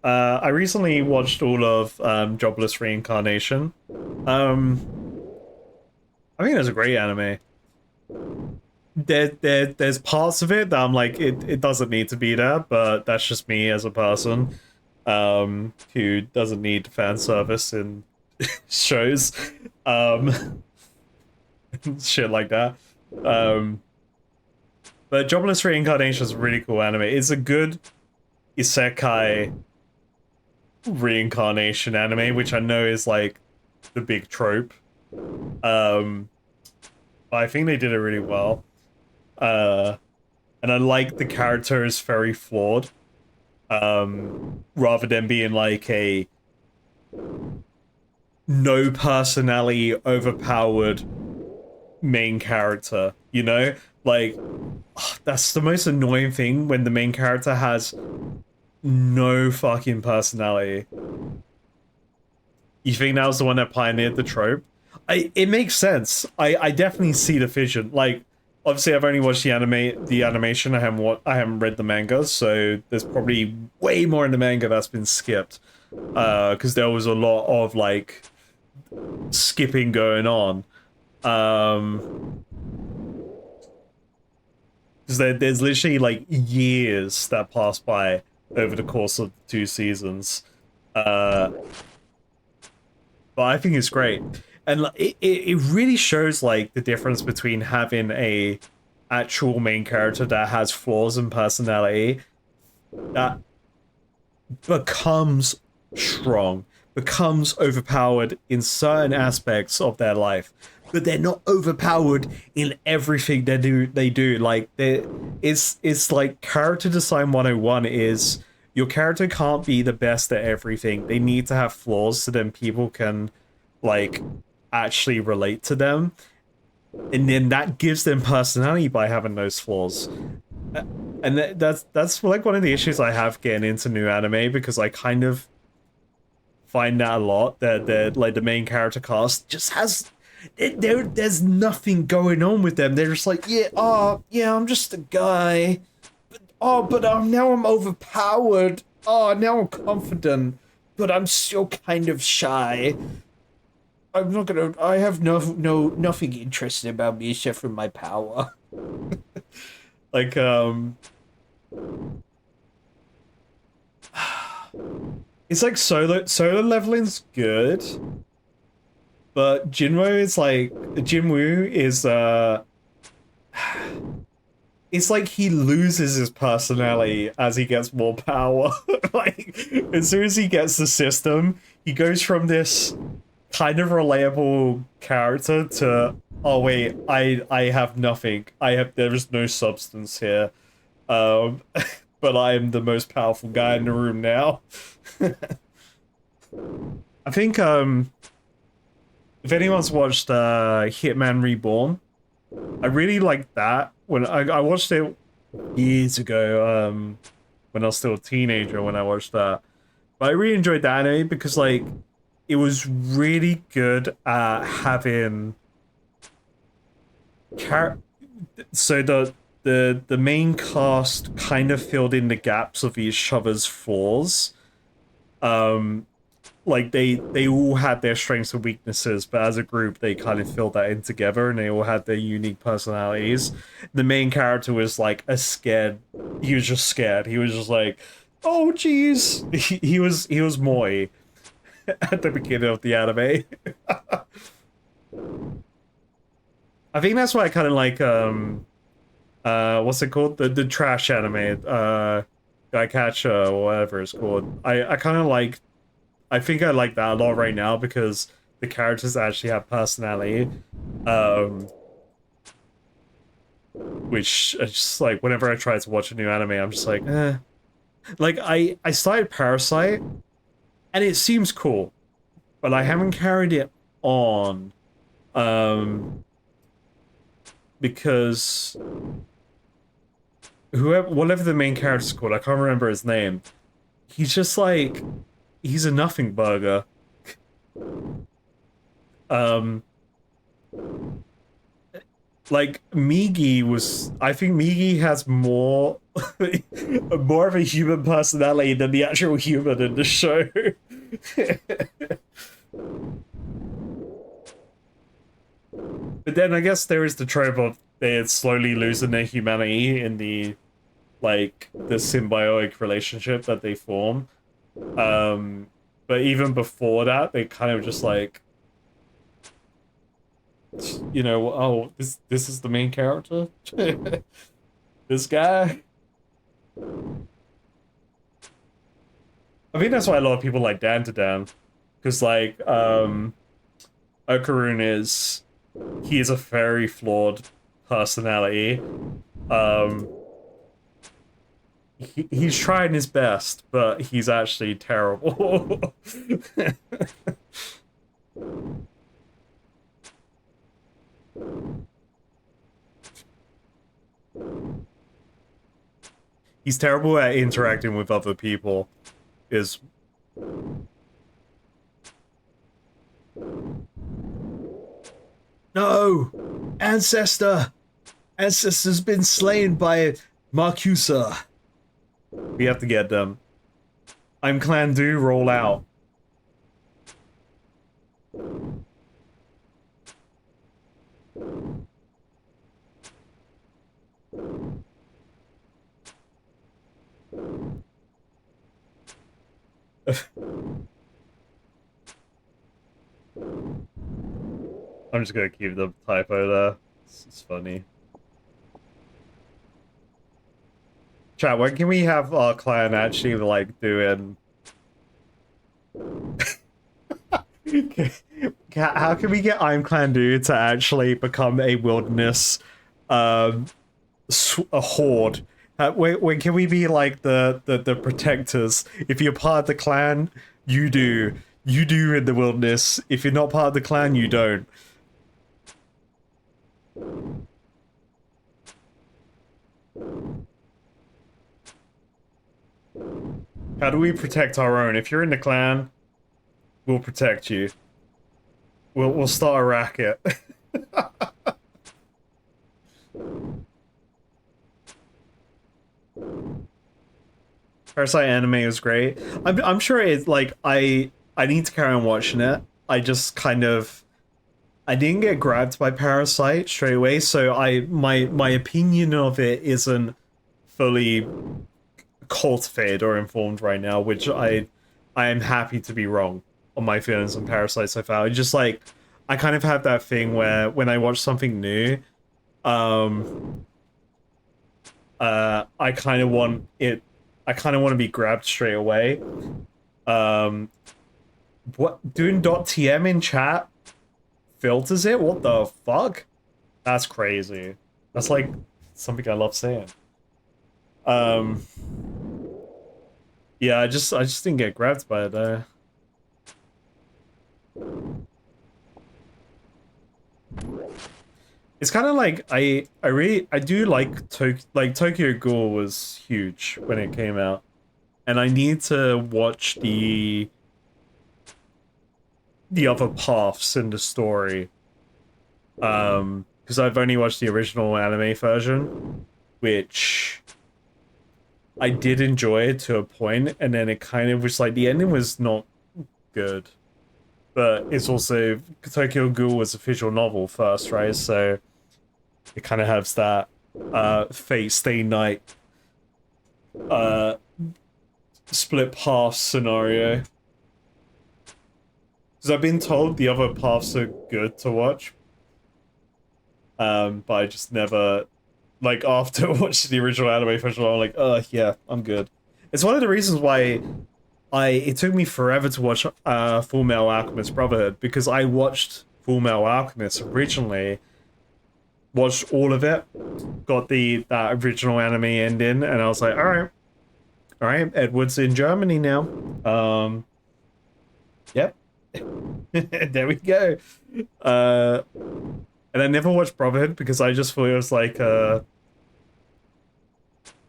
I recently watched all of Jobless Reincarnation. I think it's a great anime. There's parts of it that I'm like, it doesn't need to be there, but that's just me as a person who doesn't need fan service in shows. Shit like that. But Jobless Reincarnation is a really cool anime. It's a good isekai reincarnation anime, which I know is like the big trope. But I think they did it really well. And I like the character is very flawed. Rather than being like a no personality, overpowered main character, you know? Like, that's the most annoying thing when the main character has no fucking personality. You think that was the one that pioneered the trope? It makes sense. I definitely see the vision. Like, obviously, I've only watched the animation. I haven't read the manga, so there's probably way more in the manga that's been skipped. Because there was a lot of like skipping going on. Because there's literally like years that pass by over the course of the 2 seasons. But I think it's great. And it really shows like the difference between having a actual main character that has flaws and personality that becomes strong, becomes overpowered in certain aspects of their life, but they're not overpowered in everything they do. Like it's like character design 101 is your character can't be the best at everything. They need to have flaws so then people can like actually relate to them, and then that gives them personality by having those flaws. And that's like one of the issues I have getting into new anime, because I kind of find that a lot, that like the main character cast just has There's nothing going on with them. They're just like, yeah, oh, yeah, I'm just a guy. But now I'm overpowered. Oh, now I'm confident, but I'm still kind of shy. I'm not gonna. I have nothing interesting about me except for my power. Like, it's like solo leveling's good, but Jinwoo is it's like he loses his personality as he gets more power. Like, as soon as he gets the system, he goes from this kind of relatable character to, oh wait, I have nothing. There is no substance here. Um, but I am the most powerful guy in the room now. I think if anyone's watched Hitman Reborn, I really liked that. When I watched it years ago, when I was still a teenager when I watched that. But I really enjoyed that anime because like it was really good at having so the main cast kind of filled in the gaps of each other's flaws. Like they all had their strengths and weaknesses, but as a group they kind of filled that in together, and they all had their unique personalities. The main character was like a scared. He was just scared. He was just like, oh geez. He was Moi at the beginning of the anime. I think that's why I kind of like what's it called, the trash anime, Guycatcher or whatever it's called. I kind of like. I think I like that a lot right now because the characters actually have personality. Which is just like whenever I try to watch a new anime, I'm just like, eh. Like I started Parasite, and it seems cool, but I haven't carried it on, because whatever the main character's called, I can't remember his name. He's just like. He's a nothing burger. Like Migi was. I think Migi has more, more of a human personality than the actual human in the show. But then I guess there is the trope of they're slowly losing their humanity in the, like, the symbiotic relationship that they form. But even before that, they kind of just like, you know, oh, this is the main character. This guy. I think that's why a lot of people like Dan to Dan, because like Okarun he is a very flawed personality. He's trying his best, but he's actually terrible. He's terrible at interacting with other people. No! Ancestor! Ancestor's been slain by Marcusa. We have to get them. I'm Clan Do, roll out. I'm just gonna keep the typo there. It's funny. Chat, when can we have our clan actually, like, doing... How can we get I'm Clan Dude to actually become a wilderness, a horde? When can we be, like, the protectors? If you're part of the clan, you do. You do in the wilderness. If you're not part of the clan, you don't. How do we protect our own? If you're in the clan, we'll protect you. We'll start a racket. Parasite anime is great. I'm sure it's like I need to carry on watching it. I just kind of I didn't get grabbed by Parasite straight away, so my opinion of it isn't fully cultivated or informed right now, which I am happy to be wrong on my feelings on Parasite so far. It's just like I kind of have that thing where when I watch something new, um I kind of want it I kind of want to be grabbed straight away. Um what doing .tm in chat filters it? What the fuck? That's crazy. That's like something I love saying. Um yeah, I just didn't get grabbed by it though. It's kind of like I do like Tokyo Ghoul was huge when it came out, and I need to watch the other paths in the story. Because I've only watched the original anime version, which I did enjoy to a point, and then it kind of was like the ending was not good. But it's also Tokyo Ghoul was a visual novel first, right? So it kind of has that Fate Stay Night split path scenario. Because I've been told the other paths are good to watch. But I just never, like, after watching the original anime version, I'm like, yeah, I'm good. It's one of the reasons why it took me forever to watch Full Metal Alchemist Brotherhood, because I watched Full Metal Alchemist originally, watched all of it, got that original anime ending, and I was like, all right, Edward's in Germany now. Yep, there we go. And I never watched Brotherhood because I just thought it was like I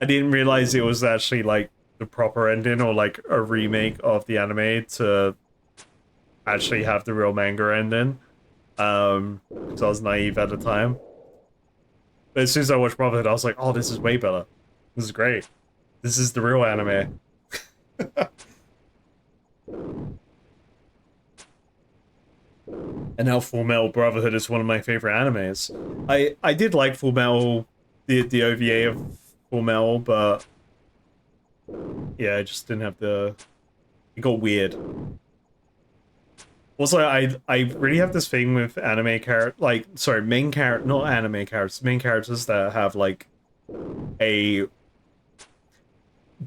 didn't realize it was actually like the proper ending or like a remake of the anime to actually have the real manga ending. Because I was naive at the time. But as soon as I watched Brotherhood, I was like, oh, this is way better. This is great. This is the real anime. And now Full Metal Brotherhood is one of my favorite animes. I did like Full Metal, the OVA of Full Metal, but yeah, I just didn't have the. It got weird. Also, I really have this thing with anime character, like sorry, main character, not anime characters, main characters that have like a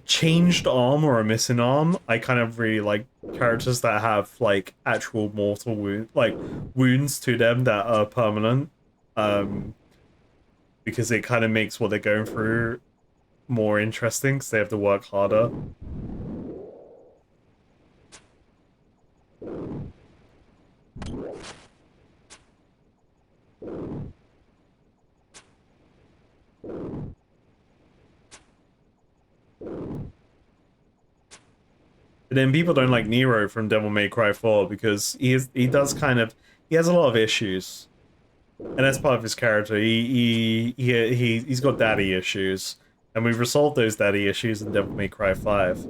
changed arm or a missing arm. I kind of really like characters that have like actual mortal wounds to them that are permanent. Because it kind of makes what they're going through more interesting because they have to work harder. But then people don't like Nero from Devil May Cry 4 because he has a lot of issues. And that's part of his character. He's got daddy issues. And we've resolved those daddy issues in Devil May Cry 5.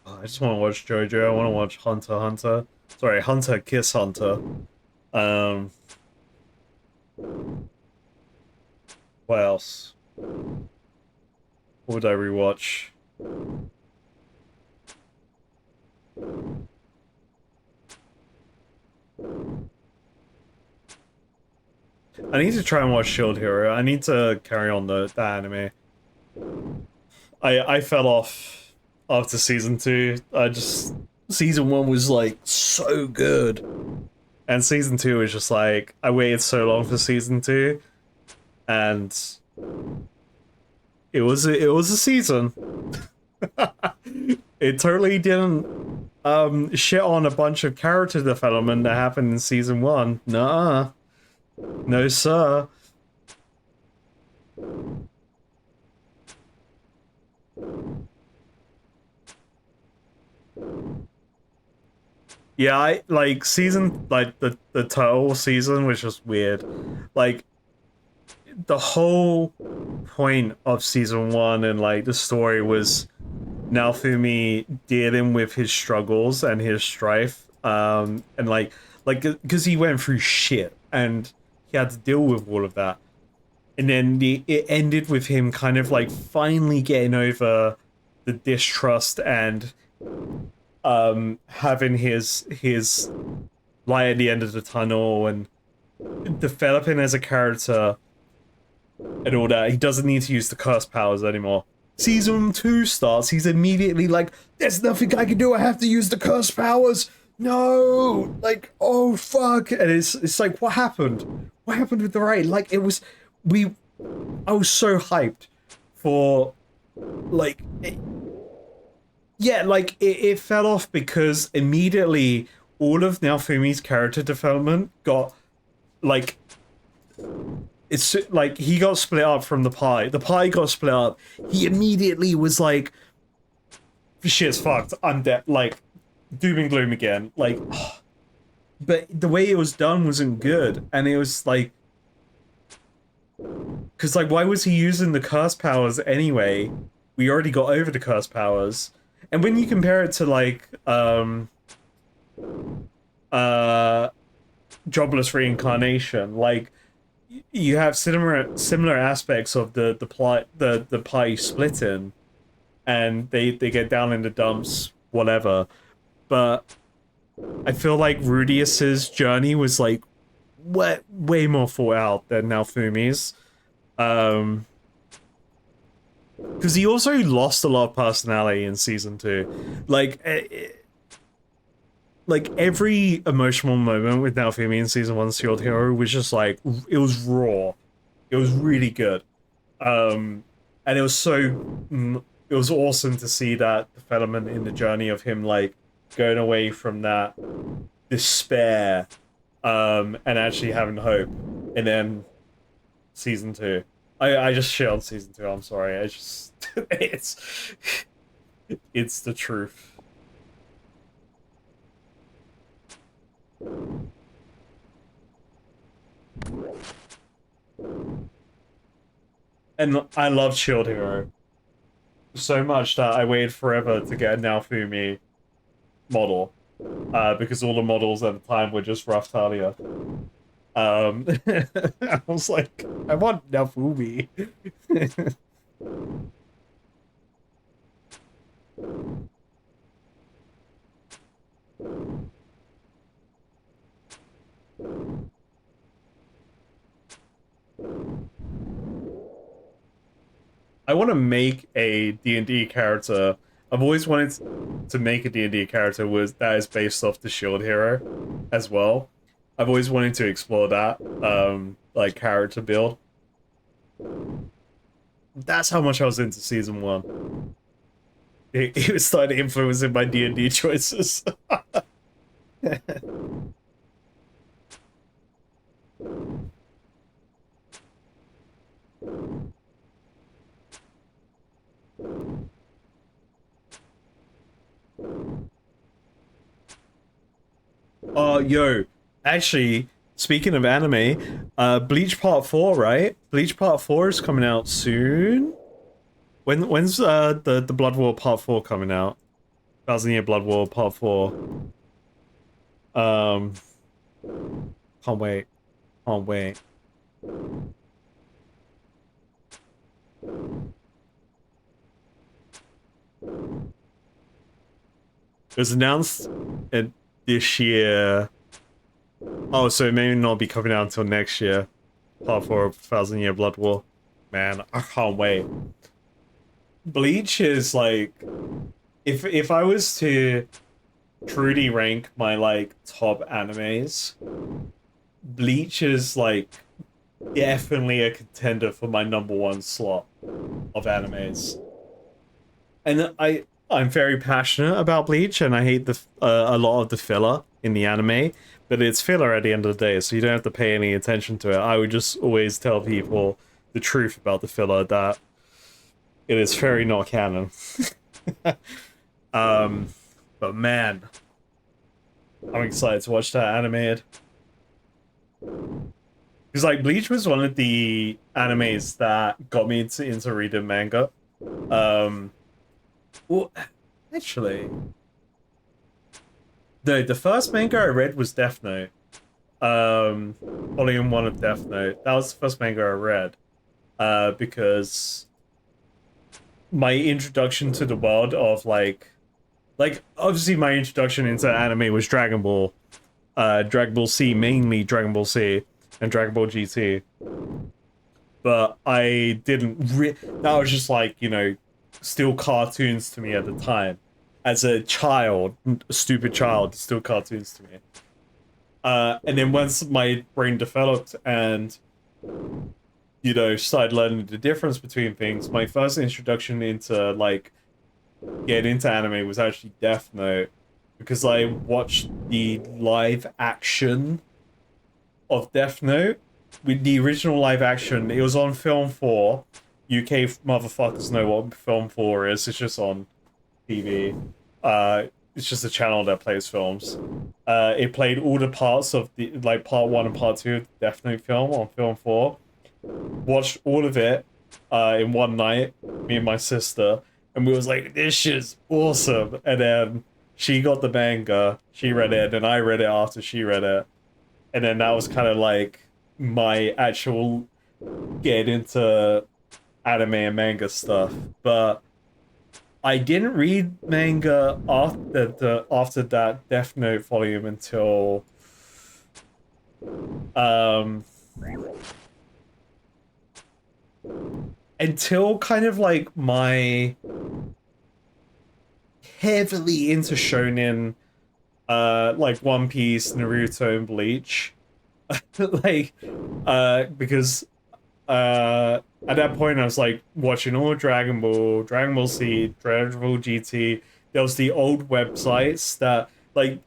I just want to watch JoJo. I want to watch Hunter x Hunter. Sorry, Hunter Kiss Hunter. What else? What would I rewatch? I need to try and watch Shield Hero. I need to carry on the anime. I fell off after season 2. Season 1 was like so good. And season 2 was just like I waited so long for season 2 and it was a season. It totally didn't shit on a bunch of character development that happened in season 1. Nuh-uh. No, sir. Yeah, I like season like the turtle season, which was weird. Like the whole point of season 1 and like the story was Naofumi dealing with his struggles and his strife, and like because he went through shit and he had to deal with all of that, and then it ended with him kind of like finally getting over the distrust and having his light at the end of the tunnel and developing as a character and all that. He doesn't need to use the curse powers anymore. Season 2 starts, he's immediately like, there's nothing I can do, I have to use the curse powers. No! Like, oh fuck. And it's like, what happened? What happened with the raid? Like, I was so hyped for like it fell off because immediately all of Naofumi's character development got like it's like he got split up from the pie. The pie got split up. He immediately was like, shit's fucked. I'm dead. Like, doom and gloom again. Like, but the way it was done wasn't good. And it was like, because like, why was he using the curse powers anyway? We already got over the curse powers. And when you compare it to like, jobless reincarnation, like, you have similar aspects of the plot, the party splitting, and they get down in the dumps, whatever. But I feel like Rudius's journey was like way more thought out than Naofumi's, because he also lost a lot of personality in season 2, like every emotional moment with Naofumi in season 1 Shield Hero was just like, it was raw. It was really good. And it was it was awesome to see that development in the journey of him like going away from that despair, and actually having hope. And then season 2. I just shit on season 2, I'm sorry. I just it's the truth. And I love Shield Hero so much that I waited forever to get a Naofumi model, because all the models at the time were just rough Talia. I was like, I want Naofumi. I want to make a D&D character. I've always wanted to make a D&D character that is based off the Shield Hero as well. I've always wanted to explore that, like, character build. That's how much I was into season 1. It was starting influencing my D&D choices. Oh, yo, actually, speaking of anime, Bleach Part 4, right? Bleach Part 4 is coming out soon. When's the Blood War Part 4 coming out? 1,000-Year Blood War Part 4. Can't wait. Can't wait. It was announced this year. Oh, so it may not be coming out until next year. Part 4 of 1,000-Year Blood War. Man, I can't wait. Bleach is like, if I was to truly rank my like top animes, Bleach is like definitely a contender for my #1 slot of animes. And I'm very passionate about Bleach, and I hate the a lot of the filler in the anime. But it's filler at the end of the day, so you don't have to pay any attention to it. I would just always tell people the truth about the filler, that it is very not canon. But man, I'm excited to watch that animated. Because like Bleach was one of the animes that got me into reading manga. Well, actually, the first manga I read was Death Note. Volume 1 of Death Note. That was the first manga I read. Because my introduction to the world of like obviously my introduction into anime was Dragon Ball. Dragon Ball C, mainly Dragon Ball C and Dragon Ball GT. But I didn't that was just like, you know, still cartoons to me at the time. As a child, a stupid child, still cartoons to me. And then once my brain developed and, you know, started learning the difference between things, my first introduction into, like, getting into anime was actually Death Note. Because I watched the live action of Death Note. With the original live action, it was on Film 4. UK motherfuckers know what Film 4 is. It's just on TV. It's just a channel that plays films. It played all the parts of the, like, part 1 and part 2 of the Death Note film on Film 4. Watched all of it in one night, me and my sister, and we was like, this shit's awesome. And then she got the manga, she read it, and I read it after she read it. And then that was kind of like my actual get into anime and manga stuff. But I didn't read manga after that Death Note volume until kind of like my heavily into shonen, like One Piece, Naruto, and Bleach. Like, because at that point I was like watching all Dragon Ball, Dragon Ball Z, Dragon Ball GT. There was the old websites that, like,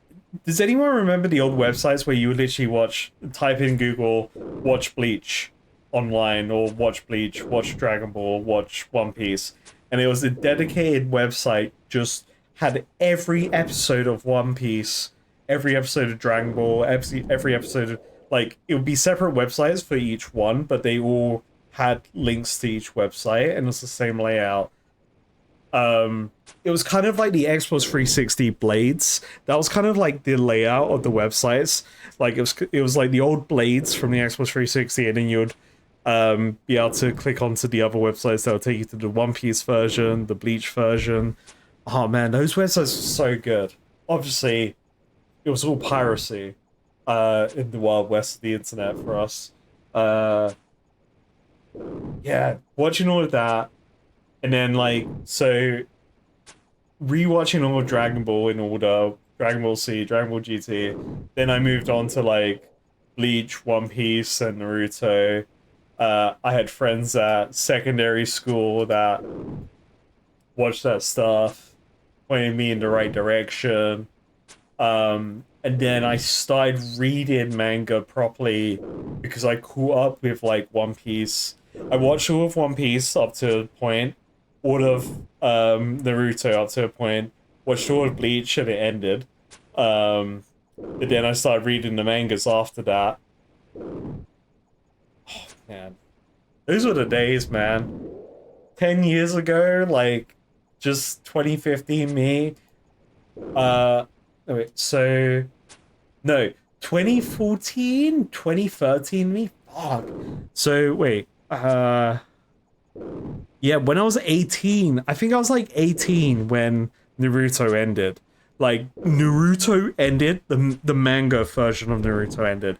does anyone remember the old websites where you would literally type in Google, watch Bleach online, or watch Bleach, watch Dragon Ball, watch One Piece, and it was a dedicated website, just had every episode of One Piece, every episode of Dragon Ball, every episode of, like, it would be separate websites for each one, but they all had links to each website, and it's the same layout. It was kind of like the Xbox 360 blades. That was kind of like the layout of the websites. Like, it was like the old blades from the Xbox 360, and then you'd be able to click onto the other websites that would take you to the One Piece version, the Bleach version. Oh man, those websites are so good. Obviously, it was all piracy in the Wild West of the internet for us. Yeah, watching all of that, and then, like, so rewatching all of Dragon Ball in order, Dragon Ball C, Dragon Ball GT. Then I moved on to, like, Bleach, One Piece, and Naruto. I had friends at secondary school that watched that stuff, pointed me in the right direction. And then I started reading manga properly because I caught up with, like, One Piece. I watched all of One Piece up to a point, all of Naruto up to a point, watched all of Bleach and it ended. But then I started reading the mangas after that. Oh man, those were the days, man. 10 years ago, like, just 2015 me. Wait, so no, 2014, 2013 me. Fuck. So wait, yeah, when I was 18, I think I was like 18 when Naruto ended. Like, Naruto ended, the manga version of Naruto ended.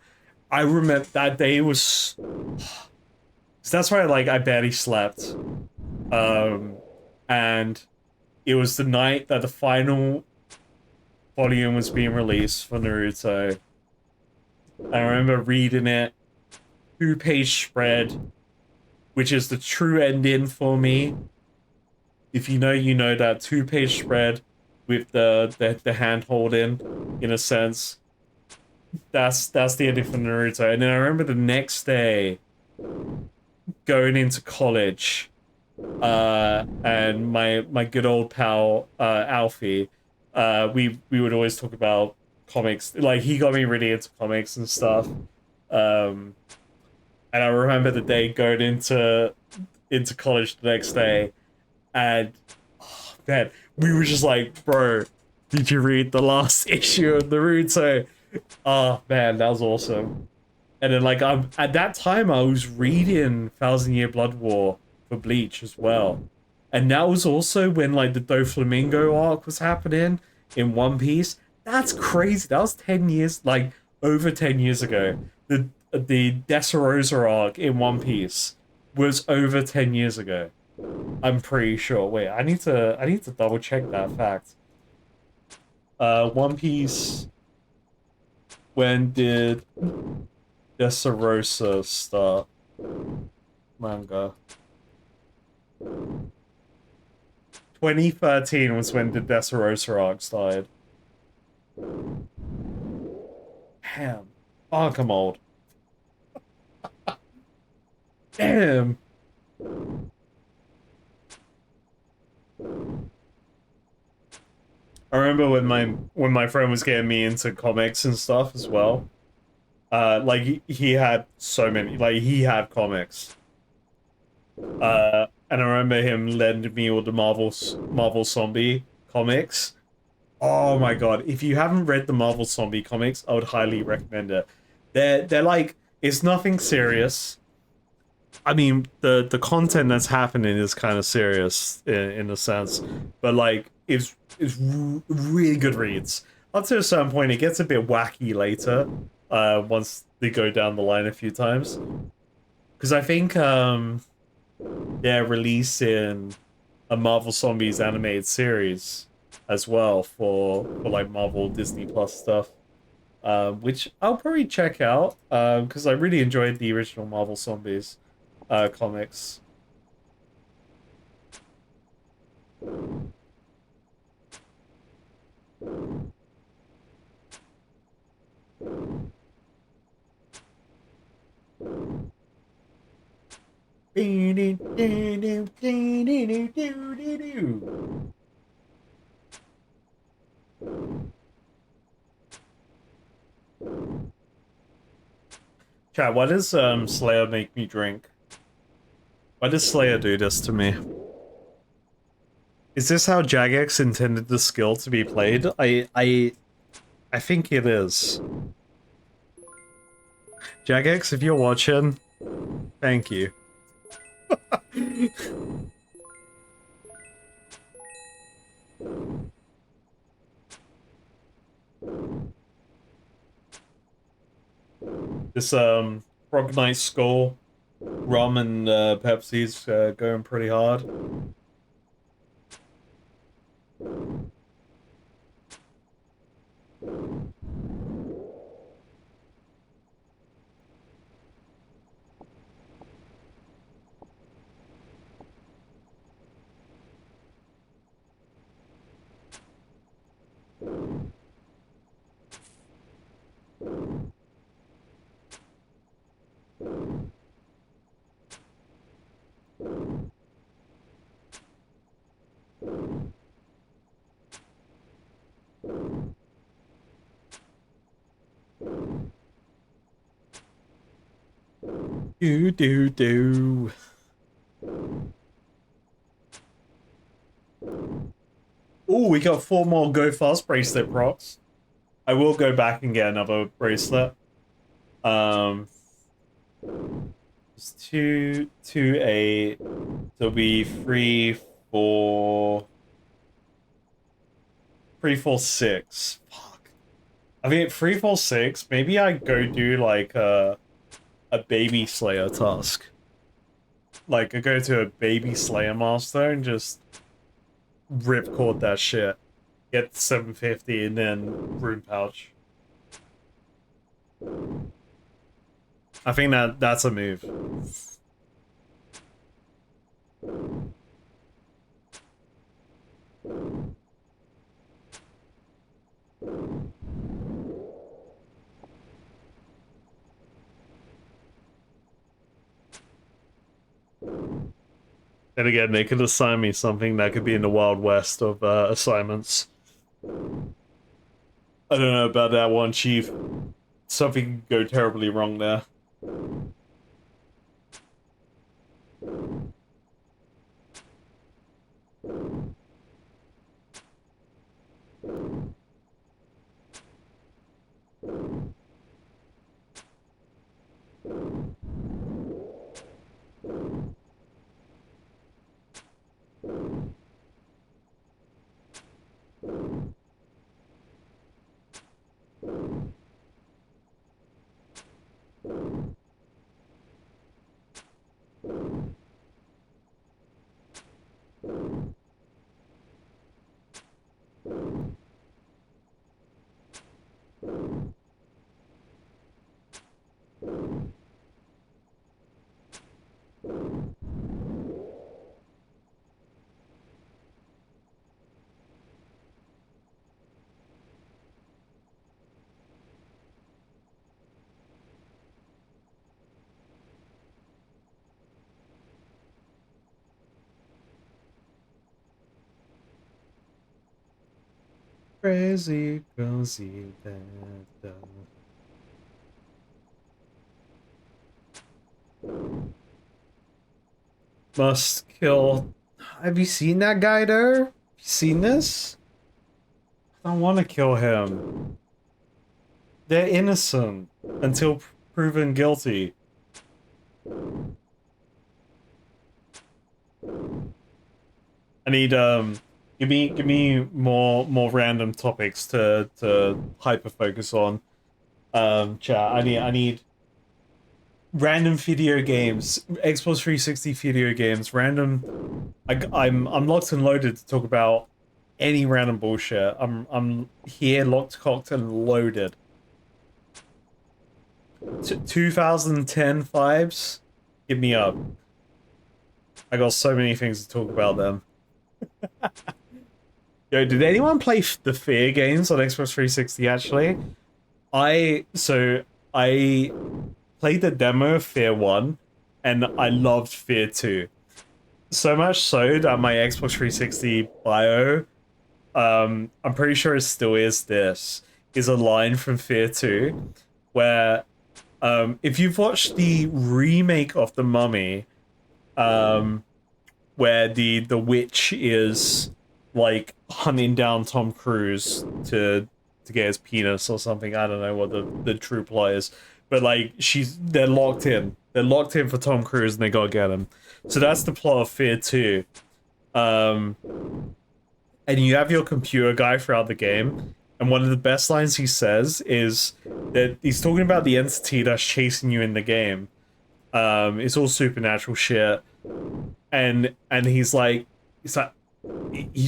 I remember that day was, so that's why, like, I barely slept. And it was the night that the final volume was being released for Naruto. I remember reading it, 2-page spread, which is the true ending for me. if you know, you know that 2-page spread with the hand holding, in a sense. That's the ending for Naruto. And then I remember the next day going into college, and my good old pal Alfie, we would always talk about comics. Like, he got me really into comics and stuff. And I remember the day going into college the next day, and oh, man, we were just like, bro, did you read the last issue of Naruto? Oh man, that was awesome. And then, like, at that time I was reading Thousand Year Blood War for Bleach as well. And that was also when, like, the Doflamingo arc was happening in One Piece. That's crazy. That was 10 years, like, over 10 years ago. The Dressrosa arc in One Piece was over 10 years ago. I'm pretty sure. Wait, I need to double check that fact. One Piece, when did Dressrosa start? Manga. 2013 was when the Dressrosa arc started. Damn. Fuck, I'm old. Damn. I remember when my friend was getting me into comics and stuff as well. Like, he had so many, like, he had comics. And I remember him lending me all the Marvel Zombie comics. Oh my god, if you haven't read the Marvel Zombie comics, I would highly recommend it. They're like, it's nothing serious. I mean, the content that's happening is kind of serious in a sense, but like, it's really good reads. Up to a certain point, it gets a bit wacky later, once they go down the line a few times. Because I think they're releasing a Marvel Zombies animated series as well for like Marvel Disney Plus stuff, which I'll probably check out, because I really enjoyed the original Marvel Zombies comics. Chat, why does Slayer make me drink? Why does Slayer do this to me? Is this how Jagex intended the skill to be played? I think it is. Jagex, if you're watching, thank you. This Frog Knight Skull, rum and Pepsi's going pretty hard. Do. Oh, we got 4 more Go Fast bracelet procs. I will go back and get another bracelet. It's 2, 2, 8. So it'll be 3, 4, 3, 4, 6. Fuck. I mean, 3, 4, 6. Maybe I go do like a baby slayer task. Like, I go to a baby slayer master and just ripcord that shit. Get 750 and then rune pouch. I think that's a move. And again, they could assign me something that could be in the Wild West of assignments. I don't know about that one, Chief. Something could go terribly wrong there. Crazy, crazy, da. Must kill. Have you seen that guy there? Have you seen this? I don't want to kill him. They're innocent until proven guilty. I need give me more random topics to hyper focus on. Chat. I need random video games, Xbox 360 video games, random. I'm locked and loaded to talk about any random bullshit. I'm here, locked, cocked, and loaded. 2010 vibes, hit me up. I got so many things to talk about them. Yo, did anyone play the Fear games on Xbox 360 actually? I played the demo of Fear 1 and I loved Fear 2. So much so that my Xbox 360 bio, I'm pretty sure it still is a line from Fear 2 where if you've watched the remake of The Mummy, where the witch is like hunting down Tom Cruise to get his penis or something. I don't know what the true plot is, but like they're locked in. They're locked in for Tom Cruise and they gotta get him. So that's the plot of Fear 2. And you have your computer guy throughout the game, and one of the best lines he says is that he's talking about the entity that's chasing you in the game. It's all supernatural shit. And he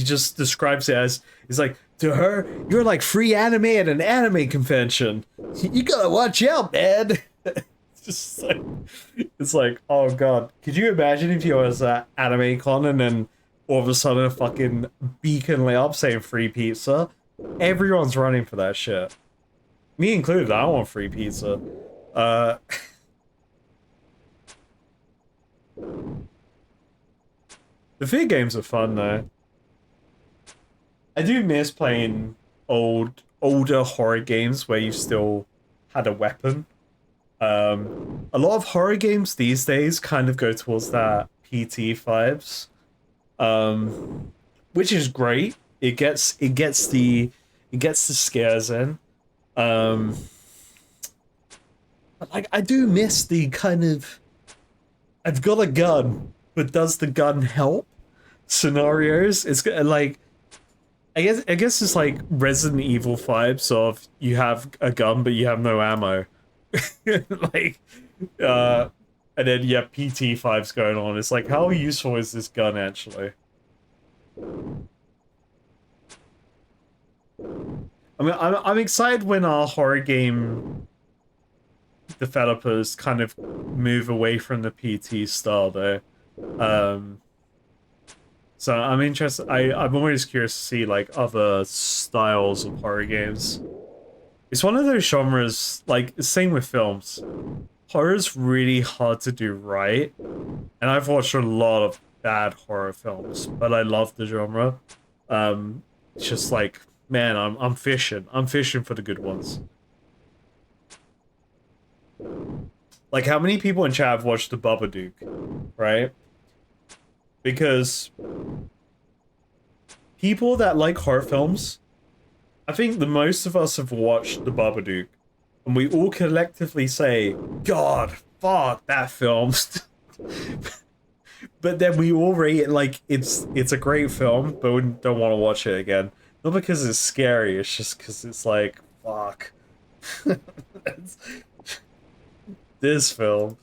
just describes it as, he's like, to her, you're like free anime at an anime convention. You gotta watch out, man. It's like, oh god. Could you imagine if you was at Anime Con and then all of a sudden a fucking beacon lit up saying free pizza? Everyone's running for that shit. Me included, I want free pizza. The Fear games are fun though. I do miss playing older horror games where you still had a weapon. A lot of horror games these days kind of go towards that PT vibes, which is great. It gets the scares in. But like I do miss the kind of I've got a gun, but does the gun help scenarios? It's like I guess it's like Resident Evil vibes of you have a gun but you have no ammo. Like and then you have PT vibes going on. It's like, how useful is this gun actually? I mean, I'm excited when our horror game developers kind of move away from the PT style though. So I'm interested. I'm always curious to see like other styles of horror games. It's one of those genres, like same with films. Horror's really hard to do right, and I've watched a lot of bad horror films, but I love the genre. It's just like, man, I'm fishing. I'm fishing for the good ones. Like, how many people in chat have watched The Babadook, right? Because people that like horror films, I think the most of us have watched The Babadook, and we all collectively say, God, fuck that film. But then we all rate it like it's a great film, but we don't want to watch it again. Not because it's scary, it's just because it's like, fuck. This film.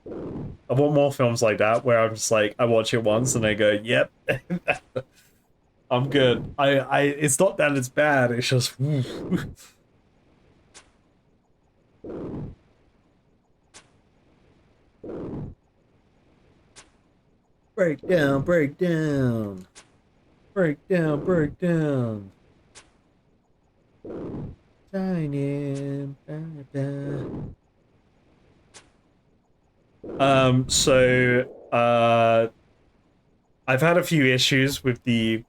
I want more films like that where I'm just like, I watch it once and I go, yep, I'm good. It's not that it's bad, it's just. Break down, break down. Break down, break down. Tiny. I've had a few issues with the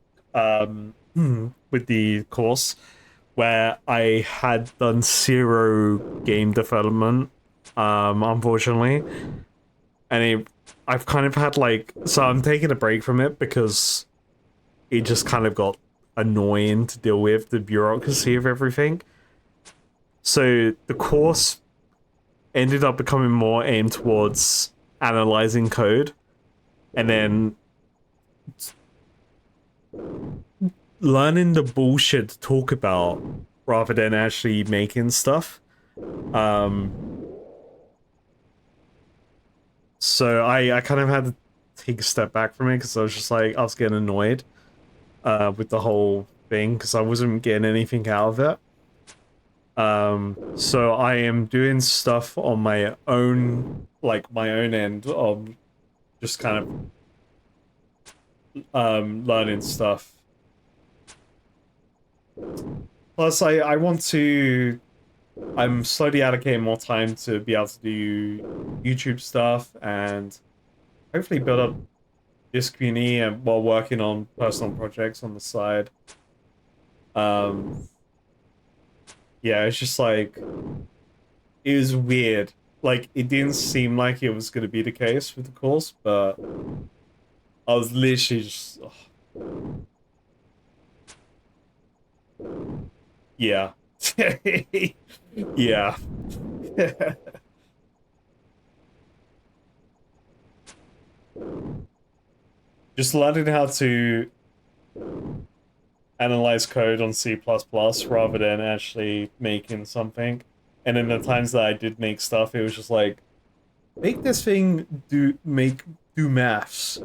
course where I had done zero game development, unfortunately. I've kind of had like, so I'm taking a break from it because it just kind of got annoying to deal with the bureaucracy of everything. So the course ended up becoming more aimed towards analyzing code and then learning the bullshit to talk about rather than actually making stuff. So I kind of had to take a step back from it because I was just like, I was getting annoyed with the whole thing because I wasn't getting anything out of it. So I am doing stuff on my own, like my own end of just kind of learning stuff. Plus, I want to. I'm slowly allocating more time to be able to do YouTube stuff and hopefully build up this community and while working on personal projects on the side. Yeah, it's just like it was weird. Like it didn't seem like it was going to be the case with the course, but I was literally just yeah. Yeah. Just learning how to analyze code on C++ rather than actually making something. And in the times that I did make stuff, it was just like, make this thing do maths.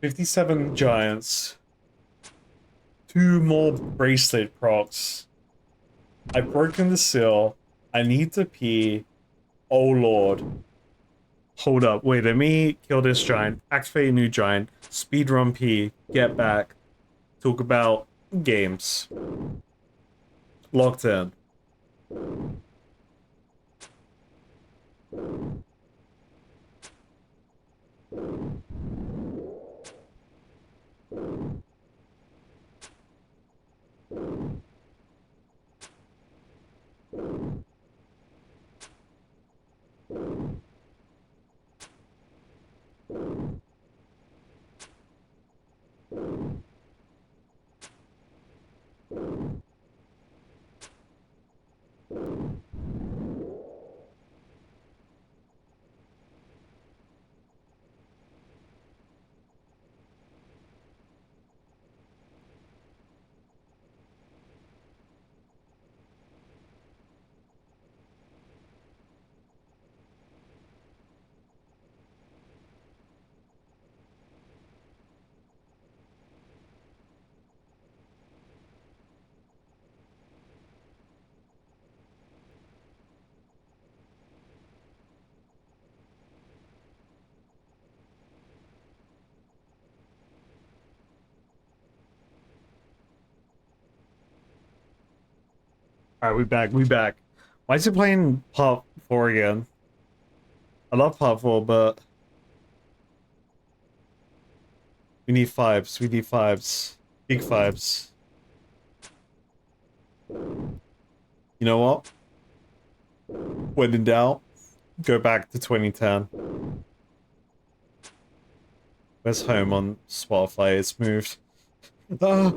$57 giants. 2 more bracelet procs. I've broken the seal. I need to pee. Oh lord. Hold up. Wait, let me kill this giant. Activate a new giant. Speedrun P. Get back. Talk about games. Locked in. Alright, we back. Why is it playing part 4 again? I love part 4, but we need fives. We need fives. Big fives. You know what? When in doubt, go back to 2010. Where's home on Spotify? It's moved. Ah.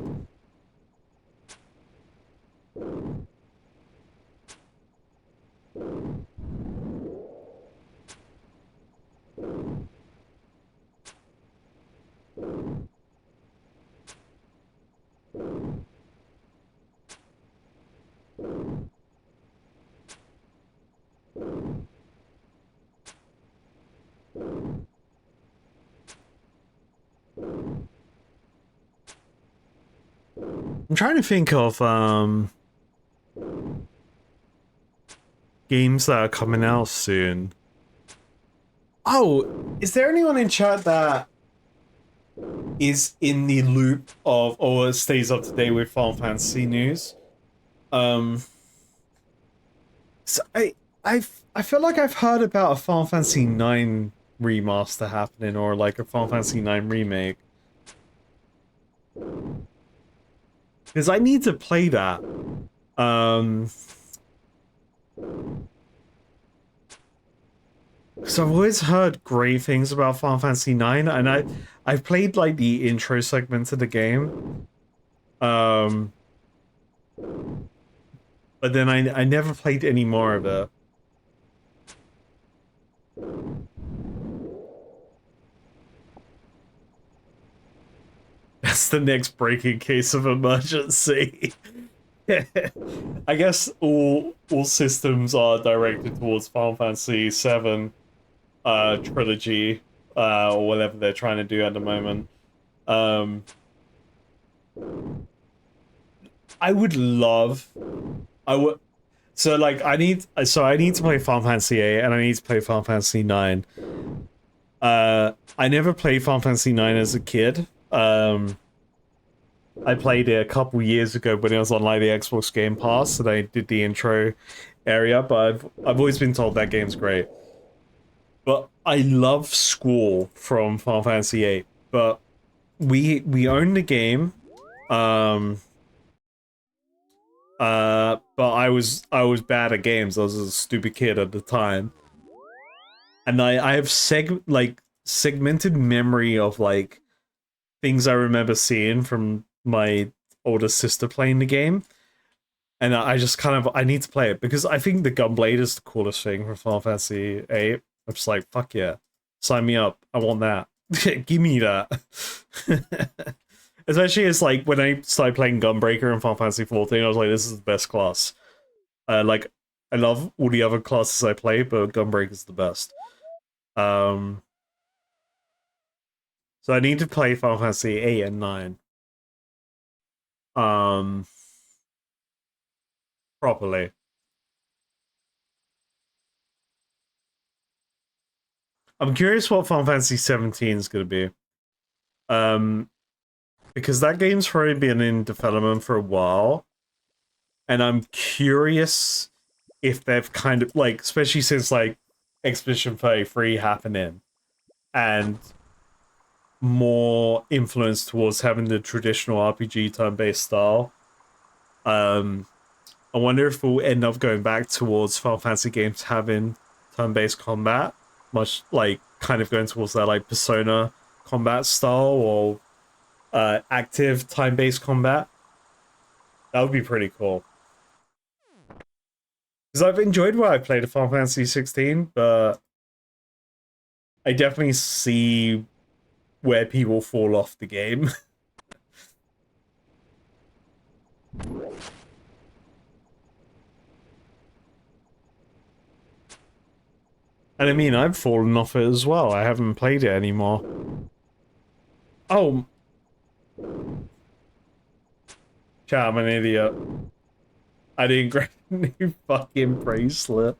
I'm trying to think of games that are coming out soon. Oh, is there anyone in chat that is in the loop of or stays up to date with Final Fantasy news? So I feel like I've heard about a Final Fantasy 9 remaster happening or like a Final Fantasy 9 remake. Because I need to play that. So I've always heard great things about Final Fantasy 9 and I've played like the intro segment of the game. But then I never played any more of it. That's the next breaking case of emergency. I guess all systems are directed towards Final Fantasy 7 trilogy or whatever they're trying to do at the moment. I would love so like I need to play Final Fantasy 8 and I need to play Final Fantasy 9. I never played Final Fantasy 9 as a kid. I played it a couple years ago when it was on like the Xbox Game Pass, and I did the intro area, but I've always been told that game's great. But I love Squall from Final Fantasy 8, but we own the game. But I was bad at games. I was a stupid kid at the time. And I have segmented memory of like things I remember seeing from my older sister playing the game. And I just kind of I need to play it because I think the Gunblade is the coolest thing from Final Fantasy 8. I'm just like, fuck yeah. Sign me up. I want that. Give me that. Especially as like when I started playing Gunbreaker in Final Fantasy 14, I was like, this is the best class. Like I love all the other classes I play, but Gunbreaker is the best. So I need to play Final Fantasy 8 and 9. Properly. I'm curious what Final Fantasy 17 is going to be. Because that game's probably been in development for a while. And I'm curious if they've kind of, like, especially since, like, Expedition 33 happening. And more influence towards having the traditional RPG turn-based style. I wonder if we'll end up going back towards Final Fantasy games having turn-based combat, much like kind of going towards that like Persona combat style or active time-based combat. That would be pretty cool. Because I've enjoyed what I played of Final Fantasy 16, but I definitely see where people fall off the game. And I mean, I've fallen off it as well. I haven't played it anymore. Oh. Chat, I'm an idiot. I didn't grab a new fucking bracelet.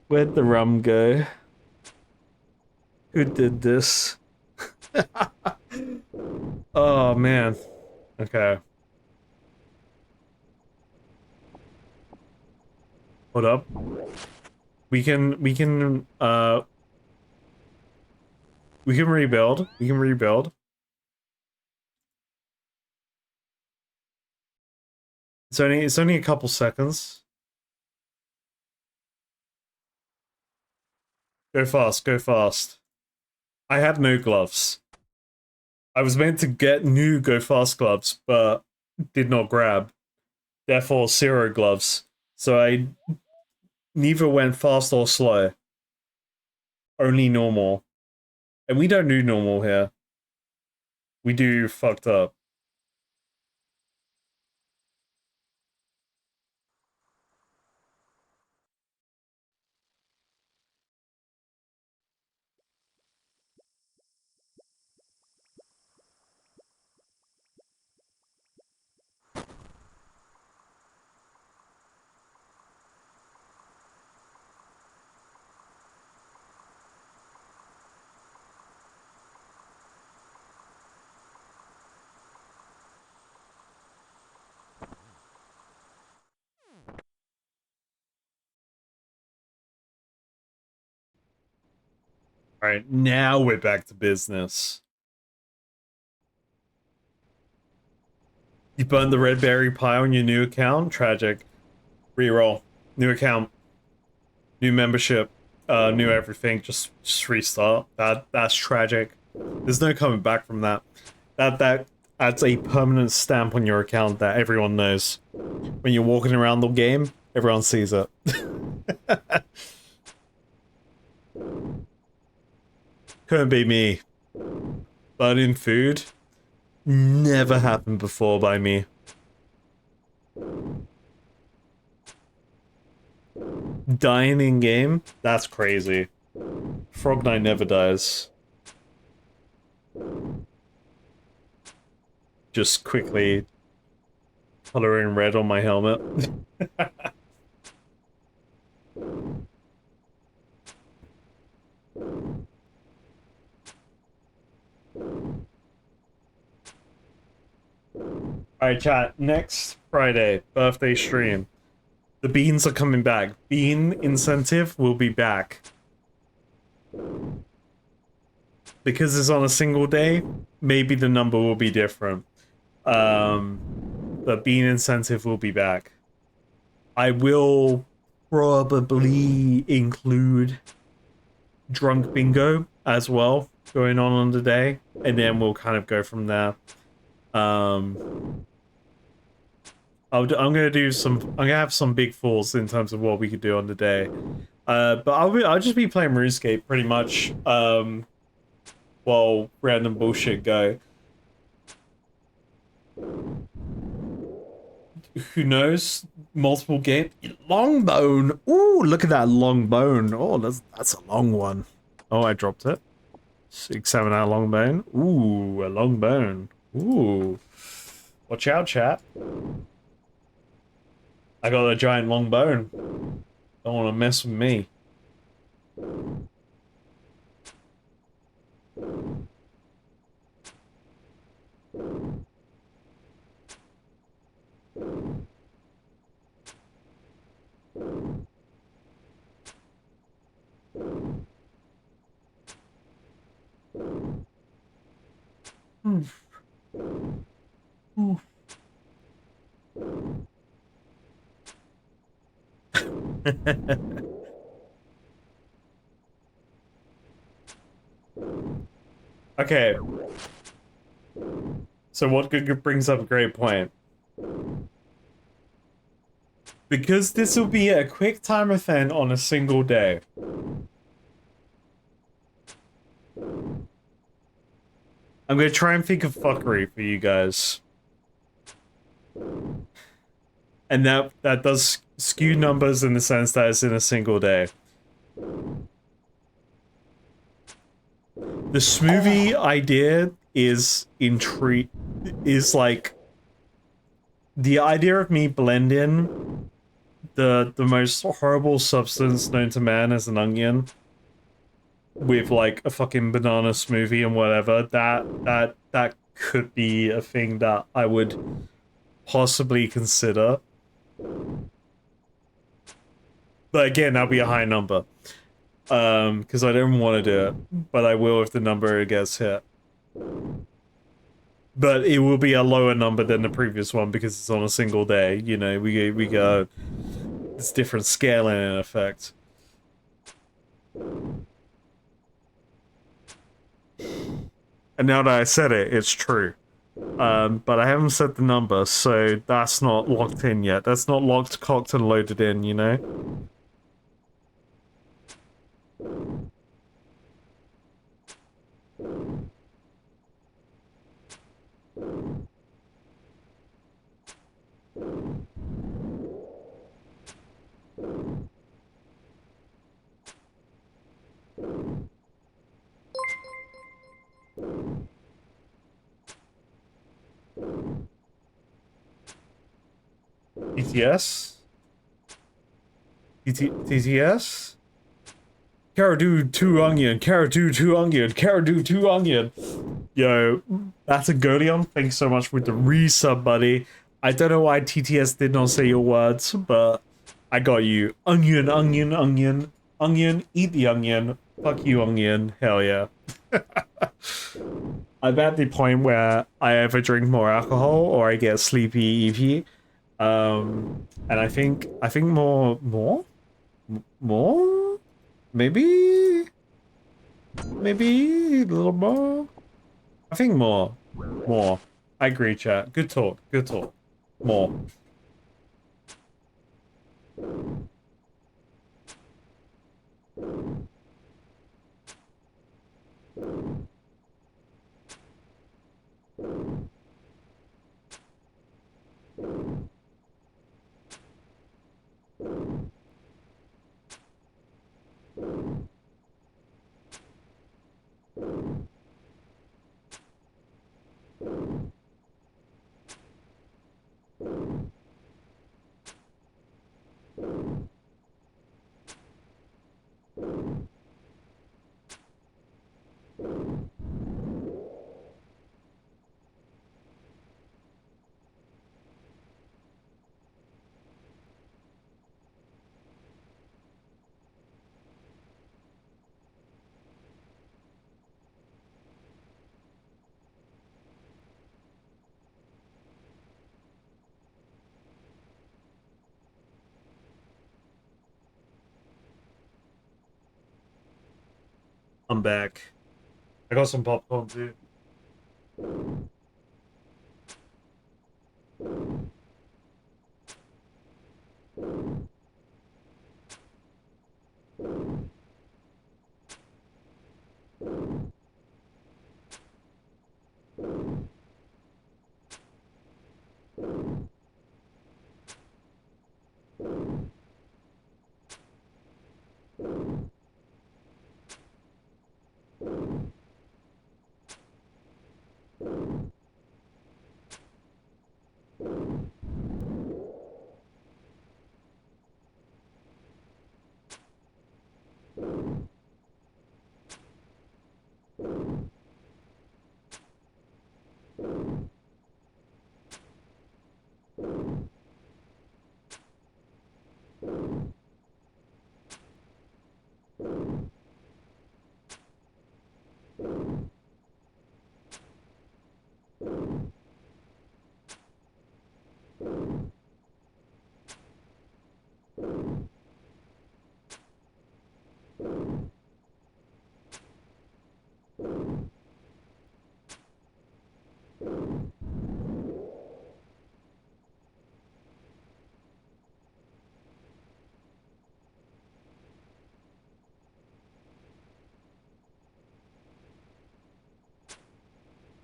Where'd the rum go? Who did this? Oh man. Okay. Hold up. We can rebuild. We can rebuild. It's only a couple seconds. Go fast, go fast. I had no gloves. I was meant to get new go fast gloves, but did not grab. Therefore, zero gloves. So I neither went fast or slow. Only normal. And we don't do normal here. We do fucked up. Alright, now we're back to business. You burned the red berry pie on your new account? Tragic. Reroll. New account. New membership. New everything. Just restart. That's tragic. There's no coming back from that. That's a permanent stamp on your account that everyone knows. When you're walking around the game, everyone sees it. Couldn't be me. Burning food? Never happened before by me. Dying in game? That's crazy. Frog Knight never dies. Just quickly coloring red on my helmet. Alright, chat. Next Friday, birthday stream. The beans are coming back. Bean incentive will be back. Because it's on a single day, maybe the number will be different. But bean incentive will be back. I will probably include drunk bingo as well going on the day, and then we'll kind of go from there. I'm gonna have some big falls in terms of what we could do on the day. But I'll just be playing RuneScape pretty much. While random bullshit go. Who knows? Multiple game. Longbone. Ooh, look at that long bone. Oh, that's a long one. Oh, I dropped it. 6-7 out long bone. Ooh, a long bone. Ooh. Watch out, chat. I got a giant long bone. Don't want to mess with me. Okay. So what brings up a great point. Because this will be a quick time event on a single day. I'm gonna try and think of fuckery for you guys. And that does skew numbers in the sense that it's in a single day. The smoothie idea is like the idea of me blending the most horrible substance known to man as an onion with like a fucking banana smoothie and whatever, that could be a thing that I would possibly consider. But again, that'll be a high number. Because I don't want to do it, but I will if the number gets hit. But it will be a lower number than the previous one because it's on a single day. You know, we got this different scaling in effect. And now that I said it, it's true. But I haven't said the number, so that's not locked in yet. That's not locked, cocked, and loaded in, you know? TTS? TTS? Caradu 2 onion, Caradu 2 onion, Caradu 2 onion. Yo, that's a Godion. Thanks so much with the resub, buddy. I don't know why TTS did not say your words, but I got you. Onion, onion, onion, onion, eat the onion. Fuck you, onion. Hell yeah. I'm at the point where I either drink more alcohol or I get sleepy EP. And I think more? Maybe a little more. I think more. I agree, chat. Good talk. More. I'm back. I got some popcorn too.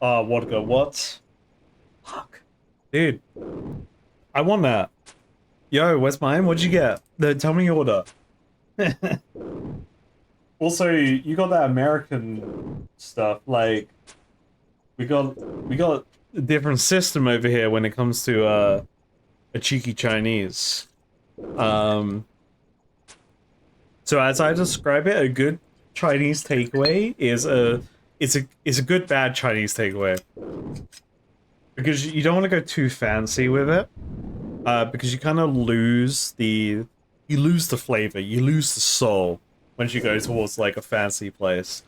Vodka, what? Fuck. Dude. I want that. Yo, where's mine? What'd you get? Tell me your order. Also, you got that American stuff, like we got a different system over here when it comes to a cheeky Chinese. So as I describe it, a good Chinese takeaway is a good bad Chinese takeaway. Because you don't want to go too fancy with it. Because you kind of lose the flavor, you lose the soul once you go towards like a fancy place.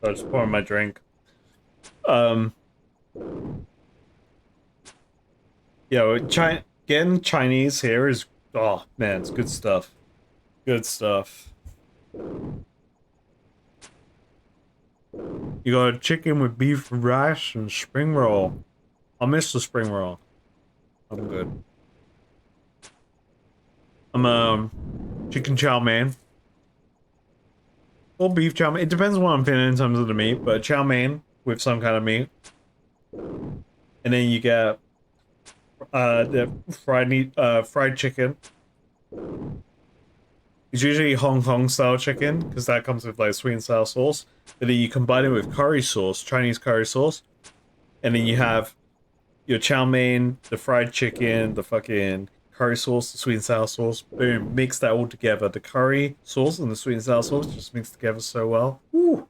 I just pouring my drink. Yeah, getting Chinese here is, oh man, it's good stuff. Good stuff. You got chicken with beef rice and spring roll. I miss the spring roll. I'm good. I'm chicken chow mein. Or beef chow mein. It depends on what I'm feeling in terms of the meat, but chow mein with some kind of meat. And then you get the fried chicken. It's usually Hong Kong style chicken because that comes with like sweet and sour sauce. But then you combine it with curry sauce, Chinese curry sauce, and then you have your chow mein, the fried chicken, the fucking curry sauce, the sweet and sour sauce. Boom, mix that all together. The curry sauce and the sweet and sour sauce just mix together so well. Woo.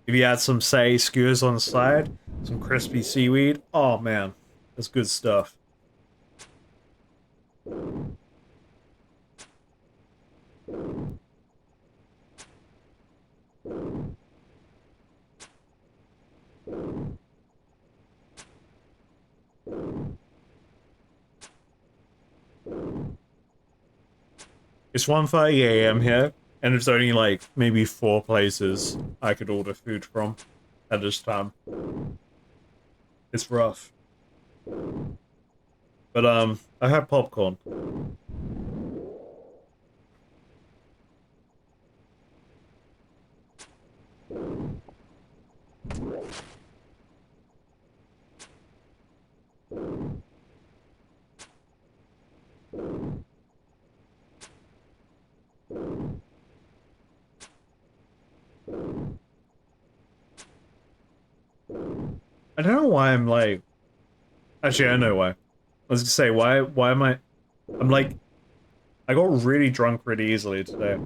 If you add some, say, skewers on the side, some crispy seaweed, oh man, that's good stuff. It's 1:30 a.m. here, and there's only like maybe 4 places I could order food from at this time. It's rough. But I have popcorn. I don't know why I'm like... Actually, I know why. I was gonna say, why am I... I'm like... I got really drunk really easily today.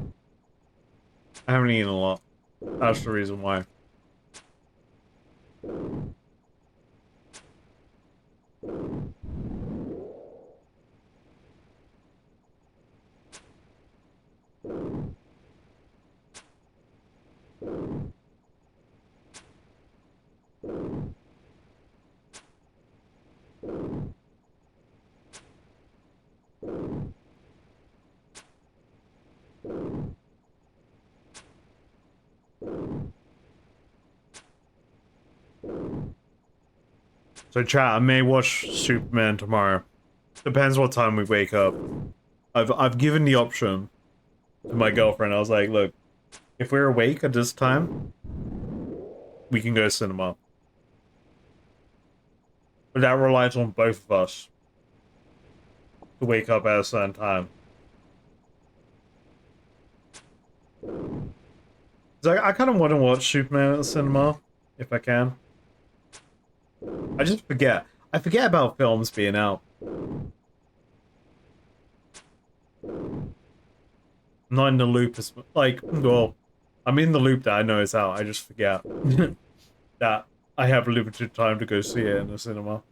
I haven't eaten a lot. That's the reason why. So chat, I may watch Superman tomorrow. Depends what time we wake up. I've given the option to my girlfriend. I was like, look, if we're awake at this time, we can go to cinema. But that relies on both of us to wake up at a certain time. So I kind of want to watch Superman at the cinema, if I can. I just forget. I forget about films being out. I'm not in the loop as like, well, I'm in the loop that I know it's out. I just forget that I have limited time to go see it in the cinema.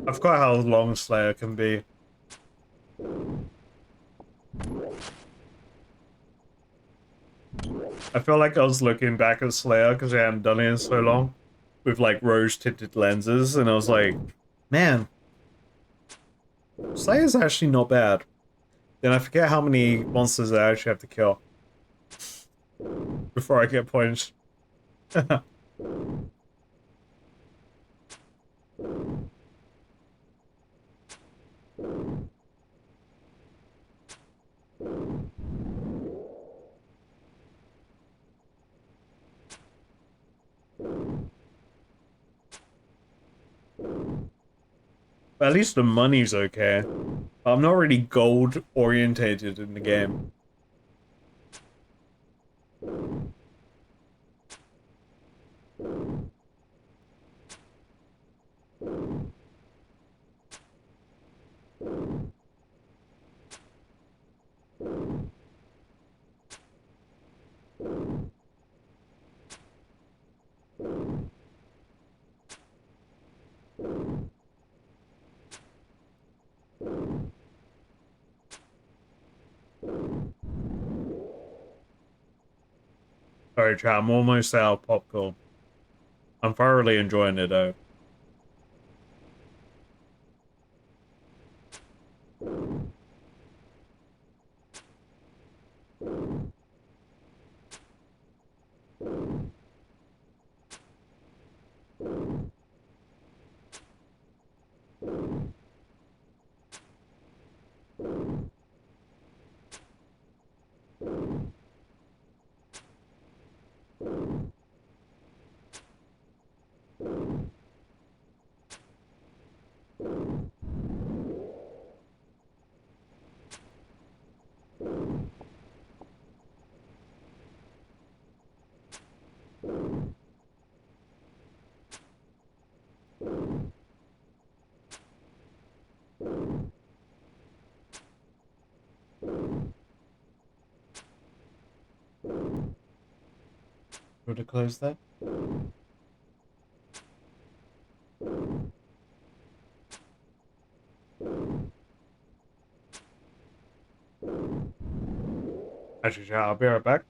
I forgot how long Slayer can be. I feel like I was looking back at Slayer because I hadn't done it in so long. with like rose tinted lenses, and I was like, man, Slayer's actually not bad. Then I forget how many monsters I actually have to kill before I get points. But at least the money's okay. I'm not really gold orientated in the game. Alright, chat, I'm almost out of popcorn. I'm thoroughly enjoying it though. Would to close that? Actually, chat, I'll be right back.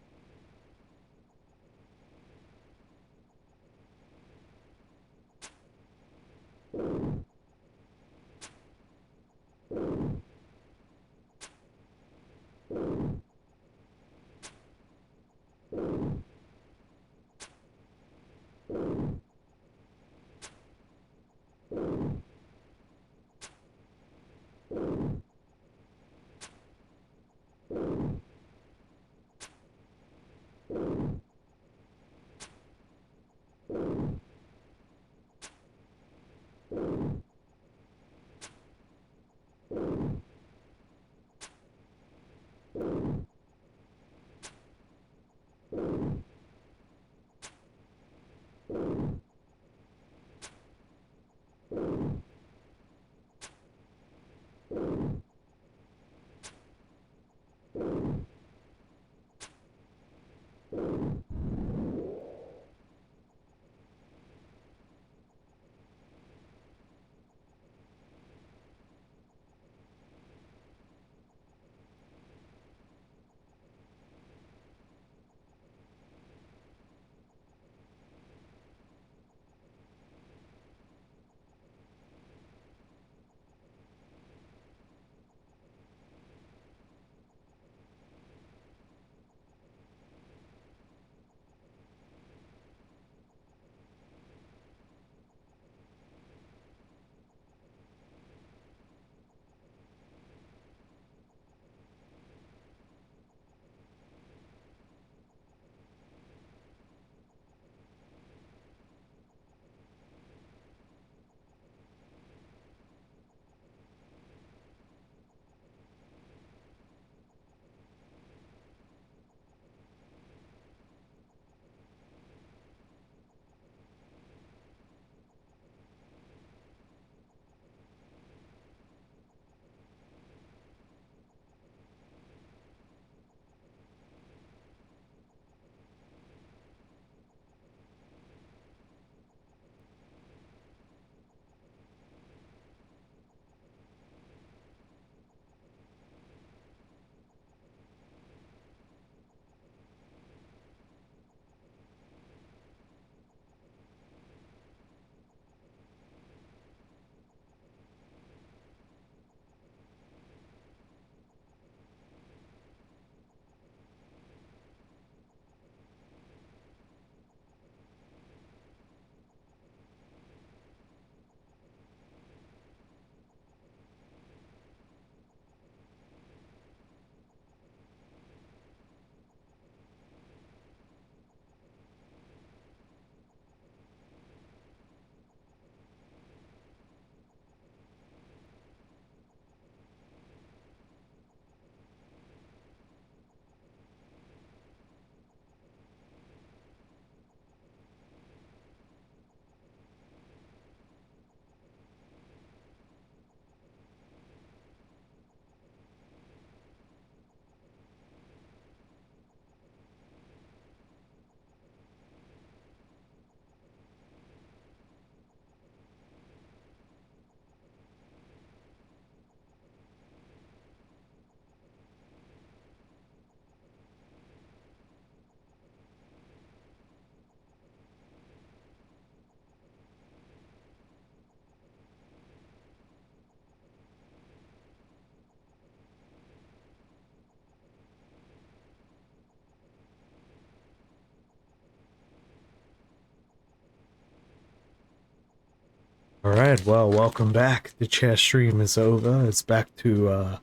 Alright, well, welcome back. The chair stream is over. It's back to,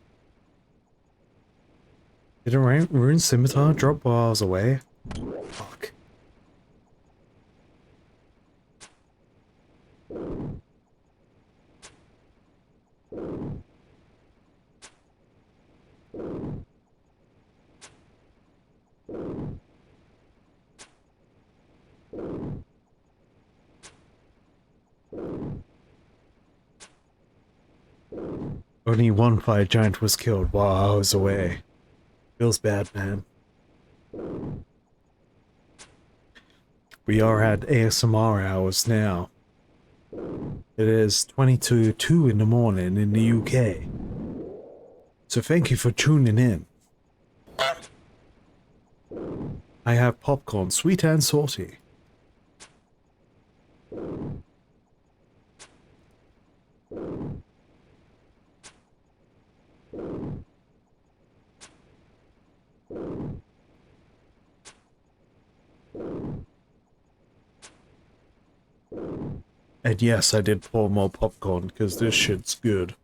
Did a rune scimitar drop while I was away? Fuck. Only one fire giant was killed while I was away. Feels bad, man. We are at ASMR hours now. It is 22:02 in the morning in the UK. So thank you for tuning in. I have popcorn, sweet and salty. And yes, I did pour more popcorn because this shit's good.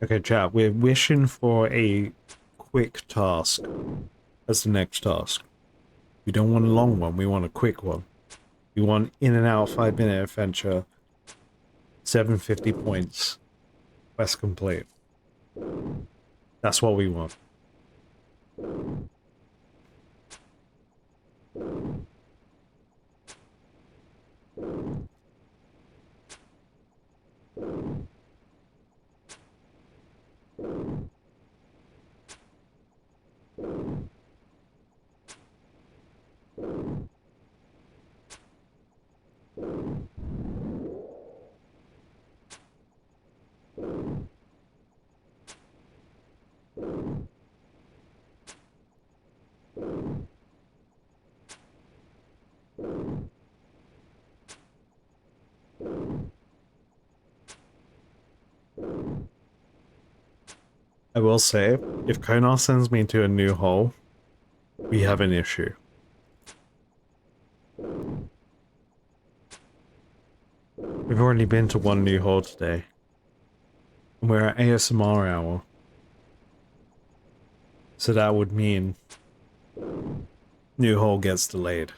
Okay, chat, we're wishing for a quick task as the next task. We don't want a long one, we want a quick one. We want in and out 5-minute adventure, 750 points, quest complete. That's what we want. I will say, if Konar sends me into a new hole, we have an issue. We've already been to one new hole today. And we're at ASMR hour. So that would mean new hole gets delayed.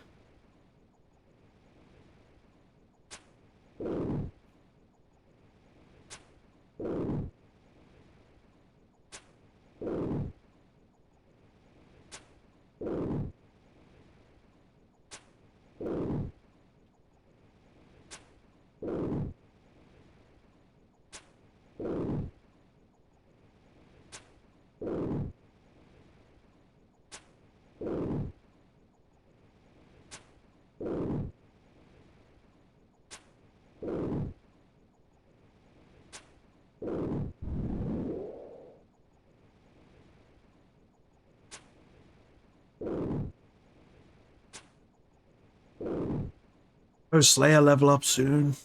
Oh, Slayer level up soon.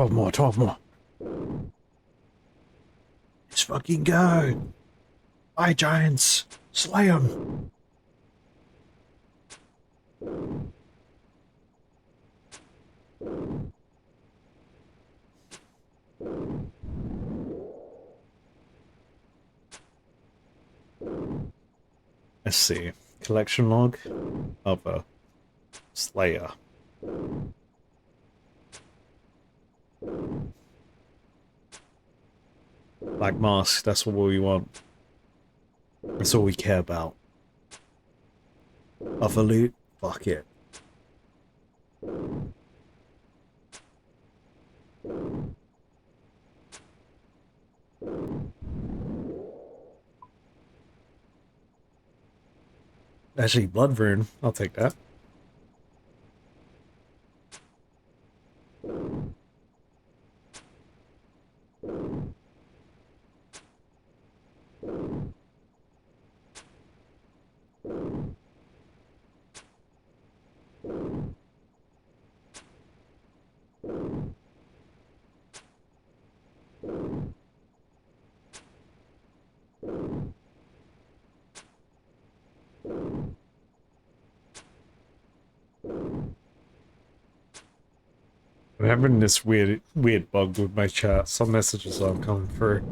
12 more, 12 more. Let's fucking go. Bye, giants. Slay them. Let's see. Collection log. Other. Slayer. Black mask. That's what we want. That's all we care about. Other loot. Fuck it. Actually, blood rune. I'll take that. I'm having this weird bug with my chat. Some messages aren't coming through.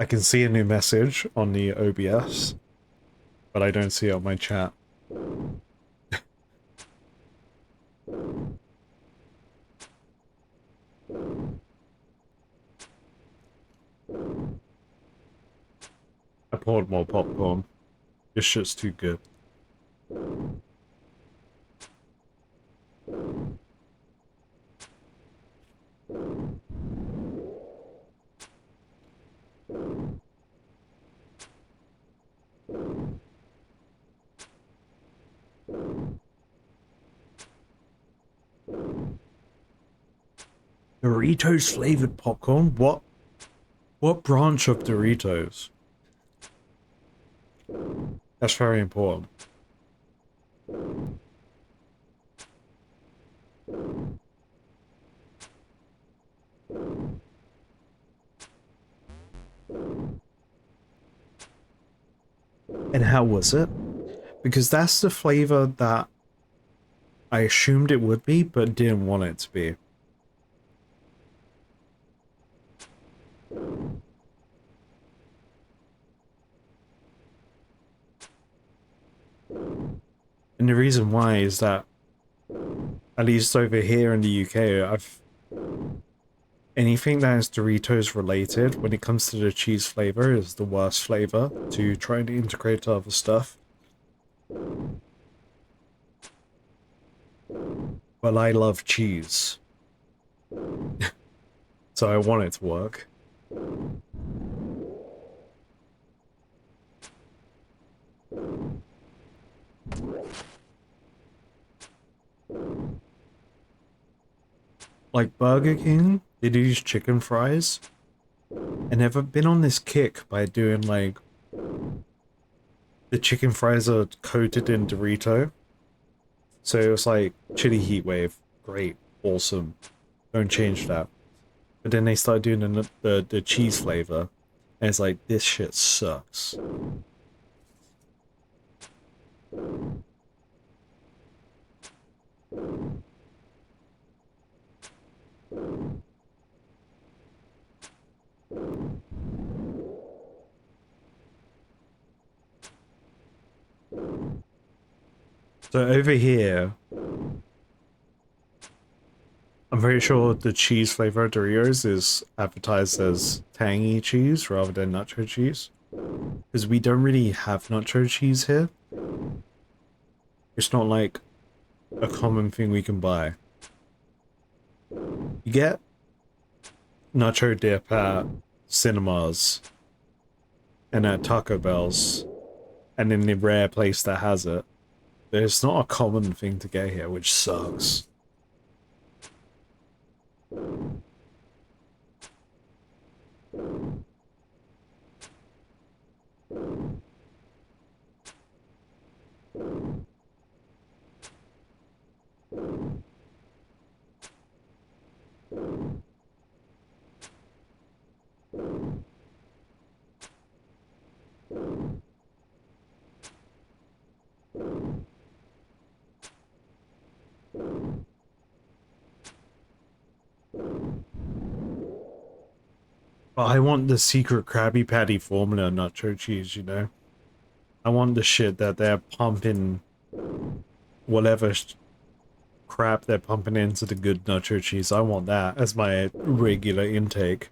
I can see a new message on the OBS, but I don't see it on my chat. I poured more popcorn. This shit's too good. Doritos flavored popcorn? What branch of Doritos? That's very important. And how was it? Because that's the flavor that I assumed it would be, but didn't want it to be. And the reason why is that, at least over here in the UK, anything that is Doritos related, when it comes to the cheese flavor, is the worst flavor to try and integrate to other stuff. Well, I love cheese. So I want it to work. Like Burger King, they do these chicken fries. And I've been on this kick by doing like the chicken fries are coated in Dorito. So it was like chili heat wave, great, awesome. Don't change that. But then they started doing the cheese flavor, and it's like this shit sucks. So over here, I'm pretty sure the cheese flavor of Doritos is advertised as tangy cheese rather than nacho cheese. Because we don't really have nacho cheese here. It's not like a common thing we can buy. You get nacho dip at cinemas and at Taco Bell's, and in the rare place that has it. But it's not a common thing to get here, which sucks. But I want the secret Krabby Patty formula nacho cheese, you know? I want the shit that they're pumping, whatever crap they're pumping into the good nacho cheese. I want that as my regular intake.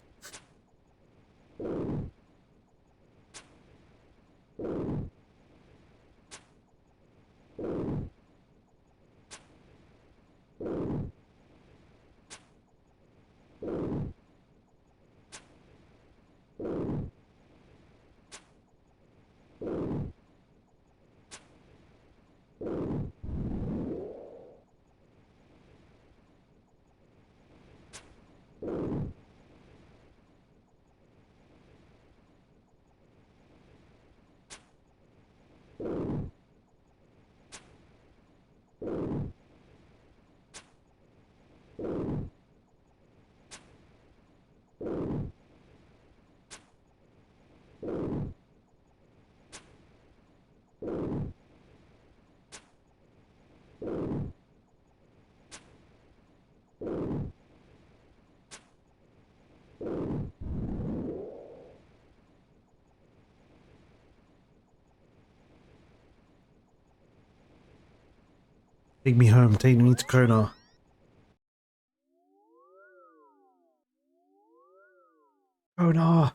Take me home, take me to Kona. Kona!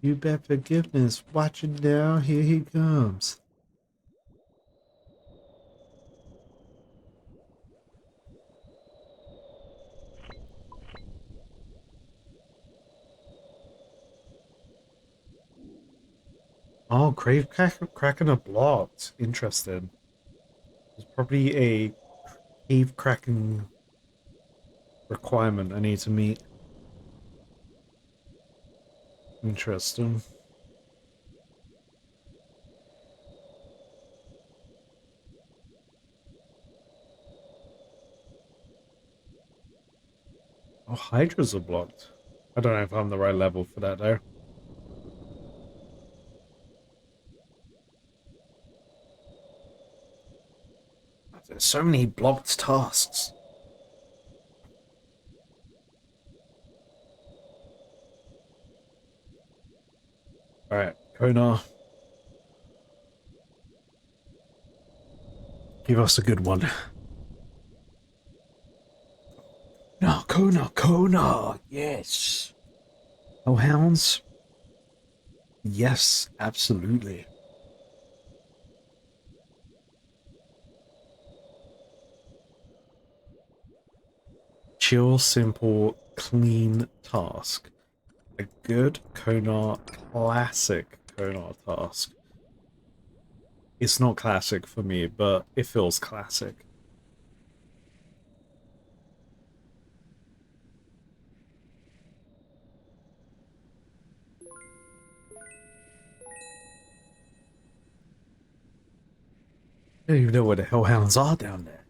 You bet forgiveness. Watch it now, here he comes. Oh, Crave Kraken are blocked. Interesting. There's probably a cave Kraken requirement I need to meet. Interesting. Oh, Hydras are blocked. I don't know if I'm the right level for that though. There's so many blocked tasks. Alright, Kona. Give us a good one. No, Kona, yes. Oh, hounds? Yes, absolutely. Chill, simple, clean task. A good Kona, classic Kona task. It's not classic for me, but it feels classic. I don't even know where the hellhounds are down there.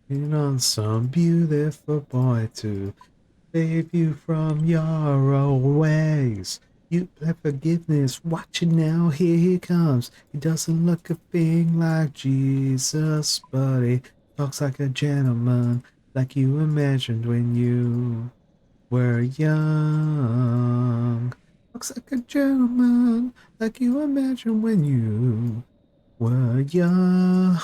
Lean on some beautiful boy to save you from your old ways. You have forgiveness, watch it now, here he comes. He doesn't look a thing like Jesus, but he talks like a gentleman, like you imagined when you were young. Talks like a gentleman, like you imagined when you were young.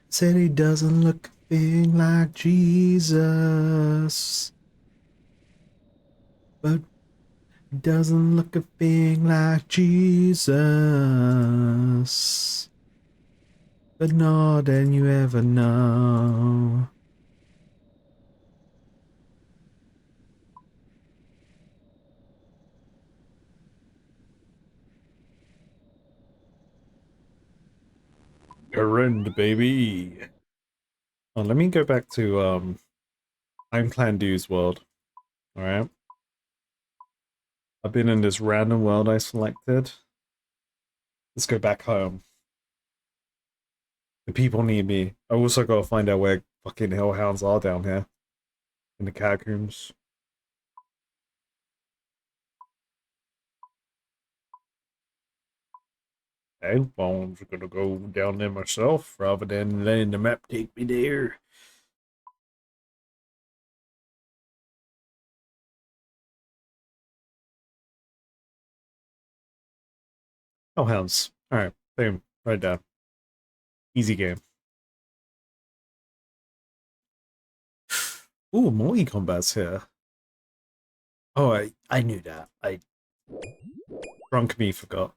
Said he doesn't look a thing like Jesus, but he doesn't look a thing like Jesus. But more than you ever know. Errand, baby. Oh, let me go back to I'm Clan Dude's world. Alright. I've been in this random world I selected. Let's go back home. The people need me. I also gotta find out where fucking hellhounds are down here. In the catacombs. Okay, well, I'm just gonna go down there myself rather than letting the map take me there. Hellhounds. Alright, boom. Right there. Easy game. Ooh, multi-combat's here. Oh, I knew that. Drunk me forgot.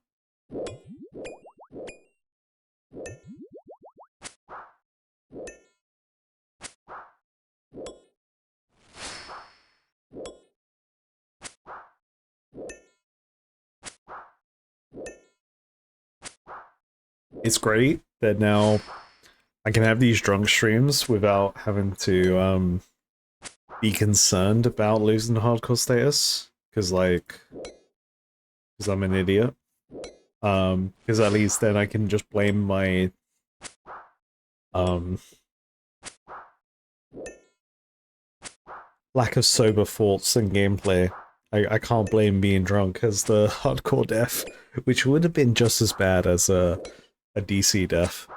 It's great that now I can have these drunk streams without having to be concerned about losing hardcore status. Because I'm an idiot. Because at least then I can just blame my lack of sober thoughts and gameplay. I can't blame being drunk as the hardcore death, which would have been just as bad as a DC death.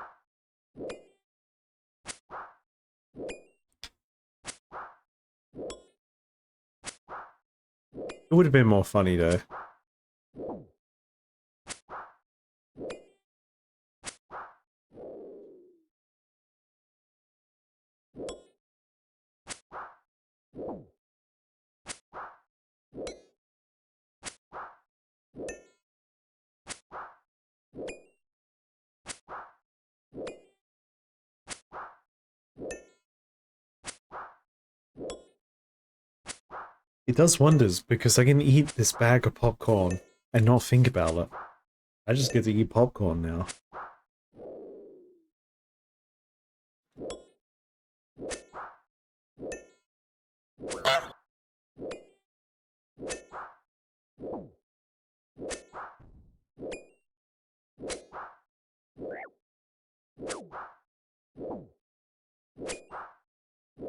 It would have been more funny though. It does wonders because I can eat this bag of popcorn and not think about it. I just get to eat popcorn now.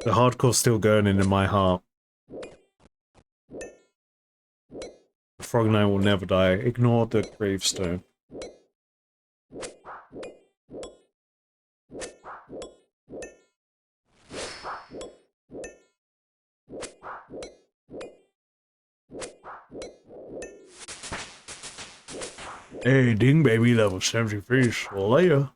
The hardcore's still going into my heart. The Frog Knight will never die. Ignore the gravestone. Hey, ding baby, level 73, Slayer.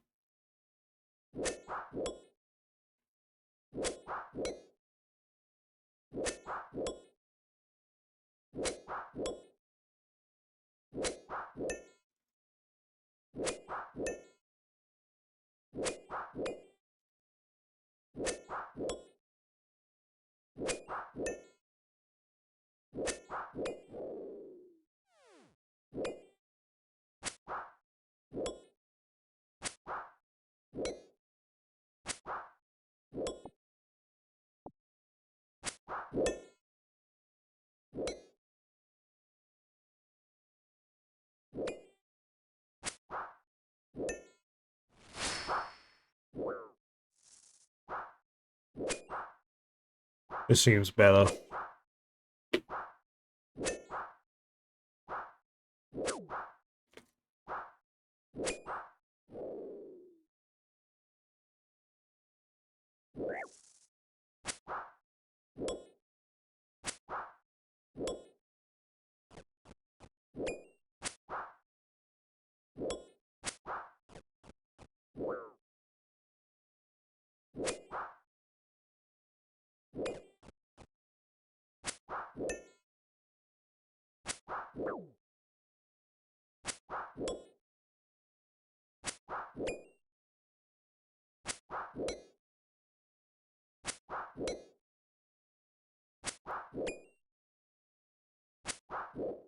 This seems better.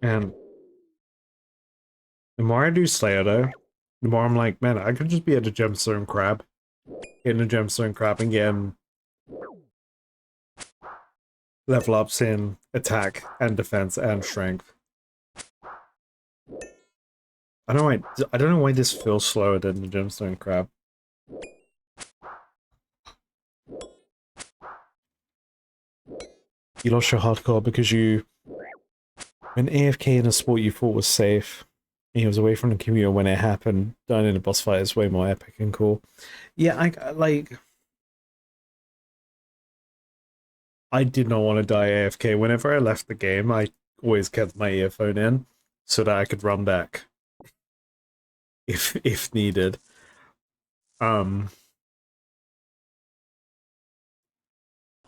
And the more I do Slayer though, The more I'm like, man, I could just be at a gemstone crab. Getting a gemstone crab and getting level ups in attack and defense and strength. I don't know why this feels slower than the gemstone crab. You lost your hardcore because you went AFK in a sport you thought was safe. And he was away from the computer when it happened. Dying in a boss fight is way more epic and cool. Yeah, I like. I did not want to die AFK. Whenever I left the game, I always kept my earphone in so that I could run back if needed.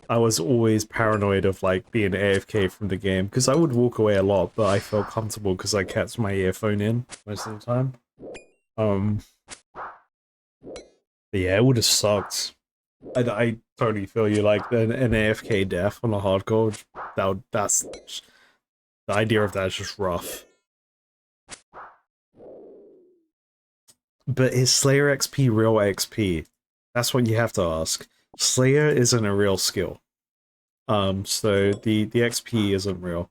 I was always paranoid of like being AFK from the game because I would walk away a lot, but I felt comfortable because I kept my earphone in most of the time. But yeah, it would have sucked. I totally feel you. Like an AFK death on a hardcore. That's the idea of that is just rough. But is Slayer XP real XP? That's what you have to ask. Slayer isn't a real skill. So the XP isn't real.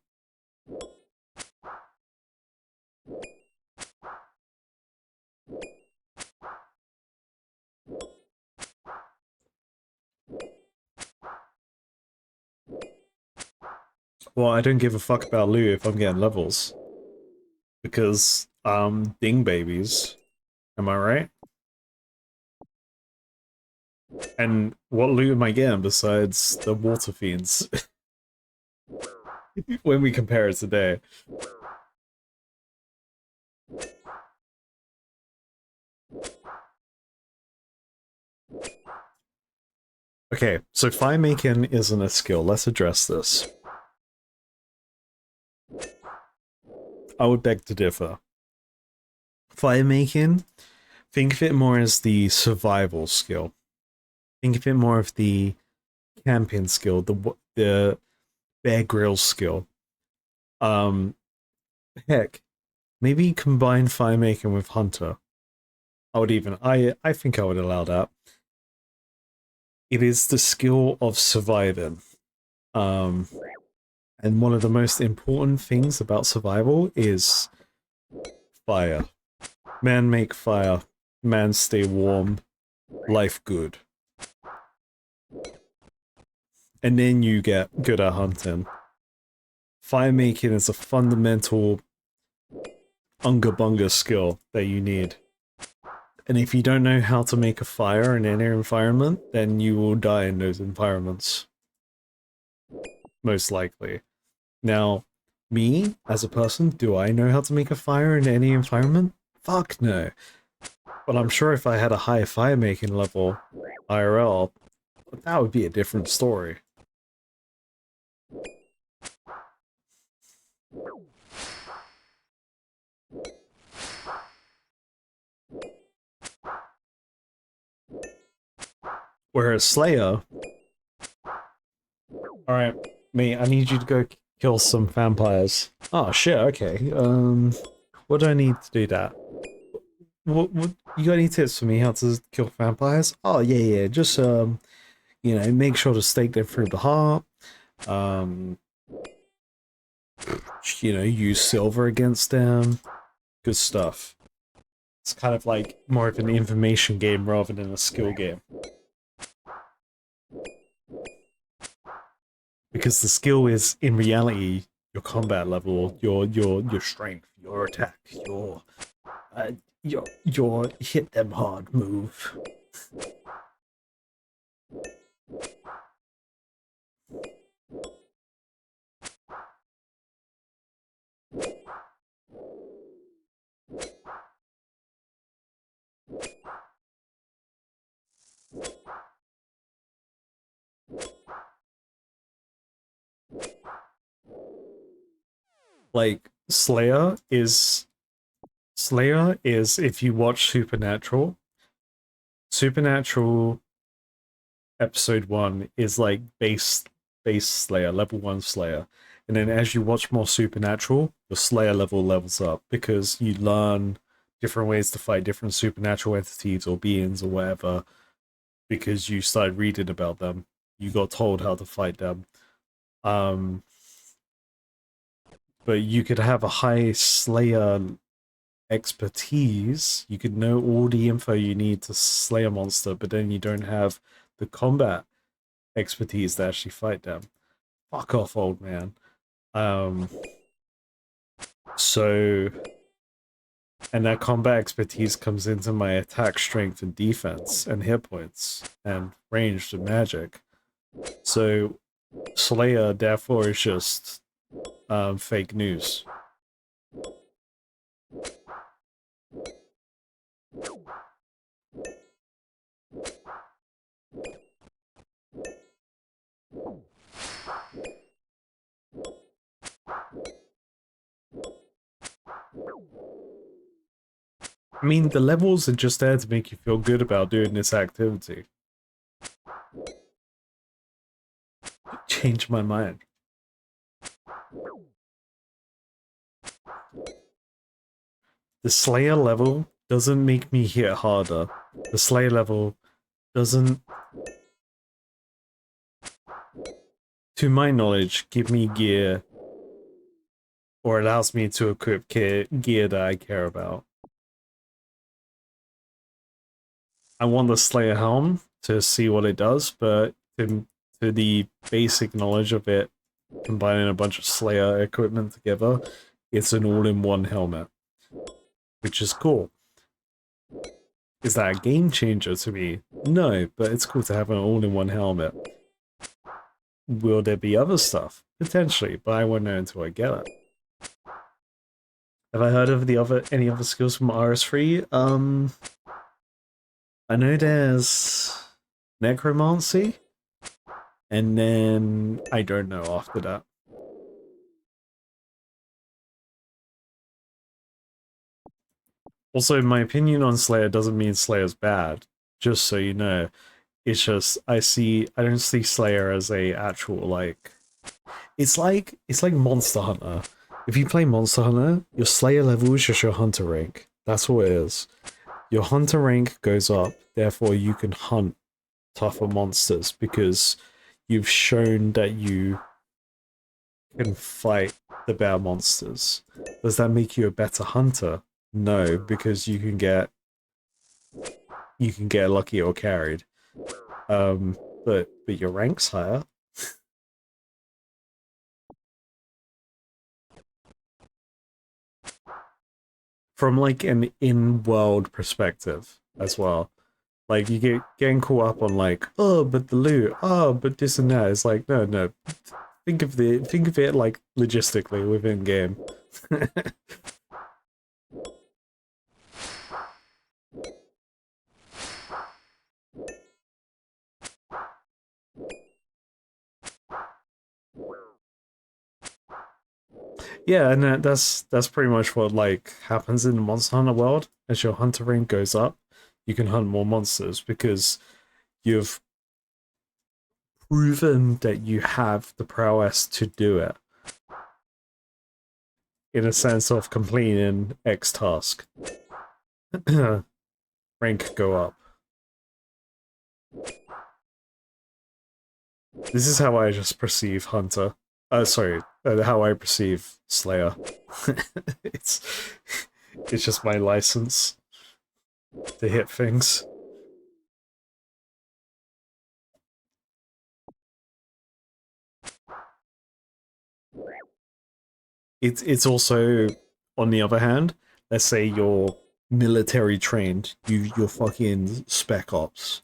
Well, I don't give a fuck about loot if I'm getting levels. Because, ding babies. Am I right? And what loot am I getting besides the water fiends? When we compare it today. Okay, so fire making isn't a skill. Let's address this. I would beg to differ. Fire making, think of it more as the survival skill. Think of it more of the camping skill, the Bear Grylls skill. Heck, maybe combine fire making with hunter. I think I would allow that. It is the skill of surviving. And one of the most important things about survival is fire. Man make fire. Man stay warm. Life good. And then you get good at hunting. Fire making is a fundamental unga bunga skill that you need. And if you don't know how to make a fire in any environment, then you will die in those environments. Most likely. Now, me, as a person, do I know how to make a fire in any environment? Fuck no. But I'm sure if I had a high fire making level, IRL, that would be a different story. Whereas Slayer... Alright, mate, I need you to go kill some vampires. Oh shit, okay. What do I need to do that? What you got any tips for me how to kill vampires? Oh yeah, just you know, make sure to stake them through the heart. You know, use silver against them. Good stuff. It's kind of like more of an information game rather than a skill game. Because the skill is, in reality, your combat level, your strength, your attack, your hit them hard move. Like, Slayer is if you watch Supernatural episode 1 is like base Slayer, level 1 Slayer. And then as you watch more Supernatural, your Slayer level levels up because you learn different ways to fight different supernatural entities or beings or whatever because you started reading about them. You got told how to fight them. But you could have a high Slayer expertise. You could know all the info you need to slay a monster, but then you don't have the combat expertise to actually fight them. Fuck off, old man. So, and that combat expertise comes into my attack, strength, and defense, and hit points, and ranged and magic. So, Slayer, therefore, is just fake news. I mean, the levels are just there to make you feel good about doing this activity. Change my mind. The Slayer level doesn't make me hit harder. The Slayer level doesn't, to my knowledge, give me gear or allows me to equip gear that I care about. I want the Slayer helm to see what it does, but to the basic knowledge of it, combining a bunch of Slayer equipment together, it's an all-in-one helmet, which is cool. Is that a game changer to me? No, but it's cool to have an all-in-one helmet. Will there be other stuff? Potentially, but I won't know until I get it. Have I heard of any other skills from RS3? I know there's necromancy, and then I don't know after that. Also, my opinion on Slayer doesn't mean Slayer's bad, just so you know. It's just I don't see Slayer as a actual like it's like Monster Hunter. If you play Monster Hunter, your Slayer level is just your Hunter rank. That's all it is. Your Hunter rank goes up, therefore you can hunt tougher monsters because you've shown that you can fight the better monsters. Does that make you a better hunter? No, because you can get lucky or carried. But your rank's higher. From like an in-world perspective as well. Like you getting caught up on like, oh, but the loot, oh, but this and that. It's like, no. Think of it like logistically within game. Yeah, and that's pretty much what like happens in the Monster Hunter world. As your hunter rank goes up, you can hunt more monsters because you've proven that you have the prowess to do it. In a sense of completing X task. Rank go up. This is how I just perceive Hunter. How I perceive Slayer. it's just my license to hit things. It's also, on the other hand, let's say you're military trained, you're fucking spec ops,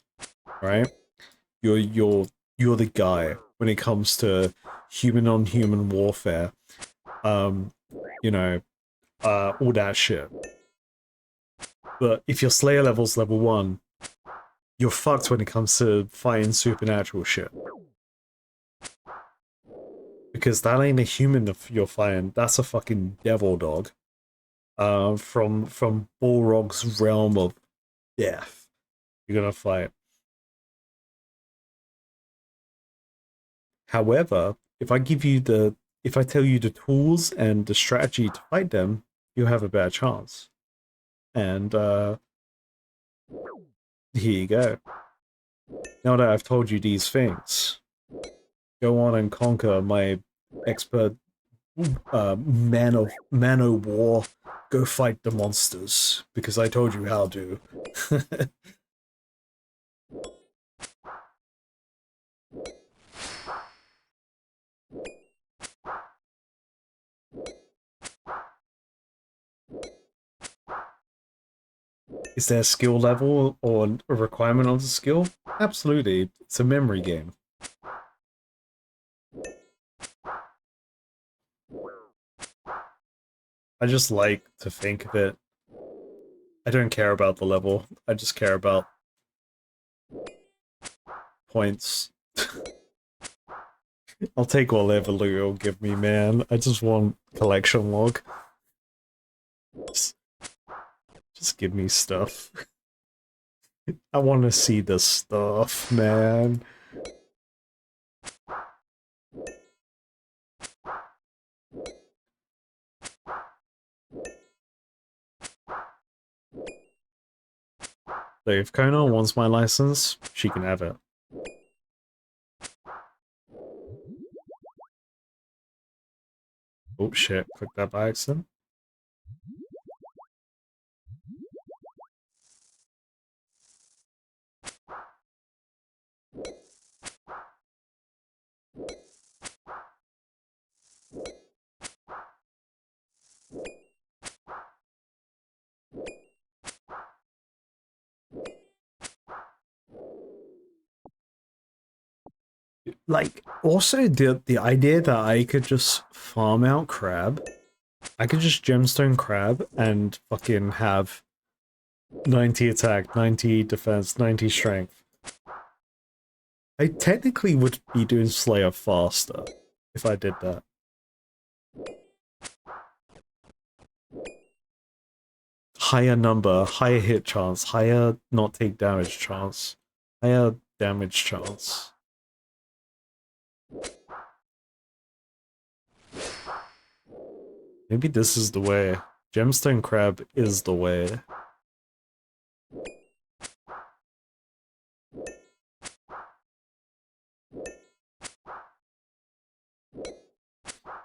right? You're the guy when it comes to human on human warfare. You know, all that shit. But if your Slayer level's level 1, you're fucked when it comes to fighting supernatural shit. Because that ain't a human you're fighting, that's a fucking devil dog. From Balrog's realm of death. You're gonna fight. However, if I tell you the tools and the strategy to fight them, you'll have a better chance. And here you go. Now that I've told you these things, go on and conquer my expert man o' war. Go fight the monsters because I told you how to. Is there a skill level or a requirement on the skill? Absolutely. It's a memory game. I just like to think of it. I don't care about the level. I just care about points. I'll take whatever loot it'll give me, man. I just want collection log. Just give me stuff. I want to see the stuff, man. So if Kona wants my license, she can have it. Oh shit, click that by accident. Like, also the idea that I could just farm out crab. I could just gemstone crab and fucking have 90 attack, 90 defense, 90 strength. I technically would be doing Slayer faster if I did that. Higher number, higher hit chance, higher not take damage chance, higher damage chance. Maybe this is the way. Gemstone crab is the way.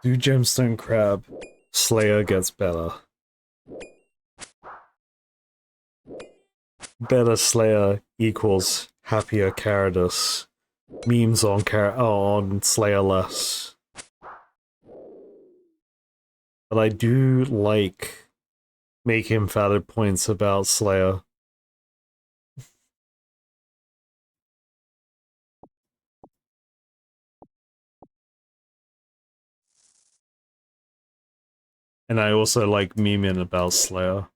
Do gemstone crab. Slayer gets better. Better Slayer equals happier Caradus. Memes on Slayer less. But I do like making valid points about Slayer. And I also like memeing about Slayer.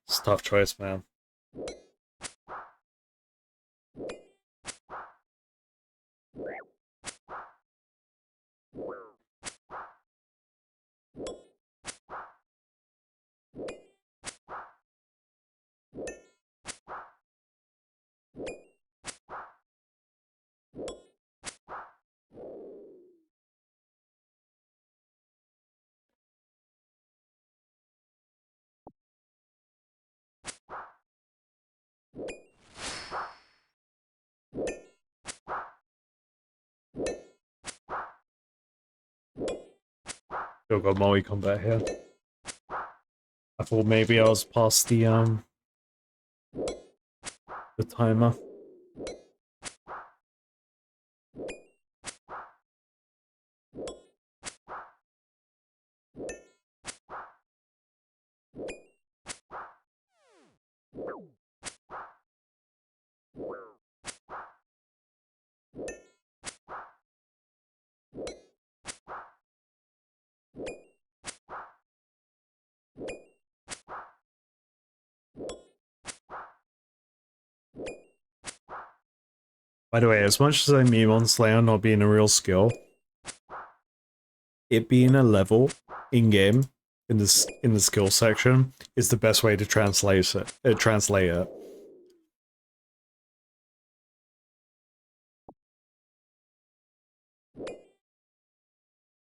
It's a tough choice, man. Still got Maui combat here. I thought maybe I was past the timer. By the way, as much as I meme on Slayer not being a real skill, it being a level in-game in the skill section is the best way to translate it.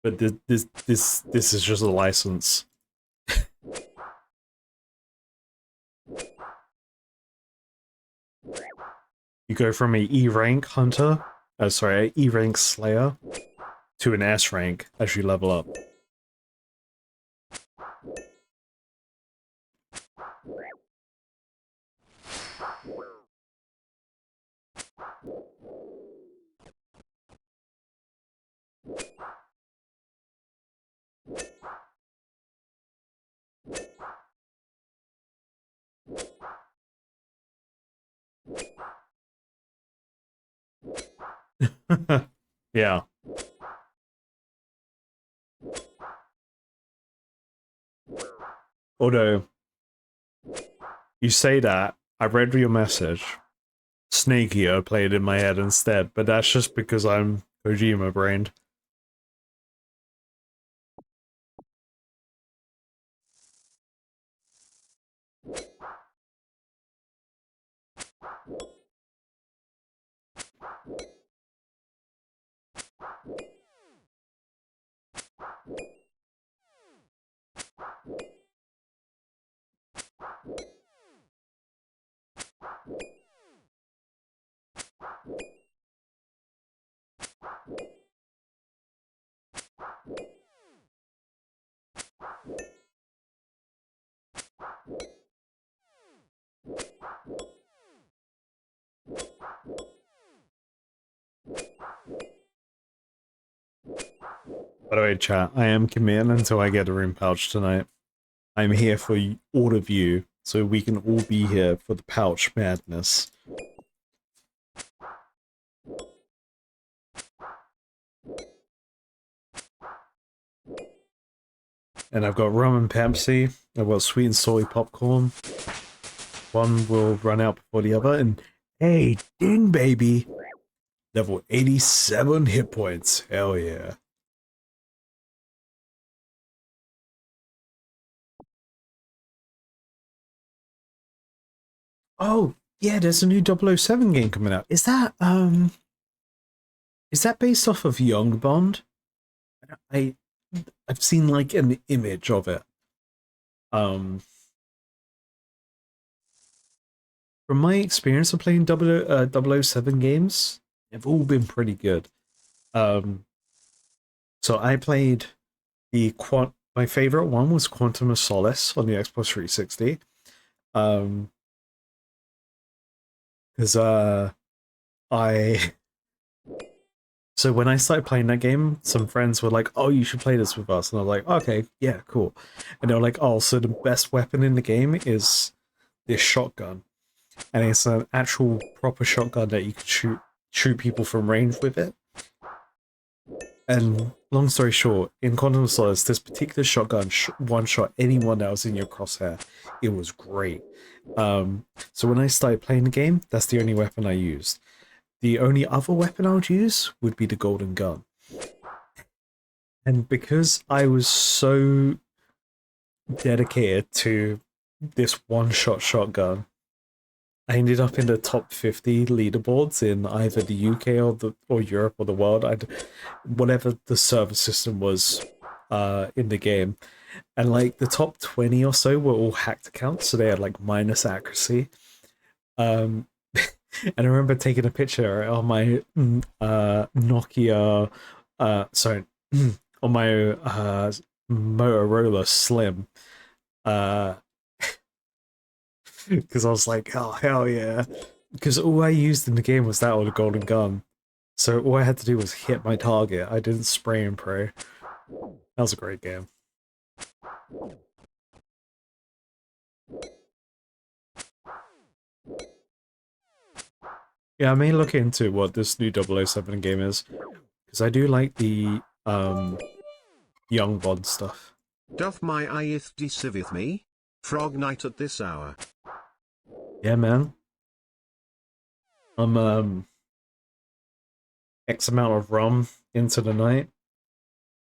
But this is just a license. You go from a E rank hunter, sorry, a E rank slayer, to an S rank as you level up. Yeah. Although, you say that, I read your message. Snake Eater played in my head instead, but that's just because I'm Kojima brained. By the way, chat, I am committing until I get a room pouch tonight. I'm here for all of you, so we can all be here for the pouch madness. And I've got rum and Pepsi, I've got sweet and salty popcorn. One will run out before the other, and hey, ding baby! Level 87 hit points, hell yeah. Oh, yeah, there's a new 007 game coming out. Is that based off of Young Bond? I've seen like an image of it. From my experience of playing 007 games, they've all been pretty good. So I played my favorite one was Quantum of Solace on the Xbox 360. Because so when I started playing that game, some friends were like, "Oh, you should play this with us," and I was like, "Okay, yeah, cool." And they were like, "Oh, so the best weapon in the game is this shotgun, and it's an actual proper shotgun that you can shoot people from range with it." And long story short, in Quantum of Solace, this particular shotgun one-shot anyone that was in your crosshair. It was great. So when I started playing the game, that's the only weapon I used. The only other weapon I would use would be the golden gun. And because I was so dedicated to this one-shot shotgun, I ended up in the top 50 leaderboards in either the UK or Europe or the world. Whatever the server system was in the game. And like the top 20 or so were all hacked accounts, so they had like minus accuracy. And I remember taking a picture on my Nokia, sorry, on my Motorola Slim, because I was like, oh hell yeah, because all I used in the game was that or the golden gun, so all I had to do was hit my target. I didn't spray and pray. That was a great game. Yeah, I may look into what this new 007 game is, because I do like the Young Bond stuff. Doth my eyeth deceiveth me? Frog night at this hour. Yeah, man. I'm X amount of rum into the night.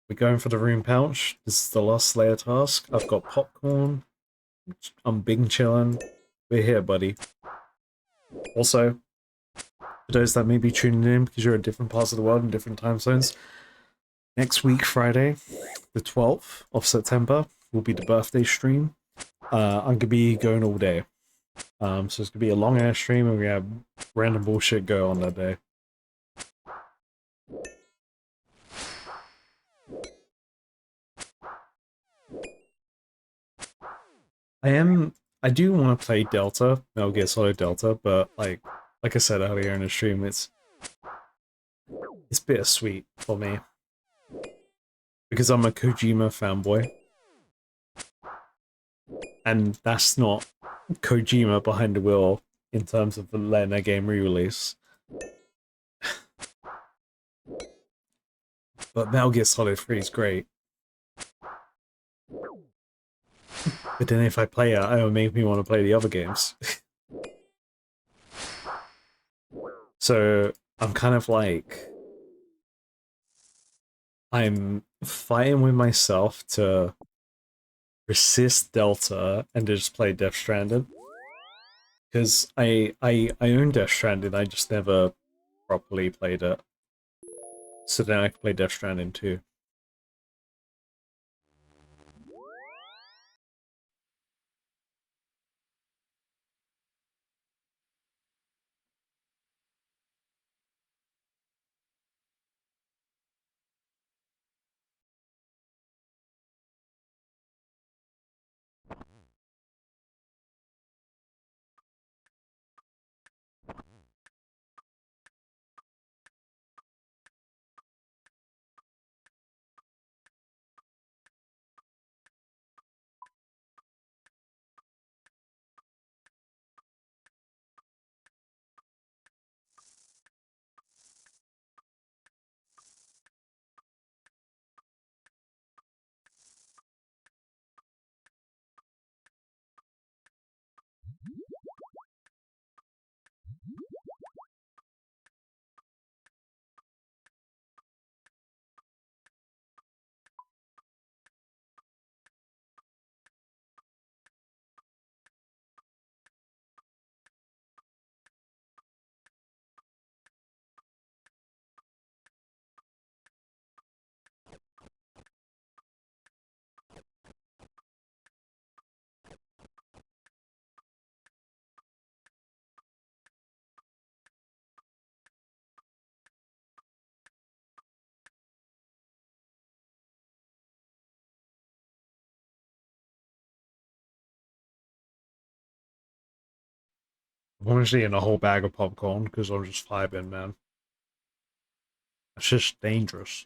We're going for the room pouch. This is the last Slayer task. I've got popcorn. I'm big chilling. We're here, buddy. Also, for those that may be tuning in because you're in different parts of the world and different time zones, Next week, Friday, the 12th of September, will be the birthday stream. I'm gonna be going all day. So it's gonna be a long ass stream, and we have random bullshit go on that day. I do want to play Delta, Metal Gear Solid Delta, but like I said earlier in the stream, it's bittersweet for me because I'm a Kojima fanboy, and that's not Kojima behind the wheel in terms of letting a game re-release. But Metal Gear Solid 3 is great. But then if I play it, it'll make me want to play the other games. So I'm kind of like, I'm fighting with myself to resist Delta and just play Death Stranded. Because I own Death Stranded, I just never properly played it. So then I can play Death Stranding too. I'm honestly eating a whole bag of popcorn because I'm just vibing, man. It's just dangerous.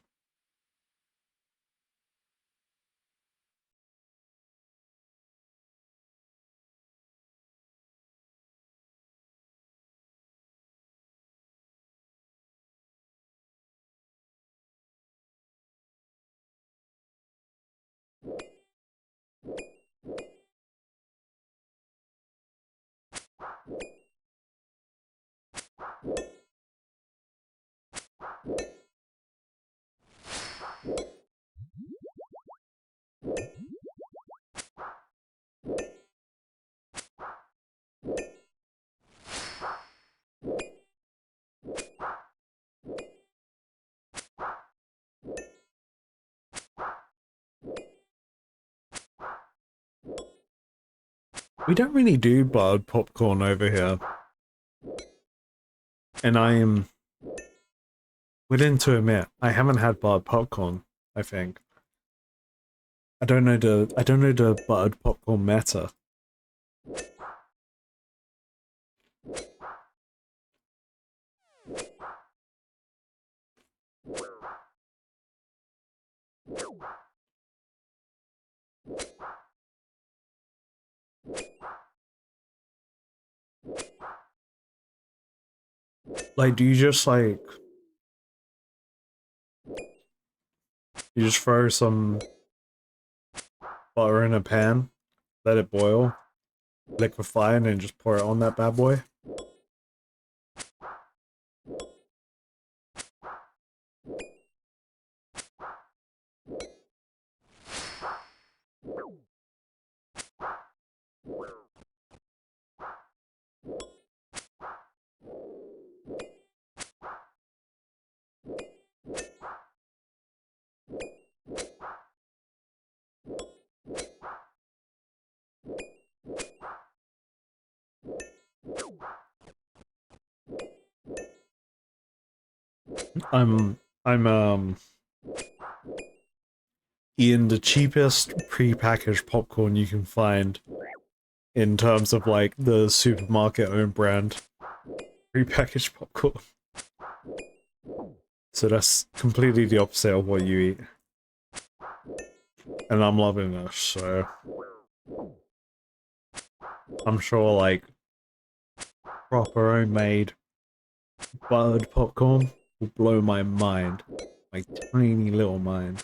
We don't really do buttered popcorn over here. And I am willing to admit I haven't had buttered popcorn, I think. I don't know the buttered popcorn meta. Like, do you just like you just throw some butter in a pan, let it boil, liquefy, and then just pour it on that bad boy? I'm eating the cheapest pre-packaged popcorn you can find in terms of like the supermarket own brand pre-packaged popcorn. So that's completely the opposite of what you eat. And I'm loving this, so I'm sure like proper homemade buttered popcorn will blow my mind. My tiny little mind.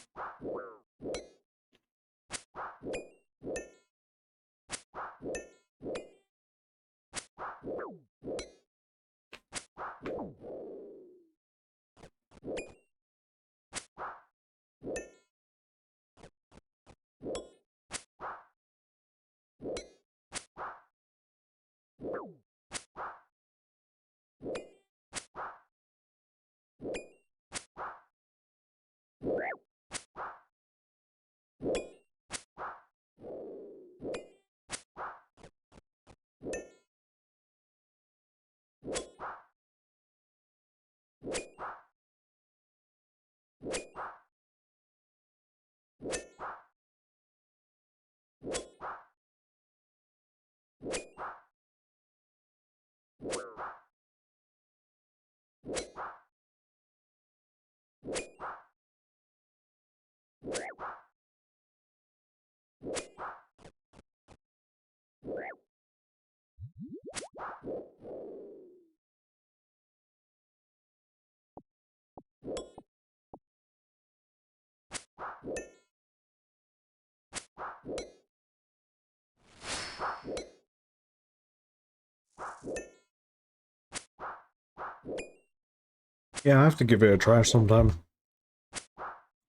Yeah, I have to give it a try sometime.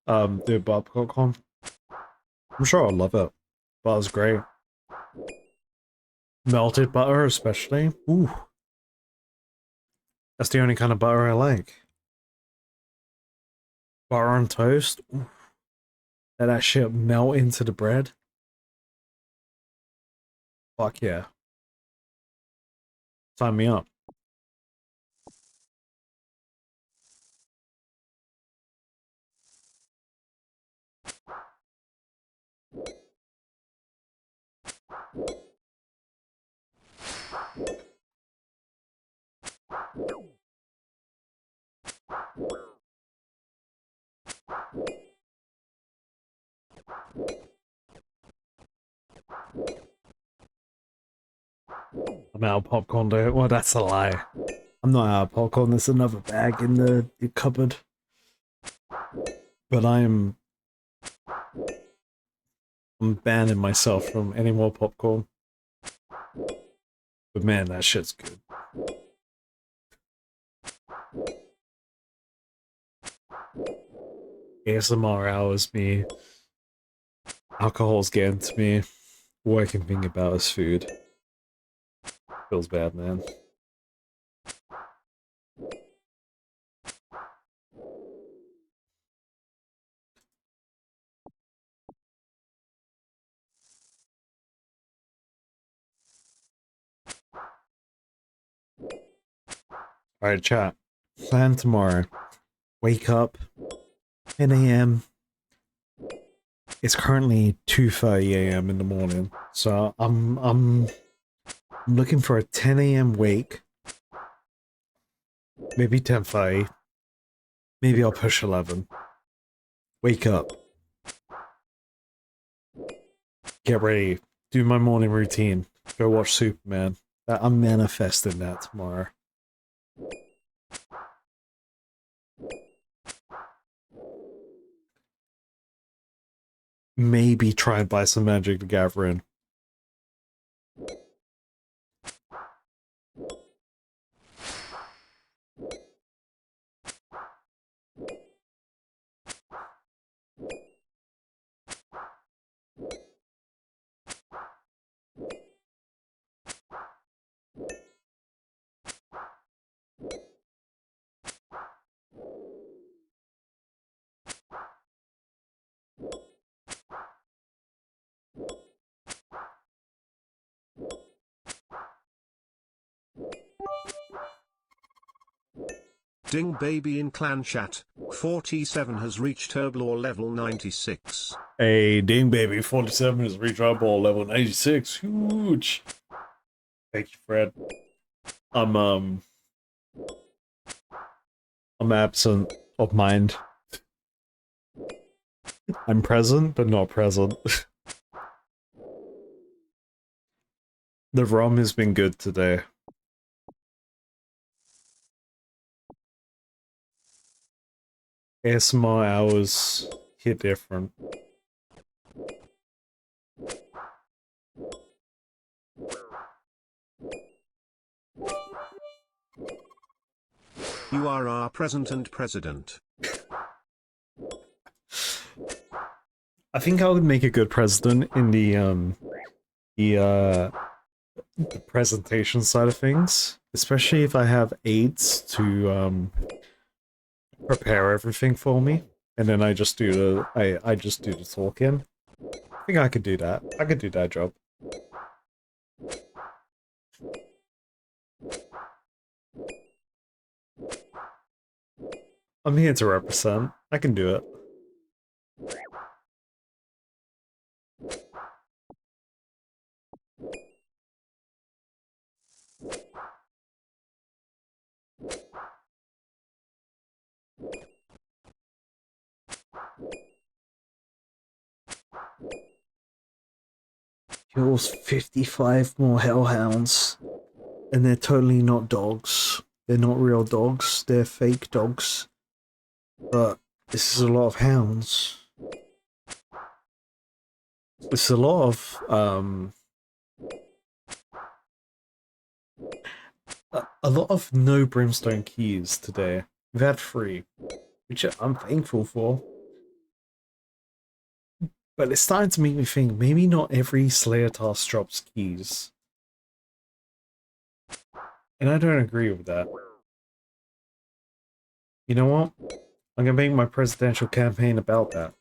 The butter popcorn. I'm sure I'll love it. Butter's great. Melted butter, especially. Ooh. That's the only kind of butter I like. Butter on toast. Ooh. Let that shit melt into the bread. Fuck yeah. Sign me up. I'm out of popcorn, dude. Well, that's a lie. I'm not out of popcorn. There's another bag in the cupboard. But I'm banning myself from any more popcorn. But man, that shit's good. ASMR hours me. Alcohol's getting to me. All I can think about is food. Feels bad, man. Alright, chat. Plan tomorrow. Wake up. 10 a.m. It's currently 2:30 a.m. in the morning. So I'm looking for a 10 a.m. wake. Maybe 10:30. Maybe I'll push 11. Wake up. Get ready. Do my morning routine. Go watch Superman. I'm manifesting that tomorrow. Maybe try and buy some Magic the Gathering. Ding baby in clan chat. 47 has reached Herblore level 96. Hey, Ding Baby 47 has reached our ball level 96. Huge. Thank you, Fred. I'm absent of mind. I'm present, but not present. The rum has been good today. ASMR hours hit different. You are our present and president. I think I would make a good president in the presentation side of things, especially if I have aides to prepare everything for me, and then I just do the talking. I think I could do that. I could do that job. I'm here to represent. I can do it. Kills 55 more hellhounds. And they're totally not dogs. They're not real dogs. They're fake dogs. But this is a lot of hounds. It's a lot of, a lot of no brimstone keys today. We've had 3, which I'm thankful for. But it's starting to make me think, maybe not every Slayer task drops keys. And I don't agree with that. You know what? I'm gonna make my presidential campaign about that.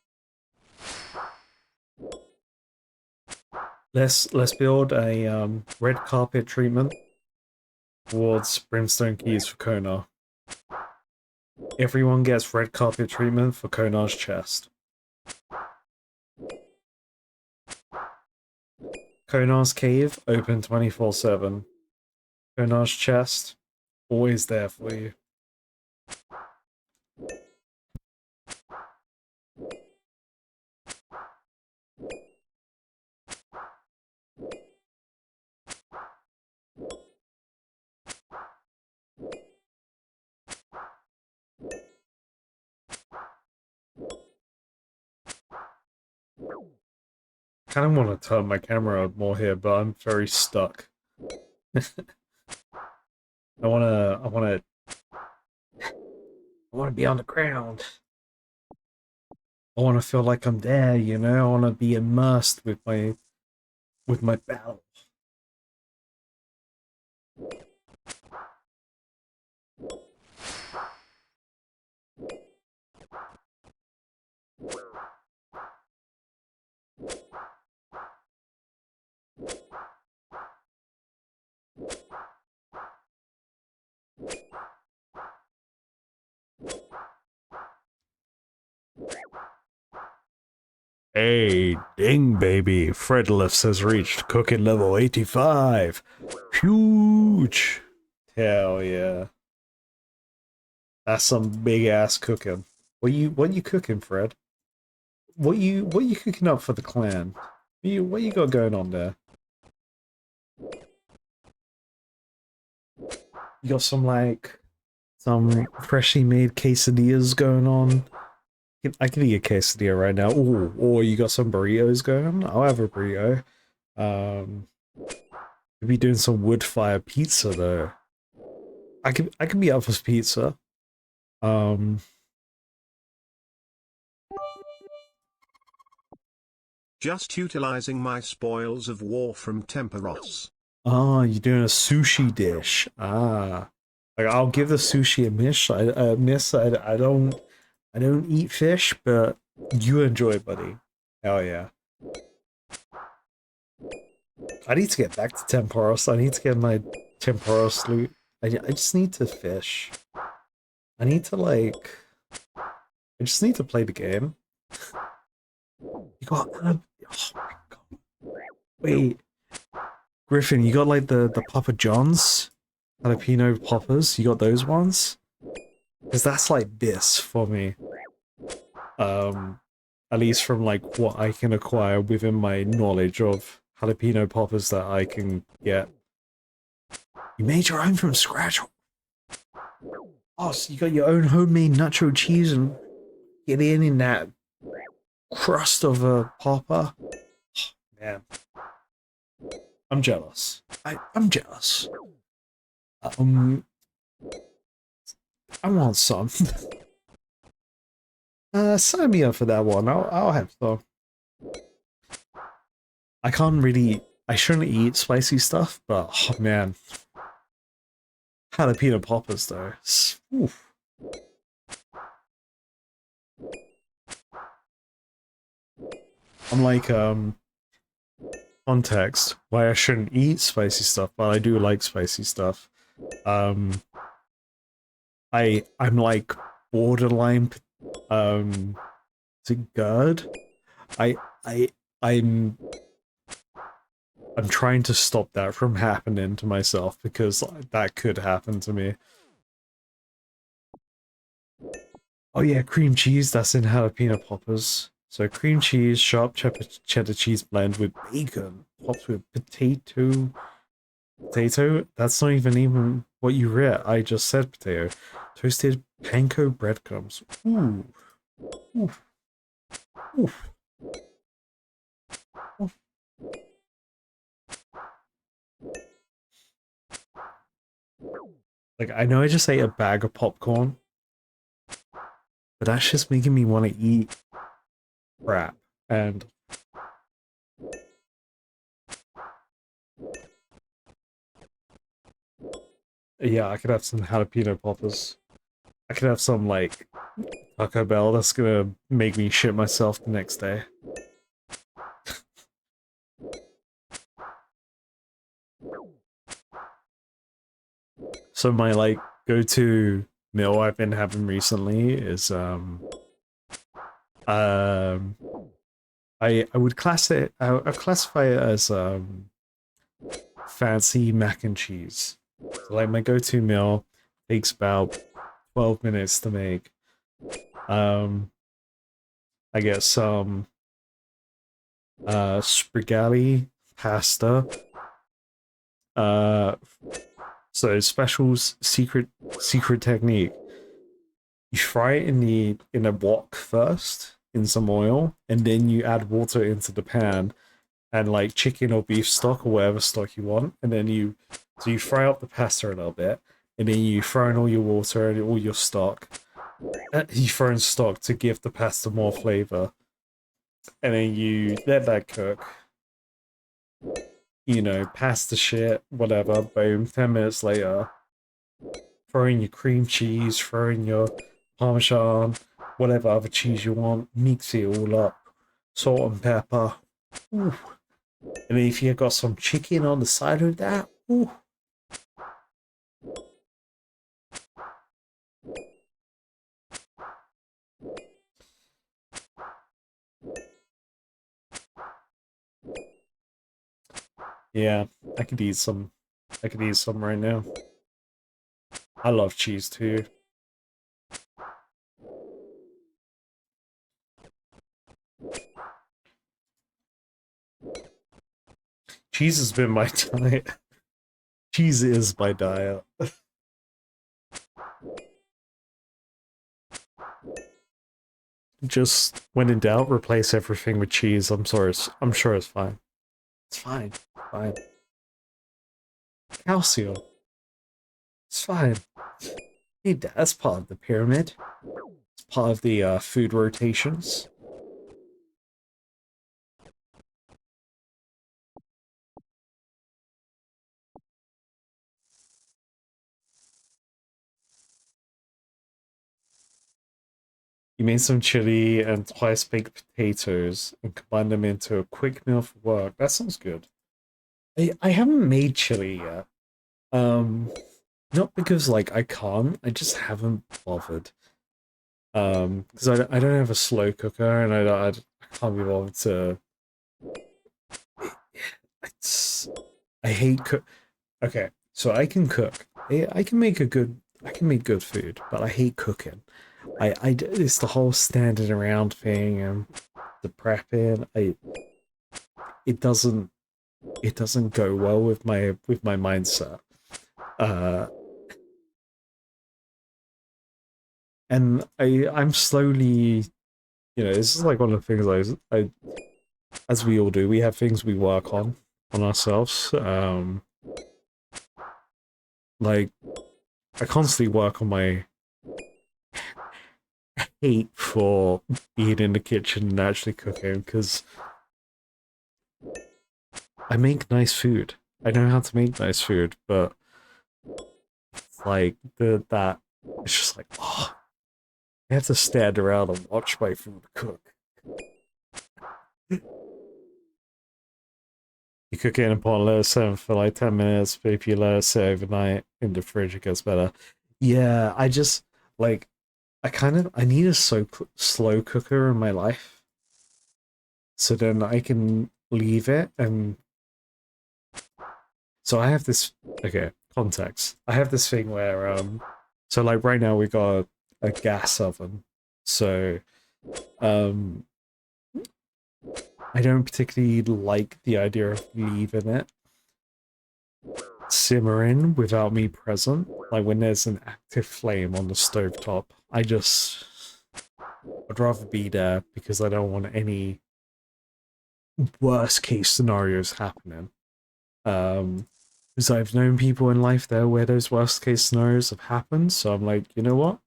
Let's build a red carpet treatment towards brimstone keys for Konar. Everyone gets red carpet treatment for Konar's chest. Konar's cave, open 24/7. Konar's chest, always there for you. I kind of want to turn my camera more here, but I'm very stuck. I wanna be on the ground. I wanna feel like I'm there, you know? I wanna be immersed with my battle. Hey, ding baby, Fredless has reached cooking level 85. Huge. Hell yeah. That's some big ass cooking. What you cooking, Fred? What you cooking up for the clan? What you got going on there? You got some freshly made quesadillas going on. I can eat a quesadilla right now. Ooh, or you got some burritos going? I'll have a burrito. Could be doing some wood fire pizza though. I could be up for pizza. Just utilizing my spoils of war from Temperos. Ah, you're doing a sushi dish. Ah, like I'll give the sushi a miss. I don't eat fish, but you enjoy, buddy. Hell yeah. I need to get back to Temporos. I need to get my Temporos loot. I just need to fish. I need to like. I just need to play the game. You got. Oh my god! Wait, Griffin, you got like the Papa John's jalapeno poppers. You got those ones? Because that's like this for me. At least from like what I can acquire within my knowledge of jalapeno poppers that I can get. You made your own from scratch. Oh, so you got your own homemade nacho cheese and get in that crust of a popper. Man, I'm jealous. I'm jealous. I want some. Sign me up for that one. I'll have some. I can't really. I shouldn't eat spicy stuff, but oh man, jalapeno poppers though. Oof. I'm like context why I shouldn't eat spicy stuff, but I do like spicy stuff. I'm like borderline to GERD. I I I'm I'm trying to stop that from happening to myself because that could happen to me. Oh yeah, cream cheese, that's in jalapeno poppers. So cream cheese, sharp cheddar cheese blend with bacon, topped with potato. Potato? That's not even what you read. I just said potato. Toasted panko breadcrumbs. Ooh. Ooh. Ooh. Ooh. Like, I know I just ate a bag of popcorn, but that's just making me want to eat crap. And yeah, I could have some jalapeno poppers. I could have some, like, Taco Bell that's gonna make me shit myself the next day. So my, like, go-to meal I've been having recently is, I would I classify it as fancy mac and cheese. So like my go-to meal takes about 12 minutes to make. I get some spaghetti pasta. Uh so special's secret technique. You fry it in a wok first in some oil, and then you add water into the pan and like chicken or beef stock or whatever stock you want, and then you fry up the pasta a little bit, and then you throw in all your water and all your stock. You throw in stock to give the pasta more flavor, and then you let that cook. You know, pasta shit, whatever. Boom. 10 minutes later, throw in your cream cheese, throw in your parmesan, whatever other cheese you want. Mix it all up. Salt and pepper. Ooh. And if you got some chicken on the side of that, ooh. Yeah, I could eat some. I could eat some right now. I love cheese too. Cheese has been my diet. Cheese is my diet. Just when in doubt, replace everything with cheese. I'm sorry. I'm sure it's fine. It's fine. Fine. Calcium. It's fine. Need that. That's part of the pyramid. It's part of the food rotations. You made some chili and twice baked potatoes and combined them into a quick meal for work. That sounds good. I haven't made chili yet. Um, Not because like I can't, I just haven't bothered. Because I don't have a slow cooker, and I can't be bothered to. It's, I hate cook. Okay, so I can cook. I can make a good. I can make good food, but I hate cooking. It's the whole standing around thing and the prepping. It doesn't it doesn't go well with my mindset. Uh, and I'm slowly, this is like one of the things I as we all do, we have things we work on ourselves. Like I constantly work on my hate for being in the kitchen and actually cooking because I make nice food. I know how to make nice food, but like that it's just like, oh, I have to stand around and watch my food cook. You cook it in a pot, let it sit for like 10 minutes, but if you let it sit overnight in the fridge, it gets better. Yeah, I just, like, I need a slow cooker in my life. So then I can leave it and. So I have this, okay, context. I have this thing where, so like right now we got a gas oven. So, um, I don't particularly like the idea of leaving it simmering without me present. Like when there's an active flame on the stovetop, I'd rather be there because I don't want any worst case scenarios happening. Because I've known people in life there where those worst case scenarios have happened, so I'm like, you know what?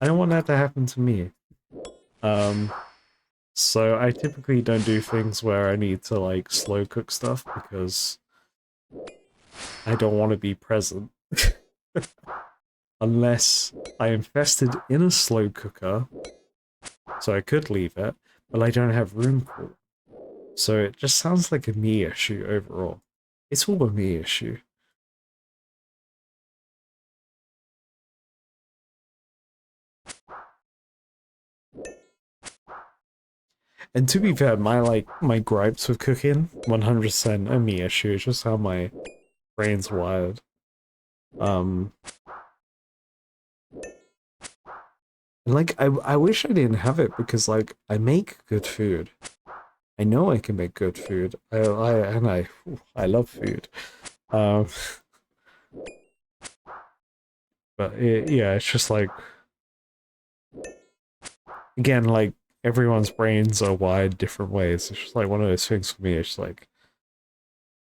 I don't want that to happen to me. Um, so I typically don't do things where I need to like slow cook stuff because I don't want to be present. Unless I invested in a slow cooker, so I could leave it, but I don't have room for it. So it just sounds like a me issue overall. It's all a me issue. And to be fair, my gripes with cooking, 100% a me issue. It's just how my brain's wired. Um, like I wish I didn't have it because like I make good food. I know I can make good food. I love food. Um, but yeah, it's just like again, like everyone's brains are wired different ways. It's just like one of those things for me. It's like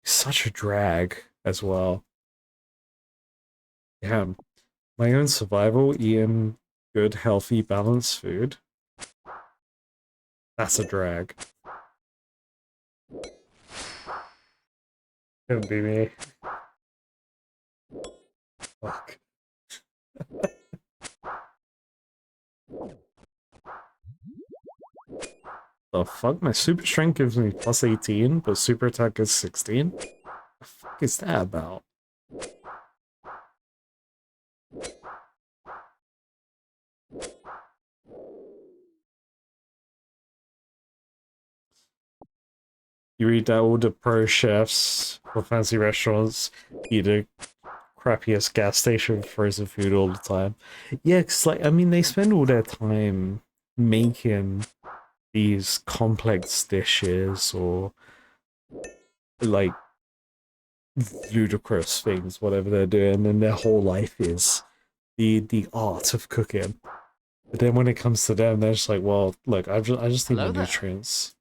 such a drag as well. Yeah, my own survival, eating good, healthy, balanced food. That's a drag. Couldn't be me. Fuck. The fuck? My super strength gives me plus 18, but super attack is 16? The fuck is that about? You eat that all the pro chefs for fancy restaurants eat a crappiest gas station frozen food all the time. Yeah, cause like I mean they spend all their time making these complex dishes or like ludicrous things, whatever they're doing, and their whole life is the art of cooking. But then when it comes to them, they're just like, well, look, I just need my nutrients.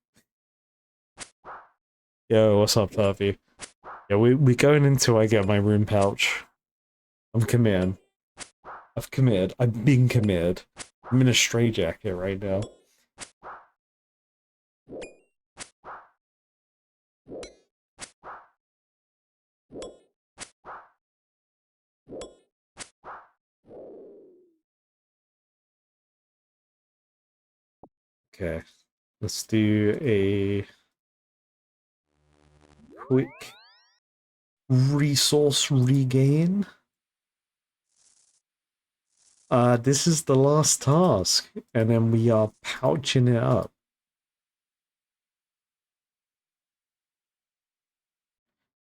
Yo, what's up, Turvy? Yeah, we going until I get my room pouch. I'm committed. I've committed. I've been committed. I'm in a straitjacket right now. Okay, let's do a quick resource regain. This is the last task, and then we are pouching it up.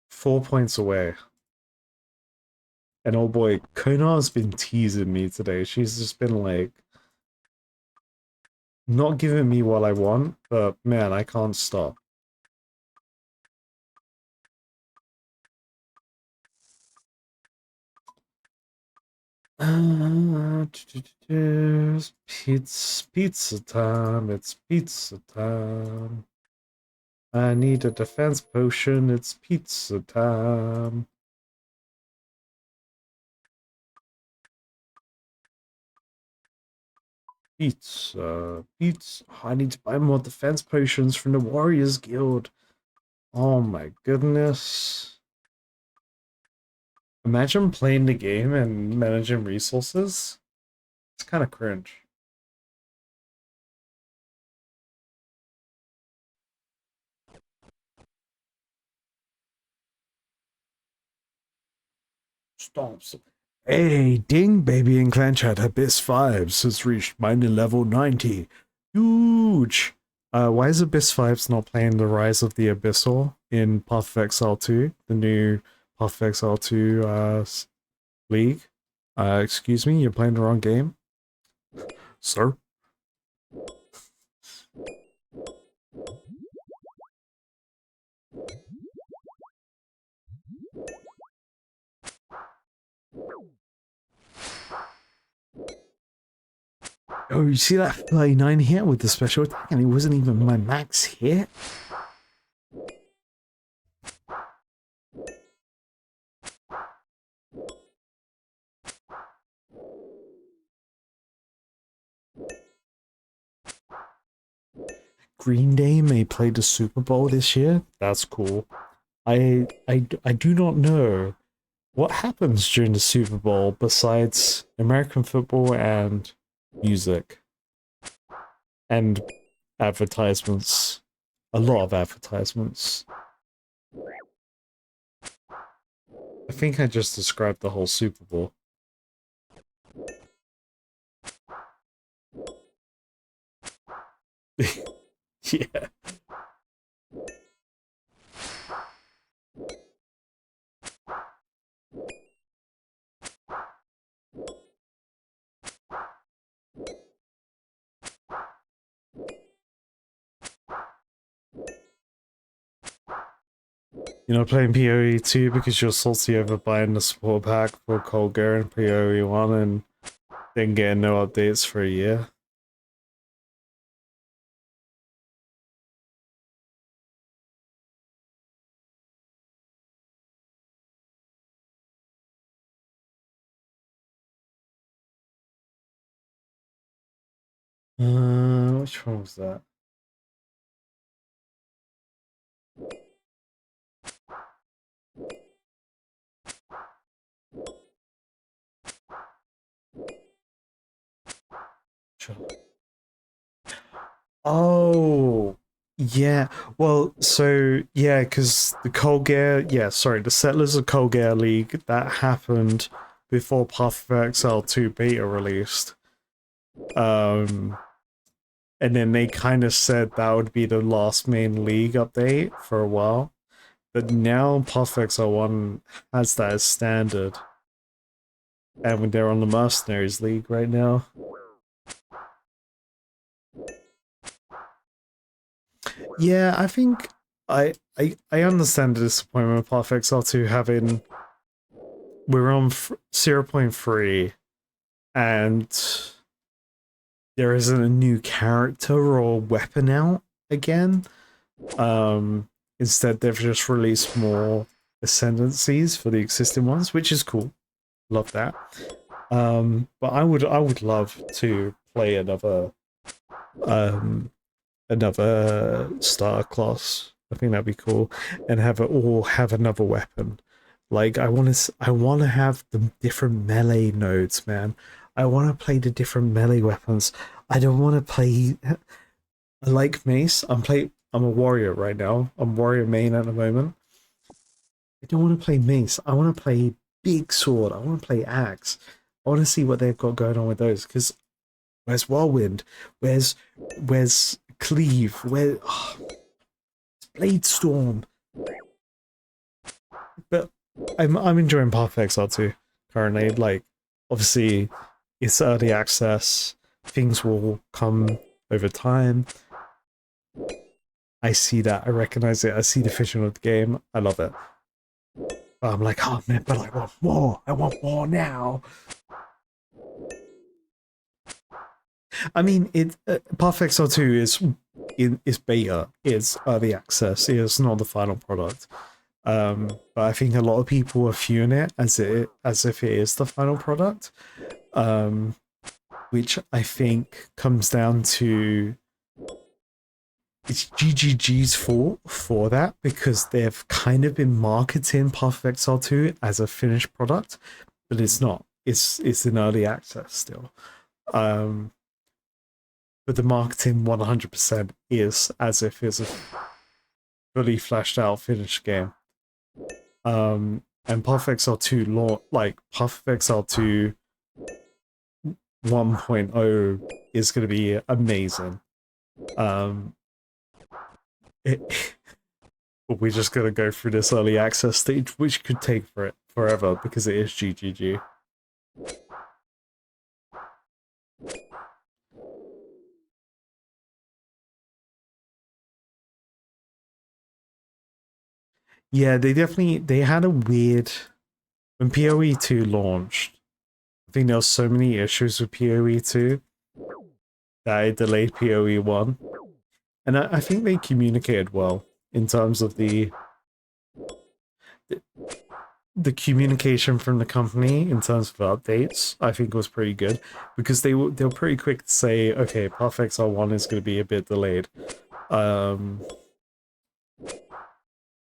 Four points away. And oh boy, Konar's been teasing me today. She's just been like, not giving me what I want, but man, I can't stop. Pizza time, it's pizza time. I need a defense potion, it's pizza time. Pizza. I need to buy more defense potions from the Warriors Guild. Oh my goodness. Imagine playing the game and managing resources. It's kind of cringe. Stop. Hey, ding, baby in clan chat. Abyss 5 has reached mining level 90. Huge. Why is Abyss 5's not playing the Rise of the Abyssal in Path of Exile 2? The new Path of Exile 2 league? Excuse me, you're playing the wrong game? Sir? Oh, you see that 39 hit with the special attack, and it wasn't even my max hit? Green Day may play the Super Bowl this year? That's cool. I do not know what happens during the Super Bowl besides American football and music. And advertisements. A lot of advertisements. I think I just described the whole Super Bowl. Yeah. You're not playing PoE 2 because you're salty over buying the support pack for Colgar and PoE 1 and then getting no updates for a year. Which one was that? Oh, yeah. Well, so yeah, because the Colgare, the Settlers of Colgare League that happened before Path of Exile 2 beta released. And then they kind of said that would be the last main league update for a while. But now Path of Exile 1 has that as standard. And when they're on the Mercenaries League right now. Yeah, I think I understand the disappointment of Path of Exile 2 having... We're on 0.3 and there isn't a new character or weapon out again. Instead, they've just released more ascendancies for the existing ones, which is cool. Love that. But I would love to play another starter class. I think that'd be cool, and have another weapon. Like I want to have the different melee nodes, man. I want to play the different melee weapons. I don't want to play. I like mace. I'm a warrior right now. I'm warrior main at the moment. I don't want to play mace. I want to play big sword. I want to play axe. I want to see what they've got going on with those, because where's Whirlwind? Where's Cleave? Where Blade Storm? But I'm enjoying Path of Exile 2 currently. Like, obviously, it's early access. Things will come over time. I see that. I recognize it. I see the vision of the game. I love it. But I'm like, oh man, but I want more. I want more now. I mean, Path of Exile 2 is beta. It's early access. It's not the final product. But I think a lot of people are viewing it as if it is the final product, which I think comes down to it's GGG's fault for that, because they've kind of been marketing Path of Exile 2 as a finished product, but it's not. It's in early access still. But the marketing 100% is as if it's a fully fleshed out finished game. And Path of Exile 2 Path of Exile 2 1.0 is going to be amazing. We're just going to go through this early access stage, which could take forever because it is GGG. Yeah, they had a weird when PoE 2 launched. I think there was so many issues with PoE 2 that it delayed PoE 1. And I think they communicated well in terms of the communication from the company in terms of updates. I think was pretty good, because they were pretty quick to say, okay, Path of Exile 1 is going to be a bit delayed.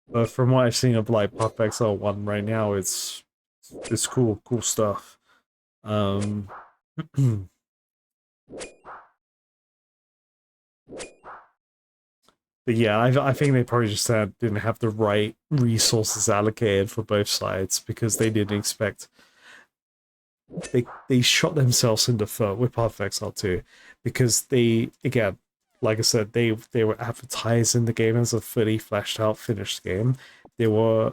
But from what I've seen of like Path of Exile 1 right now, it's cool stuff. But yeah, I think they probably just didn't have the right resources allocated for both sides, because they didn't expect. They shot themselves in the foot with Path of Exile 2, because they, again, like I said, they were advertising the game as a fully fleshed out, finished game. They were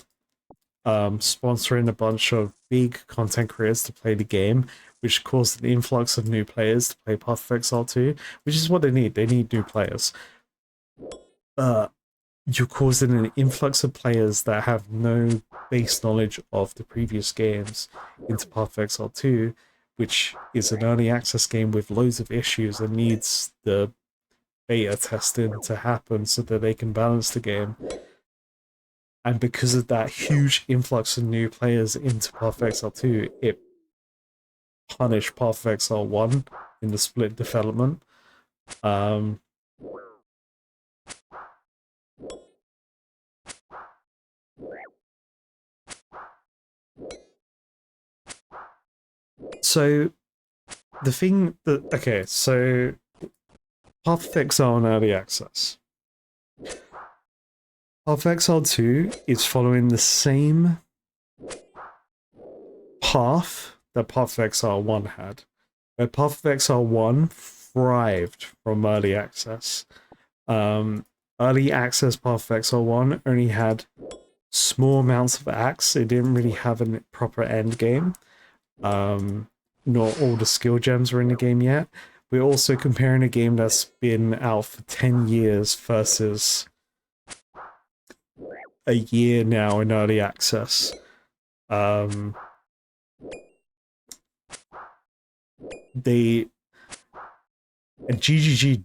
sponsoring a bunch of big content creators to play the game, which caused an influx of new players to play Path of Exile 2, which is what they need. They need new players. You're causing an influx of players that have no base knowledge of the previous games into Path of Exile 2, which is an early access game with loads of issues and needs the beta testing to happen so that they can balance the game. And because of that huge influx of new players into Path of Exile 2, it punished Path of Exile 1 in the split development. So the thing that, okay, so Path of Exile in early access. Path of Exile 2 is following the same path that Path of Exile 1 had, where Path of Exile 1 thrived from early access. Early access Path of Exile 1 only had small amounts of acts. It didn't really have a proper end game. Not all the skill gems were in the game yet. We're also comparing a game that's been out for 10 years versus a year now in early access. GGG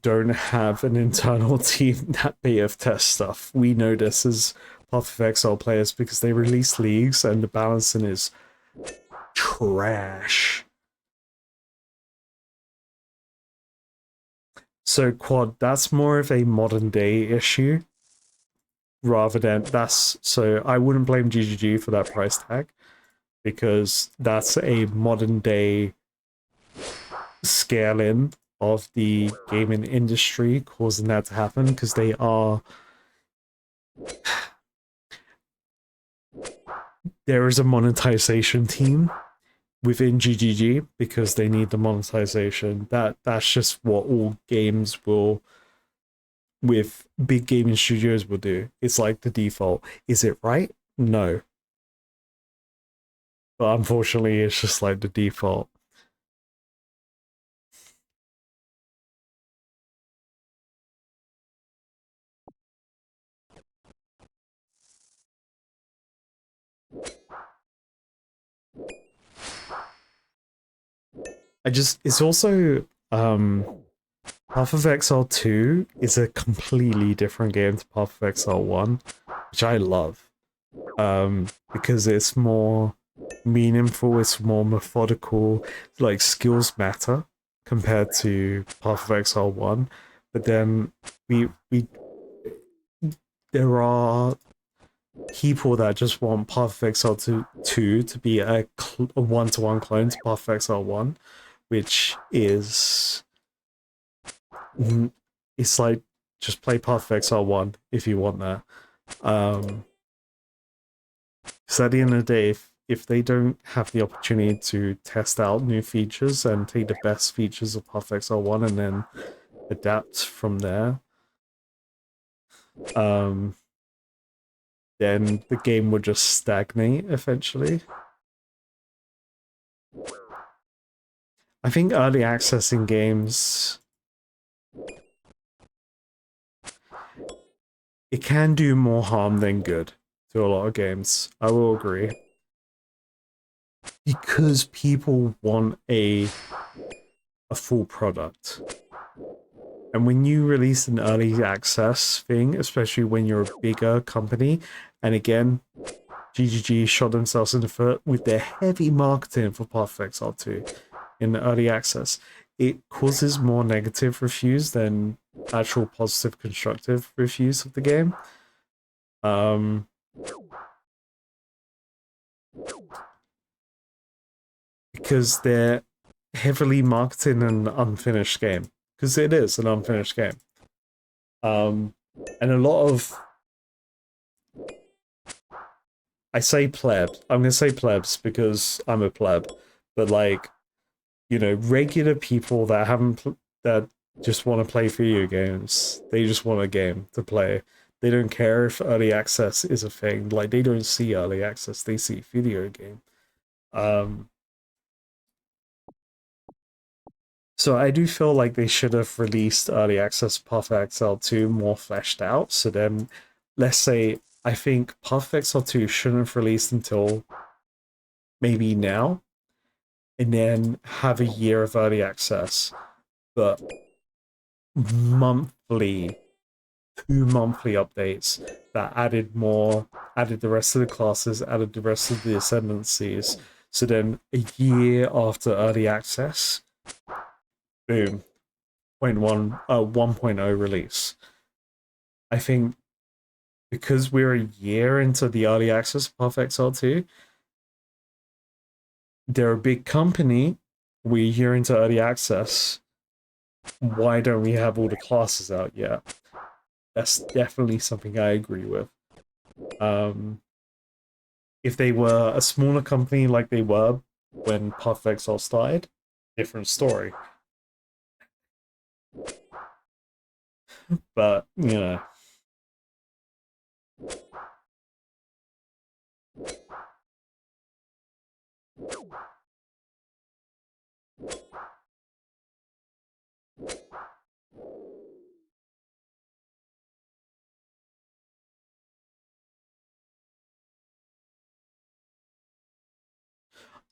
don't have an internal team that beta test stuff. We know this as Path of Exile players because they release leagues and the balancing is trash. So Quad, that's more of a modern day issue rather than so I wouldn't blame GGG for that price tag, because that's a modern day scaling of the gaming industry causing that to happen, because they are there is a monetization team within GGG because they need the monetization. That's just what all games will with big gaming studios will do. It's like the default. Is it right? No. But unfortunately it's just like the default. It's also Path of Exile 2 is a completely different game to Path of Exile 1, which I love. Because it's more meaningful, it's more methodical, like skills matter compared to Path of Exile 1. But then we there are people that just want Path of Exile 2 to be a one-to-one clone to Path of Exile 1, which is it's like just play Path of Exile 1 if you want that. So at the end of the day, if they don't have the opportunity to test out new features and take the best features of Path of Exile 1 and then adapt from there, then the game would just stagnate eventually. I think early accessing games, it can do more harm than good to a lot of games. I will agree. Because people want a full product. And when you release an early access thing, especially when you're a bigger company, and again, GGG shot themselves in the foot with their heavy marketing for Path of Exile 2 in the early access, it causes more negative reviews than actual positive constructive reviews of the game. Because they're heavily marketing an unfinished game. Because it is an unfinished game. And a lot of... I say plebs. I'm going to say plebs because I'm a pleb. But like, you know, regular people that that just want to play video games. They just want a game to play. They don't care if early access is a thing. Like, they don't see early access. They see video game. So I do feel like they should have released early access Path of Exile 2 more fleshed out. So then, let's say, I think Path of Exile 2 shouldn't have released until maybe now, and then have a year of early access, but monthly, 2 monthly updates that added the rest of the classes, added the rest of the ascendancies. So then a year after early access, boom, 1.0 release. I think because we're a year into the early access of Path of Exile 2, they're a big company, we're a year into early access, why don't we have all the classes out yet? That's definitely something I agree with. If they were a smaller company like they were when Path of Exile started, different story. But, you know.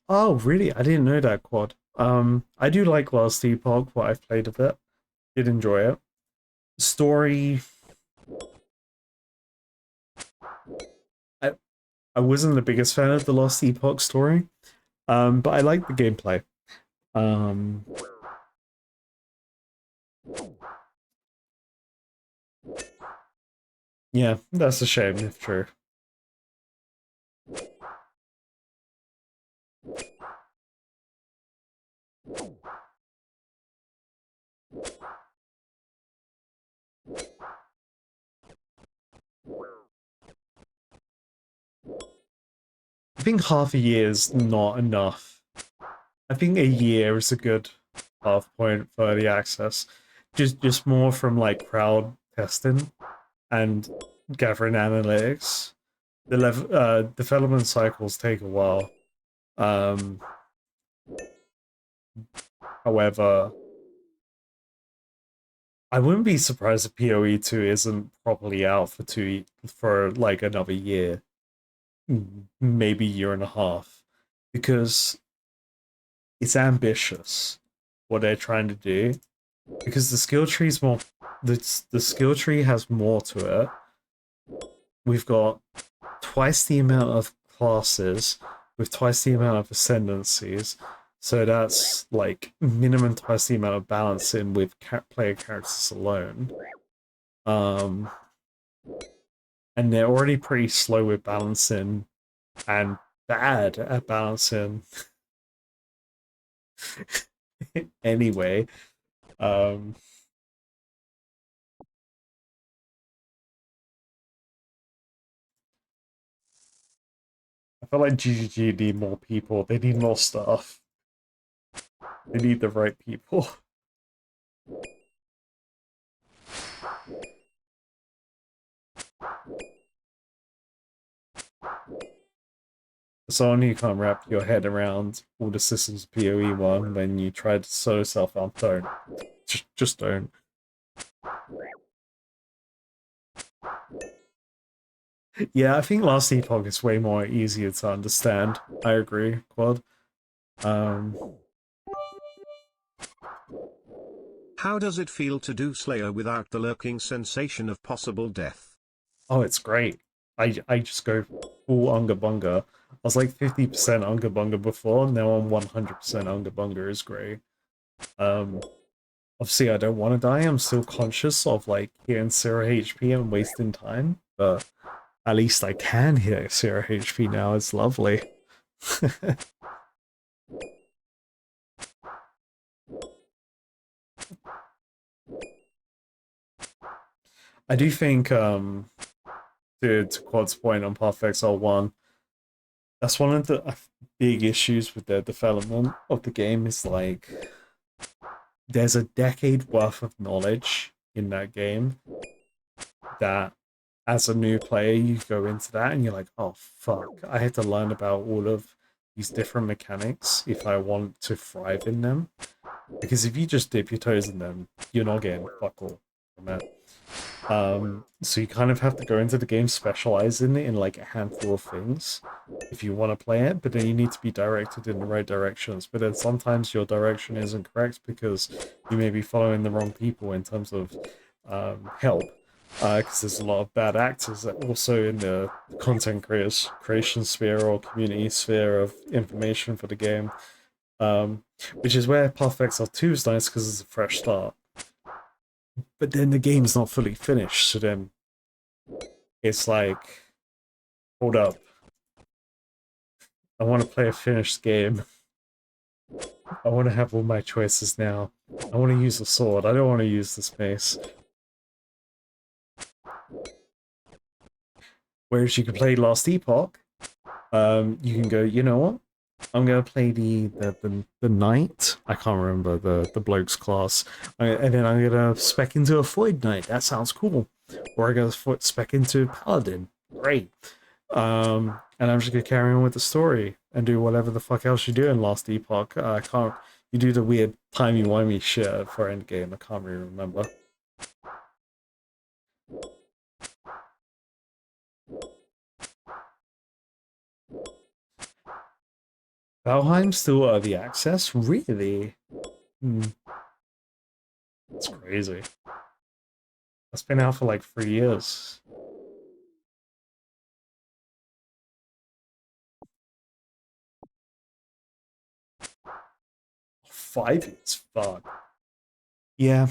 Oh, really? I didn't know that, Quad. I do like Last Epoch, what I've played of it. Did enjoy it. Story... I wasn't the biggest fan of the Lost Epoch story, but I like the gameplay. Yeah, that's a shame, if true. I think half a year is not enough I think a year is a good half point for early access. Just more from like crowd testing and gathering analytics. The development cycles take a while. Um, However, I wouldn't be surprised if PoE 2 isn't properly out for like another year, maybe year and a half, because it's ambitious what they're trying to do. Because the skill tree's more, the skill tree has more to it. We've got twice the amount of classes with twice the amount of ascendancies. So that's like minimum twice the amount of balancing with player characters alone. Um, and they're already pretty slow with balancing and bad at balancing. Anyway, um, I feel like GGG need more people. They need more stuff. They need the right people. Someone who can't wrap your head around all the systems of PoE 1 when you try to solo self out, don't. Just don't. Yeah, I think Last Epoch is way more easier to understand. I agree, Quad. How does it feel to do Slayer without the lurking sensation of possible death? Oh, it's great. I just go full Unga Bunga. I was like 50% Unga Bunga before, now I'm 100% Unga Bunga is great. Obviously I don't want to die, I'm still conscious of like hitting 0 HP and wasting time, but at least I can hit 0 HP now, it's lovely. I do think, to Quad's point on Path Exile 1, that's one of the big issues with the development of the game is like, there's a decade worth of knowledge in that game that as a new player you go into that and you're like, oh fuck, I had to learn about all of these different mechanics if I want to thrive in them. Because if you just dip your toes in them, you're not getting fuck all from it. So you kind of have to go into the game specializing in like a handful of things if you want to play it, but then you need to be directed in the right directions. But then sometimes your direction isn't correct because you may be following the wrong people in terms of help. Because there's a lot of bad actors that also in the content creation sphere or community sphere of information for the game. Which is where Path of Exile 2 is nice because it's a fresh start. But then the game's not fully finished, so then it's like, hold up. I want to play a finished game. I want to have all my choices now. I want to use the sword. I don't want to use the mace. Whereas you can play Last Epoch, you can go, you know what? I'm gonna play the knight. I can't remember the bloke's class, and then I'm gonna spec into a Void Knight. That sounds cool. Or I go spec into Paladin. Great. And I'm just gonna carry on with the story and do whatever the fuck else you do in Last Epoch. I can't. You do the weird timey-wimey shit for endgame. I can't really remember. Valheim still early access? Really? That's crazy. That's been out for like 3 years. Five years? Fuck. Yeah.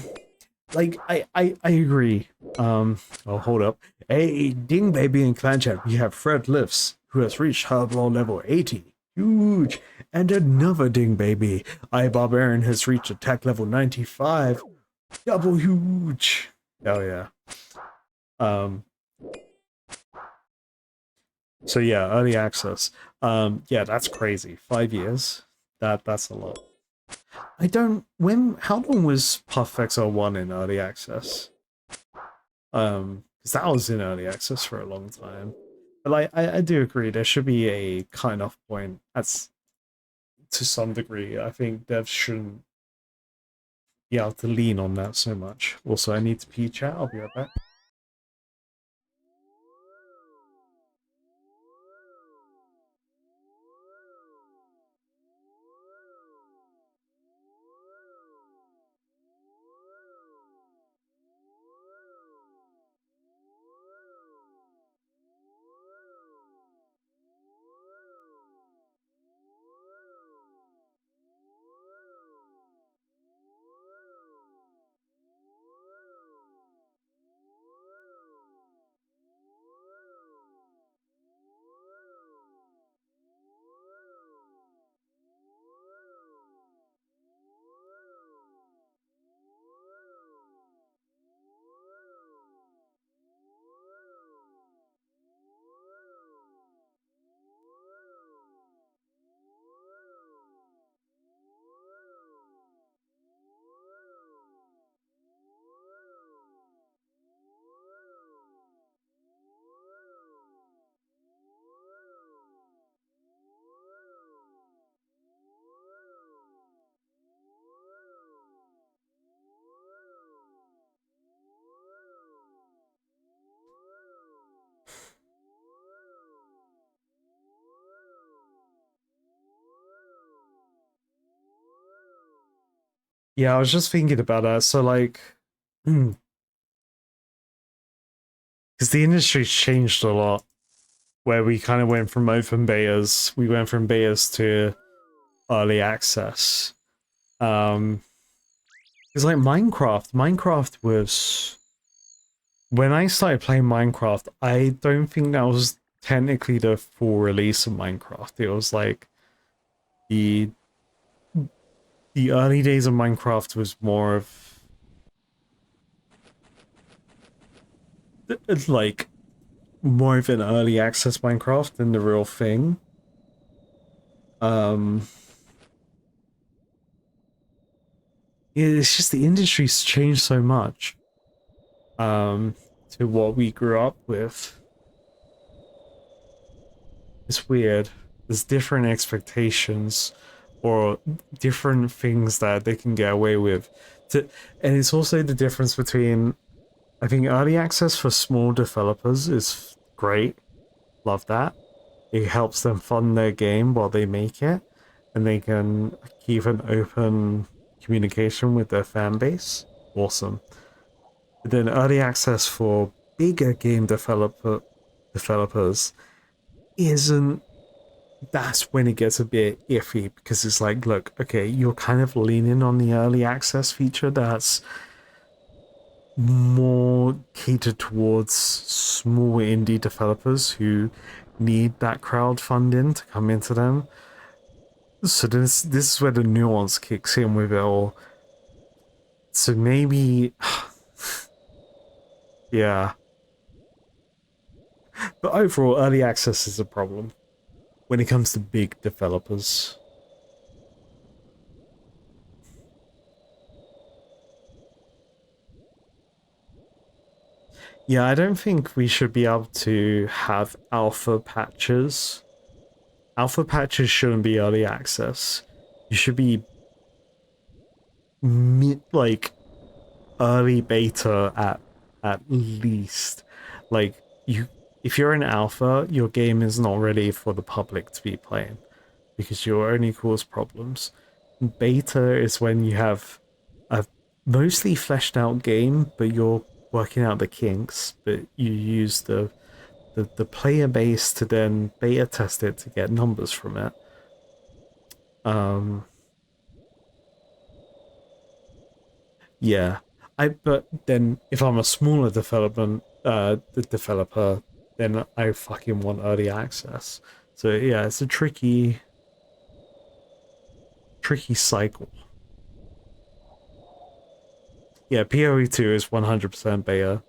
Like, I agree. Oh, hold up. Hey, Ding Baby in Clan Chat, we have Fred Lifts, who has reached Herbal level 80. Huge. And another Ding Baby. I Barbarian has reached attack level 95. Double huge. Oh yeah. So yeah, early access. Yeah, that's crazy. 5 years. That's a lot. I don't. How long was Puff XL1 in early access? Because that was in early access for a long time. But like, I do agree there should be a kind of point. That's to some degree. I think devs shouldn't be able to lean on that so much. Also, I need to pee chat. I'll be right back. Yeah, I was just thinking about that. So like, because the industry's changed a lot, where we kind of went from open betas, we went from betas to early access. It's like Minecraft was when I started playing Minecraft, I don't think that was technically the full release of Minecraft. It was like the the early days of Minecraft was more of it's like more of an early access Minecraft than the real thing. Um it's just the industry's changed so much to what we grew up with. It's weird. There's different expectations or different things that they can get away with. And it's also the difference between, I think early access for small developers is great. Love that. It helps them fund their game while they make it, and they can keep an open communication with their fan base. Awesome. But then early access for bigger game developers isn't. That's when it gets a bit iffy, because it's like, look, okay, you're kind of leaning on the early access feature that's more catered towards small indie developers who need that crowdfunding to come into them. So this is where the nuance kicks in with it all. So maybe, yeah. But overall, early access is a problem when it comes to big developers. Yeah, I don't think we should be able to have alpha patches. Alpha patches shouldn't be early access. You should be like early beta at least. Like you, if you're an alpha, your game is not ready for the public to be playing because you'll only cause problems. Beta is when you have a mostly fleshed out game, but you're working out the kinks, but you use the player base to then beta test it to get numbers from it. Yeah. But then if I'm a smaller the developer, then I fucking want early access. So yeah, it's a tricky cycle. Yeah, PoE2 is 100% beta.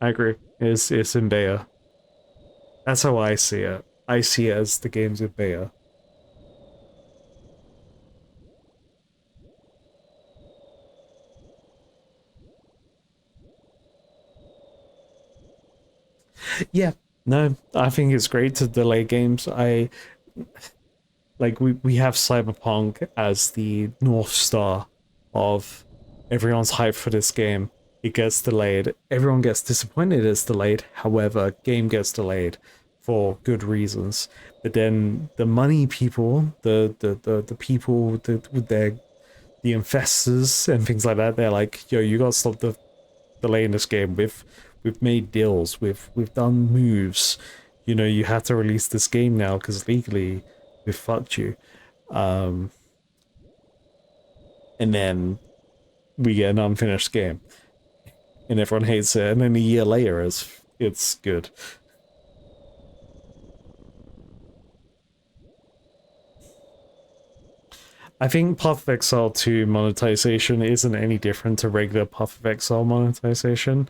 I agree. It's in beta. That's how I see it. I see it as the game's in beta. Yeah, no, I think it's great to delay games. We have Cyberpunk as the North Star of everyone's hype for this game. It gets delayed. Everyone gets disappointed it's delayed. However, game gets delayed for good reasons. But then the money people, the people with the investors and things like that, they're like, yo, you gotta stop delaying this game. We've made deals. We've done moves. You know, you have to release this game now because legally we've fucked you. And then we get an unfinished game, and everyone hates it. And then a year later, it's good. I think Path of Exile 2 monetization isn't any different to regular Path of Exile monetization.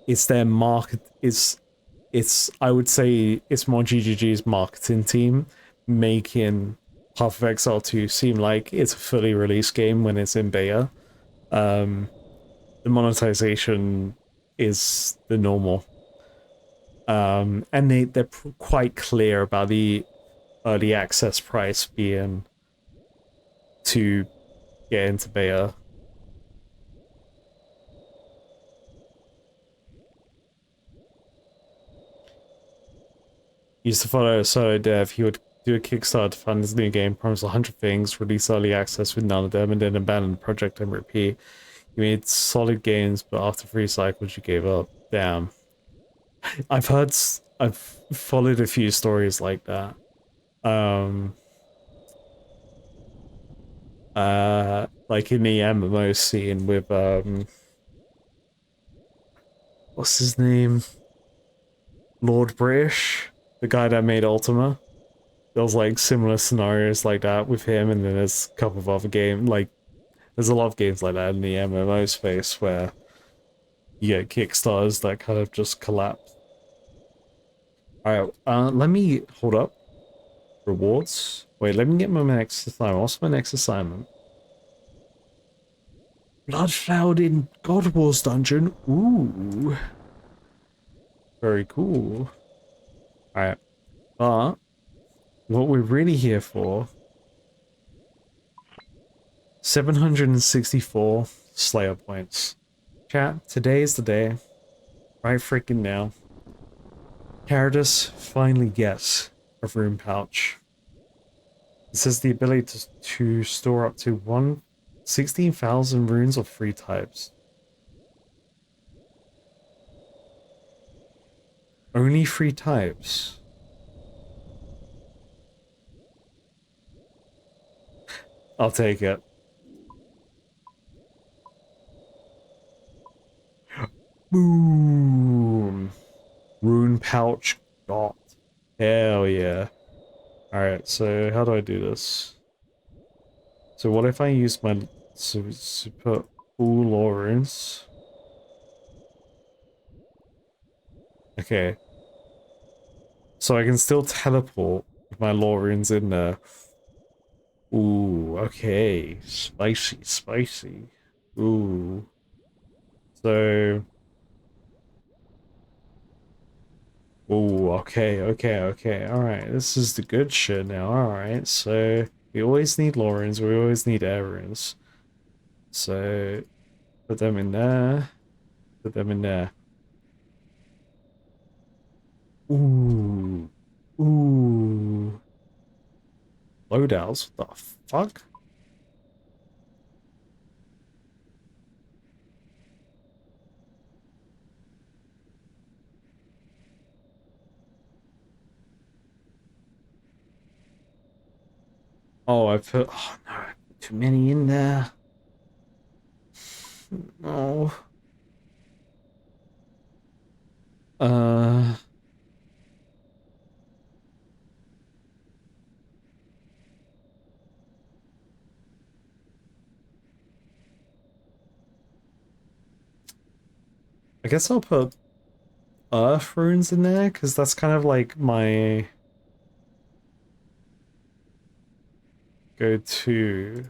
It's their market. It's I would say it's more GGG's marketing team making Path of Exile 2 seem like it's a fully released game when it's in beta. The monetization is the normal. And they're quite clear about the early access price being to get into beta. Used to follow a solo dev. He would do a Kickstarter to fund his new game, promise 100 things, release early access with none of them, and then abandon the project and repeat. You made solid games, but after 3 cycles, you gave up. Damn. I've followed a few stories like that. Like in the MMO scene with, what's his name? Lord British? The guy that made Ultima? There was like similar scenarios like that with him, and then there's a couple of other games, like, there's a lot of games like that in the MMO space where you get Kickstarters that kind of just collapse. Alright, let me, hold up. Rewards? Wait, let me get my next assignment. What's my next assignment? Bloodshroud in God Wars dungeon. Ooh. Very cool. Alright. But what we're really here for, 764 Slayer points. Chat, today is the day. Right freaking now. Paradis finally gets a rune pouch. It says the ability to store up to 16,000 runes of 3 types. Only 3 types. I'll take it. Boom. Rune pouch got. Hell yeah. Alright, so how do I do this? So what if I use my... So put all law runes? Okay. So I can still teleport with my law runes in there. Ooh, okay. Spicy, spicy. Ooh. So... Ooh, okay. Alright, this is the good shit now. Alright, so... We always need law runes, we always need air runes. So... Put them in there. Put them in there. Ooh. Ooh. Loadouts? What the fuck? Oh, I put... Oh, no. I put too many in there. No. Uh... I guess I'll put Earth runes in there, because that's kind of like my go-to.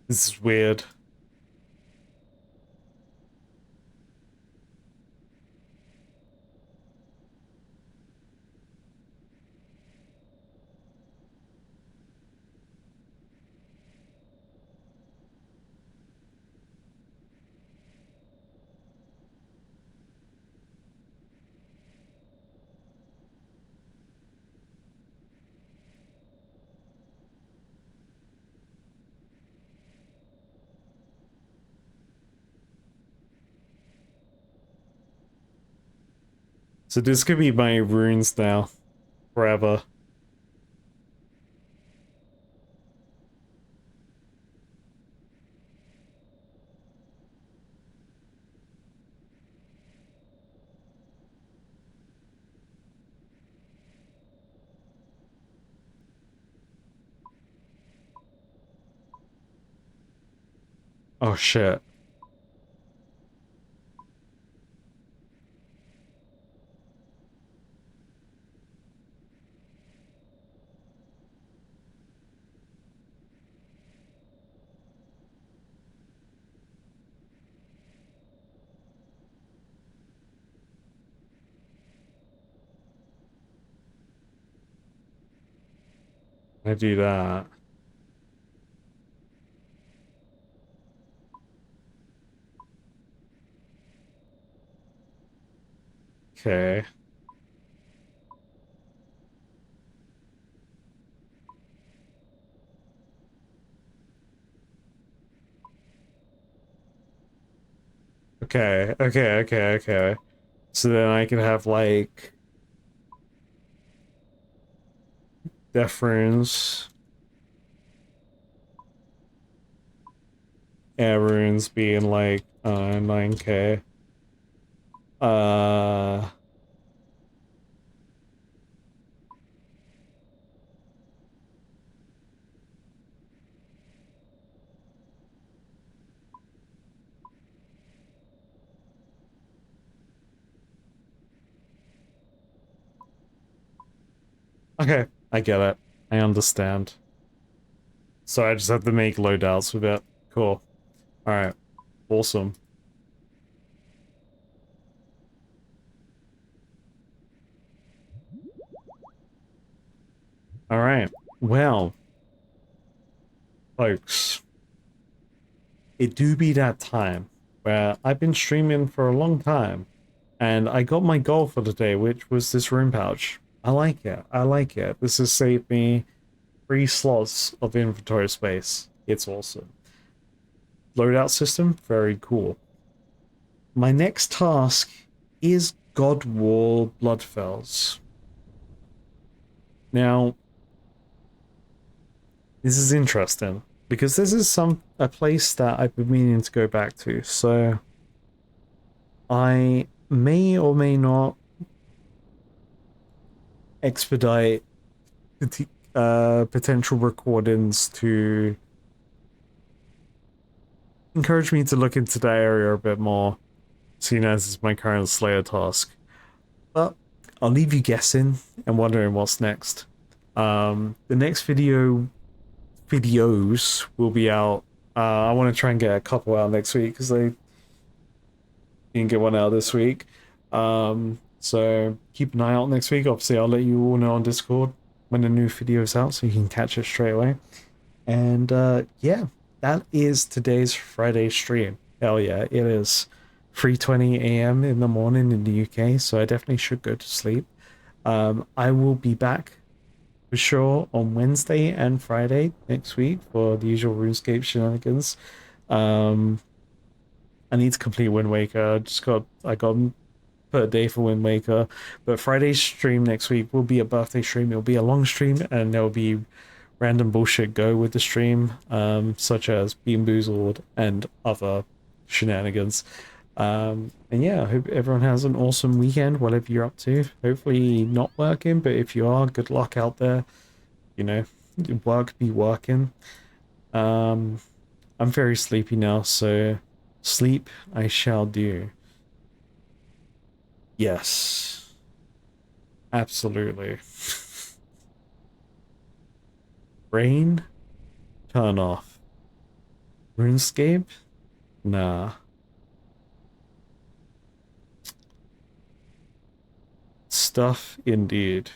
This is weird. So this could be my runes now. Forever. Oh shit. I do that. Okay. Okay. So then I can have like death runes, air runes being like 9k. Uh okay, I get it. I understand. So I just have to make loadouts with it. Cool. Alright. Awesome. Alright. Well, folks, it do be that time where I've been streaming for a long time and I got my goal for the day, which was this room pouch. I like it. I like it. This has saved me 3 slots of inventory space. It's awesome. Loadout system, very cool. My next task is God War Bloodfells. Now, this is interesting because this is a place that I've been meaning to go back to. So I may or may not expedite potential recordings to encourage me to look into that area a bit more, seeing as it's my current Slayer task. But I'll leave you guessing and wondering what's next. The next videos will be out. I want to try and get a couple out next week because they didn't get one out this week. So keep an eye out next week. Obviously, I'll let you all know on Discord when the new video is out so you can catch it straight away. And yeah, that is today's Friday stream. Hell yeah, it is 3:20 a.m. in the morning in the UK, so I definitely should go to sleep. I will be back for sure on Wednesday and Friday next week for the usual RuneScape shenanigans. I need to complete Wind Waker. I got put a day for Wind Waker, but Friday's stream next week will be a birthday stream. It'll be a long stream, and there'll be random bullshit go with the stream, such as Bean Boozled and other shenanigans. And yeah, I hope everyone has an awesome weekend, whatever you're up to. Hopefully not working, but if you are, good luck out there. You know, work be working. I'm very sleepy now, so sleep I shall do. Yes. Absolutely. Brain, turn off. RuneScape? Nah. Stuff indeed.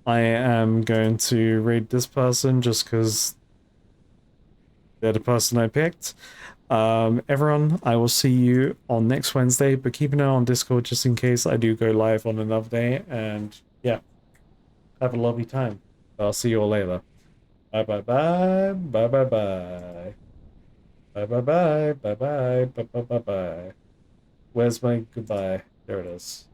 I am going to read this person just because they're the person I picked. Everyone, I will see you on next Wednesday, but keep an eye on Discord just in case I do go live on another day. And yeah, have a lovely time. I'll see you all later. Bye bye bye. Bye bye bye. Bye bye bye. Bye bye. Bye bye bye bye. Where's my goodbye? There it is.